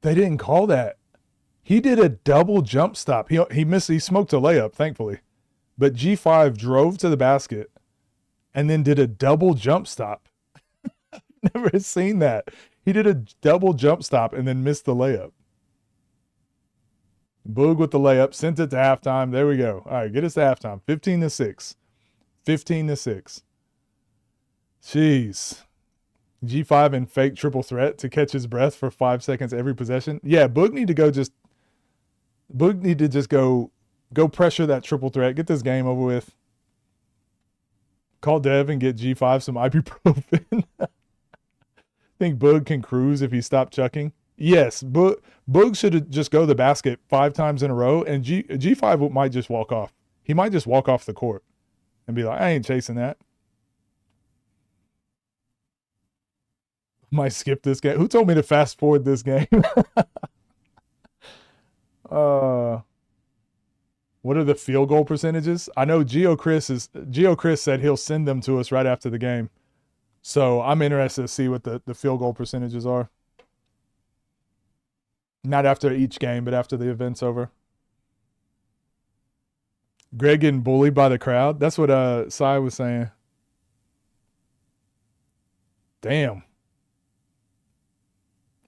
They didn't call that. He did a double jump stop. He missed. He smoked a layup, thankfully. But G5 drove to the basket and then did a double jump stop. Never seen that. He did a double jump stop and then missed the layup. Boog with the layup, sent it to halftime. There we go. All right, get us to halftime. 15 to 6. 15 to 6. Jeez. G5 in fake triple threat to catch his breath for 5 seconds every possession. Yeah, Boog need to just go pressure that triple threat. Get this game over with. Call Dev and get G5 some ibuprofen. Think Boog can cruise if he stopped chucking? Yes, Boog should just go to the basket 5 times in a row, and G5 might just walk off. He might just walk off the court and be like, I ain't chasing that. Might skip this game. Who told me to fast forward this game? What are the field goal percentages? I know Geo Chris said he'll send them to us right after the game. So I'm interested to see what the field goal percentages are. Not after each game, but after the event's over. Greg getting bullied by the crowd. That's what Sai was saying. Damn.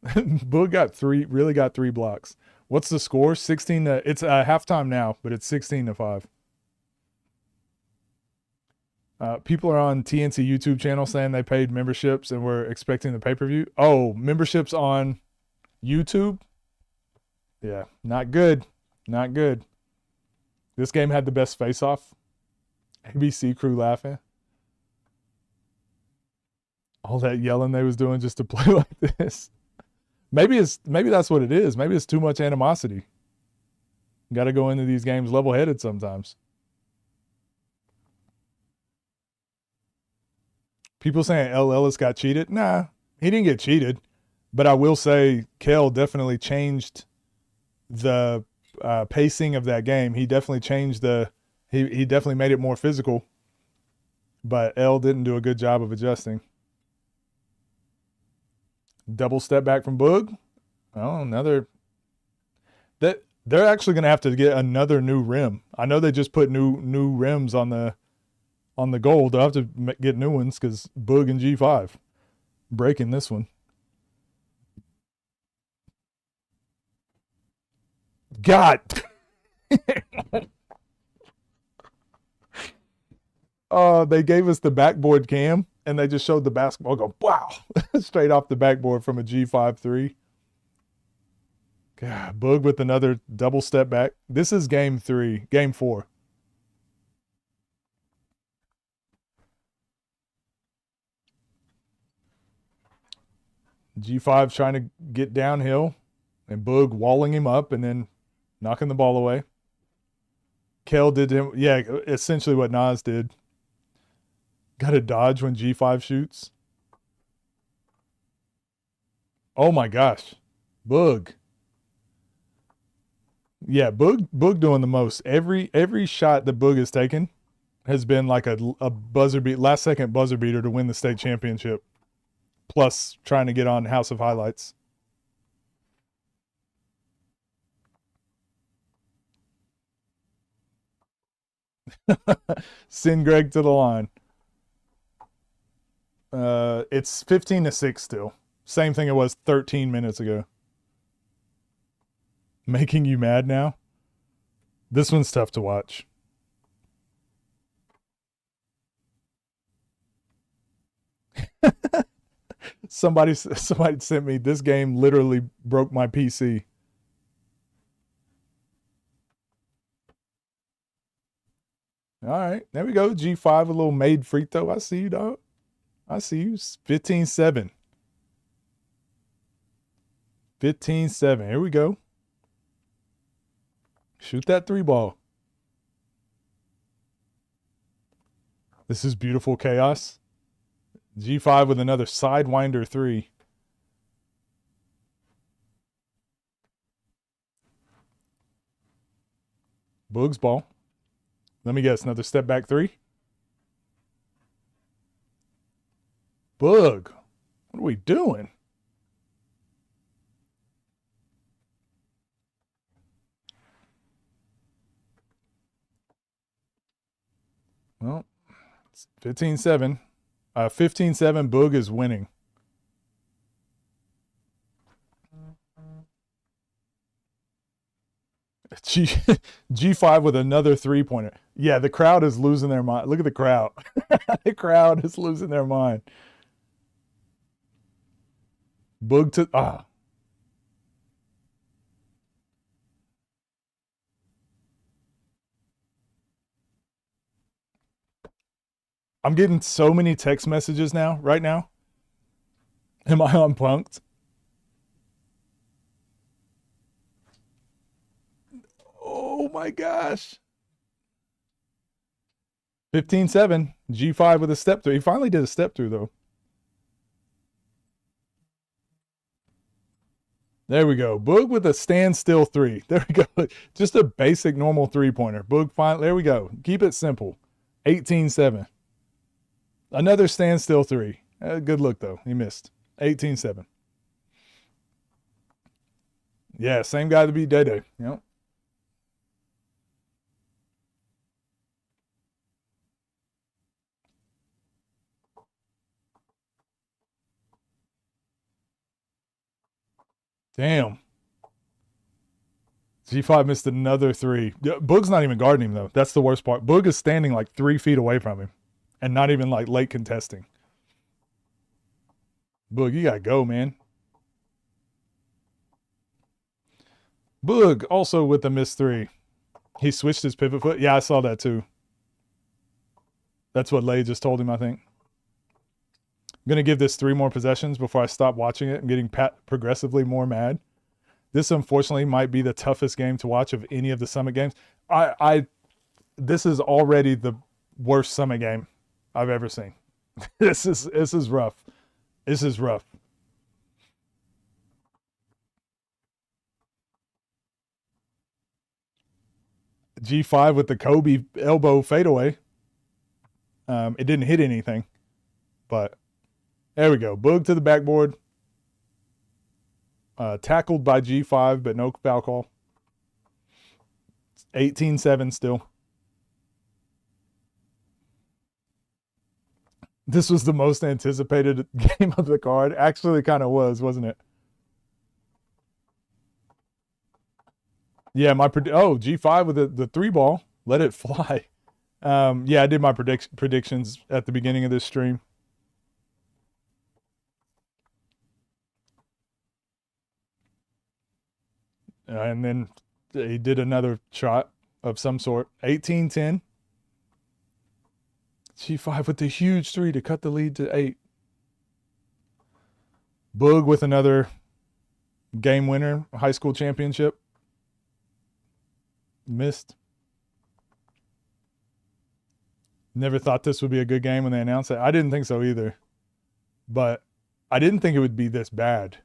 Boog really got 3 blocks. What's the score? 16 to, it's halftime now, but it's 16 to 5. People are on TNC YouTube channel saying they paid memberships and we're expecting the pay-per-view. Oh, memberships on YouTube? Yeah, not good. Not good. This game had the best face-off. ABC crew laughing. All that yelling they was doing just to play like this. Maybe that's what it is. Maybe it's too much animosity. Got to go into these games level-headed sometimes. People saying L. Ellis got cheated. Nah, he didn't get cheated. But I will say Kel definitely changed the pacing of that game. He definitely changed he definitely made it more physical. But L didn't do a good job of adjusting. Double step back from Boog. Oh, another. They're actually going to have to get another new rim. I know they just put new rims on the goal. They'll have to get new ones because Boog and G5 breaking this one. God. They gave us the backboard cam and they just showed the basketball go, wow, straight off the backboard from a G5 3. God, Boog with another double step back. This is game 4. G5 trying to get downhill and Boog walling him up and then knocking the ball away. Kel did him, yeah, essentially what Nas did. Got to dodge when G5 shoots. Oh my gosh. Boog. Yeah, Boog doing the most. Every shot that Boog has taken has been like a buzzer beat, last second buzzer beater to win the state championship. Plus trying to get on House of Highlights. Send Greg to the line. It's 15 to 6 still. Same thing it was 13 minutes ago. Making you mad now? This one's tough to watch. Somebody sent me, this game literally broke my PC. All right, there we go. G5, a little made free throw. I see you, dog. I see you. 15-7. 15-7. Here we go. Shoot that 3-ball. This is beautiful chaos. G5 with another sidewinder 3. Boog's ball. Let me guess, another step back 3. Boog, what are we doing? Well, it's 15-7. 15-7, Boog is winning. G5 with another 3-pointer. Yeah, the crowd is losing their mind. Look at the crowd. The crowd is losing their mind. Boog to I'm getting so many text messages now, right now. Am I unpunked? Oh my gosh. 15-7. G5 with a step through. He finally did a step through, though. There we go. Boog with a standstill 3. There we go. Just a basic normal 3-pointer. Boog finally. There we go. Keep it simple. 18-7. Another standstill 3. Good look, though. He missed. 18-7. Yeah, same guy to beat Day-Day. Yep. Damn. G5 missed another 3. Boog's not even guarding him, though. That's the worst part. Boog is standing like 3 feet away from him and not even like late contesting. Boog, you got to go, man. Boog also with the missed 3. He switched his pivot foot. Yeah, I saw that too. That's what Lay just told him, I think. I'm going to give this 3 more possessions before I stop watching it. I'm getting progressively more mad. This, unfortunately, might be the toughest game to watch of any of the Summit games. This is already the worst Summit game I've ever seen. This is rough. This is rough. G5 with the Kobe elbow fadeaway. It didn't hit anything, but there we go. Boog to the backboard. Tackled by G5, but no foul call. 18-7 still. This was the most anticipated game of the card. Actually, it kind of was, wasn't it? Yeah, G5 with the 3-ball. Let it fly. Yeah, I did my predictions at the beginning of this stream. And then he did another shot of some sort. 18-10. G5 with the huge 3 to cut the lead to 8. Boog with another game winner, high school championship. Missed. Never thought this would be a good game when they announced it. I didn't think so either. But I didn't think it would be this bad.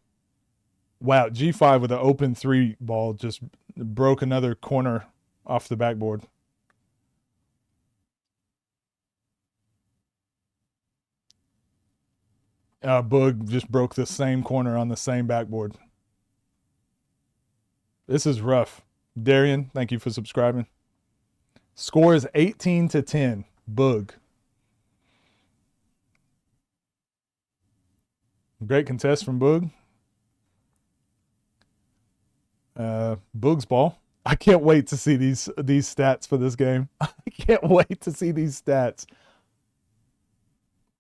Wow, G5 with an open 3-ball just broke another corner off the backboard. Boog just broke the same corner on the same backboard. This is rough. Darian, thank you for subscribing. Score is 18-10. Boog. Great contest from Boog. Boog's ball. I can't wait to see these stats for this game. I can't wait to see these stats.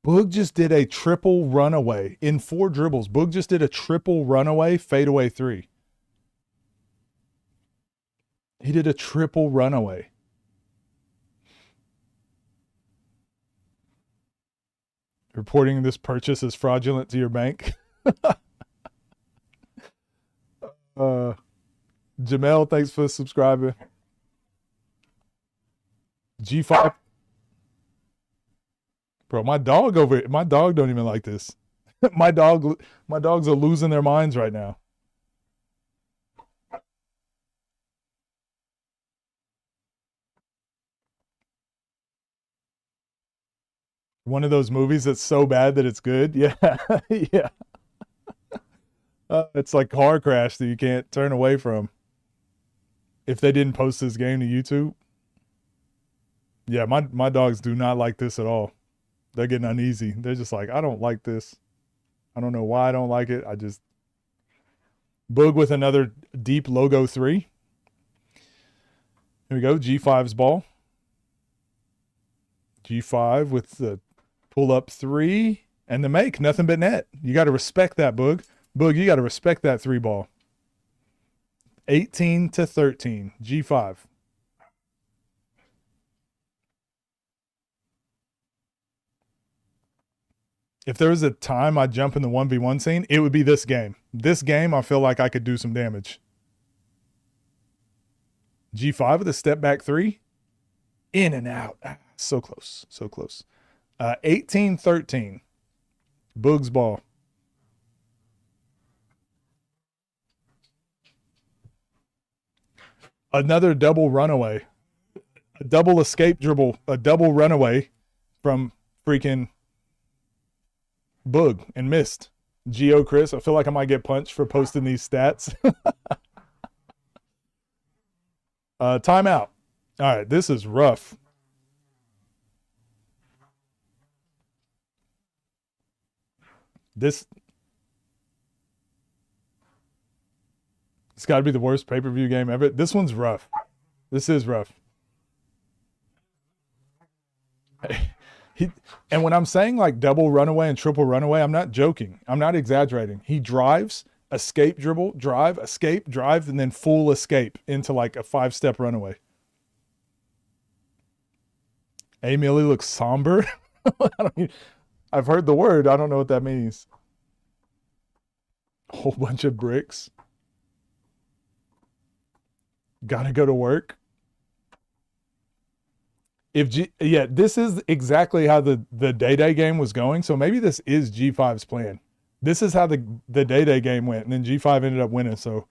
Boog just did a triple runaway in 4 dribbles. Boog just did a triple runaway fadeaway 3. He did a triple runaway. Reporting this purchase is fraudulent to your bank. Jamel, thanks for subscribing. G5. Bro, my dog don't even like this. my dogs are losing their minds right now. One of those movies that's so bad that it's good. Yeah. Yeah. It's like Car Crash that you can't turn away from. If they didn't post this game to YouTube. Yeah, my dogs do not like this at all. They're getting uneasy. They're just like, I don't like this. I don't know why I don't like it. I just... Boog with another deep logo 3. Here we go. G5's ball. G5 with the pull up 3 and the make. Nothing but net. You got to respect that, Boog. Boog, you got to respect that 3 ball. 18-13. G5. If there was a time I'd jump in the 1v1 scene, it would be this game. This game, I feel like I could do some damage. G5 with a step back 3. In and out. So close. So close. 18-13. Boog's ball. Another double runaway. A double escape dribble. A double runaway from freaking Boog and missed. Geo Chris, I feel like I might get punched for posting these stats. Timeout. All right, this is rough. It's got to be the worst pay-per-view game ever. This one's rough. This is rough. And when I'm saying like double runaway and triple runaway, I'm not joking. I'm not exaggerating. He drives, escape dribble, drive, escape, drive, and then full escape into like a 5-step runaway. A. Millie looks somber. I've heard the word. I don't know what that means. A whole bunch of bricks. Gotta go to work. Yeah, this is exactly how the Day-Day game was going. So maybe this is G5's plan. This is how the Day-Day game went. And then G5 ended up winning. So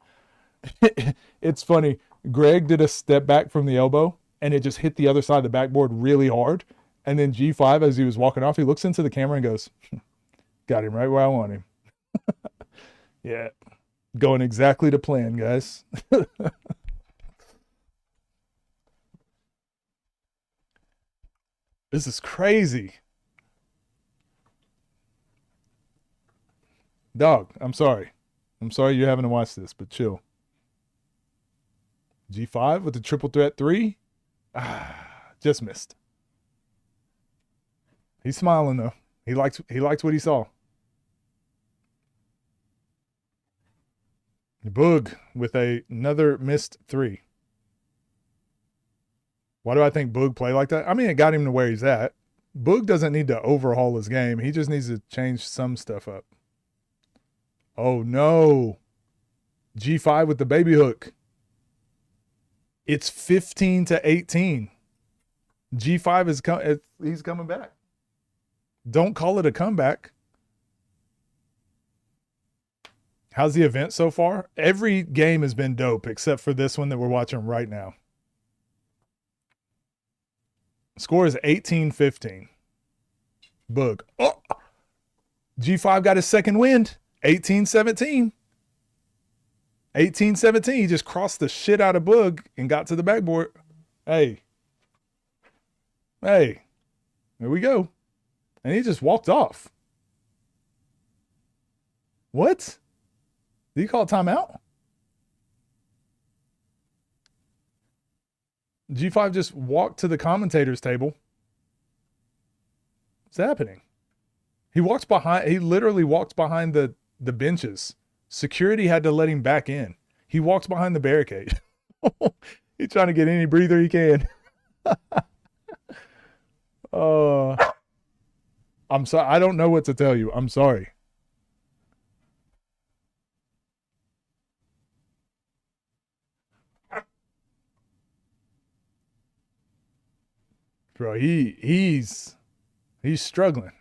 it's funny. Greg did a step back from the elbow and it just hit the other side of the backboard really hard. And then G5, as he was walking off, he looks into the camera and goes, got him right where I want him. Yeah. Going exactly to plan, guys. This is crazy. Dog, I'm sorry. I'm sorry you're having to watch this, but chill. G5 with the triple threat 3. Just missed. He's smiling though. He likes what he saw. Boog with another missed 3. Why do I think Boog played like that? I mean, it got him to where he's at. Boog doesn't need to overhaul his game. He just needs to change some stuff up. Oh, no. G5 with the baby hook. It's 15-18. G5 he's coming back. Don't call it a comeback. How's the event so far? Every game has been dope except for this one that we're watching right now. Score is 18-15. Boog. Oh! G5 got his second wind. 18-17. 18-17. He just crossed the shit out of Boog and got to the backboard. Hey. Hey. There we go. And he just walked off. What? Did you call timeout? G5 just walked to the commentators table. What's happening? He literally walked behind the benches. Security had to let him back in. He walks behind the barricade. He's trying to get any breather he can. I'm sorry. I don't know what to tell you. I'm sorry. Bro, he's struggling.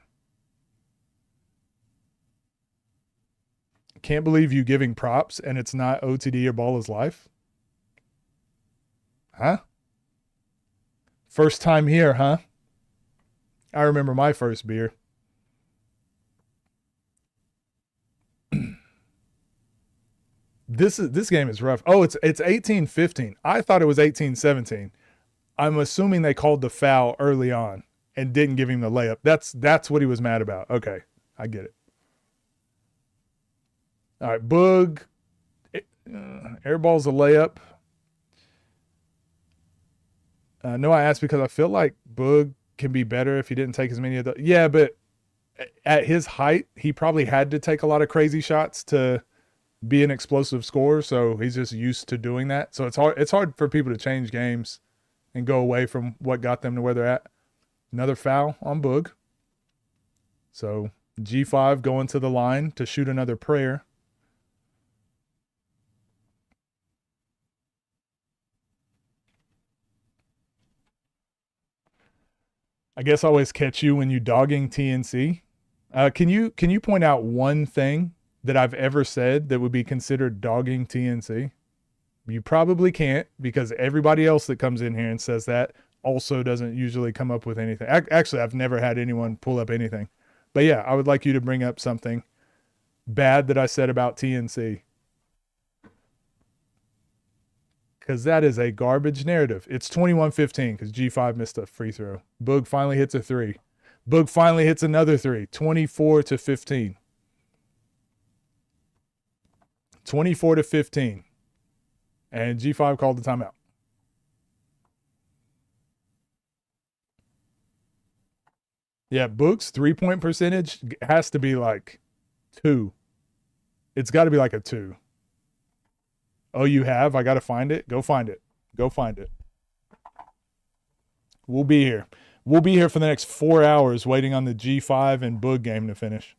Can't believe you giving props and it's not OTD or Ball is Life. Huh? First time here, huh? I remember my first beer. This game is rough. Oh, it's 18-15. I thought it was 18-17. I'm assuming they called the foul early on and didn't give him the layup. That's what he was mad about. Okay, I get it. All right, Boog. Airball's a layup. No, I asked because I feel like Boog can be better if he didn't take as many of the. Yeah, but at his height, he probably had to take a lot of crazy shots to be an explosive scorer. So he's just used to doing that. So it's hard for people to change games and go away from what got them to where they're at. Another foul on Boog. So G5 going to the line to shoot another prayer. I guess I always catch you when you dogging TNC. Can you point out one thing that I've ever said that would be considered dogging TNC? You probably can't, because everybody else that comes in here and says that also doesn't usually come up with anything. Actually, I've never had anyone pull up anything. But yeah, I would like you to bring up something bad that I said about TNC. Because that is a garbage narrative. It's 21-15 because G5 missed a free throw. Boog finally hits a three. Boog finally hits another three. 24-15. 24-15. And G5 called the timeout. Yeah, Boog's 3-point percentage has to be like 2. It's got to be like a 2. Oh, you have? I got to find it? Go find it. Go find it. We'll be here. We'll be here for the next 4 hours waiting on the G5 and Boog game to finish.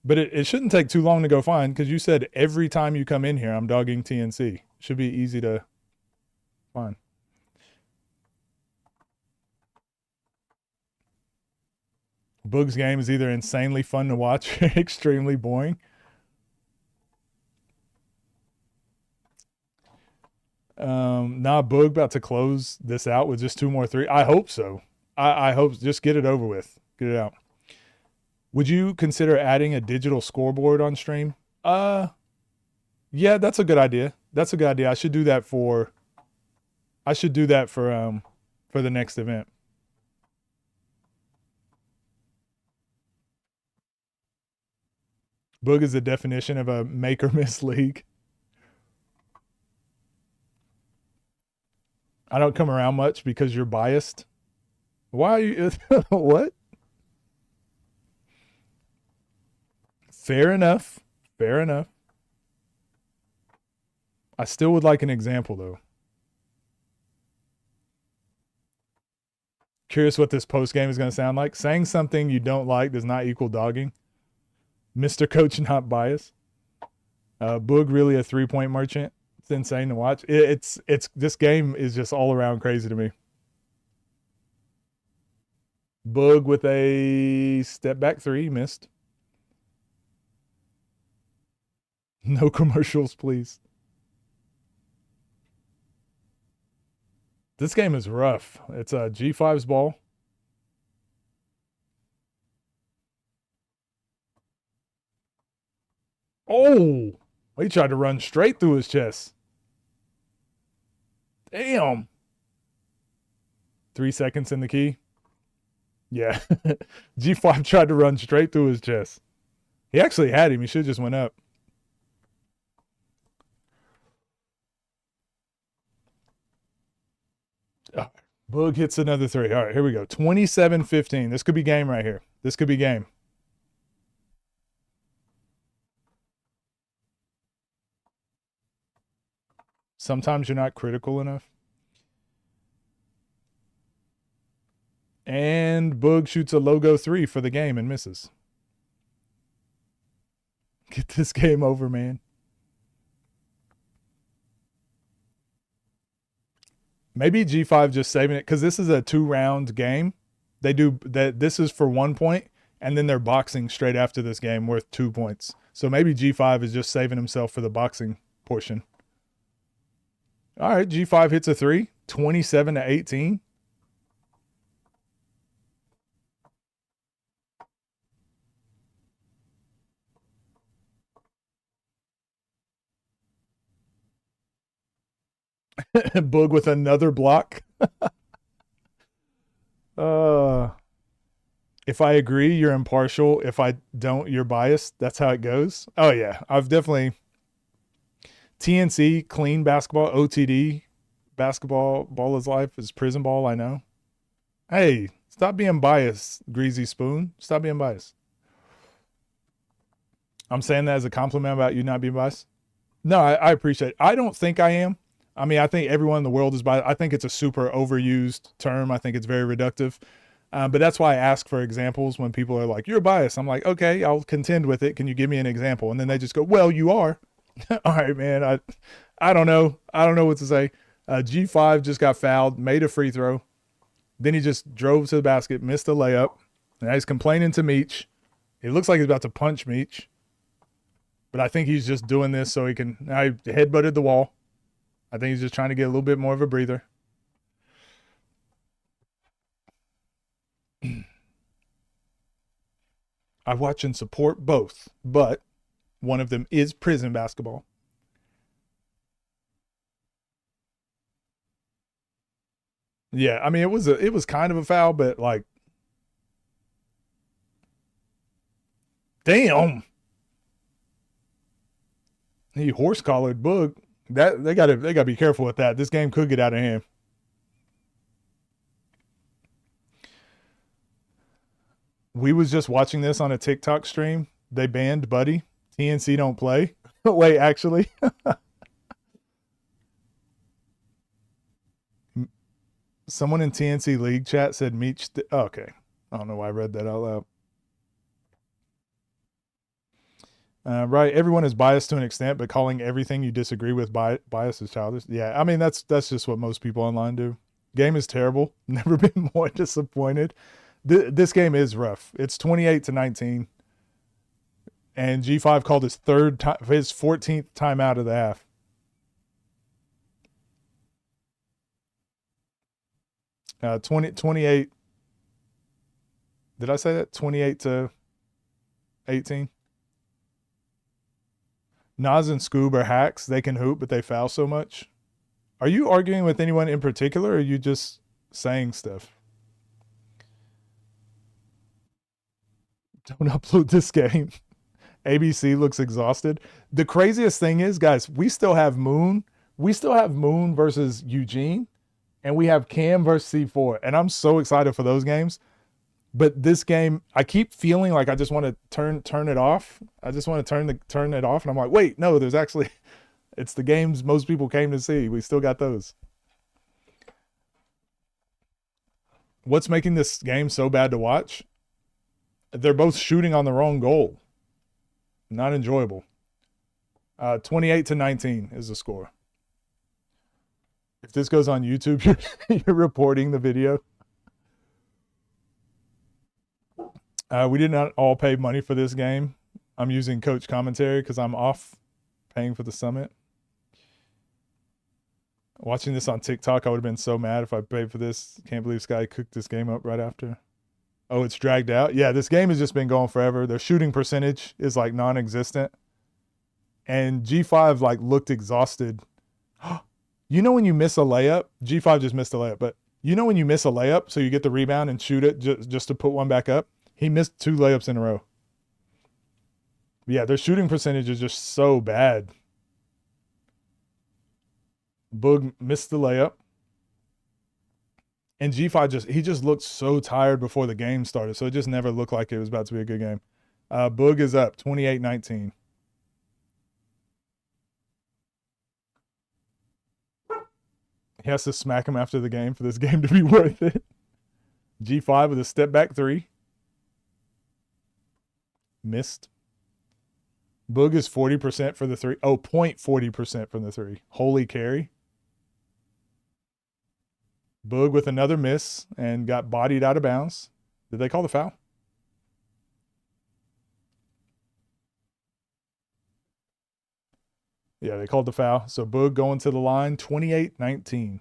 But it shouldn't take too long to go find, because you said every time you come in here, I'm dogging TNC. Should be easy to find. Boog's game is either insanely fun to watch or extremely boring. Boog about to close this out with just 2 more threes. I hope so. I hope, just get it over with. Get it out. Would you consider adding a digital scoreboard on stream? Yeah, that's a good idea. That's a good idea. I should do that for the next event. Boog is the definition of a make or miss league. I don't come around much because you're biased. Why are you? What? Fair enough. Fair enough. I still would like an example, though. Curious what this post game is going to sound like. Saying something you don't like does not equal dogging. Mr. Coach not biased. Boog really a 3-point merchant. It's insane to watch. It's this game is just all around crazy to me. Boog with a step back 3, missed. No commercials, please. This game is rough. It's a G5's ball. Oh, he tried to run straight through his chest. Damn. 3 seconds in the key. Yeah. G5 tried to run straight through his chest. He actually had him. He should have just went up. Boog hits another three. All right, here we go. 27-15. This could be game right here. This could be game. Sometimes you're not critical enough. And Boog shoots a logo 3 for the game and misses. Get this game over, man. Maybe G5 just saving it because this is a 2-round game. They do that. This is for 1 point, and then they're boxing straight after this game worth 2 points. So maybe G5 is just saving himself for the boxing portion. All right, G5 hits a 3, 27-18. Boog with another block. If I agree, you're impartial. If I don't, you're biased. That's how it goes. Oh, yeah. I've definitely... TNC, clean basketball, OTD, basketball, ball is life is prison ball, I know. Hey, stop being biased, Greasy Spoon. Stop being biased. I'm saying that as a compliment about you not being biased. No, I appreciate it. I don't think I am. I mean, I think everyone in the world is biased. I think it's a super overused term. I think it's very reductive. But that's why I ask for examples when people are like, you're biased. I'm like, okay, I'll contend with it. Can you give me an example? And then they just go, well, you are. All right, man. I don't know. I don't know what to say. G5 just got fouled, made a free throw. Then he just drove to the basket, missed a layup. Now he's complaining to Meech. It looks like he's about to punch Meech. But I think he's just doing this so he can... Now he headbutted the wall. I think he's just trying to get a little bit more of a breather. I watch and support both, but one of them is prison basketball. Yeah, I mean, it was kind of a foul, but like, damn, he horse collared Boog. That they gotta be careful with that. This game could get out of hand. We was just watching this on a TikTok stream. They banned Buddy. TNC don't play. Wait, actually. Someone in TNC League chat said Meech. Okay. I don't know why I read that out loud. Right. Everyone is biased to an extent, but calling everything you disagree with bias is childish. Yeah. I mean, that's just what most people online do. Game is terrible. Never been more disappointed. This game is rough. It's 28-19. And G5 called his 14th timeout of the half. Uh, 28. Did I say that? 28-18. Nas and Scoob are hacks. They can hoop, but they foul so much. Are you arguing with anyone in particular, or are you just saying stuff? Don't upload this game. ABC looks exhausted. The craziest thing is, guys, we still have Moon. We still have Moon versus Eugene, and we have Cam versus C4. And I'm so excited for those games. But this game, I keep feeling like I just want to turn it off. I just want to turn it off. And I'm like, wait, no, there's actually, it's the games most people came to see. We still got those. What's making this game so bad to watch? They're both shooting on the wrong goal. Not enjoyable. 28-19 is the score. If this goes on YouTube, you're reporting the video. We did not all pay money for this game. I'm using coach commentary because I'm off paying for the summit. Watching this on TikTok, I would have been so mad if I paid for this. Can't believe Sky cooked this game up right after. Oh, it's dragged out. Yeah, this game has just been going forever. Their shooting percentage is like non-existent. And G5 like looked exhausted. You know when you miss a layup? G5 just missed a layup, but You know when you miss a layup, so you get the rebound and shoot it just to put one back up? He missed 2 layups in a row. Yeah, their shooting percentage is just so bad. Boog missed the layup. And G5 he just looked so tired before the game started, so it just never looked like it was about to be a good game. Boog is up 28-19. He has to smack him after the game for this game to be worth it. G5 with a step back 3. Missed. Boog is 40% for the 3. Oh, 0.40% from the 3. Holy carry. Boog with another miss and got bodied out of bounds. Did they call the foul? Yeah, they called the foul. So Boog going to the line, 28-19.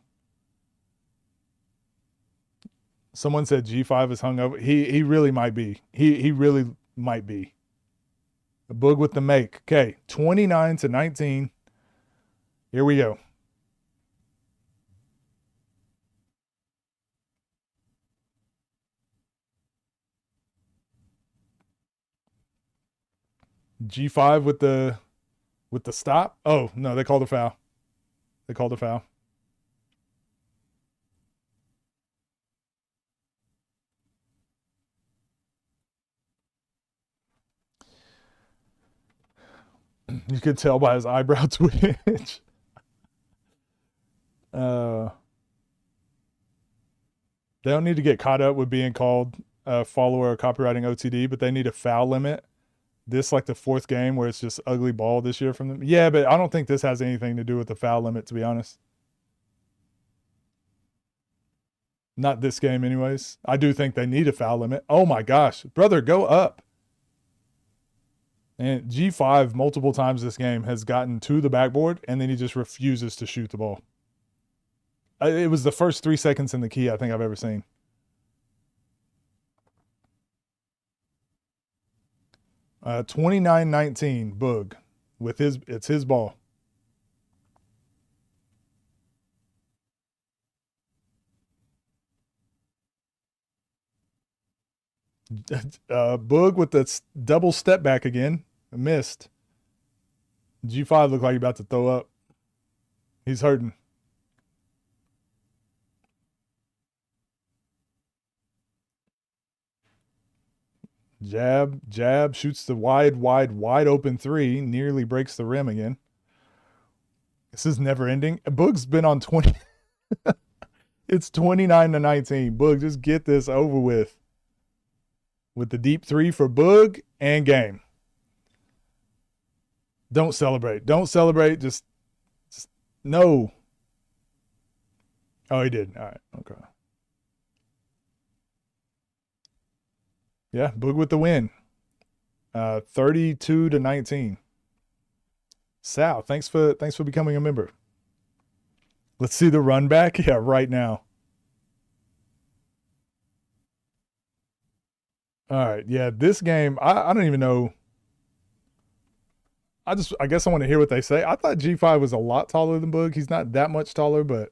Someone said G5 is hungover. He really might be. He really might be. Boog with the make. Okay, 29-19. Here we go. G5 with the stop. Oh, no, they called a foul. They called a foul. You could tell by his eyebrow twitch. They don't need to get caught up with being called a follower or copywriting OTD, but they need a foul limit. This like the 4th game where it's just ugly ball this year from them. Yeah, but I don't think this has anything to do with the foul limit, to be honest. Not this game anyways. I do think they need a foul limit. Oh my gosh. Brother, go up. And G5 multiple times this game has gotten to the backboard and then he just refuses to shoot the ball. It was the first 3 seconds in the key I think I've ever seen. Uh, 29-19 Boog with it's his ball. Boog with the double step back again. Missed. G5 looked like he's about to throw up. He's hurting. Jab, shoots the wide open 3, nearly breaks the rim again. This is never ending. Boog's been on 20. It's 29-19. Boog, just get this over with. With the deep 3 for Boog and game. Don't celebrate. Don't celebrate. Just no. Oh, he did. All right. Okay. Yeah, Boog with the win. 32-19. Sal, thanks for becoming a member. Let's see the run back. Yeah, right now. All right. Yeah, this game, I don't even know. I guess I want to hear what they say. I thought G5 was a lot taller than Boog. He's not that much taller, but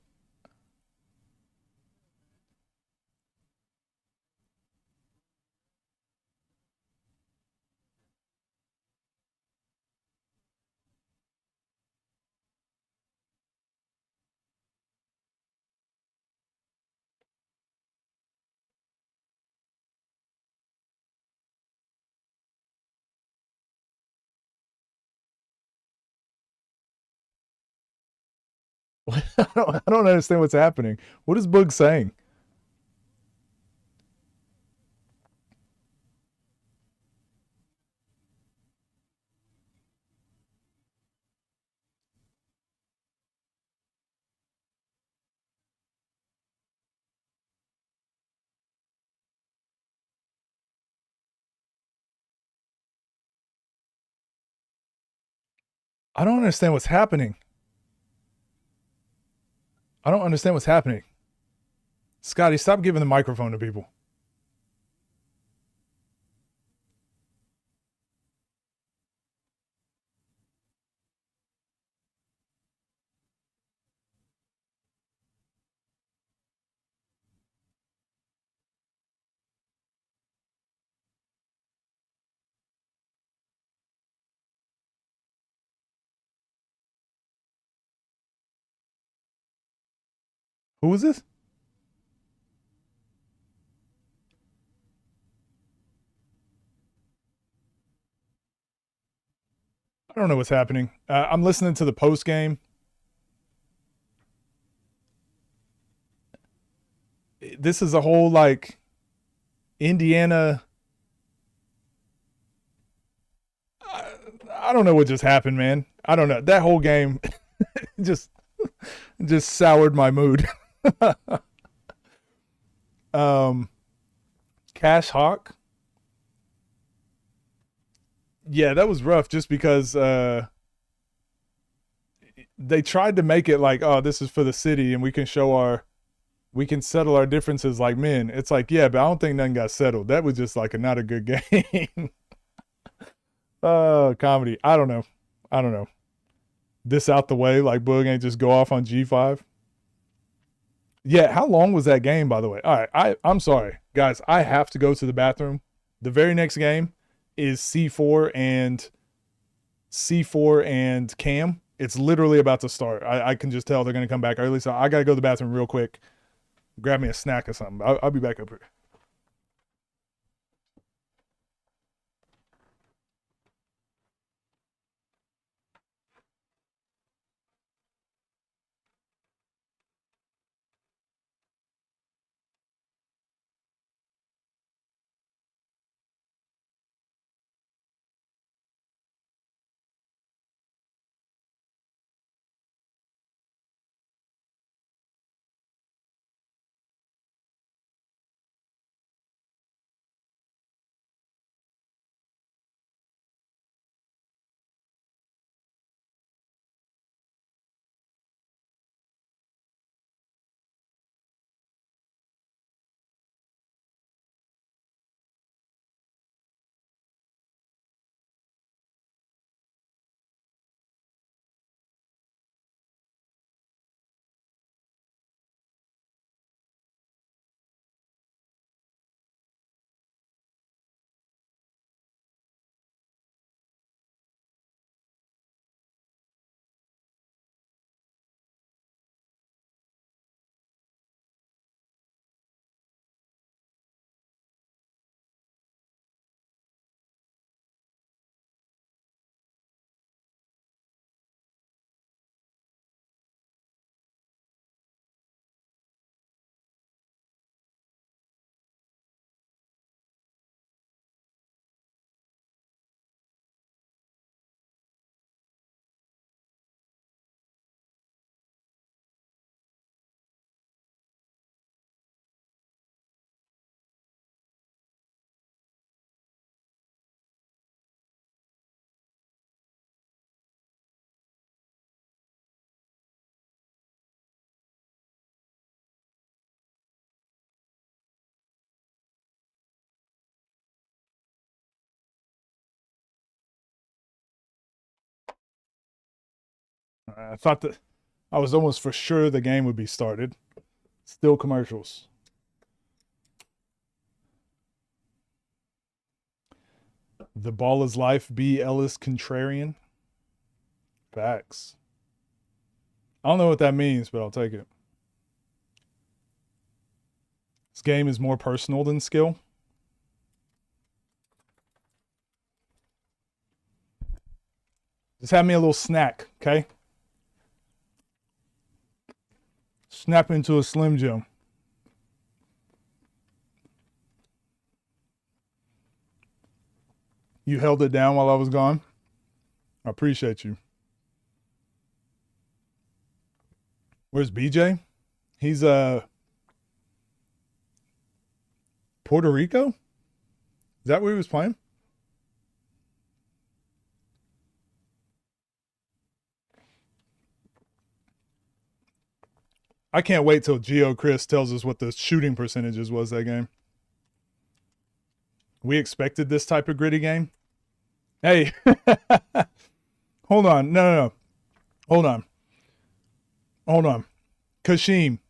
I don't understand what's happening. What is Boog saying? I don't understand what's happening. I don't understand what's happening. Scotty, stop giving the microphone to people. Who was this? I don't know what's happening. I'm listening to the post game. This is a whole like Indiana. I don't know what just happened, man. I don't know. That whole game just soured my mood. Cash Hawk. Yeah, that was rough just because they tried to make it like, oh, this is for the city and we can settle our differences like men. It's like, yeah, but I don't think nothing got settled. That was just like not a good game. Comedy. I don't know. This out the way, like Boog ain't just go off on G5. Yeah, how long was that game, by the way? All right, I'm sorry. Guys, I have to go to the bathroom. The very next game is C4 and Cam. It's literally about to start. I can just tell they're going to come back early, so I got to go to the bathroom real quick. Grab me a snack or something. I'll be back up here. I thought that I was almost for sure the game would be started. Still commercials. The ball is life. B. Ellis Contrarian. Facts. I don't know what that means, but I'll take it. This game is more personal than skill. Just have me a little snack, okay? Snap into a Slim Jim. You held it down while I was gone. I appreciate you. Where's BJ? He's Puerto Rico? Is that where he was playing? I can't wait till Geo Chris tells us what the shooting percentages was that game. We expected this type of gritty game. Hey, hold on. No. Hold on. Kashim.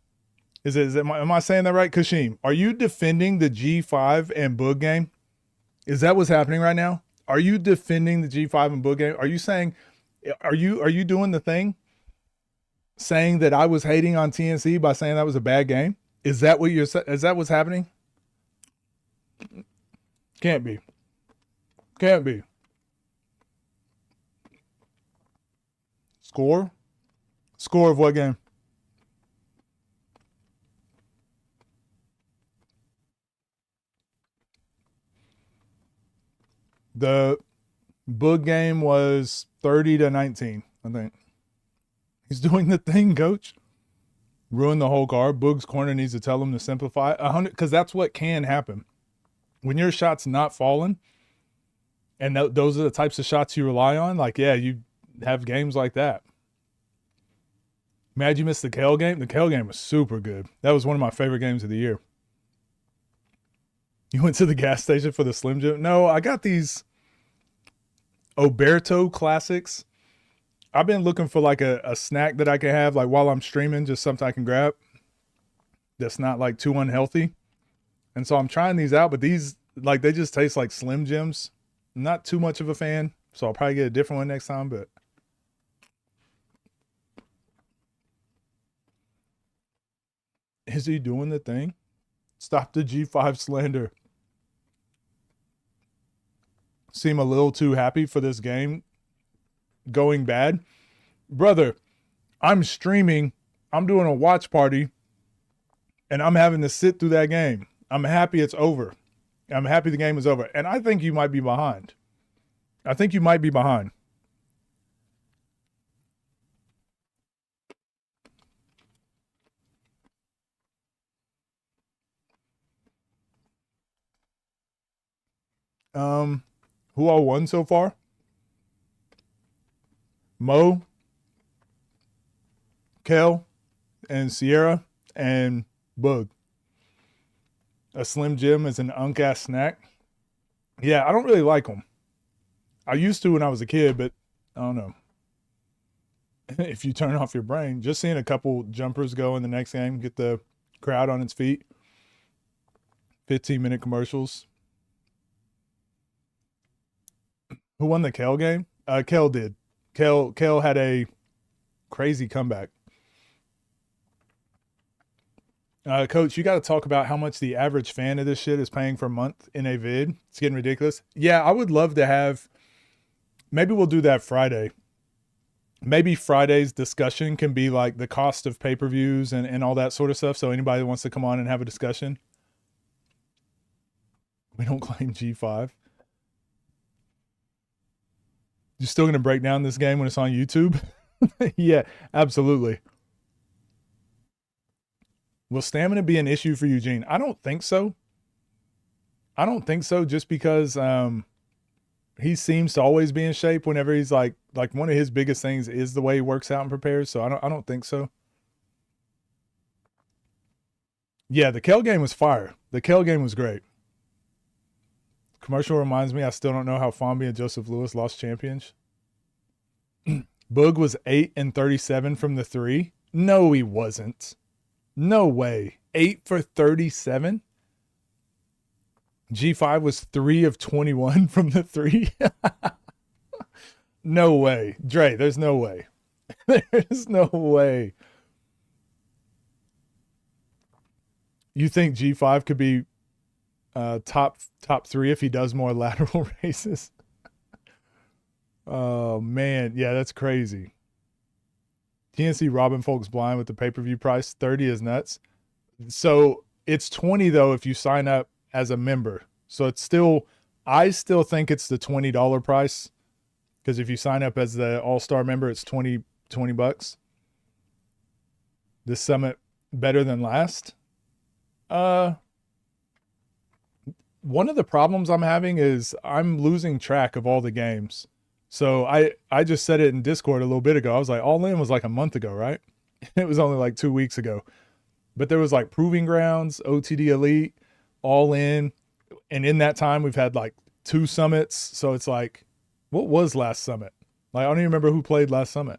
Am I saying that right? Kashim, are you defending the G5 and Boog game? Is that what's happening right now? Are you defending the G5 and Boog game? Are you saying, are you doing the thing? saying that I was hating on TNC by saying that was a bad game? Is that what's happening? Can't be. Can't be. Score? Score of what game? The Boog game was 30-19, I think. He's doing the thing, coach. Ruined the whole card. Boog's corner needs to tell him to simplify 100, because that's what can happen. When your shot's not falling, and those are the types of shots you rely on, like, yeah, you have games like that. Mad you missed the Kale game? The Kale game was super good. That was one of my favorite games of the year. You went to the gas station for the Slim Jim? No, I got these Oberto Classics. I've been looking for like a snack that I can have like while I'm streaming, just something I can grab that's not like too unhealthy. And so I'm trying these out, but these, like, they just taste like Slim Jims. Not too much of a fan, so I'll probably get a different one next time, but is he doing the thing? Stop the G5 slander. Seem a little too happy for this game going bad. Brother, I'm streaming. I'm doing a watch party, and I'm having to sit through that game. I'm happy it's over. I'm happy the game is over. And I think you might be behind. I think you might be behind. Who all won so far? Mo, Kel, and Sierra, and Boog. A Slim Jim is an unk-ass snack. Yeah, I don't really like them. I used to when I was a kid, but I don't know. If you turn off your brain, just seeing a couple jumpers go in the next game, get the crowd on its feet. 15-minute commercials. Who won the Kel game? Kel did. Kel had a crazy comeback. Coach, you got to talk about how much the average fan of this shit is paying for a month in a vid. It's getting ridiculous. Yeah, I would love to have, maybe we'll do that Friday. Maybe Friday's discussion can be like the cost of pay-per-views and all that sort of stuff. So anybody that wants to come on and have a discussion. We don't claim G5. You're still going to break down this game when it's on YouTube? Yeah, absolutely. Will stamina be an issue for Eugene? I don't think so. I don't think so, just because he seems to always be in shape whenever he's like one of his biggest things is the way he works out and prepares. So I don't think so. Yeah, the Kel game was fire. The Kel game was great. Commercial reminds me, I still don't know how Fomby and Joseph Lewis lost champions. Boog was 8-37 from the 3. No, he wasn't. No way. 8 for 37? G5 was 3 of 21 from the 3? No way. Dre, there's no way. There's no way. You think G5 could be top 3 if he does more lateral races? Oh, man. Yeah, that's crazy. TNC robbing folks blind with the pay-per-view price. 30 is nuts. So it's 20 though if you sign up as a member. So it's still, I still think it's the $20 price, because if you sign up as the all-star member, it's 20 bucks. This summit better than last. One of the problems I'm having is I'm losing track of all the games. So I just said it in Discord a little bit ago. I was like, All In was like a month ago, right? It was only like 2 weeks ago. But there was like Proving Grounds, OTD Elite, All In. And in that time, we've had like 2 summits. So it's like, what was last summit? Like, I don't even remember who played last summit.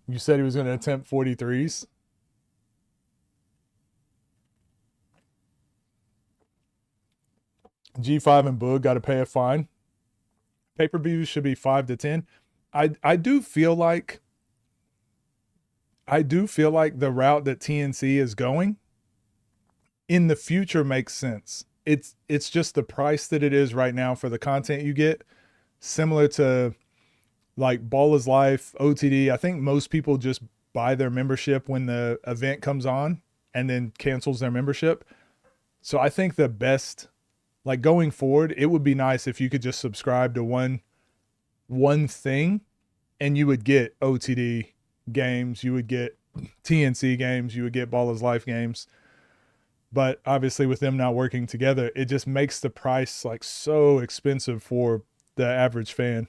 You said he was going to attempt 43s. G5 and Boog got to pay a fine. pay-per-views should be 5 to 10. I do feel like the route that TNC is going in the future makes sense. It's just the price that it is right now for the content you get, similar to like Ball is Life, OTD. I think most people just buy their membership when the event comes on and then cancels their membership. So I think the best, like going forward, it would be nice if you could just subscribe to one thing and you would get OTD games, you would get TNC games, you would get Ball is Life games. But obviously with them not working together, it just makes the price like so expensive for the average fan.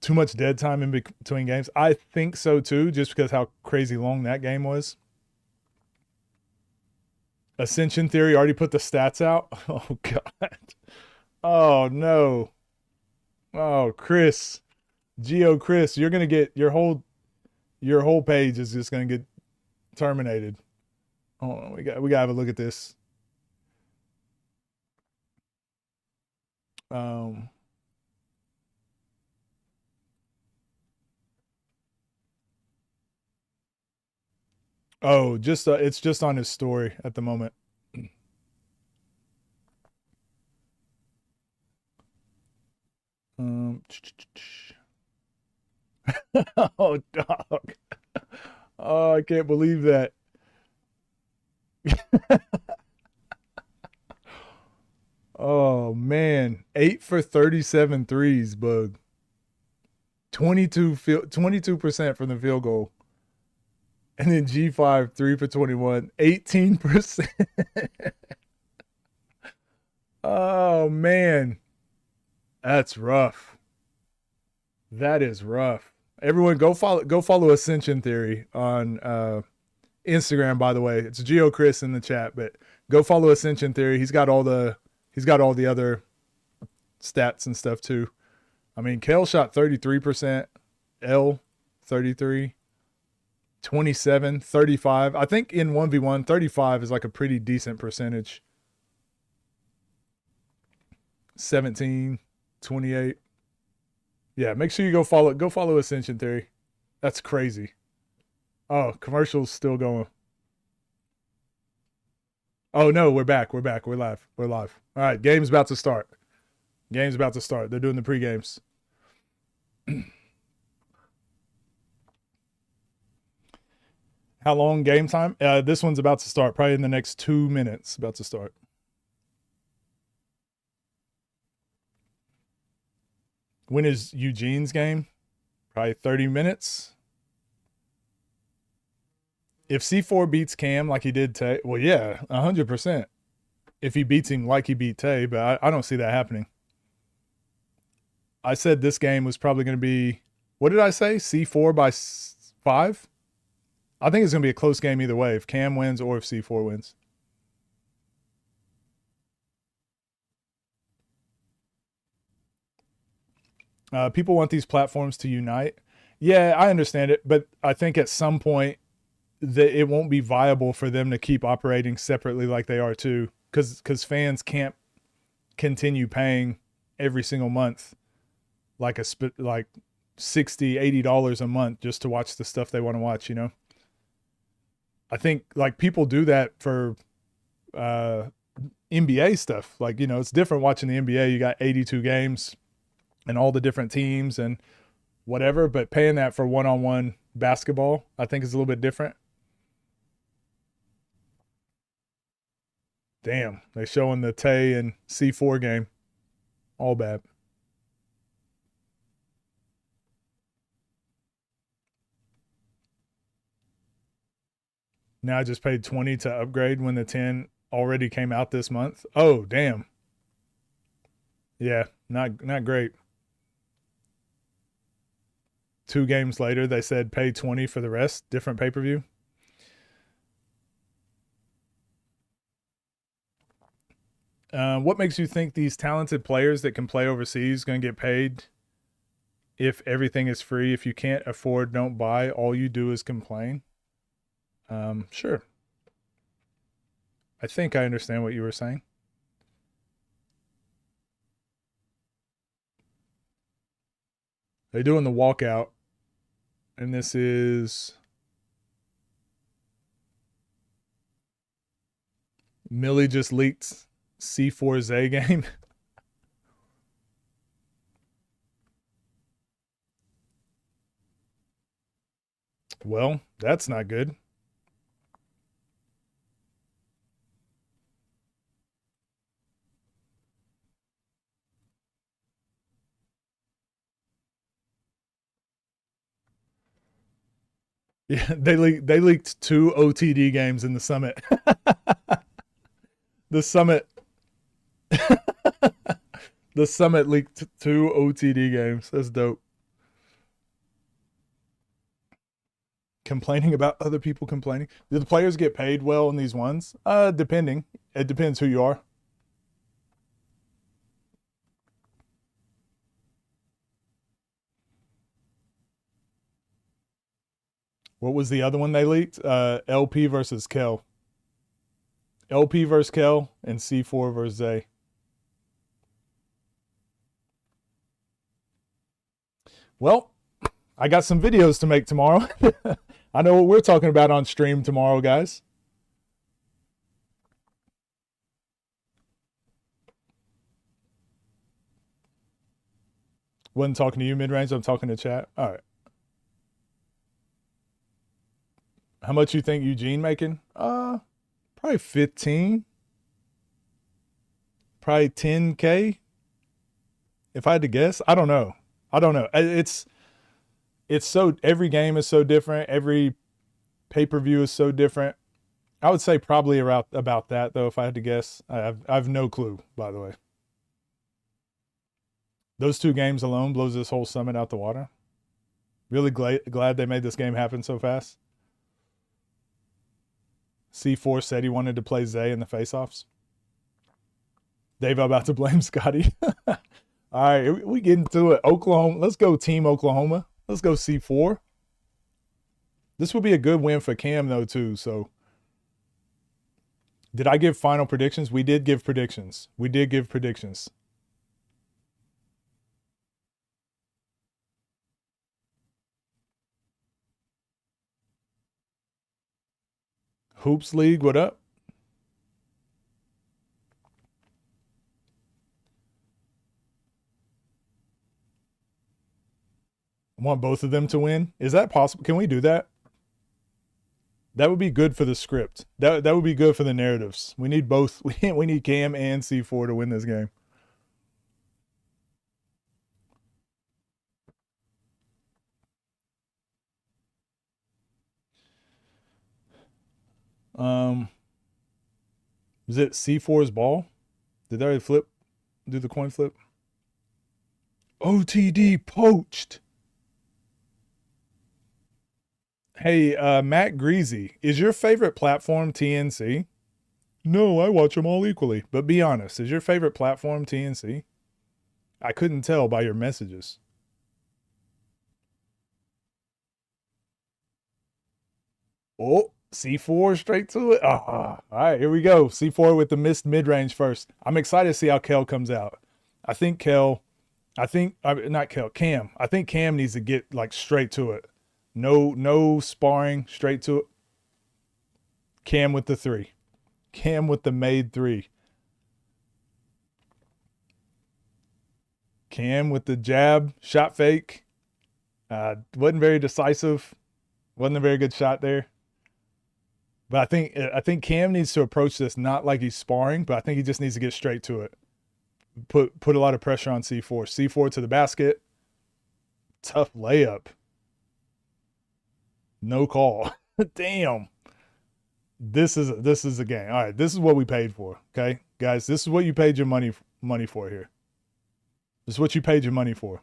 Too much dead time in between games. I think so too, just because how crazy long that game was. Ascension Theory already put the stats out. Oh God. Oh no. Oh, Chris. Chris, you're gonna get your whole page is just gonna get terminated. Hold on, we gotta have a look at this. Oh, just it's just on his story at the moment. Oh, dog. Oh, I can't believe that. Oh man, 8 for 37 threes, Bug. 22% from the field goal. And then G5, 3 for 21, 18%. Oh man. That's rough. That is rough. Everyone go follow Ascension Theory on Instagram, by the way. It's Chris in the chat, but go follow Ascension Theory. He's got all the other stats and stuff too. I mean, Kale shot 33%, L 33, 27, 35. I think in 1v1, 35 is like a pretty decent percentage. 17, 28. Yeah, make sure you go follow Ascension Theory. That's crazy. Oh, commercial's still going. Oh no, we're back. We're live. We're live. All right, game's about to start. They're doing the pre-games. How long game time? This one's about to start. Probably in the next 2 minutes. About to start. When is Eugene's game? Probably 30 minutes. If C4 beats Cam like he did Tay, well, yeah, 100%. If he beats him like he beat Tay, but I don't see that happening. I said this game was probably going to be, what did I say? C4 by 5? I think it's going to be a close game either way, if Cam wins or if C4 wins. People want these platforms to unite. Yeah, I understand it, but I think at some point that it won't be viable for them to keep operating separately like they are too, because fans can't continue paying every single month like $60, $80 a month just to watch the stuff they want to watch, you know? I think like people do that for NBA stuff. Like, you know, it's different watching the NBA. You got 82 games and all the different teams and whatever, but paying that for one-on-one basketball, I think is a little bit different. Damn, they're showing the Tay and C4 game. All bad. Now I just paid 20 to upgrade when the 10 already came out this month. Oh, damn. Yeah, not great. 2 games later, they said pay 20 for the rest, different pay-per-view. What makes you think these talented players that can play overseas going to get paid if everything is free? If you can't afford, don't buy. All you do is complain. Sure. I think I understand what you were saying. They're doing the walkout. And this is Millie just leaked C4Z game. Well, that's not good. Yeah, they leaked 2 OTD games in the summit. The summit the summit leaked 2 OTD games. That's dope. Complaining about other people complaining. Do the players get paid well in these ones? Depending. It depends who you are. What was the other one they leaked? LP versus Kel. LP versus Kel and C4 versus Zay. Well, I got some videos to make tomorrow. I know what we're talking about on stream tomorrow, guys. Wasn't talking to you mid-range, I'm talking to chat. All right. How much you think Eugene making? Probably 15. Probably 10K. If I had to guess, I don't know. It's so, every game is so different. Every pay-per-view is so different. I would say probably about that though, if I had to guess. I have no clue, by the way. Those 2 games alone blows this whole summit out the water. Really glad they made this game happen so fast. C4 said he wanted to play Zay in the face-offs. Dave about to blame Scotty. All right, we get into it. Oklahoma. Let's go Team Oklahoma. Let's go C4. This would be a good win for Cam, though, too. So, did I give final predictions? We did give predictions. Hoops League, what up? I want both of them to win. Is that possible? Can we do that? That would be good for the script. That would be good for the narratives. We need both. We need Cam and C4 to win this game. Is it C4's ball? Did they already do the coin flip? OTD poached. Hey, Matt Greasy, is your favorite platform TNC? No, I watch them all equally. But be honest, is your favorite platform TNC? I couldn't tell by your messages. Oh, C4 straight to it. All right, here we go. C4 with the missed mid-range first. I'm excited to see how Kel comes out. Cam. I think Cam needs to get like straight to it. No sparring, straight to it. Cam with the 3. Cam with the made 3. Cam with the jab, shot fake. Wasn't very decisive. Wasn't a very good shot there. But I think Cam needs to approach this not like he's sparring, but I think he just needs to get straight to it. Put a lot of pressure on C4. C4 to the basket. Tough layup. No call. Damn. This is a game. All right, this is what we paid for. Okay, guys, this is what you paid your money for here. This is what you paid your money for.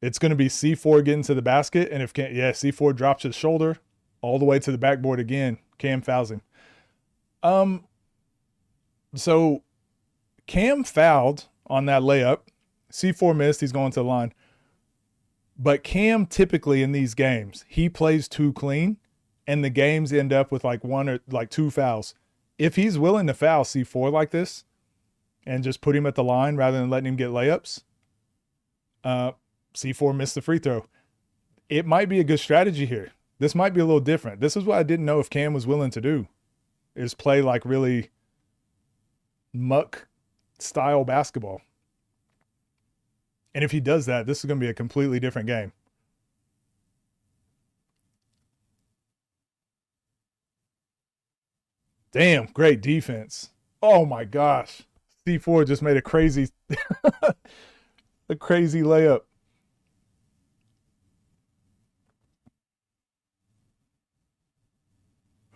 It's going to be C4 getting to the basket, and if C4 drops his shoulder all the way to the backboard again, Cam fouls him. So Cam fouled on that layup. C4 missed. He's going to the line. But Cam typically in these games, he plays too clean, and the games end up with like 1 or like 2 fouls. If he's willing to foul C4 like this, and just put him at the line rather than letting him get layups, C4 missed the free throw. It might be a good strategy here. This might be a little different. This is what I didn't know if Cam was willing to do, is play like really muck style basketball. And if he does that, this is going to be a completely different game. Damn, great defense. Oh my gosh. C4 just made a crazy a crazy layup.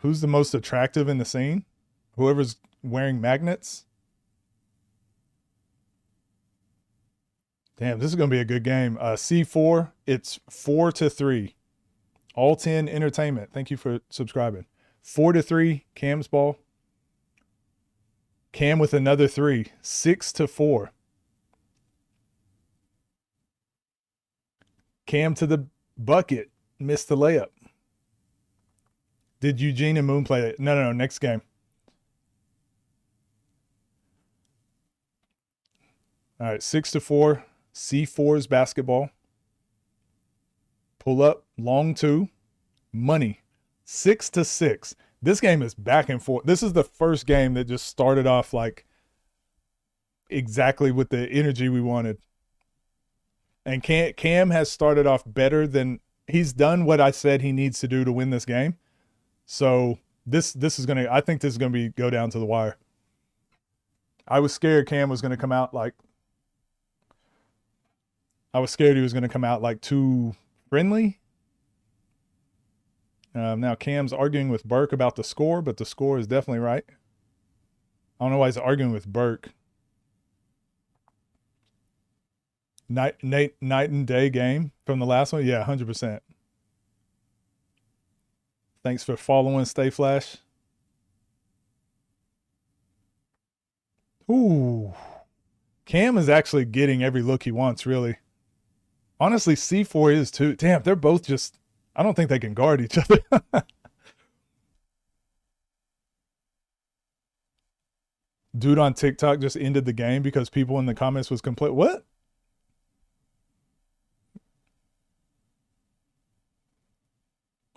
Who's the most attractive in the scene? Whoever's wearing magnets? Damn, this is going to be a good game. C4, it's 4-3. All 10 Entertainment. Thank you for subscribing. 4-3, Cam's ball. Cam with another 3. 6-4. Cam to the bucket. Missed the layup. Did Eugene and Moon play it? No. Next game. All right, 6-4. C4's basketball. Pull up, long 2. Money. 6-6. This game is back and forth. This is the first game that just started off like exactly with the energy we wanted. And Cam has started off better than he's done what I said he needs to do to win this game. So this is gonna, I think this is gonna go down to the wire. I was scared Cam was gonna come out like, I was scared he was gonna come out like too friendly. Now Cam's arguing with Burke about the score, but the score is definitely right. I don't know why he's arguing with Burke. Night and day game from the last one? Yeah, 100%. Thanks for following, Stay Flash. Ooh. Cam is actually getting every look he wants, really. Honestly, C4 is too. Damn, they're both just, I don't think they can guard each other. Dude on TikTok just ended the game because people in the comments was complete. What?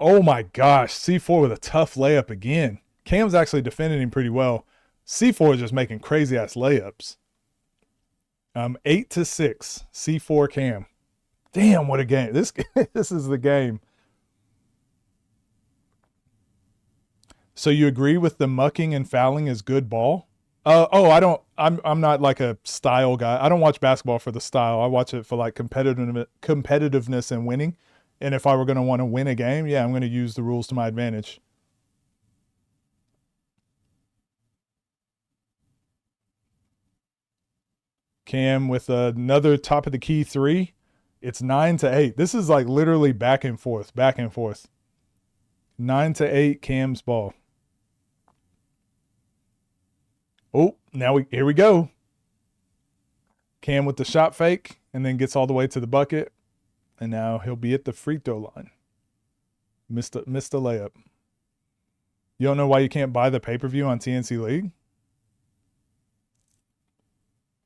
Oh my gosh, C4 with a tough layup again. Cam's actually defending him pretty well. C4 is just making crazy ass layups. 8-6, C4 Cam. Damn, what a game. This is the game. So you agree with the mucking and fouling is good ball? I'm not like a style guy. I don't watch basketball for the style. I watch it for like competitiveness and winning. And if I were going to want to win a game, yeah, I'm going to use the rules to my advantage. Cam with another top of the key 3. It's 9-8. This is like literally back and forth. 9-8 Cam's ball. Oh, here we go. Cam with the shot fake and then gets all the way to the bucket. And now he'll be at the free throw line. Missed the layup. You don't know why you can't buy the pay-per-view on TNC League?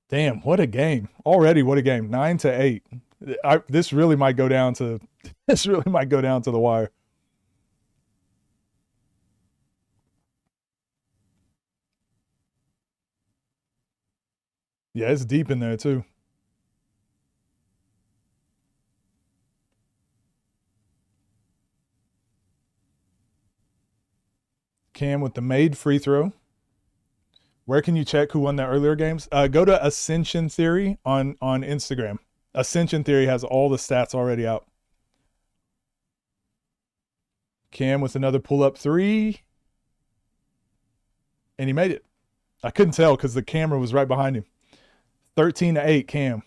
Damn, what a game. Already, what a game. 9-8. This really might go down to the wire. Yeah, it's deep in there too. Cam with the made free throw. Where can you check who won the earlier games? Go to Ascension Theory on Instagram. Ascension Theory has all the stats already out. Cam with another pull-up 3. And he made it. I couldn't tell because the camera was right behind him. 13-8 Cam.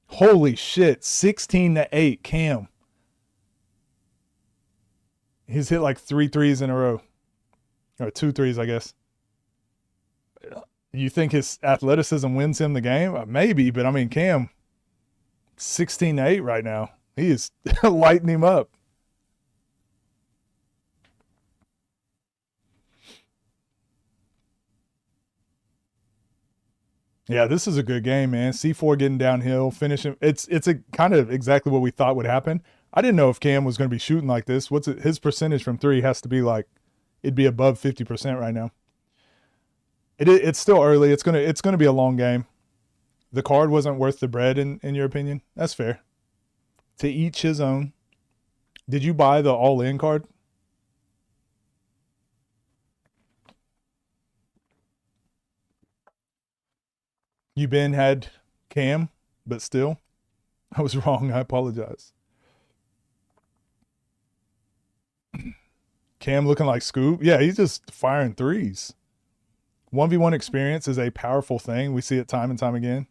Holy shit. 16-8 Cam. He's hit like 3 threes in a row. Or 2 threes, I guess. You think his athleticism wins him the game? Maybe, but I mean, Cam, 16-8 right now. He is lighting him up. Yeah, this is a good game, man. C4 getting downhill, finishing. It's a kind of exactly what we thought would happen. I didn't know if Cam was going to be shooting like this. His percentage from three has to be like, it'd be above 50% right now. It's still early. It's gonna be a long game. The card wasn't worth the bread in your opinion. That's fair. To each his own. Did you buy the all-in card? You Ben had Cam, but still, I was wrong. I apologize. Cam looking like Scoop. Yeah, he's just firing threes. 1v1 experience is a powerful thing. We see it time and time again.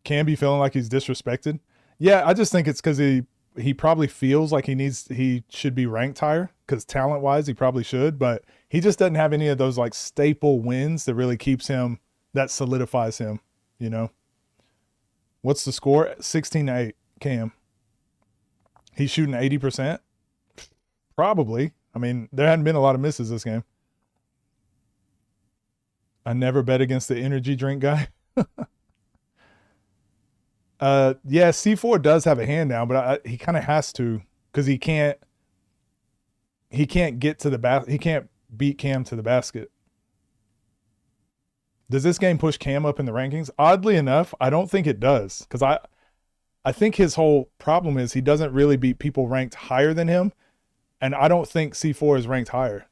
Cam be feeling like he's disrespected. Yeah, I just think it's because he probably feels like he should be ranked higher because talent-wise he probably should, but he just doesn't have any of those like staple wins that really keeps him, that solidifies him, you know. What's the score? 16-8, Cam. He's shooting 80%? Probably. I mean, there hadn't been a lot of misses this game. I never bet against the energy drink guy. Yeah, C4 does have a hand down, but he kind of has to because he can't get to the he can't beat Cam to the basket. Does this game push Cam up in the rankings? Oddly enough, I don't think it does because I think his whole problem is he doesn't really beat people ranked higher than him, and I don't think C4 is ranked higher.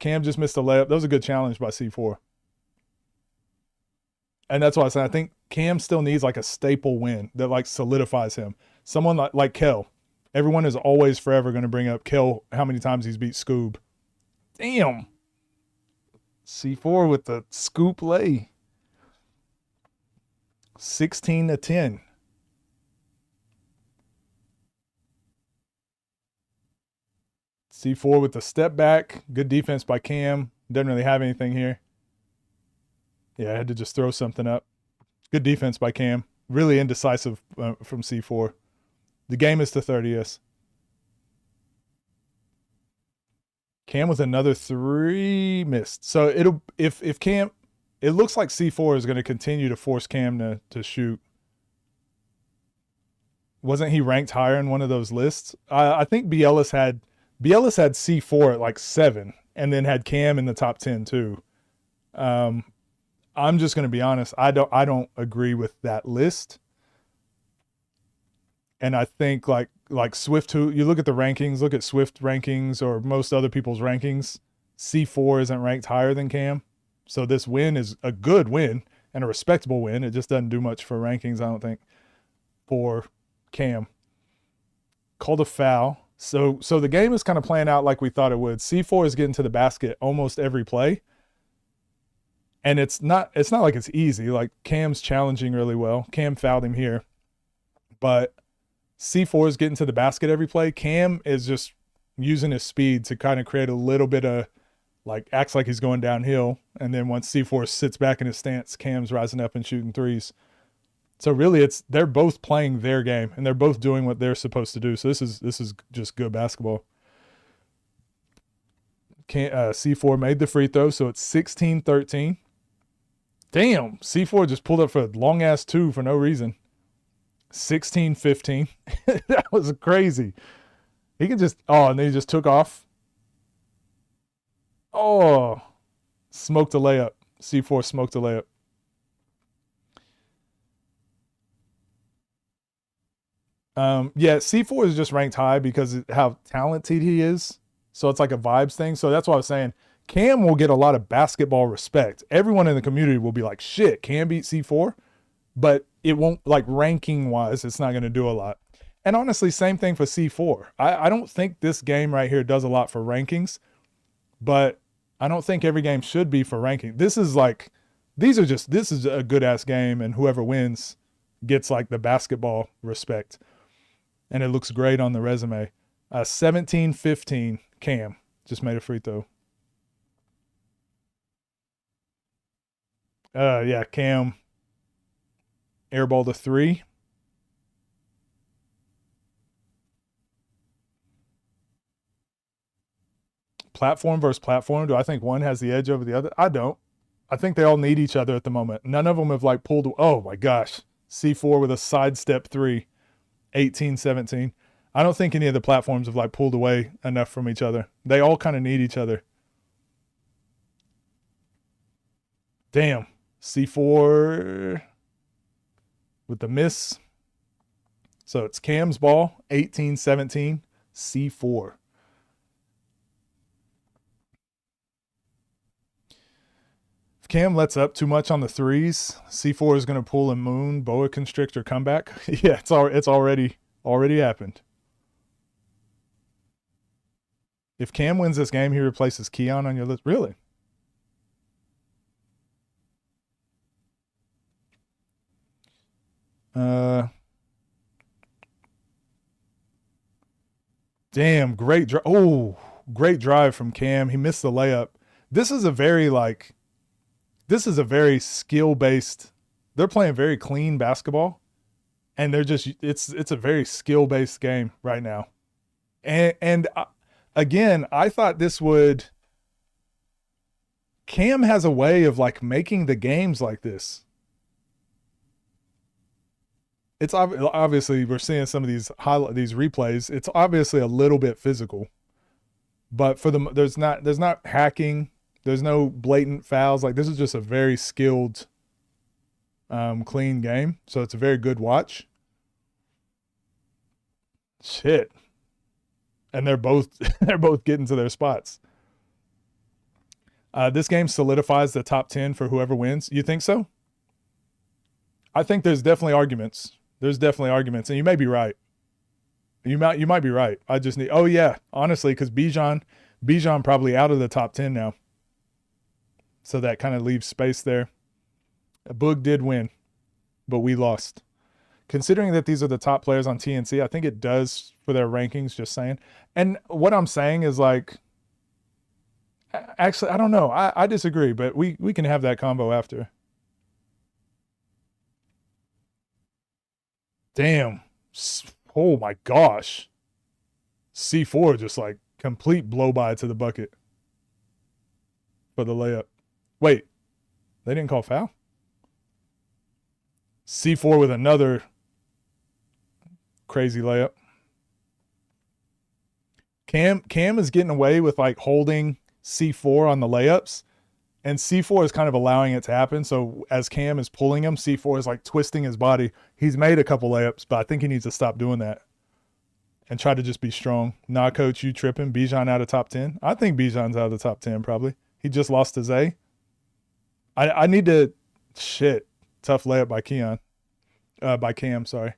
Cam just missed a layup. That was a good challenge by C4. And that's why I said I think Cam still needs like a staple win that like solidifies him. Someone like Kel. Everyone is always forever going to bring up Kel, how many times he's beat Scoob. Damn. C4 with the scoop lay. 16-10. C4 with the step back. Good defense by Cam. Doesn't really have anything here. Yeah, I had to just throw something up. Good defense by Cam. Really indecisive from C4. The game is to 30, yes. Cam with another three missed. So if Cam, it looks like C4 is going to continue to force Cam to shoot. Wasn't he ranked higher in one of those lists? I think Bielis had C4 at like 7 and then had Cam in the top 10 too. I'm just going to be honest. I don't agree with that list. And I think like Swift, who you look at the rankings, look at Swift rankings or most other people's rankings, C4 isn't ranked higher than Cam. So this win is a good win and a respectable win. It just doesn't do much for rankings, I don't think, for Cam. Called a foul. So the game is kind of playing out like we thought it would. C4 is getting to the basket almost every play. And it's not like it's easy. Like Cam's challenging really well. Cam fouled him here. But C4 is getting to the basket every play. Cam is just using his speed to kind of create a little bit of like acts like he's going downhill. And then once C4 sits back in his stance, Cam's rising up and shooting threes. So really they're both playing their game and they're both doing what they're supposed to do. So this is just good basketball. C4 made the free throw, so it's 16-13. Damn, C4 just pulled up for a long-ass 2 for no reason. 16-15. That was crazy. He can just, and then he just took off. Oh, smoked a layup. C4 smoked a layup. Yeah, C4 is just ranked high because of how talented he is. So it's like a vibes thing. So that's what I was saying. Cam will get a lot of basketball respect. Everyone in the community will be like, shit, Cam beat C4. But it won't, like ranking-wise, it's not going to do a lot. And honestly, same thing for C4. I don't think this game right here does a lot for rankings. But I don't think every game should be for ranking. This is a good-ass game. And whoever wins gets like the basketball respect. And it looks great on the resume. 17-15, Cam just made a free throw. Yeah, Cam airballed a 3. Platform versus platform. Do I think one has the edge over the other? I don't. I think they all need each other at the moment. None of them have like pulled. Oh my gosh. C4 with a sidestep 3, 18-17. I don't think any of the platforms have like pulled away enough from each other. They all kind of need each other. Damn. C4 with the miss. So it's Cam's ball, 18-17, C4. If Cam lets up too much on the threes, C4 is going to pull a moon, boa constrictor comeback. Yeah, it's already happened. If Cam wins this game, he replaces Keon on your list. Really? Damn, great drive. Oh, great drive from Cam. He missed the layup. This is a very skill-based. They're playing very clean basketball, and it's a very skill-based game right now. And again, I thought this would. Cam has a way of like making the games like this. It's obviously we're seeing some of these replays. It's obviously a little bit physical, but there's not hacking. There's no blatant fouls. Like this is just a very skilled, clean game. So it's a very good watch. Shit, and they're both getting to their spots. This game solidifies the top 10 for whoever wins. You think so? I think there's definitely arguments. And you may be right. You might be right. I just need. Oh yeah, honestly, because Bijan probably out of the top 10 now. So that kind of leaves space there. Boog did win, but we lost. Considering that these are the top players on TNC, I think it does for their rankings. Just saying. And what I'm saying is like. Actually, I don't know. I disagree, but we can have that combo after. Damn. Oh my gosh. C4 just like complete blow by to the bucket for the layup. Wait, they didn't call foul? C4 with another crazy layup. Cam is getting away with like holding C4 on the layups, and C4 is kind of allowing it to happen. So as Cam is pulling him, C4 is like twisting his body. He's made a couple layups, but I think he needs to stop doing that and try to just be strong. Nah, coach, you tripping. Bijan out of top 10. I think Bijan's out of the top 10 probably. He just lost to Zay. I need to tough layup by Cam, sorry.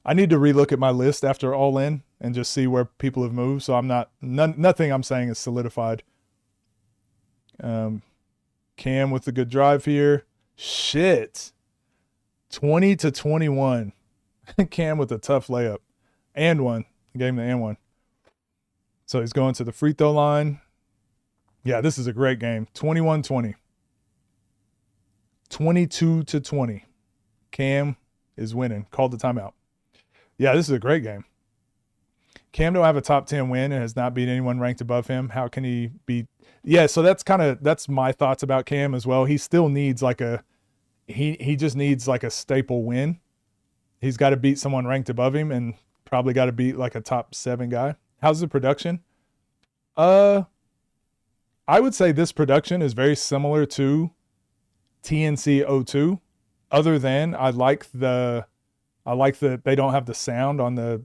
I need to relook at my list after all in and just see where people have moved. So nothing I'm saying is solidified. Cam with the good drive here. 20-21. Cam with a tough layup. And one. Gave him the and one. So he's going to the free throw line. Yeah, this is a great game. 21-20. 22-20. Cam is winning. Called the timeout. Yeah, this is a great game. Cam don't have a top 10 win and has not beat anyone ranked above him. How can he beat? Yeah, so that's my thoughts about Cam as well. He still needs like he just needs like a staple win. He's got to beat someone ranked above him and probably got to beat like a top 7 guy. How's the production? I would say this production is very similar to TNC 02, other than I like that they don't have the sound on the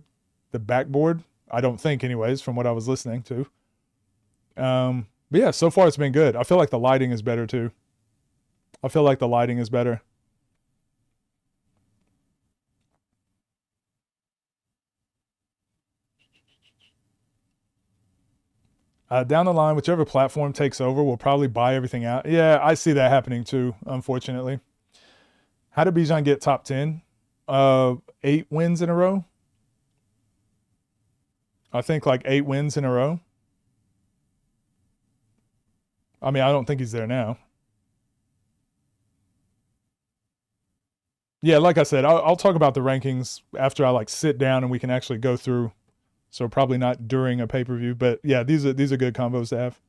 backboard. I don't think, anyways, from what I was listening to. But yeah, so far it's been good. I feel like the lighting is better too. Down the line, whichever platform takes over will probably buy everything out. Yeah, I see that happening too, unfortunately. How did Bijan get top 10? 8 wins in a row? I think like 8 wins in a row. I mean, I don't think he's there now. Yeah, like I said, I'll talk about the rankings after I like sit down and we can actually go through. So probably not during a pay-per-view, but yeah, these are good combos to have.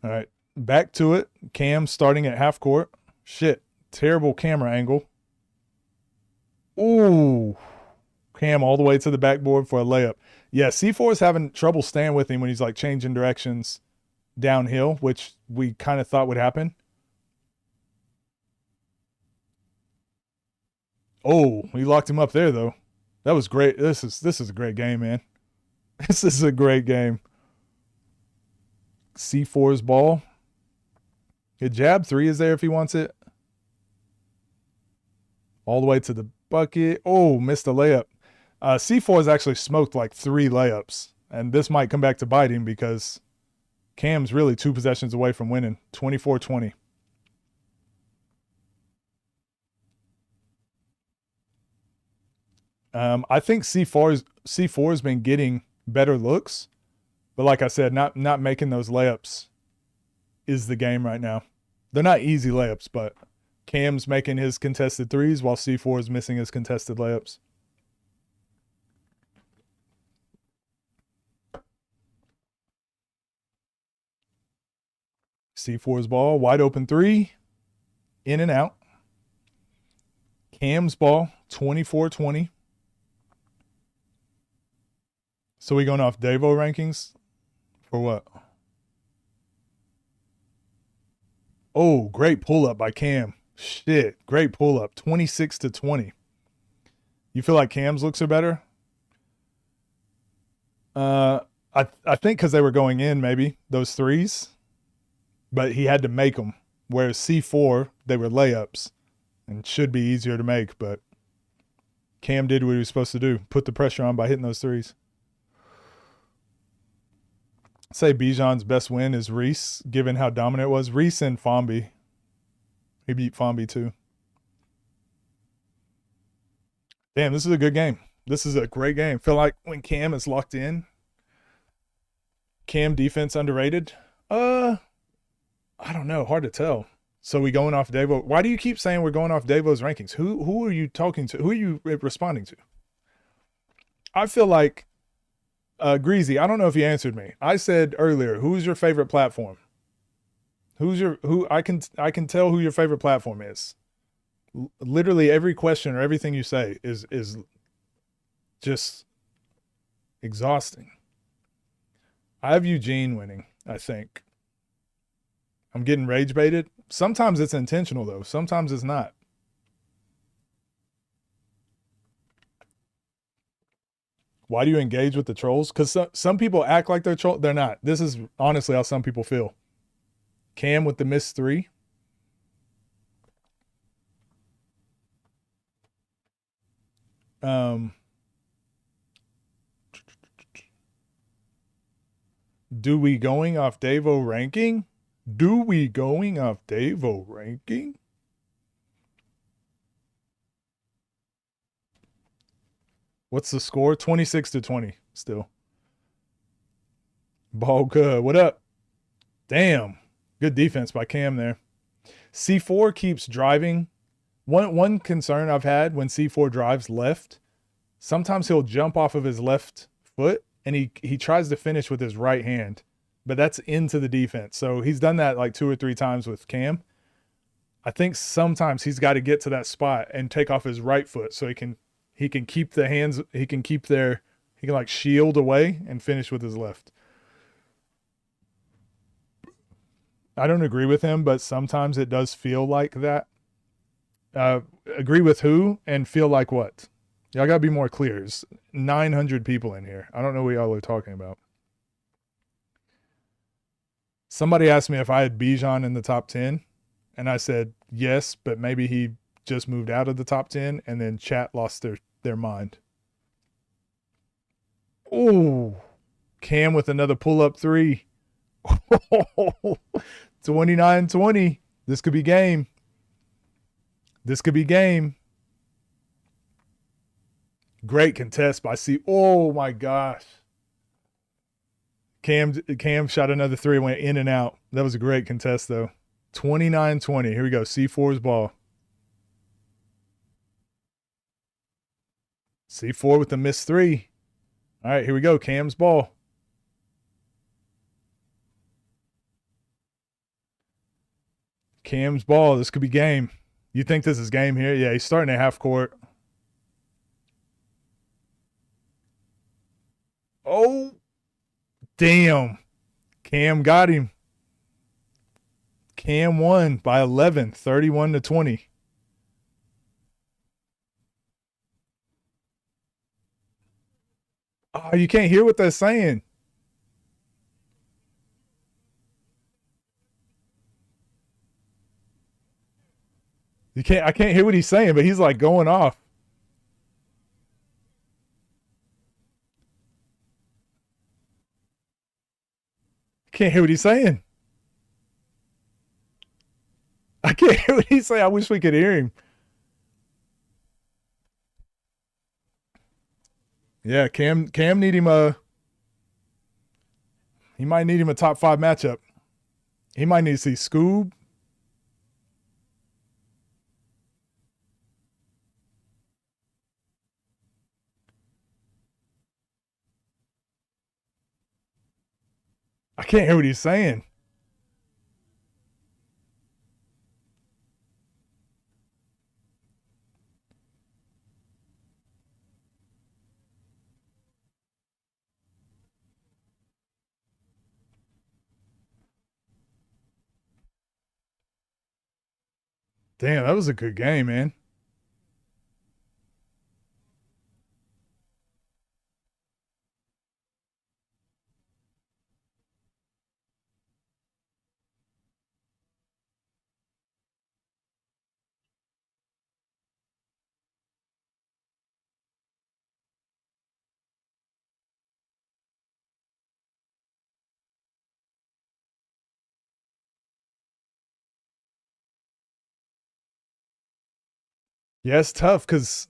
All right, back to it. Cam starting at half court. Shit, terrible camera angle. Ooh, Cam all the way to the backboard for a layup. Yeah, C4 is having trouble staying with him when he's like changing directions downhill, which we kind of thought would happen. Oh, he locked him up there though. That was great. This is a great game, man. This is a great game. C4's ball. Good jab. 3 is there if he wants it. All the way to the bucket. Oh, missed a layup. C4 has actually smoked like 3 layups. And this might come back to bite him because Cam's really 2 possessions away from winning. 24-20. I think C4 has been getting better looks. But like I said, not making those layups is the game right now. They're not easy layups, but Cam's making his contested threes while C4 is missing his contested layups. C4's ball, wide open 3, in and out. Cam's ball, 24-20. So we going off Davo rankings? For what? Oh, great pull-up by Cam. Shit, great pull-up. 26-20. You feel like Cam's looks are better? I think because they were going in, maybe, those threes. But he had to make them. Whereas C4, they were layups. And should be easier to make, but Cam did what he was supposed to do. Put the pressure on by hitting those threes. Say Bijan's best win is Reese, given how dominant it was. Reese and Fomby. He beat Fomby too. Damn, this is a good game. This is a great game. Feel like when Cam is locked in, Cam defense underrated? I don't know. Hard to tell. So we going off Davo. Why do you keep saying we're going off Davo's rankings? Who are you talking to? Who are you responding to? I feel like Greasy, I don't know if you answered me. I said earlier, who's your favorite platform? I can tell who your favorite platform is. Literally every question or everything you say is just exhausting. I have Eugene winning, I think. I'm getting rage baited. Sometimes it's intentional though. Sometimes it's not. Why do you engage with the trolls? Because some people act like they're trolls. They're not. This is honestly how some people feel. Cam with the missed 3. Do we going off Davo ranking? Do we going off Davo ranking? What's the score? 26-20 still. Ball good. What up? Damn. Good defense by Cam there. C4 keeps driving. One concern I've had when C4 drives left, sometimes he'll jump off of his left foot and he tries to finish with his right hand, but that's into the defense. So he's done that like 2 or 3 times with Cam. I think sometimes he's got to get to that spot and take off his right foot so he can keep the hands, he can like shield away and finish with his left. I don't agree with him, but sometimes it does feel like that. Agree with who and feel like what? Y'all got to be more clear. There's 900 people in here. I don't know what y'all are talking about. Somebody asked me if I had Bijan in the top 10, and I said yes, but maybe he just moved out of the top 10, and then chat lost their mind. Oh, Cam with another pull-up 3. 29-20. This could be game. This could be game. Great contest by C. Oh, my gosh. Cam shot another 3, went in and out. That was a great contest, though. 29-20. Here we go. C4's ball. C4 with the missed 3. All right, here we go. Cam's ball. Cam's ball. This could be game. You think this is game here? Yeah, he's starting at half court. Oh, damn. Cam got him. Cam won by 11, 31-20. Oh, you can't hear what they're saying. I can't hear what he's saying, but he's like going off. Can't hear what he's saying. I can't hear what he's saying. I wish we could hear him. Yeah, Cam need him he might need him a top 5 matchup. He might need to see Scoob. I can't hear what he's saying. Damn, that was a good game, man. Yeah, it's tough because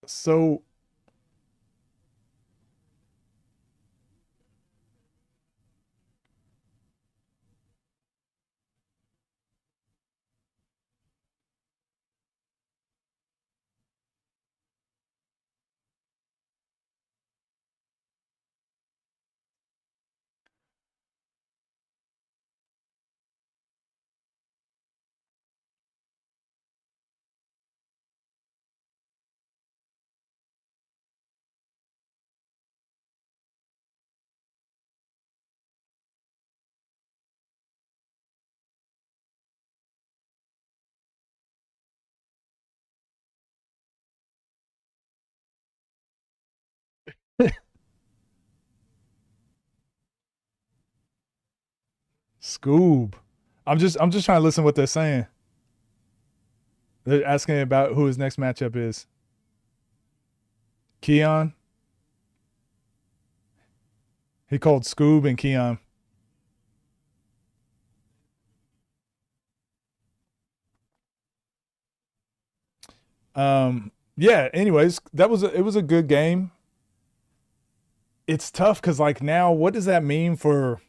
so Scoob. I'm just trying to listen to what they're saying. They're asking about who his next matchup is. Keon. He called Scoob and Keon. Yeah, anyways, it was a good game. It's tough because like now, what does that mean for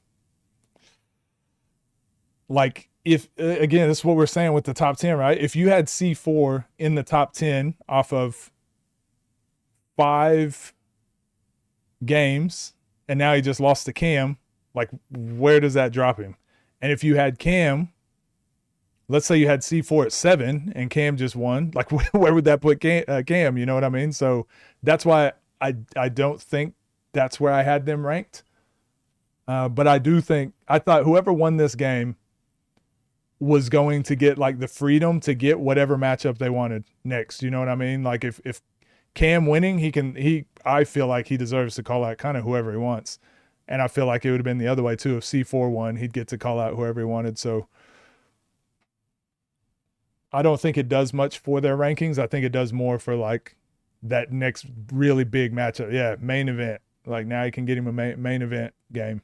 like if again, this is what we're saying with the top 10, right? If you had C4 in the top 10 off of 5 games and now he just lost to Cam, like where does that drop him? And if you had Cam, let's say you had C4 at 7 and Cam just won, like where would that put Cam? You know what I mean? So that's why I don't think that's where I had them ranked. But I thought whoever won this game was going to get like the freedom to get whatever matchup they wanted next. You know what I mean? Like if Cam winning, I feel like he deserves to call out kind of whoever he wants. And I feel like it would have been the other way too. If C4 won, he'd get to call out whoever he wanted. So I don't think it does much for their rankings. I think it does more for like that next really big matchup. Yeah, main event. Like now you can get him a main event game.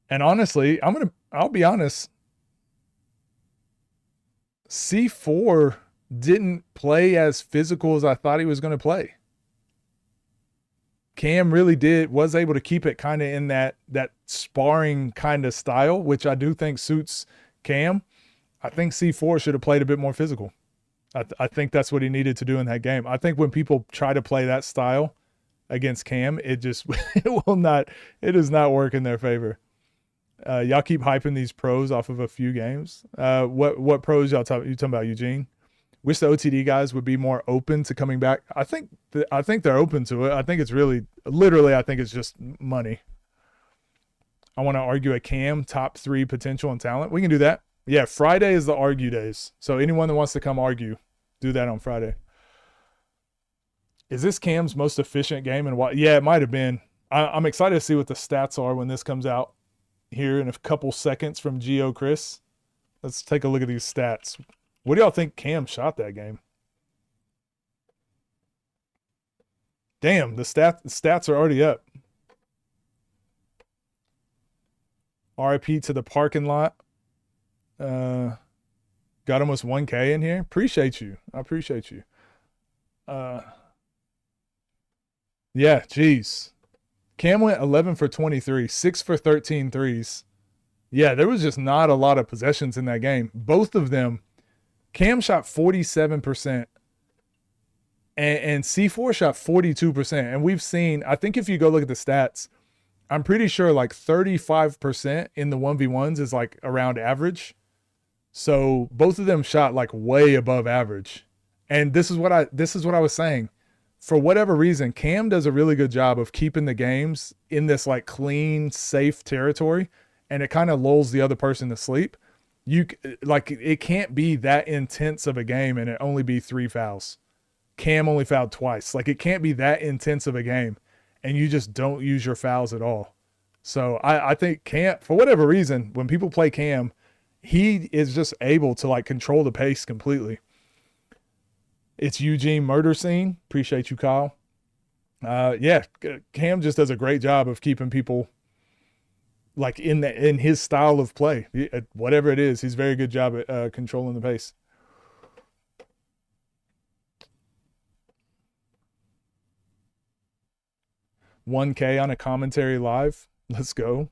And honestly, I'll be honest. C4 didn't play as physical as I thought he was going to play. Cam really was able to keep it kind of in that sparring kind of style, which I do think suits Cam. I think C4 should have played a bit more physical. I think that's what he needed to do in that game. I think when people try to play that style against Cam, it just it does not work in their favor. Y'all keep hyping these pros off of a few games. What pros you talking about, Eugene? Wish the OTD guys would be more open to coming back. I think they're open to it. I think it's literally I think it's just money. I want to argue a Cam top 3 potential and talent. We can do that. Yeah, Friday is the argue days. So anyone that wants to come argue, do that on Friday. Is this Cam's most efficient game? And what? Yeah, it might have been. I'm excited to see what the stats are when this comes out here in a couple seconds from Geo Chris. Let's take a look at these stats. What do y'all think Cam shot that game? Damn, the stats are already up. RIP to the parking lot. Got almost 1K in here. Appreciate you. I appreciate you. Yeah, geez. Cam went 11 for 23, 6 for 13 threes. Yeah, there was just not a lot of possessions in that game. Both of them, Cam shot 47% and C4 shot 42%. And we've seen, I think if you go look at the stats, I'm pretty sure like 35% in the 1v1s is like around average. So both of them shot like way above average. And this is what I was saying. For whatever reason, Cam does a really good job of keeping the games in this like clean, safe territory, and it kind of lulls the other person to sleep. It can't be that intense of a game and it only be 3 fouls. Cam only fouled twice. Like it can't be that intense of a game and you just don't use your fouls at all. So I think Cam, for whatever reason, when people play Cam, he is just able to like control the pace completely. It's Eugene murder scene. Appreciate you, Kyle. Yeah, Cam just does a great job of keeping people like in his style of play. Whatever it is, he's very good job at controlling the pace. $1K on a commentary live. Let's go.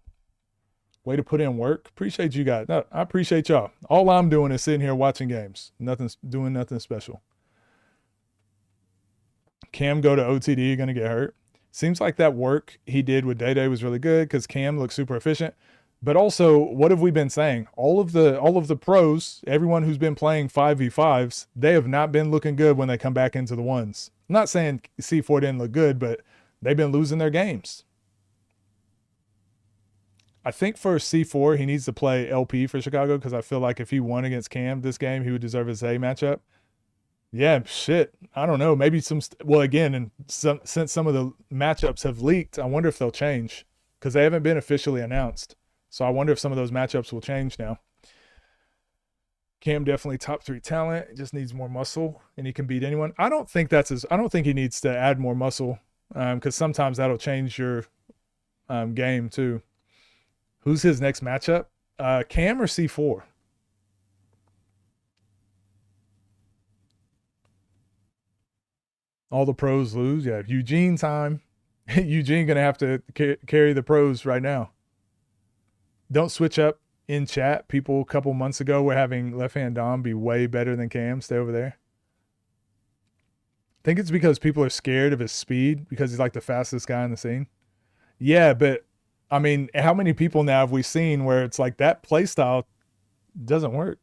Way to put in work. Appreciate you guys. No, I appreciate y'all. All I'm doing is sitting here watching games. Doing nothing special. Cam go to OTD, gonna get hurt. Seems like that work he did with Day was really good because Cam looks super efficient. But also, what have we been saying? All of the pros, everyone who's been playing 5v5s, they have not been looking good when they come back into the ones. I'm not saying C4 didn't look good, but they've been losing their games. I think for C4, he needs to play LP for Chicago because I feel like if he won against Cam this game, he would deserve his A matchup. Yeah, shit. I don't know. Maybe since some of the matchups have leaked, I wonder if they'll change because they haven't been officially announced. So I wonder if some of those matchups will change now. Cam definitely top 3 talent. It just needs more muscle, and he can beat anyone. I don't think he needs to add more muscle because sometimes that'll change your game too. Who's his next matchup? Cam or C4? All the pros lose. Yeah, Eugene time. Eugene going to have to carry the pros right now. Don't switch up in chat. People a couple months ago were having left-hand Dom be way better than Cam. Stay over there. I think it's because people are scared of his speed because he's like the fastest guy in the scene. Yeah, but I mean, how many people now have we seen where it's like that play style doesn't work?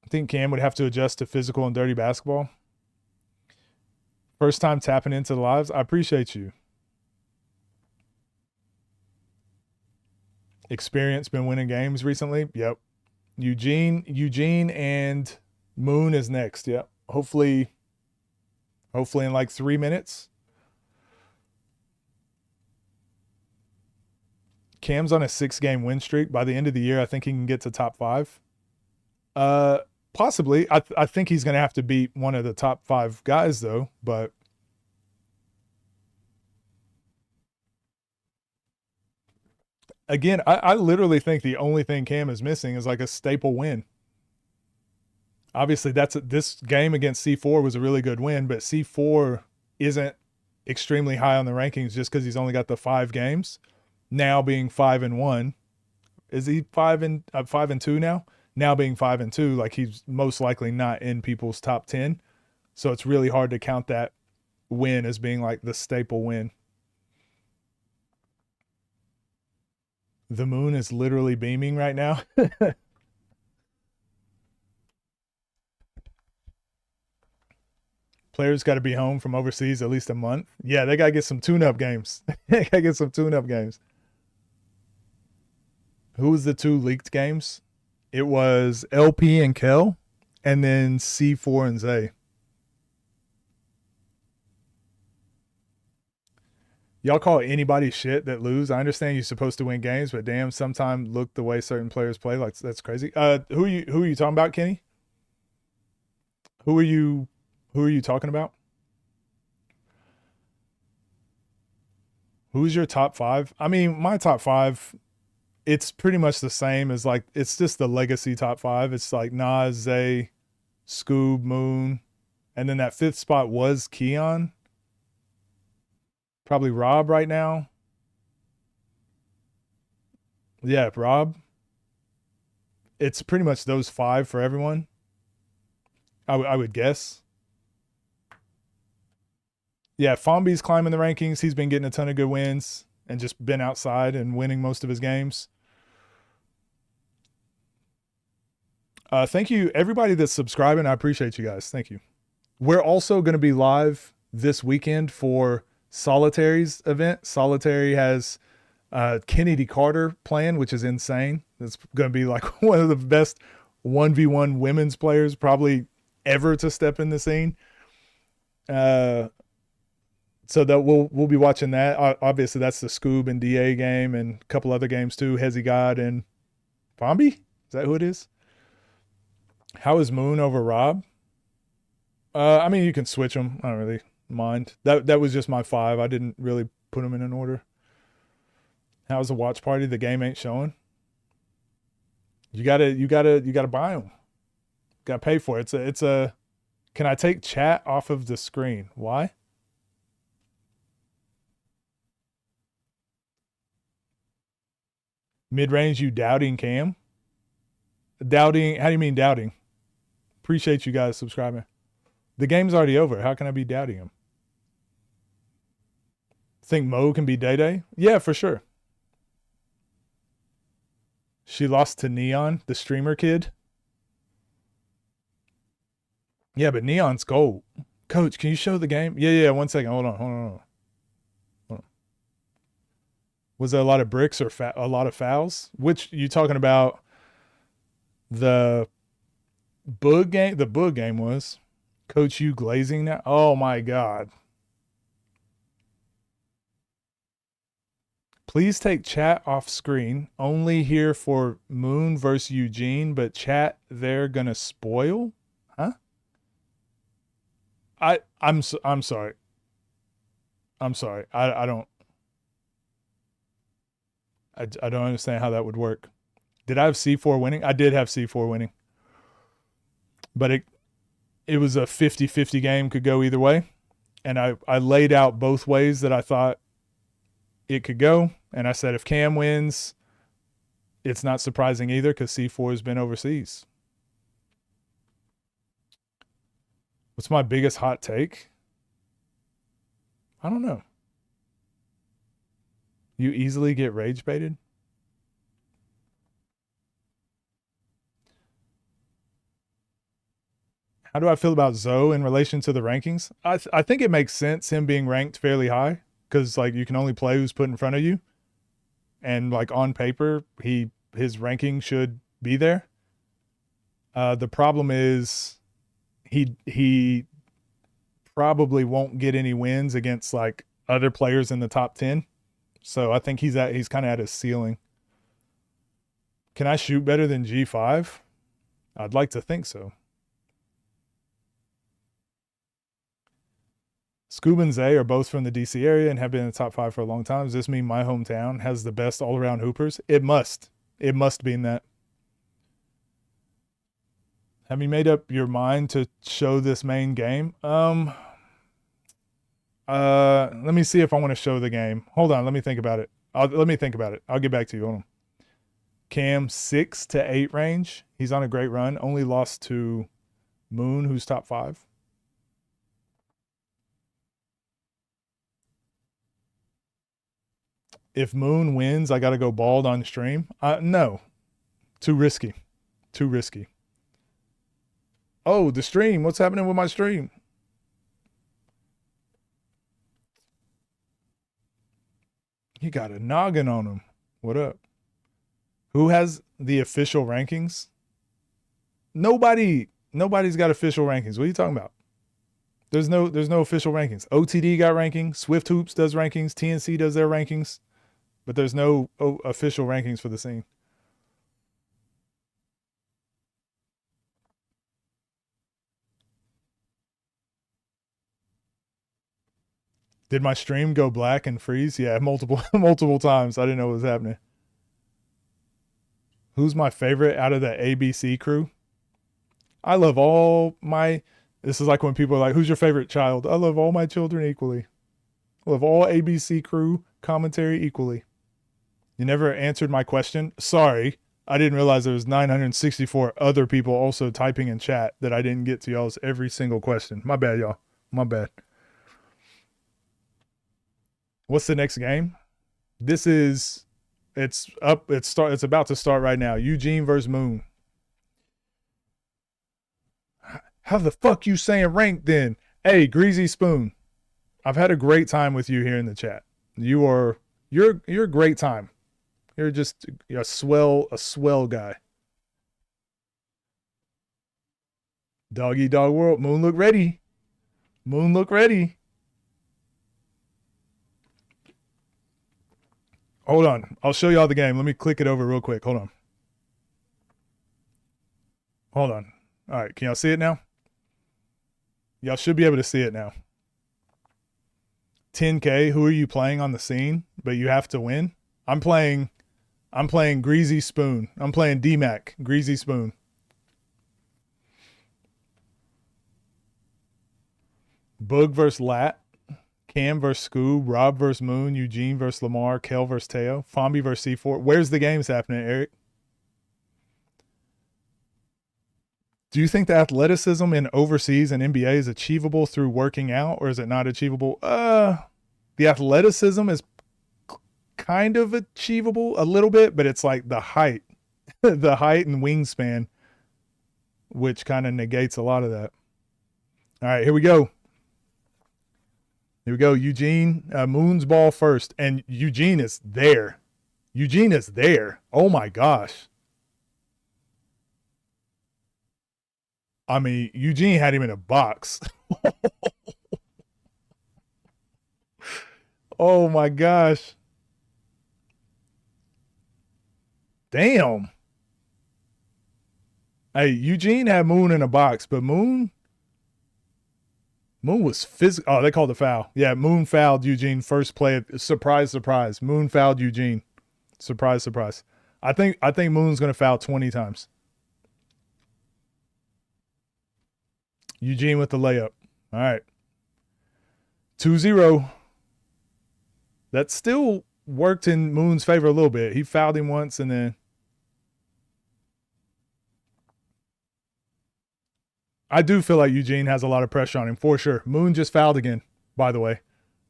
I think Cam would have to adjust to physical and dirty basketball. First time tapping into the lives. I appreciate you. Experience been winning games recently. Yep. Eugene and Moon is next. Yep. Hopefully in like 3 minutes. Cam's on a 6-game win streak. By the end of the year, I think he can get to top 5. Possibly. I think he's going to have to beat one of the top 5 guys, though. But again, I literally think the only thing Cam is missing is like a staple win. Obviously, this game against C4 was a really good win, but C4 isn't extremely high on the rankings just because he's only got the 5 games. Now being 5-1, Is he 5-2 now? Now being 5-2, like he's most likely not in people's top 10. So it's really hard to count that win as being like the staple win. The moon is literally beaming right now. Players got to be home from overseas at least a month. Yeah, they got to get some tune-up games. They got to get some tune-up games. Who was the 2 leaked games? It was LP and Kel, and then C4 and Zay. Y'all call anybody shit that lose. I understand you're supposed to win games, but damn, sometimes look the way certain players play. Like that's crazy. Who are you talking about, Kenny? Who are you talking about? Who's your top 5? I mean, my top 5, it's pretty much the same as like, it's just the legacy top 5. It's like Nas, Zay, Scoob, Moon, and then that 5th spot was Keon. Probably Rob right now. Yeah, Rob. It's pretty much those 5 for everyone. I would guess. Yeah, Fombi's climbing the rankings. He's been getting a ton of good wins and just been outside and winning most of his games. Thank you, everybody that's subscribing. I appreciate you guys. Thank you. We're also going to be live this weekend for Solitary's event. Solitary has Kennedy Carter playing, which is insane. It's going to be like one of the best 1v1 women's players probably ever to step in the scene. So that we'll be watching that. Obviously, that's the Scoob and DA game and a couple other games too. Hezi God and Bombi? Is that who it is? How is Moon over Rob? I mean, you can switch them. I don't really mind. That was just my 5. I didn't really put them in an order. How's the watch party? The game ain't showing. You gotta buy them. Gotta pay for it. It's a. Can I take chat off of the screen? Why? Mid-range, you doubting Cam? Doubting? How do you mean doubting? Appreciate you guys subscribing. The game's already over. How can I be doubting him? Think Mo can be Day-Day? Yeah, for sure. She lost to Neon, the streamer kid. Yeah, but Neon's gold. Coach, can you show the game? Yeah, 1 second. Hold on. Was there a lot of bricks or a lot of fouls? Which you talking about? The Boog game? The Boog game was. Coach, you glazing now? Oh my God. Please take chat off screen. Only here for Moon versus Eugene, but chat they're gonna spoil? Huh? I'm sorry. I'm sorry. I don't understand how that would work. Did I have C4 winning? I did have C4 winning. But it was a 50-50 game, could go either way. And I laid out both ways that I thought it could go. And I said if Cam wins, it's not surprising either because C4 has been overseas. What's my biggest hot take? I don't know. You easily get rage baited? How do I feel about Zoe in relation to the rankings? I think it makes sense him being ranked fairly high because like you can only play who's put in front of you. And like on paper, his ranking should be there. The problem is he probably won't get any wins against like other players in the top 10. So I think he's kind of at his ceiling. Can I shoot better than G5? I'd like to think so. Scoob and Zay are both from the DC area and have been in the top 5 for a long time. Does this mean my hometown has the best all-around hoopers? It must. It must mean that. Have you made up your mind to show this main game? Let me see if I want to show the game. Hold on, let me think about it. Let me think about it. I'll get back to you. Hold on. Cam 6 to 8 range. He's on a great run. Only lost to Moon, who's top 5. If Moon wins, I got to go bald on stream. No. Too risky. Too risky. Oh, the stream. What's happening with my stream? You got a noggin on him. What up? Who has the official rankings? Nobody's got official rankings. What are you talking about? There's no official rankings. OTD got rankings. Swift Hoops does rankings. TNC does their rankings. But there's no official rankings for the scene. Did my stream go black and freeze? Yeah, multiple times. I didn't know what was happening. Who's my favorite out of the ABC crew? I love all my... This is like when people are like, who's your favorite child? I love all my children equally. I love all ABC crew commentary equally. You never answered my question. Sorry. I didn't realize there was 964 other people also typing in chat that I didn't get to y'all's every single question. My bad, y'all. My bad. What's the next game? This is... It's about to start right now. Eugene versus Moon. How the fuck you saying rank then? Hey, Greasy Spoon. I've had a great time with you here in the chat. You're a great time. You're just a swell guy. Doggy Dog World. Moon look ready. Moon look ready. Hold on. I'll show y'all the game. Let me click it over real quick. Hold on. Hold on. All right. Can y'all see it now? Y'all should be able to see it now. 10K. Who are you playing on the scene? But you have to win. I'm playing Greasy Spoon. I'm playing D-Mac. Greasy Spoon. Boog versus Lat. Cam versus Scoob, Rob versus Moon, Eugene versus Lamar, Kel versus Teo, Fombi versus C4. Where's the games happening, Eric? Do you think the athleticism in overseas and NBA is achievable through working out, or is it not achievable? The athleticism is kind of achievable a little bit, but it's like the height, the height and wingspan, which kind of negates a lot of that. All right, here we go. Here we go. Eugene, Moon's ball first. And Eugene is there. Eugene is there. Oh, my gosh. I mean, Eugene had him in a box. Oh, my gosh. Damn. Hey, Eugene had Moon in a box, but Moon was physical. Oh, they called a foul. Yeah, Moon fouled Eugene first play. Surprise, surprise. Moon fouled Eugene. Surprise, surprise. I think Moon's going to foul 20 times. Eugene with the layup. All right. 2-0. That still worked in Moon's favor a little bit. He fouled him once and then... I do feel like Eugene has a lot of pressure on him, for sure. Moon just fouled again, by the way.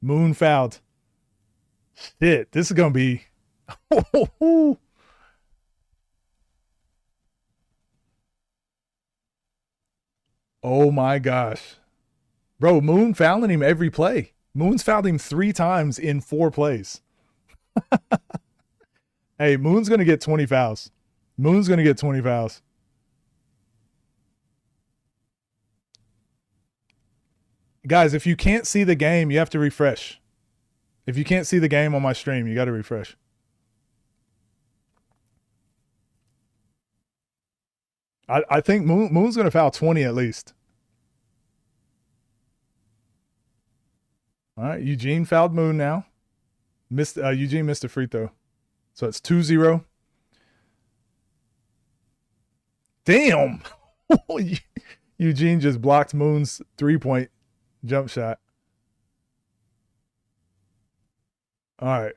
Moon fouled. Shit, this is going to be... Oh, my gosh. Bro, Moon fouling him every play. Moon's fouled him 3 times in 4 plays. Hey, Moon's going to get 20 fouls. Moon's going to get 20 fouls. Guys, if you can't see the game, you have to refresh. If you can't see the game on my stream, you got to refresh. I think Moon's going to foul 20 at least. All right, Eugene fouled Moon now. Eugene missed a free throw. So it's 2-0. Damn. Eugene just blocked Moon's 3-point jump shot. All right.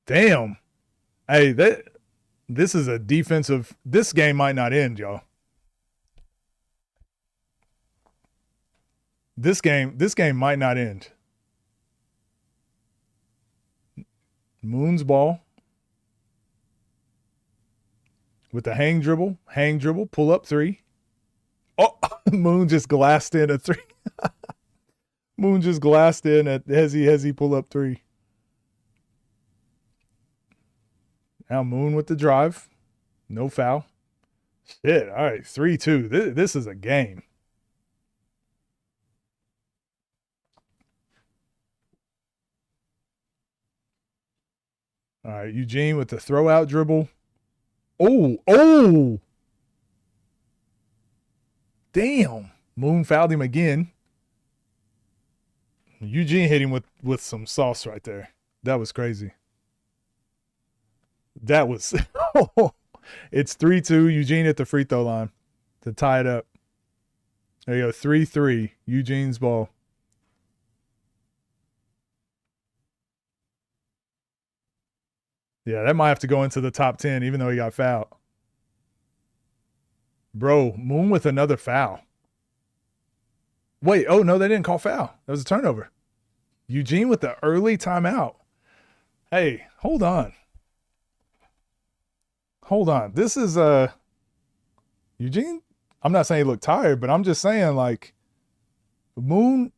Damn. Hey, this is a defensive. This game might not end, y'all. This game might not end. Moon's ball with the hang dribble, pull up three. Oh, Moon just glassed in a three. Moon just glassed in at Hezzy pull up three. Now Moon with the drive. No foul. Shit. All right. 3-2. This is a game. All right. Eugene with the throw out dribble. Oh. Damn. Moon fouled him again. Eugene hit him with some sauce right there. That was crazy. That was it's 3-2. Eugene at the free throw line to tie it up. There you go. 3-3. Eugene's ball. Yeah, that might have to go into the top 10, even though he got fouled. Bro, Moon with another foul. Wait, oh no, they didn't call foul. That was a turnover. Eugene with the early timeout. Hey, hold on. This is Eugene. I'm not saying he looked tired, but I'm just saying, like, Moon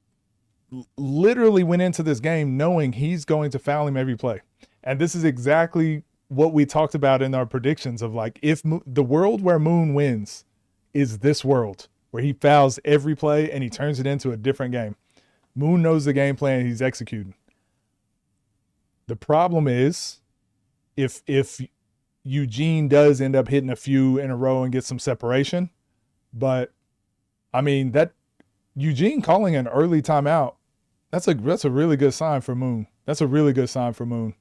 literally went into this game knowing he's going to foul him every play. And this is exactly what we talked about in our predictions of, like, if the world where Moon wins is this world where he fouls every play and he turns it into a different game. Moon knows the game plan he's executing. The problem is if Eugene does end up hitting a few in a row and get some separation, but I mean, that Eugene calling an early timeout, that's a really good sign for Moon. That's a really good sign for Moon.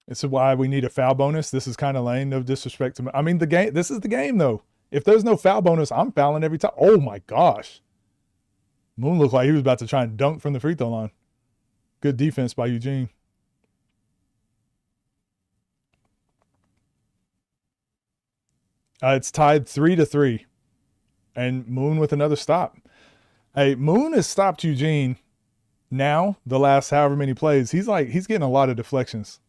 This is why we need a foul bonus. This is kind of lame. No disrespect to me. I mean, the game. This is the game, though. If there's no foul bonus, I'm fouling every time. Oh my gosh. Moon looked like he was about to try and dunk from the free throw line. Good defense by Eugene. It's tied 3-3. And Moon with another stop. Hey, Moon has stopped Eugene now, the last however many plays. He's getting a lot of deflections.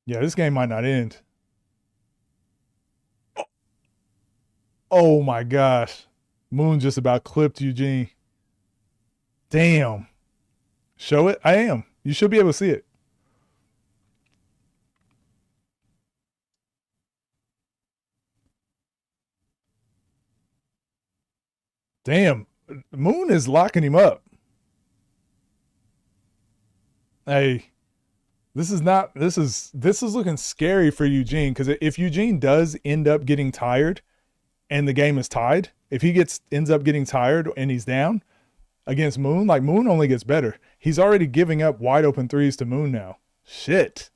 Yeah, this game might not end. Oh my gosh. Moon just about clipped Eugene. Damn. Show it? I am. You should be able to see it. Damn. Moon is locking him up. Hey. This is looking scary for Eugene, because if Eugene does end up getting tired and the game is tied, if he ends up getting tired and he's down against Moon, like, Moon only gets better. He's already giving up wide open threes to Moon now. Shit.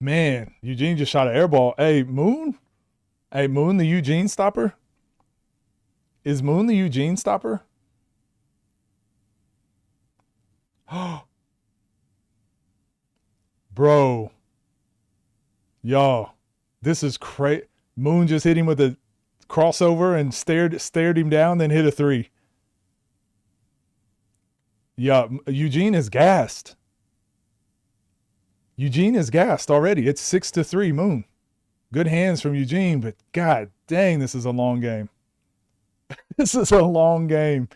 Man, Eugene just shot an air ball. Hey, Moon, the Eugene stopper? Is Moon the Eugene stopper? Bro. Y'all, this is crazy. Moon just hit him with a crossover and stared him down, then hit a three. Yeah, Eugene is gassed. Eugene is gassed already. It's 6-3 Moon. Good hands from Eugene, but god dang, this is a long game. This is a long game.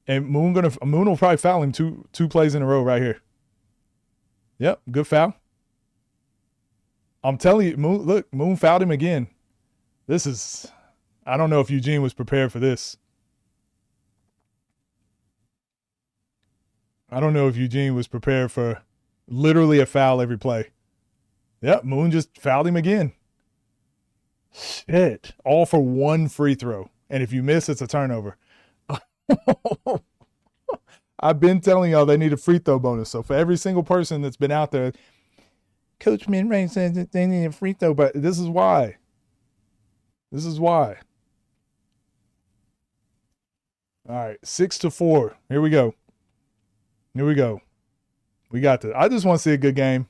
And Moon will probably foul him two plays in a row right here. Yep, good foul. I'm telling you, Moon fouled him again. I don't know if Eugene was prepared for this. I don't know if Eugene was prepared for literally a foul every play. Yep, Moon just fouled him again. Shit. All for one free throw. And if you miss, it's a turnover. I've been telling y'all they need a free throw bonus. So for every single person that's been out there, Coach Midrange says that they need a free throw, but this is why. This is why. All right, 6-4. Here we go. Here we go. We got this. I just want to see a good game.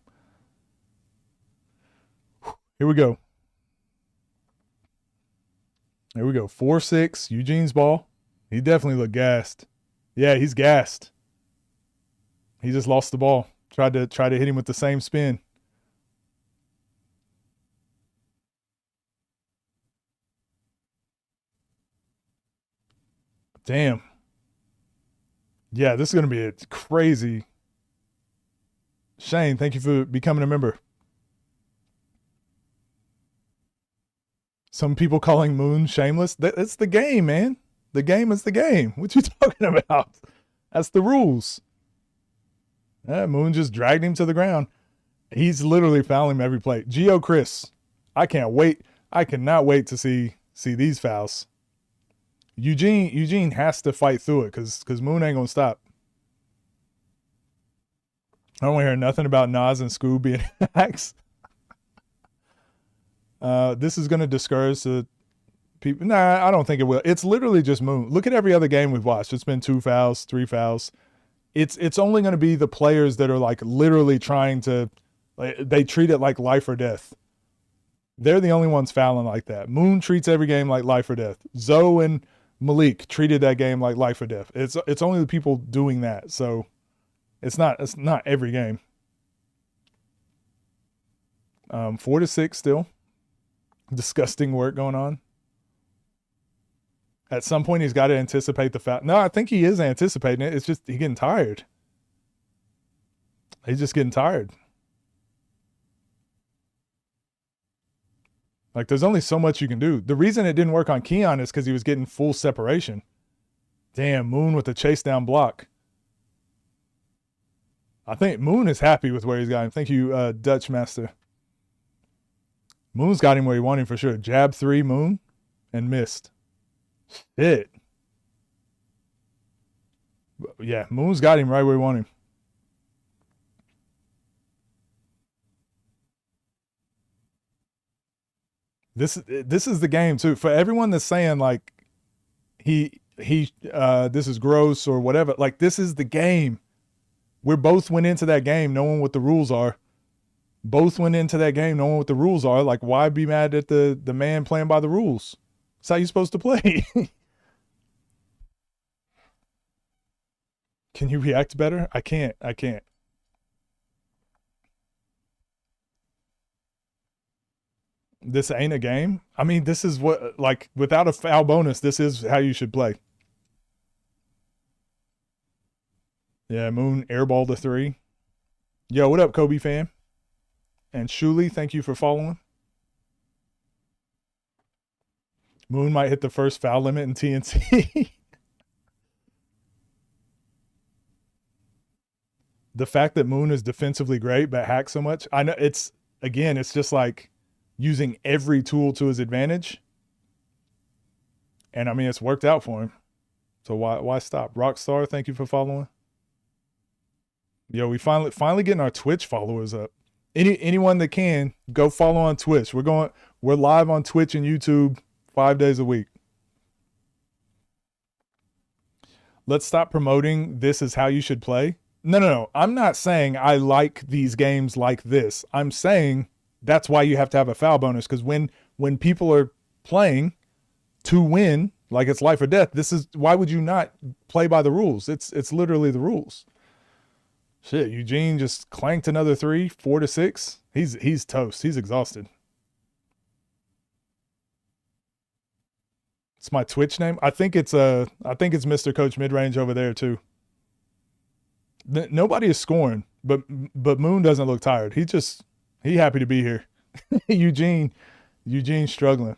Here we go. Here we go. 4-6. Eugene's ball. He definitely looked gassed. Yeah, he's gassed. He just lost the ball. Tried to hit him with the same spin. Damn. Yeah, this is going to be a crazy. Shane, thank you for becoming a member. Some people calling Moon shameless. It's the game, man. The game is the game. What you talking about? That's the rules. Yeah, Moon just dragged him to the ground. He's literally fouling him every play. Geo Chris, I can't wait. I cannot wait to see these fouls. Eugene has to fight through it because Moon ain't gonna stop. I don't want to hear nothing about Nas and Scoob being hacks. This is gonna discourage the people. Nah, I don't think it will. It's literally just Moon. Look at every other game we've watched. It's been 2 fouls, 3 fouls. It's only going to be the players that are like literally trying to, like, they treat it like life or death. They're the only ones fouling like that. Moon treats every game like life or death. Zoe and Malik treated that game like life or death. It's only the people doing that. So it's not every game. 4-6 still. Disgusting work going on. At some point, he's got to anticipate the foul. No, I think he is anticipating it. It's just he's getting tired. He's just getting tired. Like, there's only so much you can do. The reason it didn't work on Keon is because he was getting full separation. Damn, Moon with the chase down block. I think Moon is happy with where he's got him. Thank you, Dutch Master. Moon's got him where he wanted him for sure. Jab 3, Moon, and missed. Shit. Yeah, Moon's got him right where he wanted him. This is the game too. For everyone that's saying like he this is gross or whatever, like, this is the game. We both went into that game knowing what the rules are. Both went into that game knowing what the rules are. Like, why be mad at the man playing by the rules? That's how you're supposed to play. Can you react better? I can't. This ain't a game. I mean, this is what, like, without a foul bonus, this is how you should play. Yeah, Moon airball to 3. Yo, what up, Kobe fam? And Shuli, thank you for following. Moon might hit the first foul limit in TNC. The fact that Moon is defensively great but hacks so much, I know it's just like using every tool to his advantage. And I mean, it's worked out for him. So why stop? Rockstar, thank you for following. Yo, we finally getting our Twitch followers up. Anyone that can, go follow on Twitch. We're live on Twitch and YouTube 5 days a week. Let's stop promoting this is how you should play. No. I'm not saying I like these games like this. I'm saying that's why you have to have a foul bonus, because when people are playing to win, like it's life or death, why would you not play by the rules? It's literally the rules. Shit, Eugene just clanked another 3, 4-6. He's toast. He's exhausted. It's my Twitch name. I think it's Mr. Coach Midrange over there too. Nobody is scoring, but Moon doesn't look tired. He happy to be here. Eugene's struggling.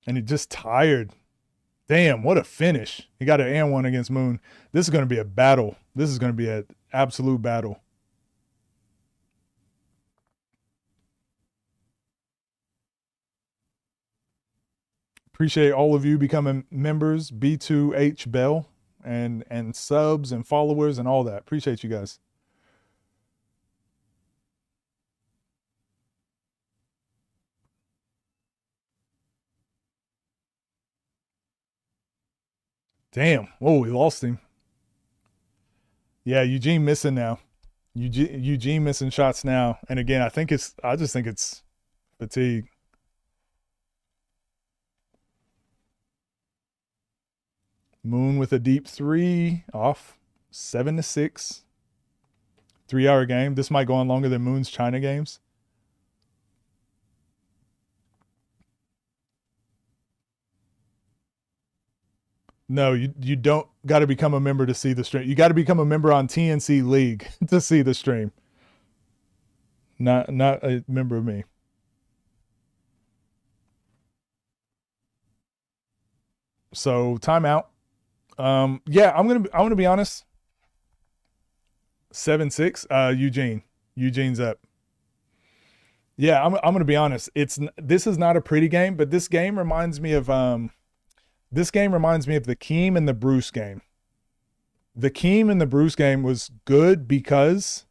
And he just tired. Damn, what a finish. He got an and 1 against Moon. This is going to be a battle. This is going to be an absolute battle. Appreciate all of you becoming members, B2H Bell, and subs and followers and all that. Appreciate you guys. Damn. Oh, we lost him. Yeah, Eugene missing now. Eugene missing shots now. And again, I just think it's fatigue. Moon with a deep 3 off 7-6. 3-hour game. This might go on longer than Moon's China games. No, you don't got to become a member to see the stream. You got to become a member on TNC League to see the stream. Not a member of me. So timeout. Yeah, I'm gonna be honest. 7-6. Eugene's up. Yeah, I'm gonna be honest. This is not a pretty game, but this game reminds me of the Keem and the Bruce game. The Keem and the Bruce game was good because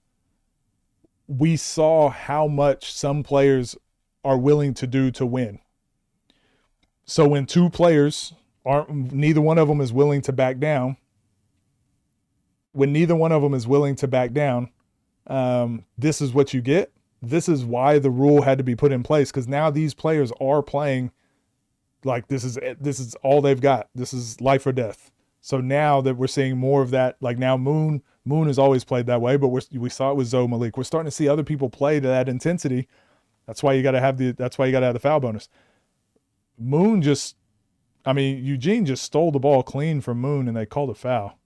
we saw how much some players are willing to do to win. So when two players neither one of them is willing to back down. When neither one of them is willing to back down, this is what you get. This is why the rule had to be put in place, because now these players are playing like this is all they've got. This is life or death. So now that we're seeing more of that, like now Moon has always played that way, but we saw it with Zoe Malik. We're starting to see other people play to that intensity. That's why you got to have the foul bonus. Eugene just stole the ball clean from Moon and they called a foul.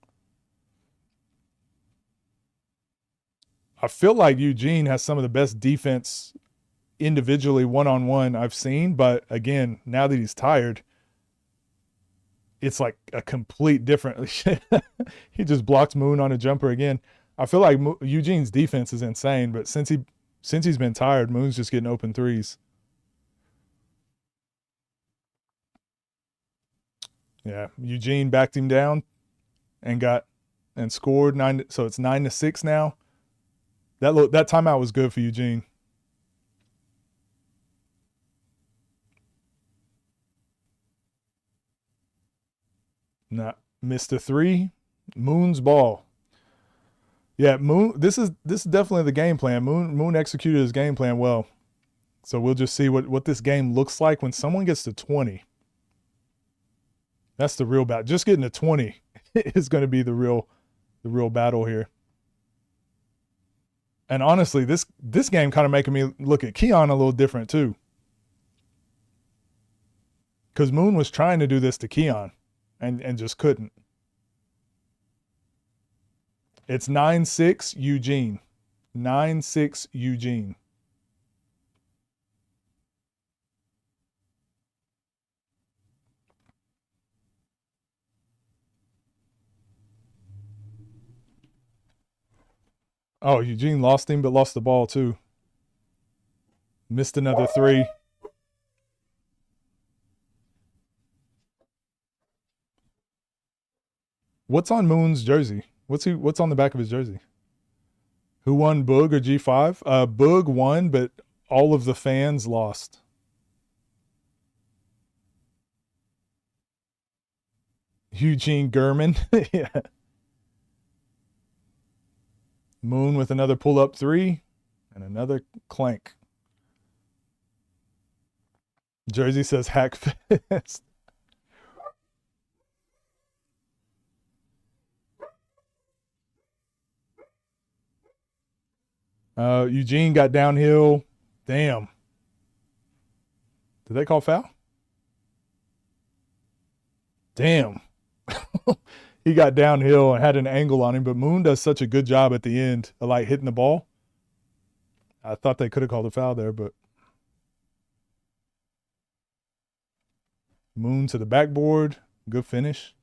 I feel like Eugene has some of the best defense individually one-on-one I've seen, but again, now that he's tired, it's like a complete different. He just blocked Moon on a jumper again. I feel like Eugene's defense is insane, but since he's been tired, Moon's just getting open threes. Yeah, Eugene backed him down and scored 9. So it's 9-6 now. That timeout was good for Eugene. Missed a 3. Moon's ball. Yeah, Moon. This is definitely the game plan. Moon executed his game plan well. So we'll just see what this game looks like when someone gets to 20. That's the real battle. Just getting to 20 is going to be the real battle here. And honestly, this game kind of making me look at Keon a little different too. Because Moon was trying to do this to Keon and just couldn't. It's 9-6 Eugene. 9-6 Eugene. Oh, Eugene lost him, but lost the ball too. Missed another 3. What's on Moon's jersey? What's on the back of his jersey? Who won, Boog or G5? Boog won, but all of the fans lost. Eugene Gurman. Yeah. Moon with another pull-up 3 and another clank. Jersey says hack fest. Eugene got downhill. Damn. Did they call foul? Damn. He got downhill and had an angle on him, but Moon does such a good job at the end of like hitting the ball. I thought they could have called a foul there, but Moon to the backboard. Good finish.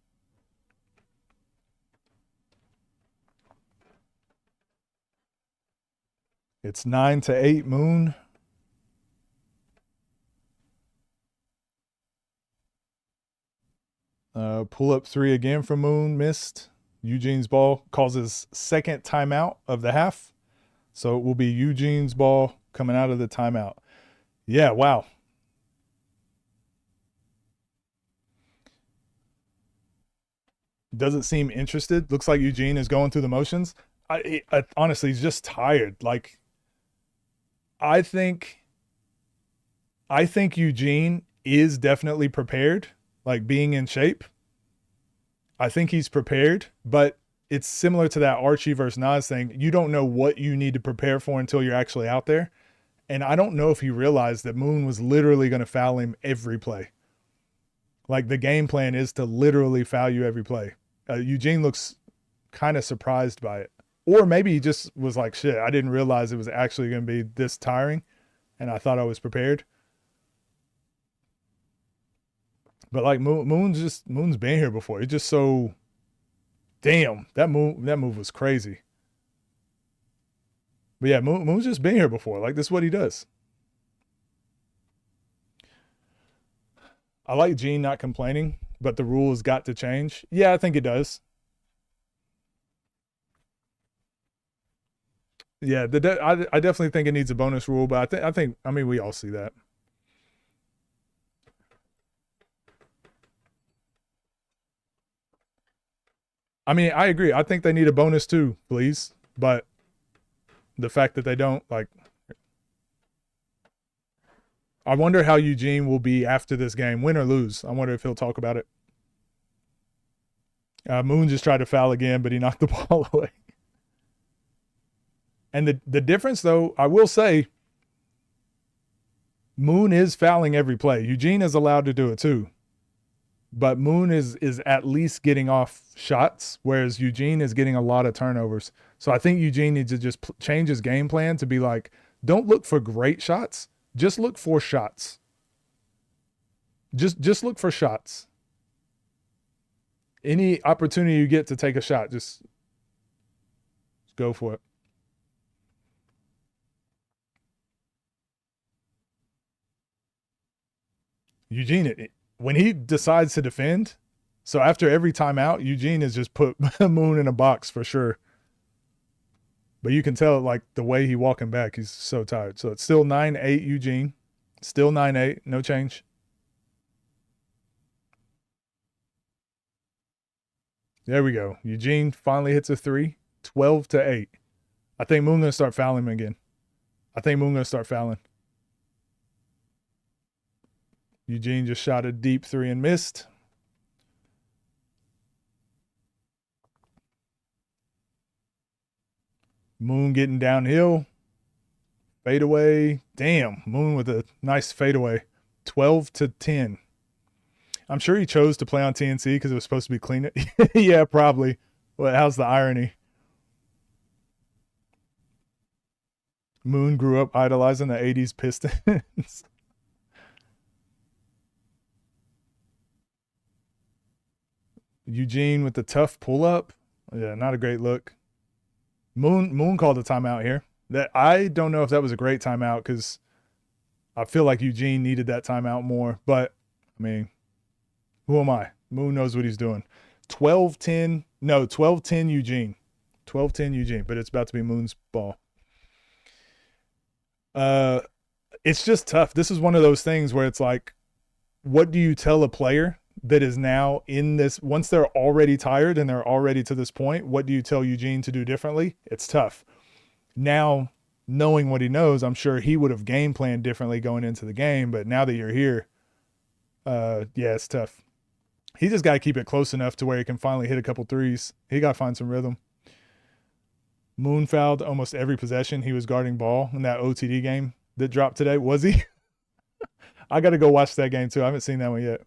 It's 9-8 Moon. Pull up three again from Moon, missed. Eugene's ball causes second timeout of the half. So it will be Eugene's ball coming out of the timeout. Yeah, wow. Doesn't seem interested. Looks like Eugene is going through the motions. Honestly, he's just tired. Like, I think Eugene is definitely prepared, like being in shape. I think he's prepared, but it's similar to that Archie versus Nas thing. You don't know what you need to prepare for until you're actually out there. And I don't know if he realized that Moon was literally going to foul him every play. Like, the game plan is to literally foul you every play. Eugene looks kind of surprised by it. Or maybe he just was like, shit, I didn't realize it was actually going to be this tiring, and I thought I was prepared. But like Moon's been here before. He's just so, damn, that move was crazy. But yeah, Moon's just been here before. Like, this is what he does. I like Gene not complaining, but the rule has got to change. Yeah, I think it does. Yeah, I definitely think it needs a bonus rule, but I mean, we all see that. I mean, I agree. I think they need a bonus too, please. But the fact that they don't, like, I wonder how Eugene will be after this game, win or lose. I wonder if he'll talk about it. Moon just tried to foul again, but he knocked the ball away. And the difference, though, I will say, Moon is fouling every play. Eugene is allowed to do it too. But Moon is at least getting off shots, whereas Eugene is getting a lot of turnovers. So I think Eugene needs to just change his game plan to be like, don't look for great shots. Just look for shots. Just look for shots. Any opportunity you get to take a shot, just go for it. Eugene, when he decides to defend, so after every timeout, Eugene has just put Moon in a box for sure. But you can tell, like, the way he walking back, he's so tired. So it's still 9-8 Eugene. Still 9-8, no change. There we go. Eugene finally hits a three, 12-8. I think Moon gonna start fouling him again. Eugene just shot a deep three and missed. Moon getting downhill. Fadeaway. Damn, Moon with a nice fadeaway. 12-10. I'm sure he chose to play on TNC because it was supposed to be clean. Yeah, probably. Well, how's the irony? Moon grew up idolizing the 80s Pistons. Eugene with the tough pull-up. Yeah, not a great look. Moon called a timeout here. That I don't know if that was a great timeout because I feel like Eugene needed that timeout more. But, I mean, who am I? Moon knows what he's doing. 12-10 Eugene. 12-10 Eugene, but it's about to be Moon's ball. It's just tough. This is one of those things where it's like, what do you tell a player that is now in this, once they're already tired and they're already to this point, what do you tell Eugene to do differently? It's tough. Now, knowing what he knows, I'm sure he would have game planned differently going into the game, but now that you're here, yeah, it's tough. He just got to keep it close enough to where he can finally hit a couple threes. He got to find some rhythm. Moon fouled almost every possession he was guarding ball in that OTD game that dropped today. Was he? I got to go watch that game too. I haven't seen that one yet.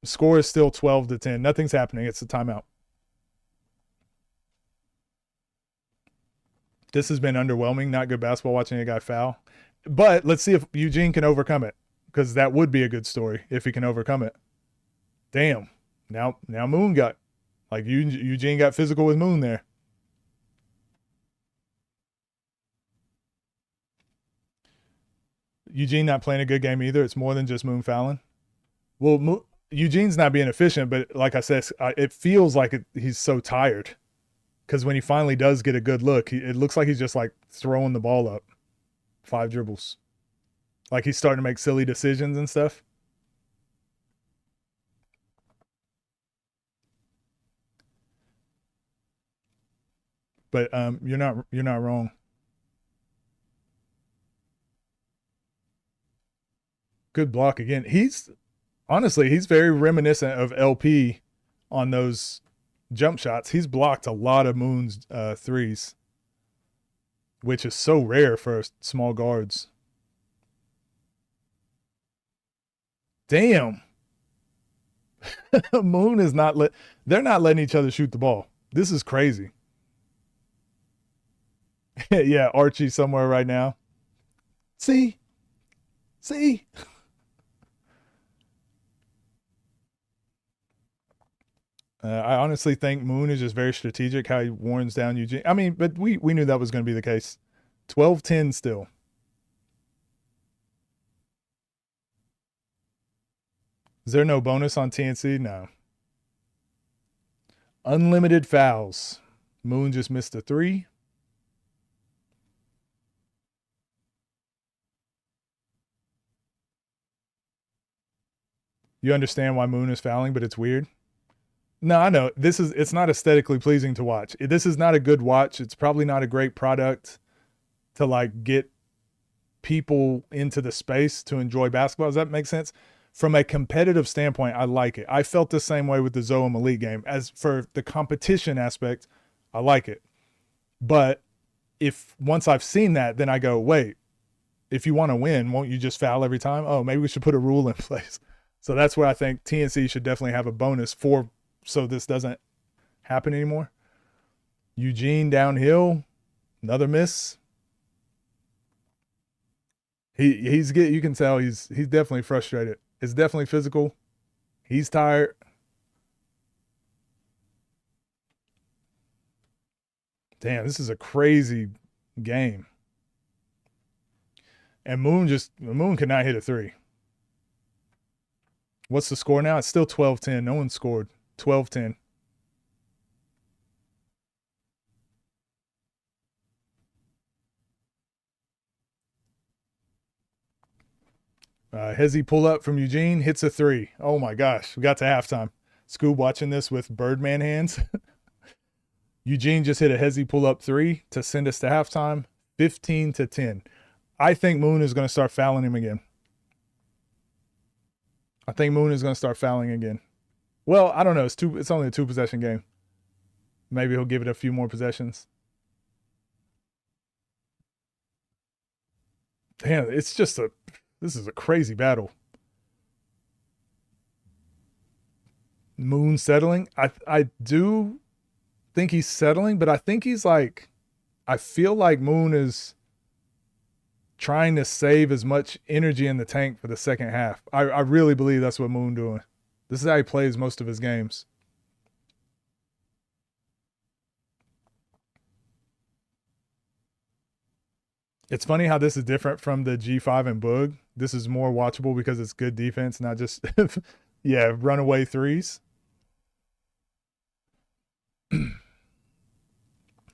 Score is still 12-10. Nothing's happening. It's a timeout. This has been underwhelming. Not good basketball watching a guy foul. But let's see if Eugene can overcome it, because that would be a good story if he can overcome it. Damn. Now Moon got, like, Eugene got physical with Moon there. Eugene not playing a good game either. It's more than just Moon fouling. Well, Eugene's not being efficient, but like I said, it feels like he's so tired. Because when he finally does get a good look, it looks like he's just like throwing the ball up. 5 dribbles. Like he's starting to make silly decisions and stuff. But you're not wrong. Good block again. He's very reminiscent of LP on those jump shots. He's blocked a lot of Moon's threes, which is so rare for small guards. Damn. Moon is not they're not letting each other shoot the ball. This is crazy. Yeah, Archie somewhere right now. See? I honestly think Moon is just very strategic how he warns down Eugene. I mean, but we knew that was going to be the case. 12-10 still. Is there no bonus on TNC? No. Unlimited fouls. Moon just missed a 3. You understand why Moon is fouling, but it's weird. No, I know. It's not aesthetically pleasing to watch. This is not a good watch. It's probably not a great product to like get people into the space to enjoy basketball. Does that make sense? From a competitive standpoint, I like it. I felt the same way with the Zoe and Malik game. As for the competition aspect, I like it. But if once I've seen that, then I go, wait, if you want to win, won't you just foul every time? Oh, maybe we should put a rule in place. So that's where I think TNC should definitely have a bonus so this doesn't happen anymore. Eugene downhill, another miss. You can tell he's definitely frustrated. It's definitely physical. He's tired. Damn, this is a crazy game. And Moon could not hit a 3. What's the score now? It's still 12-10. No one scored. 12-10. Hezzy pull up from Eugene, hits a 3. Oh my gosh, we got to halftime. Scoob watching this with Birdman hands. Eugene just hit a Hezzy pull up 3 to send us to halftime, 15-10. I think Moon is going to start fouling him again. Well, I don't know. It's only a 2-possession game. Maybe he'll give it a few more possessions. Damn, this is a crazy battle. Moon settling. I do think he's settling, but I think he's like, I feel like Moon is trying to save as much energy in the tank for the second half. I really believe that's what Moon doing. This is how he plays most of his games. It's funny how this is different from the G5 and Boog. This is more watchable because it's good defense, not just, yeah, runaway threes.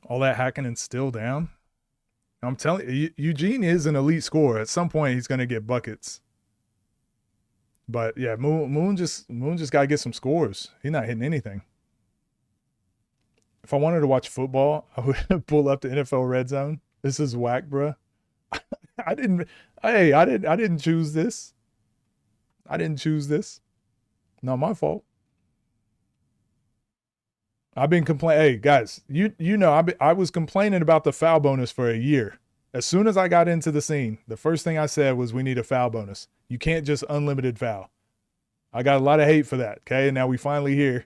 All that hacking and still down. I'm telling you, Eugene is an elite scorer. At some point, he's going to get buckets. But yeah, Moon just got to get some scores. He's not hitting anything. If I wanted to watch football, I would pull up the NFL Red Zone. This is whack, bruh. I didn't choose this. Not my fault. I've been complaining. Hey guys, you know I was complaining about the foul bonus for a year. As soon as I got into the scene, the first thing I said was we need a foul bonus. You can't just unlimited foul. I got a lot of hate for that. Okay, and now we finally hear.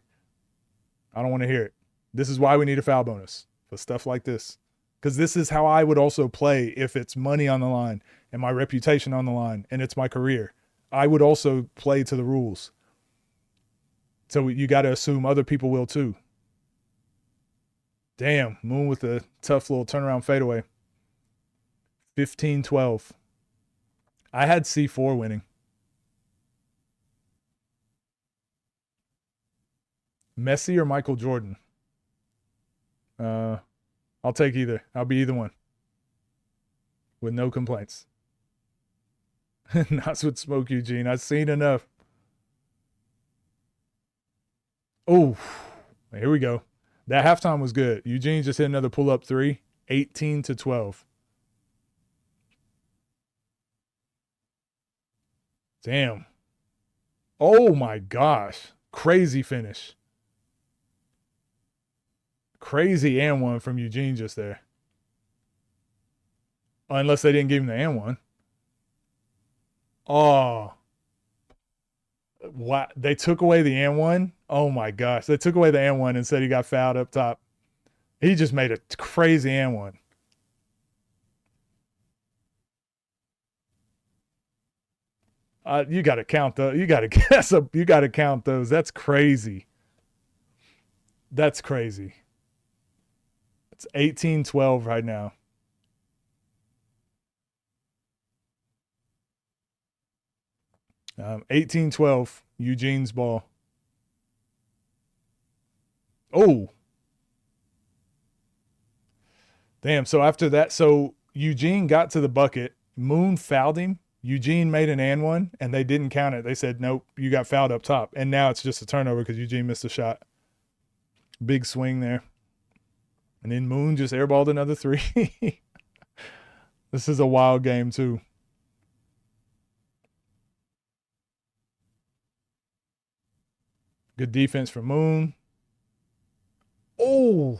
I don't want to hear it. This is why we need a foul bonus for stuff like this. Because this is how I would also play if it's money on the line and my reputation on the line and it's my career. I would also play to the rules. So you got to assume other people will too. Damn, Moon with a tough little turnaround fadeaway. 15-12. I had C4 winning. Messi or Michael Jordan? I'll take either. I'll be either one. With no complaints. Not with smoke, Eugene. I've seen enough. Oh, here we go. That halftime was good. Eugene just hit another pull-up three. 18-12. Damn. Oh, my gosh. Crazy finish. Crazy and one from Eugene just there. Unless they didn't give him the and one. Oh. Wow. They took away the and one. Oh my gosh. They took away the and one and said he got fouled up top. He just made a crazy and one. You got to count those. You got to guess up. You got to count those. That's crazy. That's crazy. It's 18-12 right now. Um, 18-12, Eugene's ball. Oh. Damn, so after that, so Eugene got to the bucket. Moon fouled him. Eugene made an and one, and they didn't count it. They said, nope, you got fouled up top. And now it's just a turnover because Eugene missed a shot. Big swing there. And then Moon just airballed another three. This is a wild game, too. Good defense from Moon. Oh,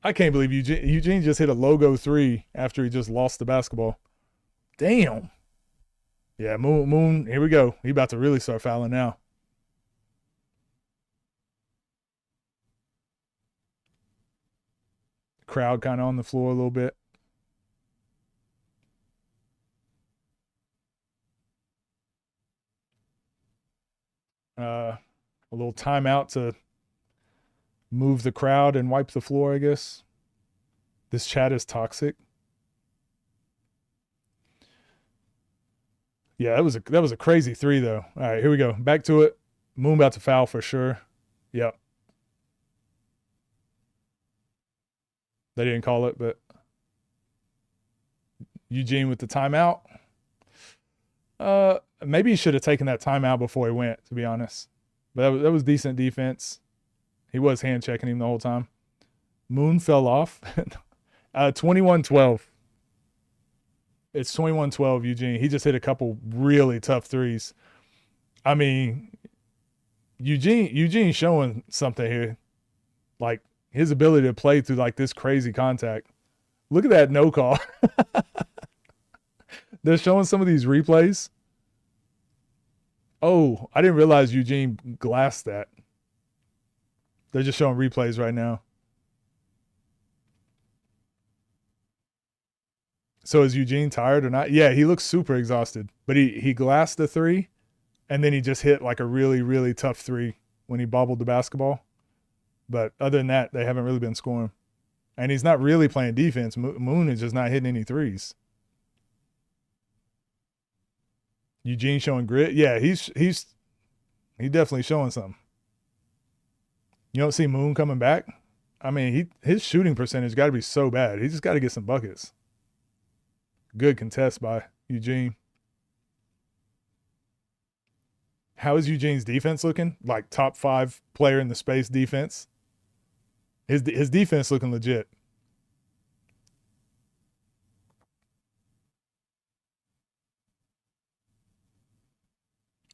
I can't believe Eugene just hit a logo three after he just lost the basketball. Damn. Yeah, Moon, here we go. He about to really start fouling now. Crowd kind of on the floor a little bit. A little timeout to move the crowd and wipe the floor, I guess. This chat is toxic. Yeah, that was a crazy three, though. All right, here we go. Back to it. Moon about to foul for sure. Yep. They didn't call it, but Eugene with the timeout. Maybe he should have taken that timeout before he went, to be honest. But that was decent defense. He was hand checking him the whole time. Moon fell off. 21-12. It's 21-12, Eugene. He just hit a couple really tough threes. I mean, Eugene's showing something here. Like, his ability to play through, like, this crazy contact. Look at that no call. They're showing some of these replays. Oh, I didn't realize Eugene glassed that. They're just showing replays right now. So is Eugene tired or not? Yeah, he looks super exhausted. But he glassed the three, and then he just hit like a really, really tough three when he bobbled the basketball. But other than that, they haven't really been scoring. And he's not really playing defense. Moon is just not hitting any threes. Eugene showing grit. Yeah, he's definitely showing something. You don't see Moon coming back? I mean, his shooting percentage got to be so bad. He just got to get some buckets. Good contest by Eugene. How is Eugene's defense looking? Like top 5 player in the space defense. His defense looking legit.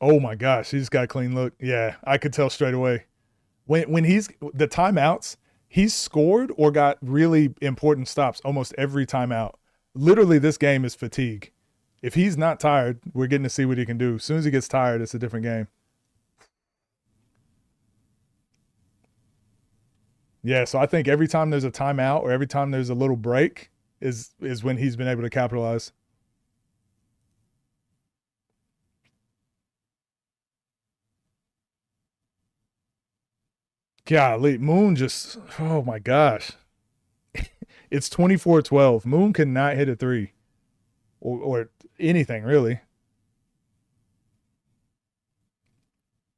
Oh my gosh, he just got a clean look. Yeah, I could tell straight away. When he's the timeouts, he's scored or got really important stops almost every timeout. Literally, this game is fatigue. If he's not tired, we're getting to see what he can do. As soon as he gets tired, it's a different game. Yeah, so I think every time there's a timeout or every time there's a little break is when he's been able to capitalize. Golly, Moon just, oh my gosh. It's 24-12. Moon cannot hit a three or anything, really.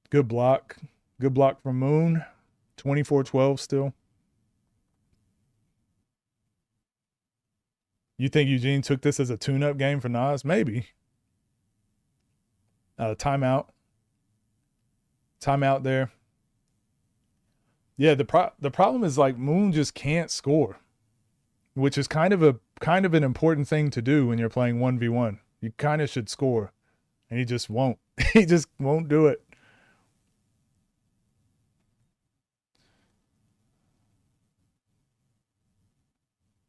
Good block. Good block from Moon. 24-12 still. You think Eugene took this as a tune-up game for Nas? Maybe. Timeout. Timeout there. Yeah, the problem is like Moon just can't score, which is kind of an important thing to do when you're playing 1v1. You kind of should score, and he just won't. He just won't do it.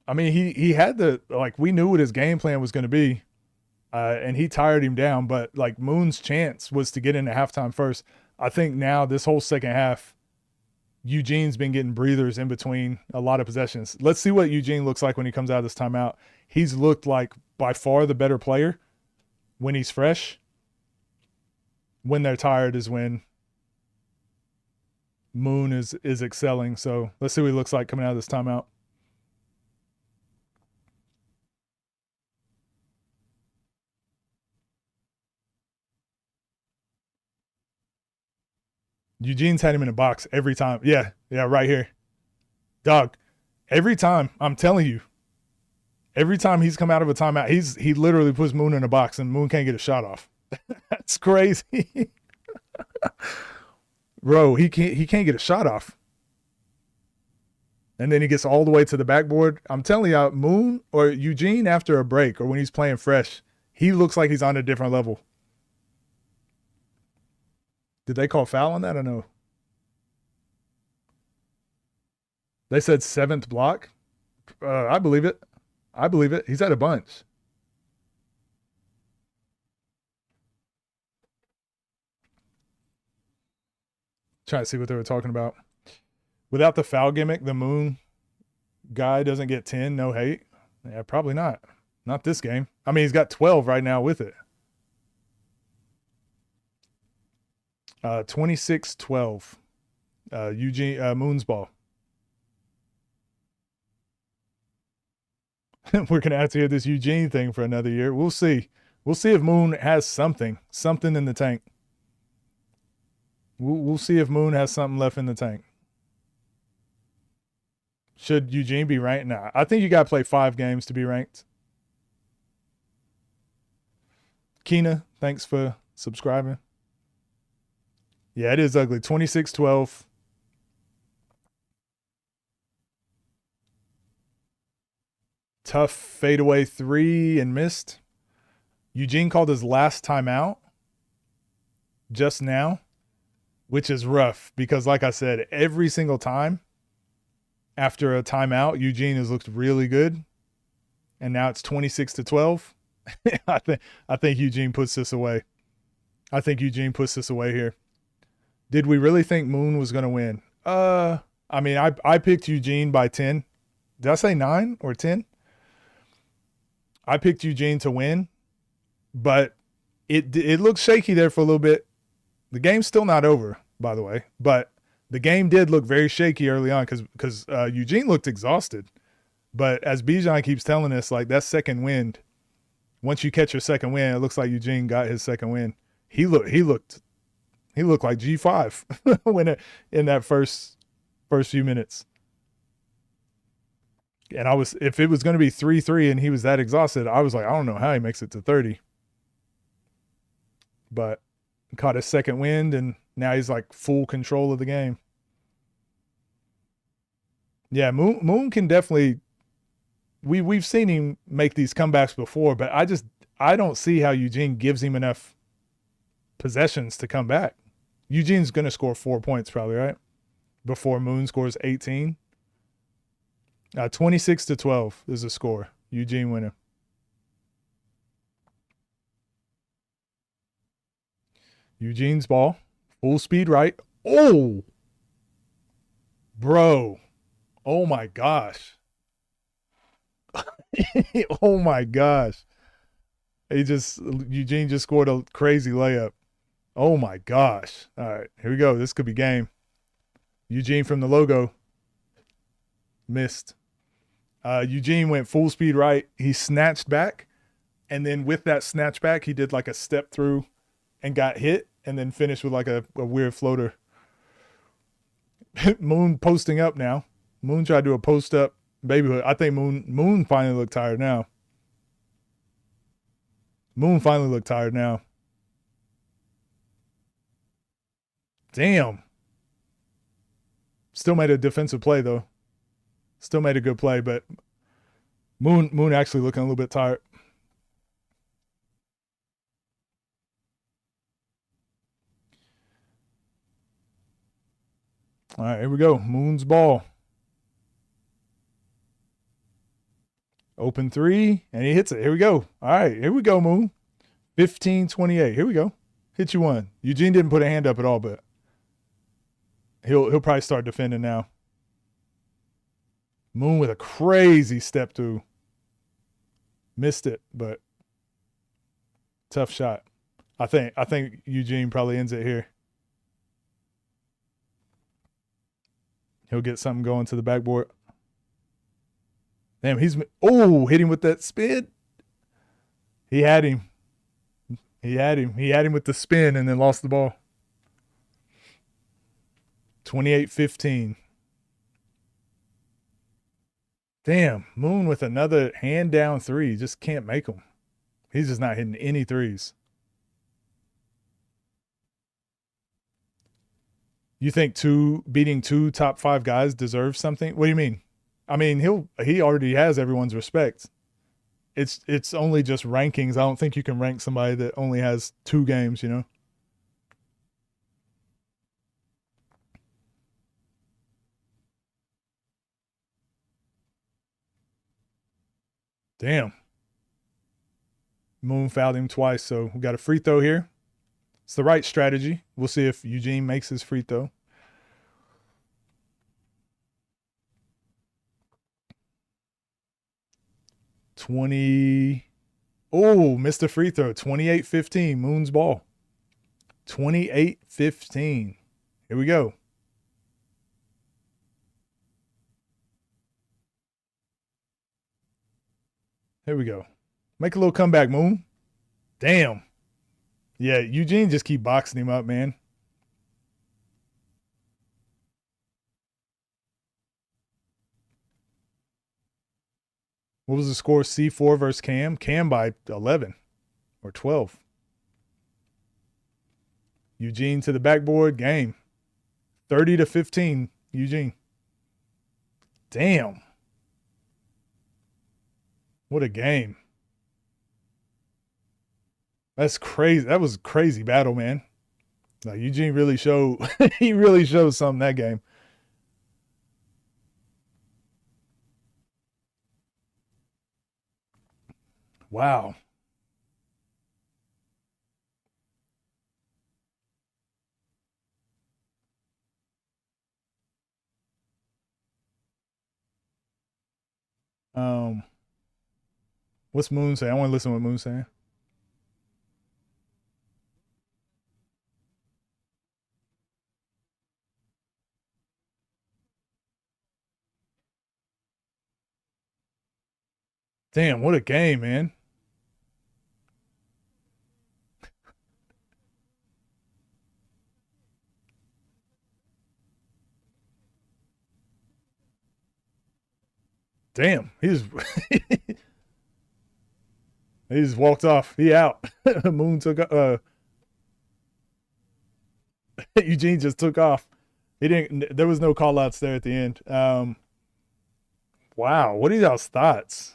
I mean, he had we knew what his game plan was going to be, and he tired him down. But like Moon's chance was to get into halftime first. I think now this whole second half, Eugene's been getting breathers in between a lot of possessions. Let's see what Eugene looks like when he comes out of this timeout. He's looked like by far the better player when he's fresh. When they're tired is when Moon is excelling. So let's see what he looks like coming out of this timeout. Eugene's had him in a box every time. Yeah, right here. Dog, every time, I'm telling you, every time he's come out of a timeout, he literally puts Moon in a box and Moon can't get a shot off. That's crazy. Bro, he can't get a shot off. And then he gets all the way to the backboard. I'm telling you, Moon or Eugene after a break or when he's playing fresh, he looks like he's on a different level. Did they call foul on that or no? They said 7th block. I believe it. He's had a bunch. Trying to see what they were talking about. Without the foul gimmick, the Moon guy doesn't get 10, no hate. Yeah, probably not. Not this game. I mean, he's got 12 right now with it. 26-12. Eugene Moon's ball. We're gonna have to hear this Eugene thing for another year. We'll see. We'll see if Moon has something in the tank. We'll see if Moon has something left in the tank. Should Eugene be ranked? Nah, I think you got to play 5 games to be ranked. Keena, thanks for subscribing. Yeah, it is ugly. 26-12. Tough fadeaway 3 and missed. Eugene called his last timeout just now, which is rough because, like I said, every single time after a timeout, Eugene has looked really good. And now it's 26-12. I think Eugene puts this away. I think Eugene puts this away here. Did we really think Moon was going to win? I mean, I picked Eugene by 10. Did I say 9 or 10? I picked Eugene to win, but it looked shaky there for a little bit. The game's still not over, by the way, but the game did look very shaky early on because Eugene looked exhausted. But as Bijan keeps telling us, like that second wind, once you catch your second wind, it looks like Eugene got his second wind. He looked like G5 when in that first few minutes. And if it was going to be 3-3 and he was that exhausted, I was like, I don't know how he makes it to 30. But caught his second wind and now he's like full control of the game. Yeah, Moon can definitely. We've seen him make these comebacks before, but I don't see how Eugene gives him enough possessions to come back. Eugene's going to score 4 points probably, right? Before Moon scores 18. 26-12 is the score. Eugene winning. Eugene's ball. Full speed right. Oh! Bro. Oh my gosh. Oh my gosh. Eugene just scored a crazy layup. Oh my gosh. All right, here we go. This could be game. Eugene from the logo. Missed. Eugene went full speed right. He snatched back. And then with that snatch back, he did like a step through and got hit and then finished with like a weird floater. Moon posting up now. Moon tried to do a post up babyhood. I think Moon finally looked tired now. Moon finally looked tired now. Damn. Still made a defensive play though. Still made a good play, but Moon actually looking a little bit tired. All right, here we go. Moon's ball. Open three, and he hits it. Here we go. All right, here we go, Moon. 15-28. Here we go. Hit you one. Eugene didn't put a hand up at all, but he'll probably start defending now. Moon with a crazy step through. Missed it, but tough shot. I think Eugene probably ends it here. He'll get something going to the backboard. Damn, hit him with that spin. He had him. He had him with the spin and then lost the ball. 28-15. Damn, Moon with another hand down three. Just can't make them. He's just not hitting any threes. You think beating two top 5 guys deserves something? What do you mean? I mean, he already has everyone's respect. It's only just rankings. I don't think you can rank somebody that only has 2 games, you know? Damn. Moon fouled him twice, so we got a free throw here. It's the right strategy. We'll see if Eugene makes his free throw. Missed a free throw. 28-15, Moon's ball. 28-15. Here we go. Here we go. Make a little comeback, Moon. Damn. Yeah, Eugene just keep boxing him up, man. What was the score? C4 versus Cam? Cam by 11 or 12. Eugene to the backboard. Game. 30-15, Eugene. Damn. What a game. That's crazy. That was a crazy battle, man. Like Eugene really showed he really showed something that game. Wow. What's Moon saying? I want to listen to what Moon's saying. Damn, what a game, man. Damn, he just walked off. He out. Moon took Eugene just took off. There was no call outs there at the end. Wow, what are y'all's thoughts?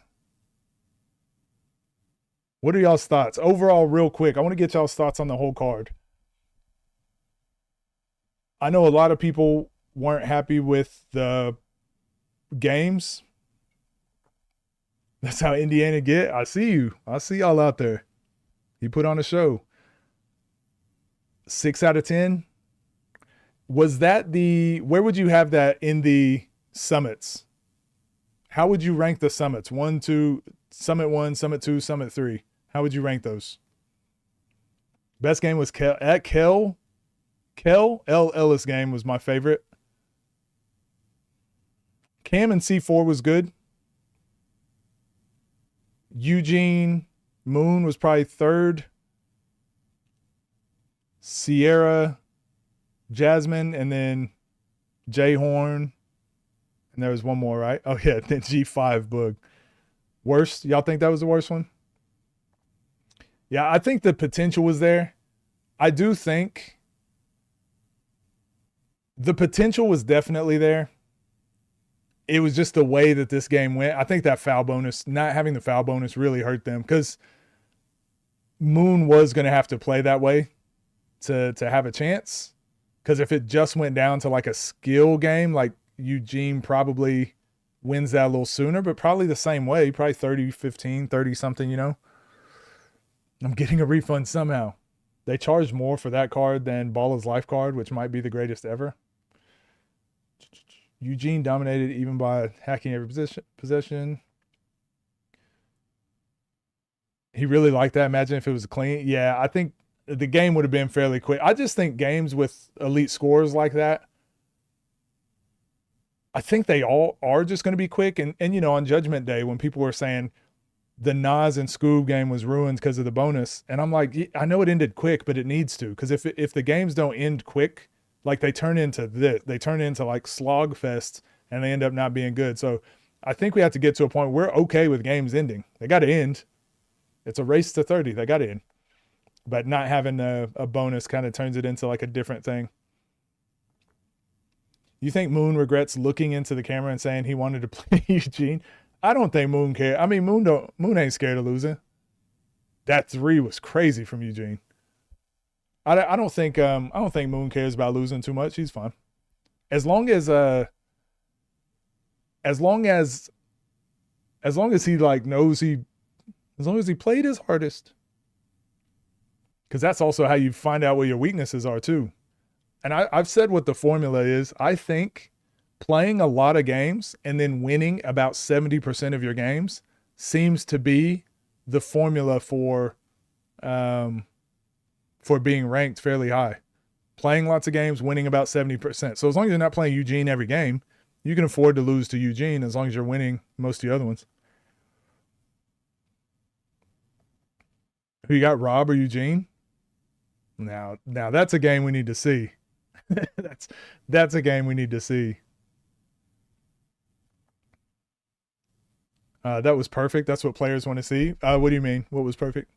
What are y'all's thoughts? Overall, real quick, I want to get y'all's thoughts on the whole card. I know a lot of people weren't happy with the games. That's how Indiana get. I see you. I see y'all out there. He put on a show. 6 out of 10. Was that where would you have that in the summits? How would you rank the summits? 1, 2, Summit 1, Summit 2, Summit 3. How would you rank those? Best game was Kel. L. Ellis game was my favorite. Cam and C4 was good. Eugene Moon was probably 3rd. Sierra, Jasmine, and then J Horn, and there was one more, right? Oh yeah, then G5 Boog. Worst? Y'all think that was the worst one? Yeah, I think the potential was there. I do think the potential was definitely there. It was just the way that this game went. I think that foul bonus, not having the foul bonus, really hurt them because Moon was going to have to play that way to have a chance. Because if it just went down to like a skill game, like Eugene probably wins that a little sooner, but probably the same way, probably 30-15, 30-something, you know. I'm getting a refund somehow. They charged more for that card than Balla's Life card, which might be the greatest ever. Eugene dominated even by hacking every possession. He really liked that. Imagine if it was clean. Yeah, I think the game would have been fairly quick. I just think games with elite scores like that, I think they all are just going to be quick. And you know, on Judgment Day, when people were saying the Nas and Scoob game was ruined because of the bonus, and I'm like, I know it ended quick, but it needs to, because if the games don't end quick, like they turn into like slog fests, and they end up not being good. So I think we have to get to a point where we're okay with games ending. They got to end. It's a race to 30. They got to end. But not having a bonus kind of turns it into like a different thing. You think Moon regrets looking into the camera and saying he wanted to play Eugene? I don't think Moon cares. I mean, Moon ain't scared of losing. That 3 was crazy from Eugene. I don't think Moon cares about losing too much. He's fine. As long as he like knows as long as he played his hardest. Because that's also how you find out what your weaknesses are too. And I've said what the formula is. I think playing a lot of games and then winning about 70% of your games seems to be the formula for being ranked fairly high. Playing lots of games, winning about 70%. So as long as you're not playing Eugene every game, you can afford to lose to Eugene as long as you're winning most of the other ones. Who you got, Rob or Eugene? Now that's a game we need to see. that's a game we need to see. That was perfect. That's what players want to see. What do you mean? What was perfect?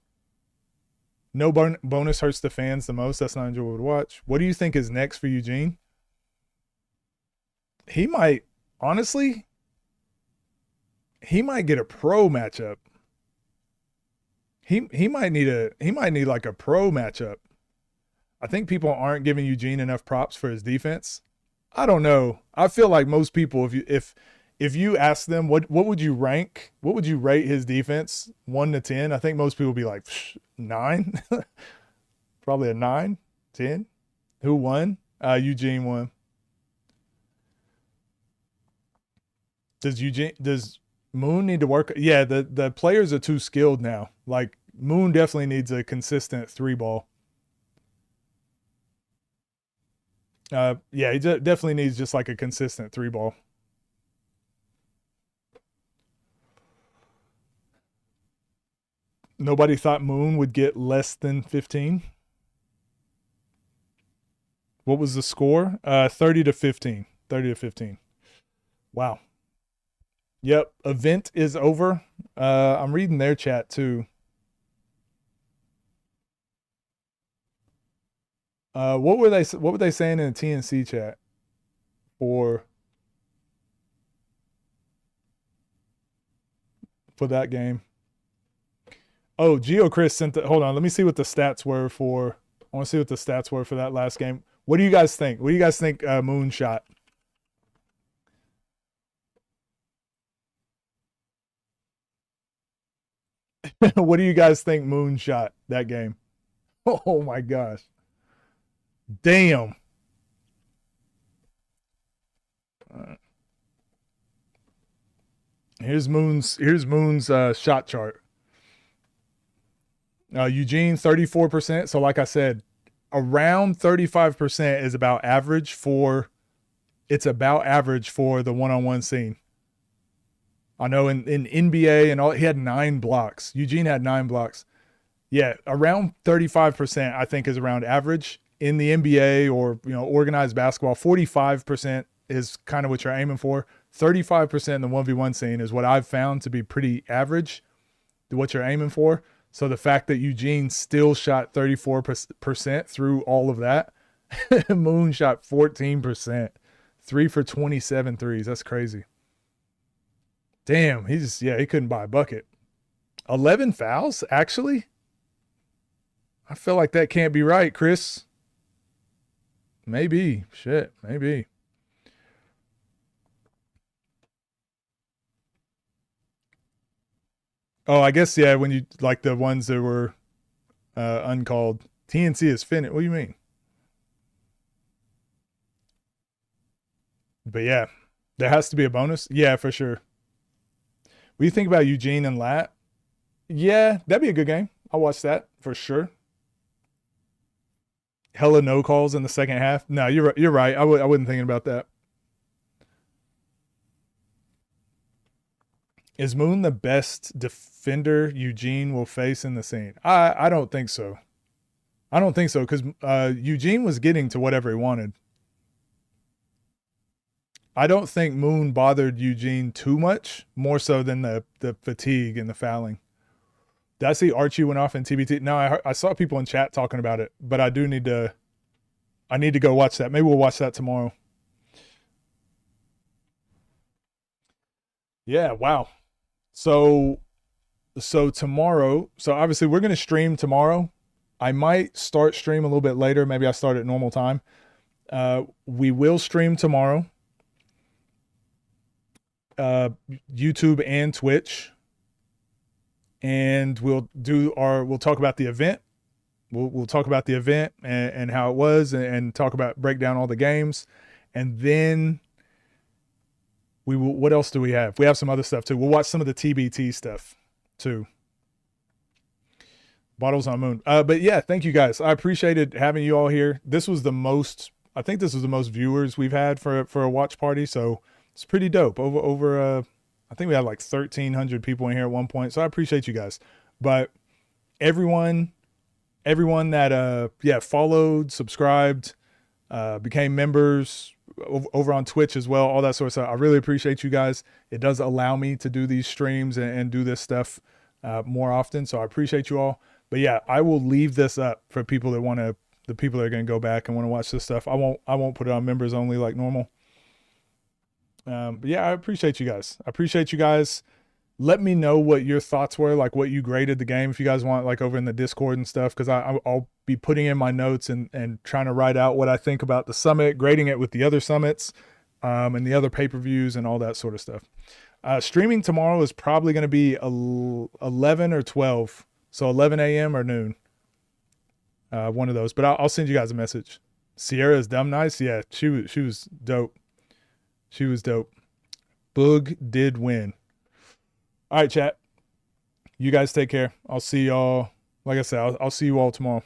No bonus hurts the fans the most. That's not enjoyable to watch. What do you think is next for Eugene? He might, honestly, he might get a pro matchup. He might need like a pro matchup. I think people aren't giving Eugene enough props for his defense. I don't know. I feel like most people, if you ask them what would you rank, what would you rate his defense 1 to 10, I think most people would be like 9. Probably a 9, 10. Who won? Eugene won. Does Moon need to work? Yeah, the players are too skilled now. Like Moon definitely needs a consistent 3-ball. Yeah, he definitely needs just like a consistent 3-ball. Nobody thought Moon would get less than 15. What was the score? 30 to 15. 30 to 15. Wow. Yep. Event is over. I'm reading their chat too. What were they saying in the TNC chat for that game? Oh, Geo Chris sent hold on, let me see what the stats were for. I want to see what the stats were for that last game. What do you guys think? What do you guys think Moon shot? What do you guys think Moon shot that game? Oh my gosh. Damn. Here's Moon's shot chart. Eugene 34%. So like I said, around 35% is about average for the one-on-one scene. I know in NBA and all, he had 9 blocks. Eugene had 9 blocks. Yeah, around 35% I think is around average in the NBA or organized basketball. 45% is kind of what you're aiming for. 35% in the 1v1 scene is what I've found to be pretty average to what you're aiming for. So the fact that Eugene still shot 34% through all of that, Moon shot 14%, 3 for 27 threes. That's crazy. Damn, he couldn't buy a bucket. 11 fouls, actually? I feel like that can't be right, Chris. Maybe. Shit, maybe. Oh, I guess, yeah, when you, like the ones that were uncalled. TNC is finished. What do you mean? But yeah, there has to be a bonus. Yeah, for sure. What do you think about Eugene and Lat? Yeah, that'd be a good game. I'll watch that for sure. Hella no calls in the second half. No, you're right. I wasn't thinking about that. Is Moon the best defender Eugene will face in the scene? I don't think so. I don't think so because Eugene was getting to whatever he wanted. I don't think Moon bothered Eugene too much, more so than the fatigue and the fouling. Did I see Archie went off in TBT? No, I saw people in chat talking about it, but I need to go watch that. Maybe we'll watch that tomorrow. Yeah, wow. So tomorrow, so obviously we're going to stream tomorrow. I might start stream a little bit later. Maybe I start at normal time. We will stream tomorrow. YouTube and Twitch. And we'll talk about the event. We'll talk about the event and how it was and break down all the games. And then what else do we have? We have some other stuff too. We'll watch some of the TBT stuff too. Bottles on Moon. But yeah, thank you guys. I appreciated having you all here. I think this was the most viewers we've had for a watch party. So it's pretty dope. Over I think we had like 1,300 people in here at one point. So I appreciate you guys. But everyone that followed, subscribed, became members over on Twitch as well, all that sort of stuff. I really appreciate you guys. It does allow me to do these streams and do this stuff more often. So I appreciate you all. But yeah, I will leave this up for people that the people that are going to go back and want to watch this stuff. I won't put it on members only like normal. But yeah, I appreciate you guys. Let me know what your thoughts were, like what you graded the game. If you guys want, like over in the Discord and stuff, because I'll be putting in my notes and trying to write out what I think about the summit, grading it with the other summits, and the other pay-per-views and all that sort of stuff. Streaming tomorrow is probably going to be 11 or 12, so 11 a.m. or noon. One of those, but I'll send you guys a message. Sierra is dumb nice. Yeah, she was dope. She was dope. Boog did win. All right, chat. You guys take care. I'll see y'all. Like I said, I'll see you all tomorrow.